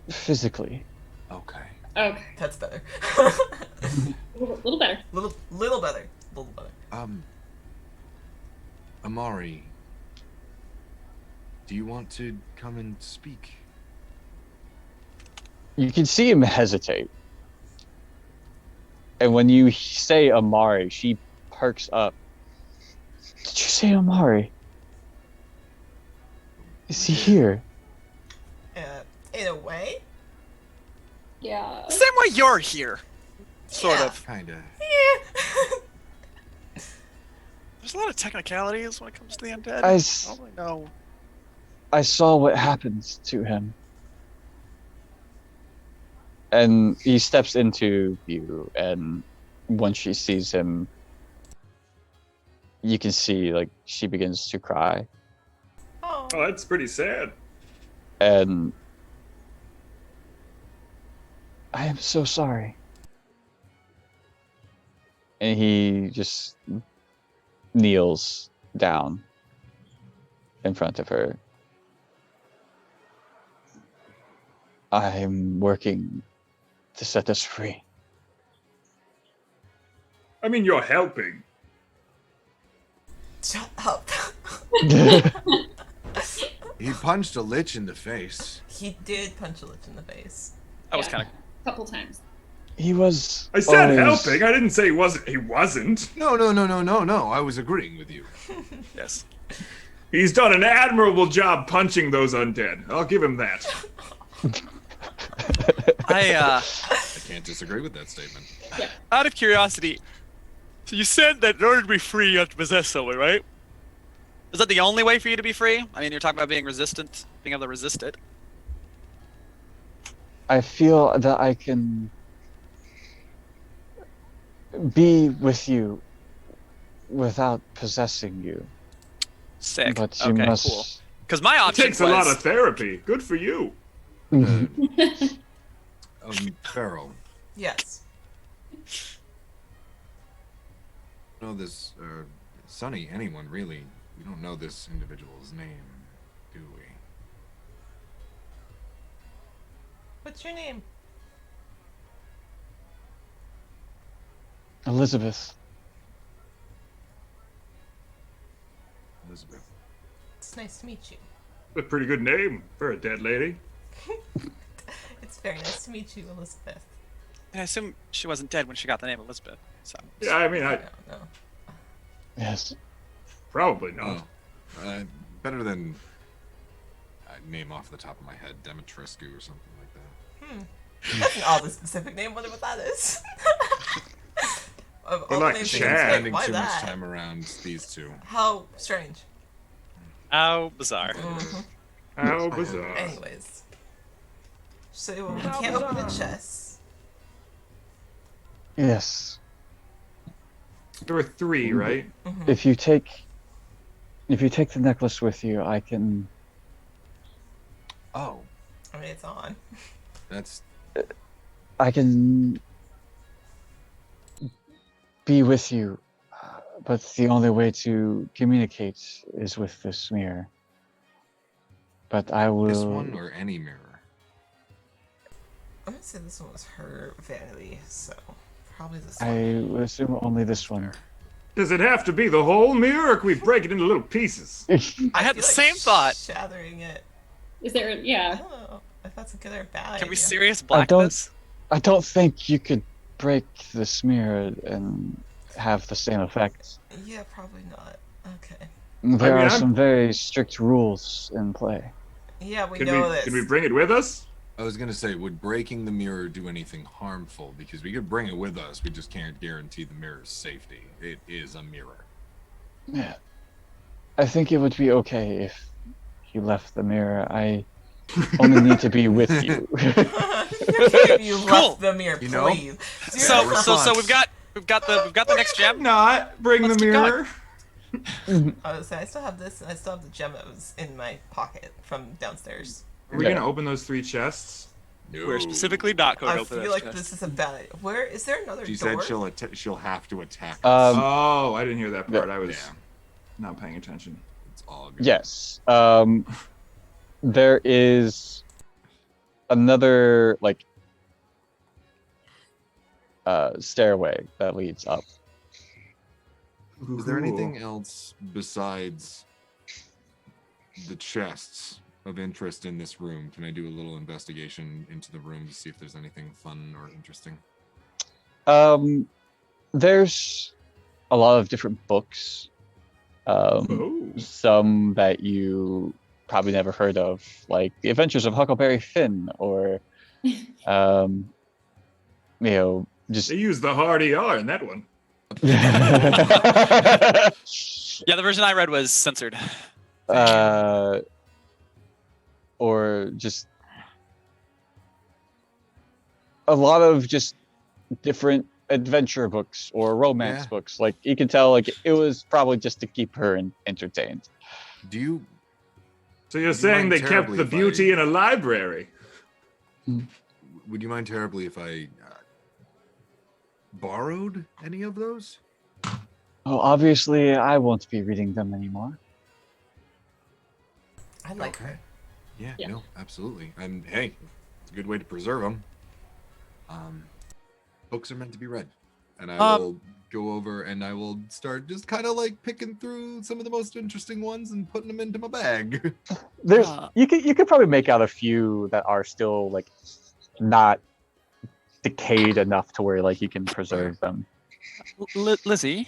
physically. Okay. Okay. That's better. A little better. little better. Little better. Amari, do you want to come and speak? You can see him hesitate. And when you say Amari, she perks up. Did you say Amari? Is he here? In a way. Yeah. The same way you're here. Sort Yeah. of. Kinda. Yeah. There's a lot of technicalities when it comes to the undead. I I s- don't really know. I saw what happened to him. And he steps into you, and once she sees him, you can see, like, she begins to cry. Oh. Oh, that's pretty sad. And I am so sorry. And he just kneels down in front of her. I'm working to set us free. I mean, you're helping. Shut up. He punched a lich in the face. He did punch a lich in the face. That was Yeah. kind of. A couple times. He was. I said always- helping. I didn't say he wasn't. He wasn't. No. I was agreeing with you. Yes. He's done an admirable job punching those undead. I'll give him that. I, I can't disagree with that statement. out of curiosity, so you said that in order to be free, you have to possess someone, right? Is that the only way for you to be free? I mean, you're talking about being resistant, being able to resist it. I feel that I can be with you without possessing you. Sick. But you Okay, must. cool. Because my It option takes a lot was of therapy. Good for you. Farrell, Yes. know this, Sonny, anyone really. We don't know this individual's name, do we? What's your name? Elizabeth. Elizabeth. It's nice to meet you. A pretty good name for a dead lady. It's very nice to meet you, Elizabeth. I assume she wasn't dead when she got the name Elizabeth. So Yeah, I mean, I don't know. Yes. probably not. Oh, better than name off the top of my head, Demetrescu or something like that. That's an oddly specific name. Wonder what that is. Of all the like names Chad. you can pick, Spending why too much that? time around these two. How strange. how bizarre. Mm-hmm. How bizarre. Anyways. So we can't open the chest. Yes. There were 3, right? If you take the necklace with you, I can. Oh, I mean, it's on. that's I can be with you, but the only way to communicate is with this mirror. But I will. this one or any mirror. I'm gonna say this one was her vanity, so probably this I one. would assume only this one. Does it have to be the whole mirror, or can we break it into little pieces? I had feel the same thought. Shattering it. Is there? I Yeah. don't know if that's a good or a bad Can we idea. serious black don't- this? I don't think you could break this mirror and have the same effect. Yeah, probably not. Okay. There mean, are I'm- some very strict rules in play. Yeah, we Can know we this. can we bring it with us? I was gonna say, would breaking the mirror do anything harmful? Because we could bring it with us, we just can't guarantee the mirror's safety. It is a mirror. Yeah. I think it would be okay if you left the mirror. I only need to be with you. You Cool. left the mirror, You know? please. Dude, So response. we've got the next gem. Not bring Let's the keep going. mirror. I was saying, I still have this, and I still have the gem that was in my pocket from downstairs. Are we Okay. gonna open those 3 chests? We're specifically not going I to open feel this. like this is a bad idea. Where is there another She door? said she'll have to attack us. Oh, I didn't hear that part. Yeah. I was Yeah. not paying attention. It's all good. Yes. There is another like stairway that leads up. Is there anything else besides the chests of interest in this room? Can I do a little investigation into the room to see if there's anything fun or interesting? There's a lot of different books. Oh. Some that you probably never heard of, like The Adventures of Huckleberry Finn, or just They used the hard ER in that one. Yeah, the version I read was censored. or just a lot of just different adventure books or romance Yeah. books. Like you can tell, like it was probably just to keep her entertained. Do you So you're Would you saying mind they kept terribly the if beauty in a library? would you mind terribly if I borrowed any of those? Oh, obviously, I won't be reading them anymore. I like Okay. her. Yeah, Yeah. no, absolutely. And hey, it's a good way to preserve them. Books are meant to be read, and I will go over and I will start just kind of like picking through some of the most interesting ones and putting them into my bag. There's Uh. you could probably make out a few that are still like not decayed enough to where like you can preserve them. Lizzie,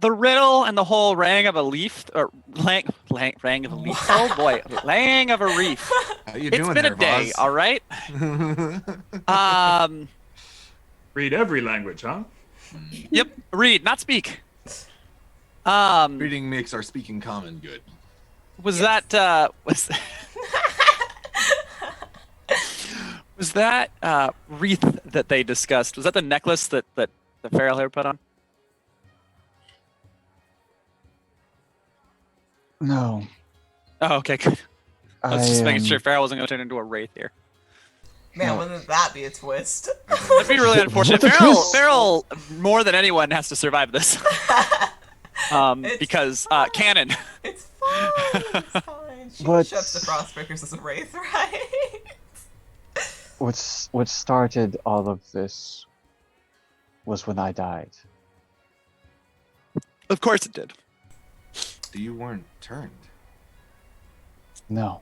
the riddle and the whole rang of a leaf, or rang of a leaf. Oh boy, rang of a reef. How you It's doing been there, a day, Voss? all right. Read every language, huh? Yep. Read, not speak. Reading makes our speaking common good. Was that was that wreath that they discussed? Was that the necklace that the feral hair put on? No. Oh, okay, good. I was just making am- sure Farrell wasn't going to turn into a wraith here. Man, No. wouldn't that be a twist? That'd be really unfortunate. What a twist. Farrell, more than anyone, has to survive this. It's Because canon. It's fine. It's fine. She But- shuts the Frostbreakers as a wraith, right? What started all of this was when I died. Of course it did. You weren't turned. No.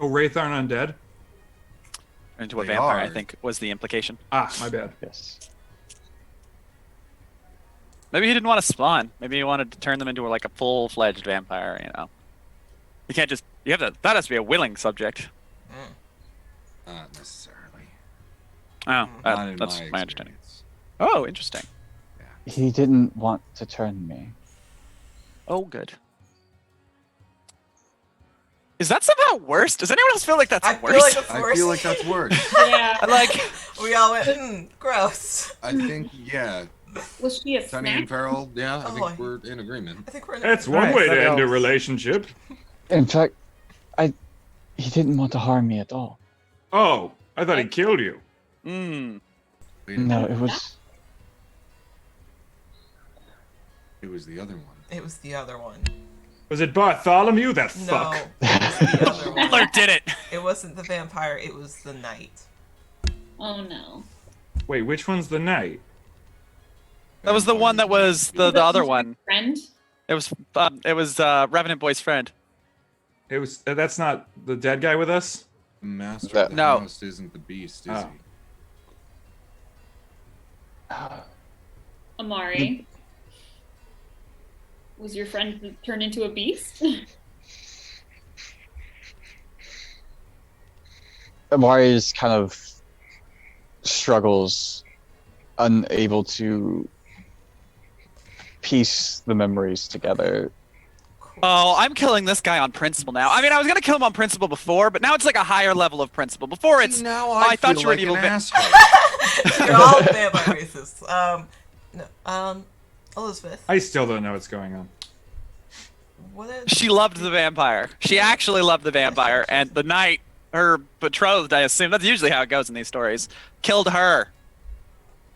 Oh, Wraith aren't undead? Into a They vampire, I are. think, was the implication. Ah, my bad. Yes. Maybe he didn't want to spawn. Maybe he wanted to turn them into like a full-fledged vampire, you know. You can't just, you have to, that has to be a willing subject. Not necessarily. Oh, Not in that's my my understanding. experience. Oh, interesting. He didn't want to turn me. Oh, good. Is that somehow worse? Does anyone else feel like that's I worse? feel like it's I worse. feel like that's worse. Yeah. I like, We all went, gross. I think, yeah. Was she a Sunny snack? and Farrell, yeah, I Oh, think we're in agreement. I think we're in That's one Right, way that to end a helps. relationship. In fact, he didn't want to harm me at all. Oh, I thought he killed you. mm, Wait a No, minute, it was it was the other one. It was the other one. Was it Bartholomew? That No, fuck. it was the other one. Hitler did it. It wasn't the vampire, it was the knight. Oh no. Wait, which one's the knight? That was the one that was the other one. Friend? It was Revenant Boy's friend. It was. That's not the dead guy with us. The master That- of the No. house isn't the beast, is Oh. Amari. Was your friend turned into a beast? Amari's kind of struggles, unable to piece the memories together. Oh, I'm killing this guy on principle now. I mean, I was gonna kill him on principle before, but now it's like a higher level of principle. Before it's, now I thought feel you were like an evil an va- asshole. You're all vampire racists. Elizabeth, I still don't know what's going on. what are She loved the vampire. She actually loved the vampire, and the night her betrothed, I assume that's usually how it goes in these stories, killed her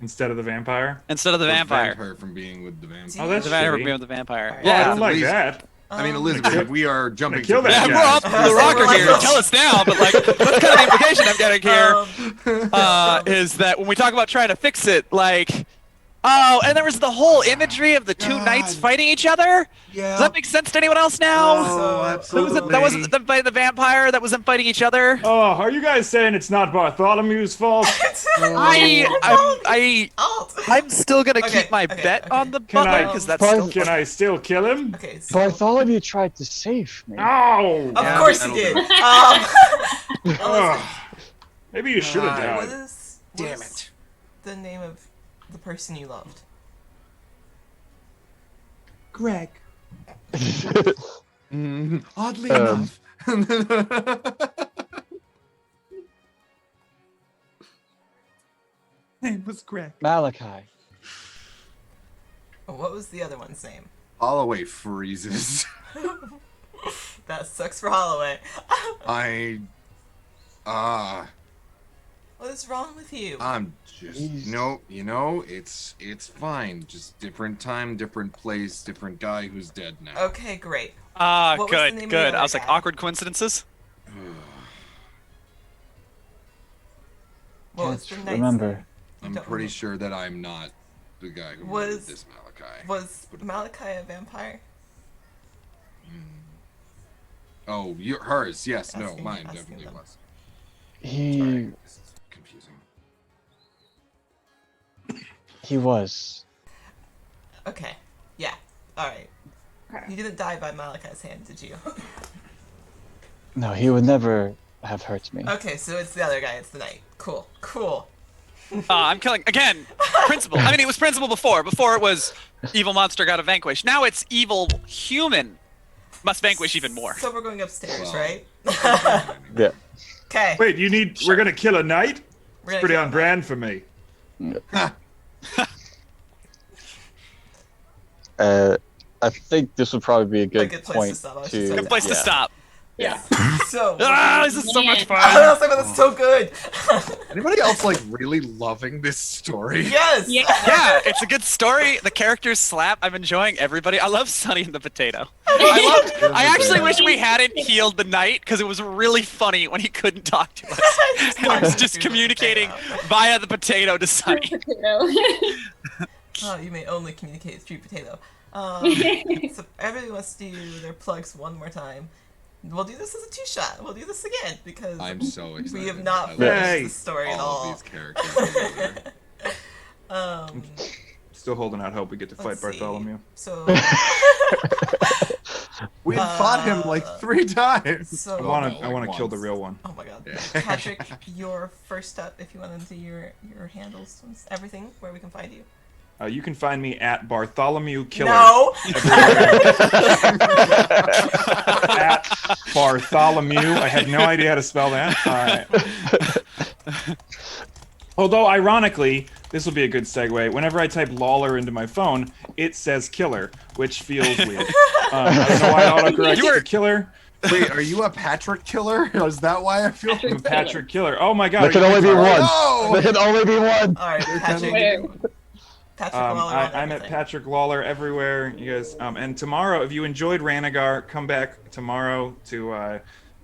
Instead of the vampire? instead of the Prevent vampire. her from being with the vampire. Oh, that's The vampire shitty. being with the vampire. Alright. Well, I Yeah. don't like Please. that. I mean, Elizabeth, if we are jumping kill to that Yeah, guy. we're off the rocker here. Tell us now, but like, that's kind of the implication I'm getting here. Is that when we talk about trying to fix it, like, oh, and there was the whole imagery of the two knights God. fighting each other. Yeah. Does that make sense to anyone else now? Oh, absolutely. That wasn't the vampire that wasn't fighting each other. Oh, are you guys saying it's not Bartholomew's fault? I'm still gonna Okay, keep my okay, bet okay. on the Can butler I- because that's Can still. Can I still kill him? Okay, so Bartholomew tried to save me. Oh! of Yeah, course he that'll did. do. Ugh. Maybe you should have God. What died. is Damn it. the name of the person you loved? Greg. Oddly Um, enough. Name was Greg. Malachi. What was the other one's name? Holloway freezes. That sucks for Holloway. What is wrong with you? I'm just no, it's fine. Just different time, different place, different guy who's dead now. Okay, great. What was the name Good, of the good. other I was like, guy? awkward coincidences. What was the Can't knight's remember. name? I'm Don't pretty remember. sure that I'm not the guy who Was- murdered this Malachi. Was Malachi a vampire? Oh, hers? Yes, no, Asking- mine asking definitely them. was. He Sorry, this is confusing. was. Okay. Yeah. Alright. Okay. You didn't die by Malachi's hand, did you? No, he would never have hurt me. Okay, so it's the other guy. It's the knight. Cool. Cool. I'm killing again. Principle. I mean, it was principle before. Before it was evil monster got to vanquish. Now it's evil human must vanquish even more. So we're going upstairs, Well, right? Yeah. Okay. Wait, we're gonna kill a knight? We're It's gonna pretty kill on brand for me. I think this would probably be a good, good place to point stop, I was to. just Good place to yeah. stop. Yeah. So. Ah, this is so much fun. Oh, that's so good. Anybody else like really loving this story? Yes. Yeah. Yeah, it's a good story. The characters slap. I'm enjoying everybody. I love Sonny and the Potato. I actually wish we hadn't healed the knight because it was really funny when he couldn't talk to us. And I was just communicating via the potato to Sonny. Oh, you may only communicate through potato. So everybody wants to do their plugs one more time. We'll do this as a two-shot. We'll do this again because I'm so excited. we have not I love finished Yay. the story at all all. of these characters together. Still holding out hope we get to fight Let's see. Bartholomew. So, We had fought him like 3 times. so I want no, to like kill the once. real one. oh my god, Yeah. Patrick, your first up. If you want to do your handles, everything, where we can find you. You can find me at Bartholomew Killer. No. At Bartholomew. I have no idea how to spell that. Although, ironically, this will be a good segue. Whenever I type Loller into my phone, it says Killer, which feels weird. I don't know why autocorrect You were- to Killer. Wait, are you a Patrick killer? Is that why I feel? I'm Patrick Killer. Oh my god. There can are you only be retarded? one. No! There can only be one. All right, Patrick. Patrick Loller on I'm at everything. Patrick Loller everywhere, you guys. And tomorrow, if you enjoyed Ranagar, come back tomorrow to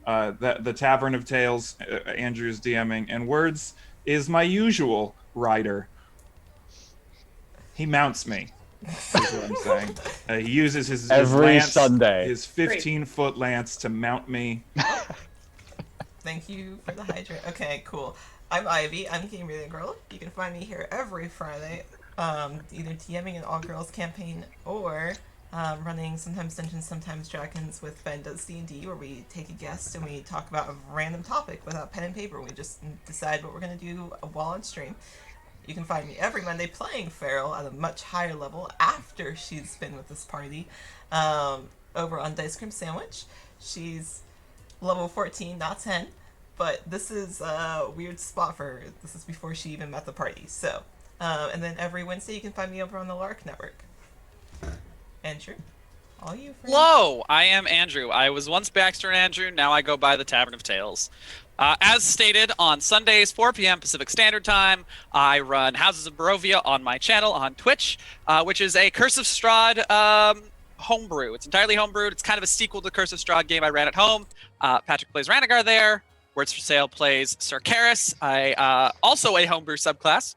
the Tavern of Tales. Andrew's DMing, and Words is my usual rider. He mounts me. Is what I'm saying. He uses his Every lance, Sunday. his 15-foot lance to mount me. Thank you for the hydrate. Okay, cool. I'm Ivy. I'm GameRaterGirl. You can find me here every Friday either DMing an all-girls campaign or running sometimes Dungeons, sometimes Dragons with Ben Does D&D, where we take a guest and we talk about a random topic without pen and paper. We just decide what we're going to do while on stream. You can find me every Monday playing Feral at a much higher level after she's been with this party over on Dice Cream Sandwich. She's level 14, not 10, but this is a weird spot for her. This is before she even met the party. So, and then every Wednesday you can find me over on the Lark Network. Andrew, all you. Friend. Hello, I am Andrew. I was once Baxter and Andrew, now I go by the Tavern of Tales. As stated, on Sundays, 4 p.m. Pacific Standard Time, I run Houses of Barovia on my channel on Twitch, which is a Curse of Strahd homebrew. It's entirely homebrewed. It's kind of a sequel to the Curse of Strahd game I ran at home. Patrick plays Ranagar there. Words for Sale plays Sir Karis. I also a homebrew subclass.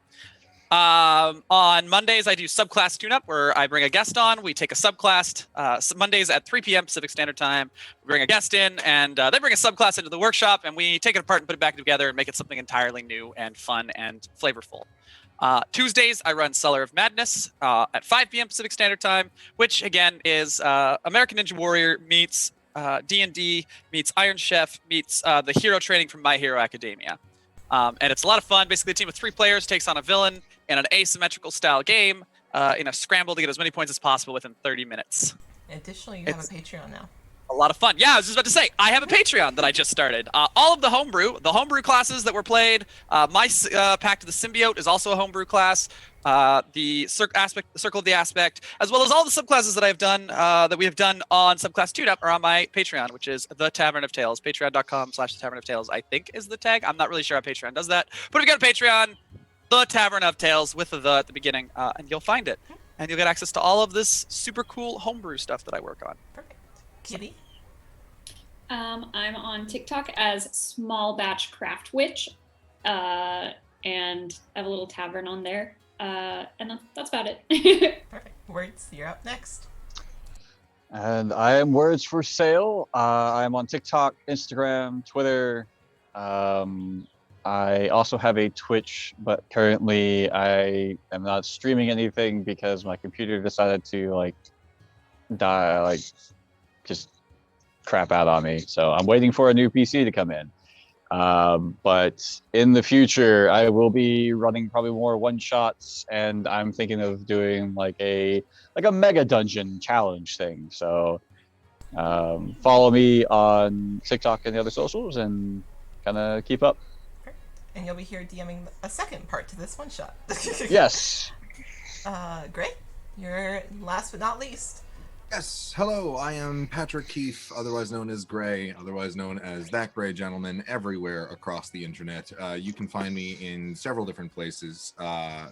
On Mondays, I do subclass tune-up where I bring a guest on. We take a subclass Mondays at 3 p.m. Pacific Standard Time. We bring a guest in, and they bring a subclass into the workshop, and we take it apart and put it back together and make it something entirely new and fun and flavorful. Tuesdays, I run Cellar of Madness at 5 p.m. Pacific Standard Time, which, again, is American Ninja Warrior meets D&D, meets Iron Chef, meets the hero training from My Hero Academia. And it's a lot of fun. Basically, a team of 3 players takes on a villain in an asymmetrical style game in a scramble to get as many points as possible within 30 minutes. Additionally, you have a Patreon now. A lot of fun. Yeah, I was just about to say, I have a Patreon that I just started. All of the homebrew classes that were played, my Pact of the Symbiote is also a homebrew class. The Circle of the Aspect, as well as all the subclasses that I've done, that we have done on Subclass Tune-Up are on my Patreon, which is The Tavern of Tales. Patreon.com/TheTavernofTales, I think, is the tag. I'm not really sure how Patreon does that. But if you go to Patreon, The Tavern of Tales, with the at the beginning, and you'll find it. And you'll get access to all of this super cool homebrew stuff that I work on. Perfect. Kitty? I'm on TikTok as SmallBatchWitch, and I have a little tavern on there. And that's about it. Perfect. Words, you're up next. And I am Words for Sale. I'm on TikTok, Instagram, Twitter. I also have a Twitch, but currently I am not streaming anything because my computer decided to die, just crap out on me. So I'm waiting for a new PC to come in. But in the future, I will be running probably more one-shots, and I'm thinking of doing like a mega dungeon challenge thing. So follow me on TikTok and the other socials and kind of keep up. And you'll be here DMing a second part to this one-shot. Yes. Great. You're last but not least. Yes, hello, I am Patrick Keefe, otherwise known as Gray, otherwise known as ThatGreyGentleman, everywhere across the internet. You can find me in several different places.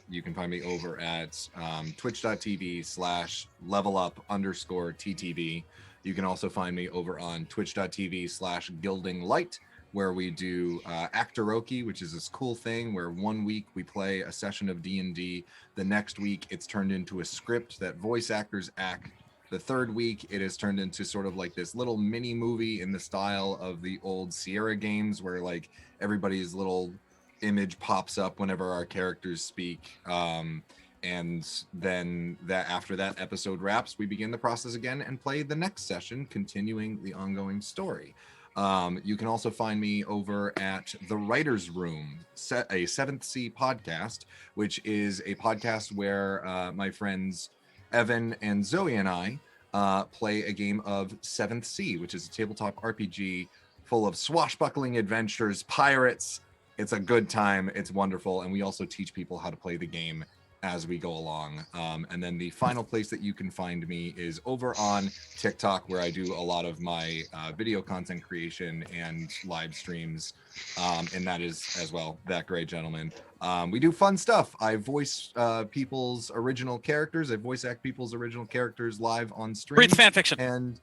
You can find me over at twitch.tv/levelup_TTV. You can also find me over on twitch.tv/gildinglight, where we do Actoroki, which is this cool thing where 1 week we play a session of D&D, the next week it's turned into a script that voice actors act. The third week, it is turned into sort of like this little mini movie in the style of the old Sierra games, where like everybody's little image pops up whenever our characters speak. And then after that episode wraps, we begin the process again and play the next session, continuing the ongoing story. You can also find me over at The Writer's Room, a 7th Sea podcast, which is a podcast where my friends Evan and Zoe and I play a game of 7th Sea, which is a tabletop RPG full of swashbuckling adventures, pirates. It's a good time. It's wonderful. And we also teach people how to play the game as we go along. And then the final place that you can find me is over on TikTok, where I do a lot of my video content creation and live streams. And that is as well ThatGreyGentleman. We do fun stuff. I voice people's original characters. I voice act people's original characters live on stream. Read fan fiction.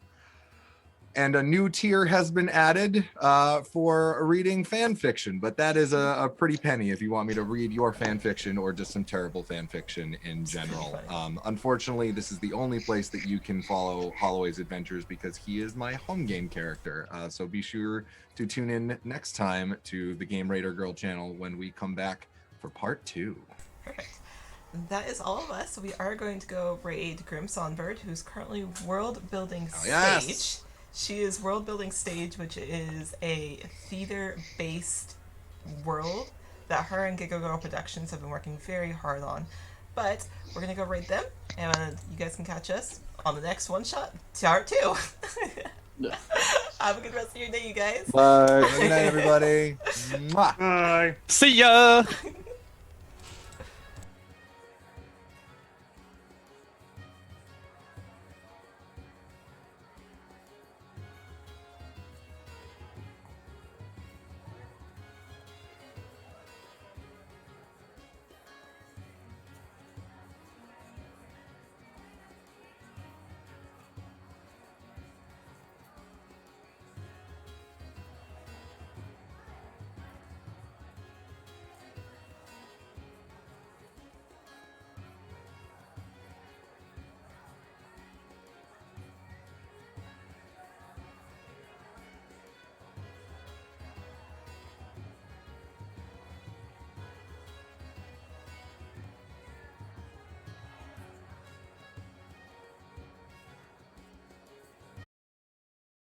And a new tier has been added for reading fan fiction, but that is a pretty penny if you want me to read your fan fiction or just some terrible fan fiction in general. Unfortunately, this is the only place that you can follow Holloway's adventures because he is my home game character. So be sure to tune in next time to the GameRaterGirl channel when we come back for part 2. Perfect. that is all of us. We are going to go raid Grim Songbird, who's currently world building Oh, stage. yes. She is world building stage, which is a theater based world that her and Giga Girl Productions have been working very hard on. But we're gonna go raid them, and you guys can catch us on the next one shot, part 2. Have a good rest of your day, you guys. Bye. Good night, everybody. Mwah. Bye. See ya.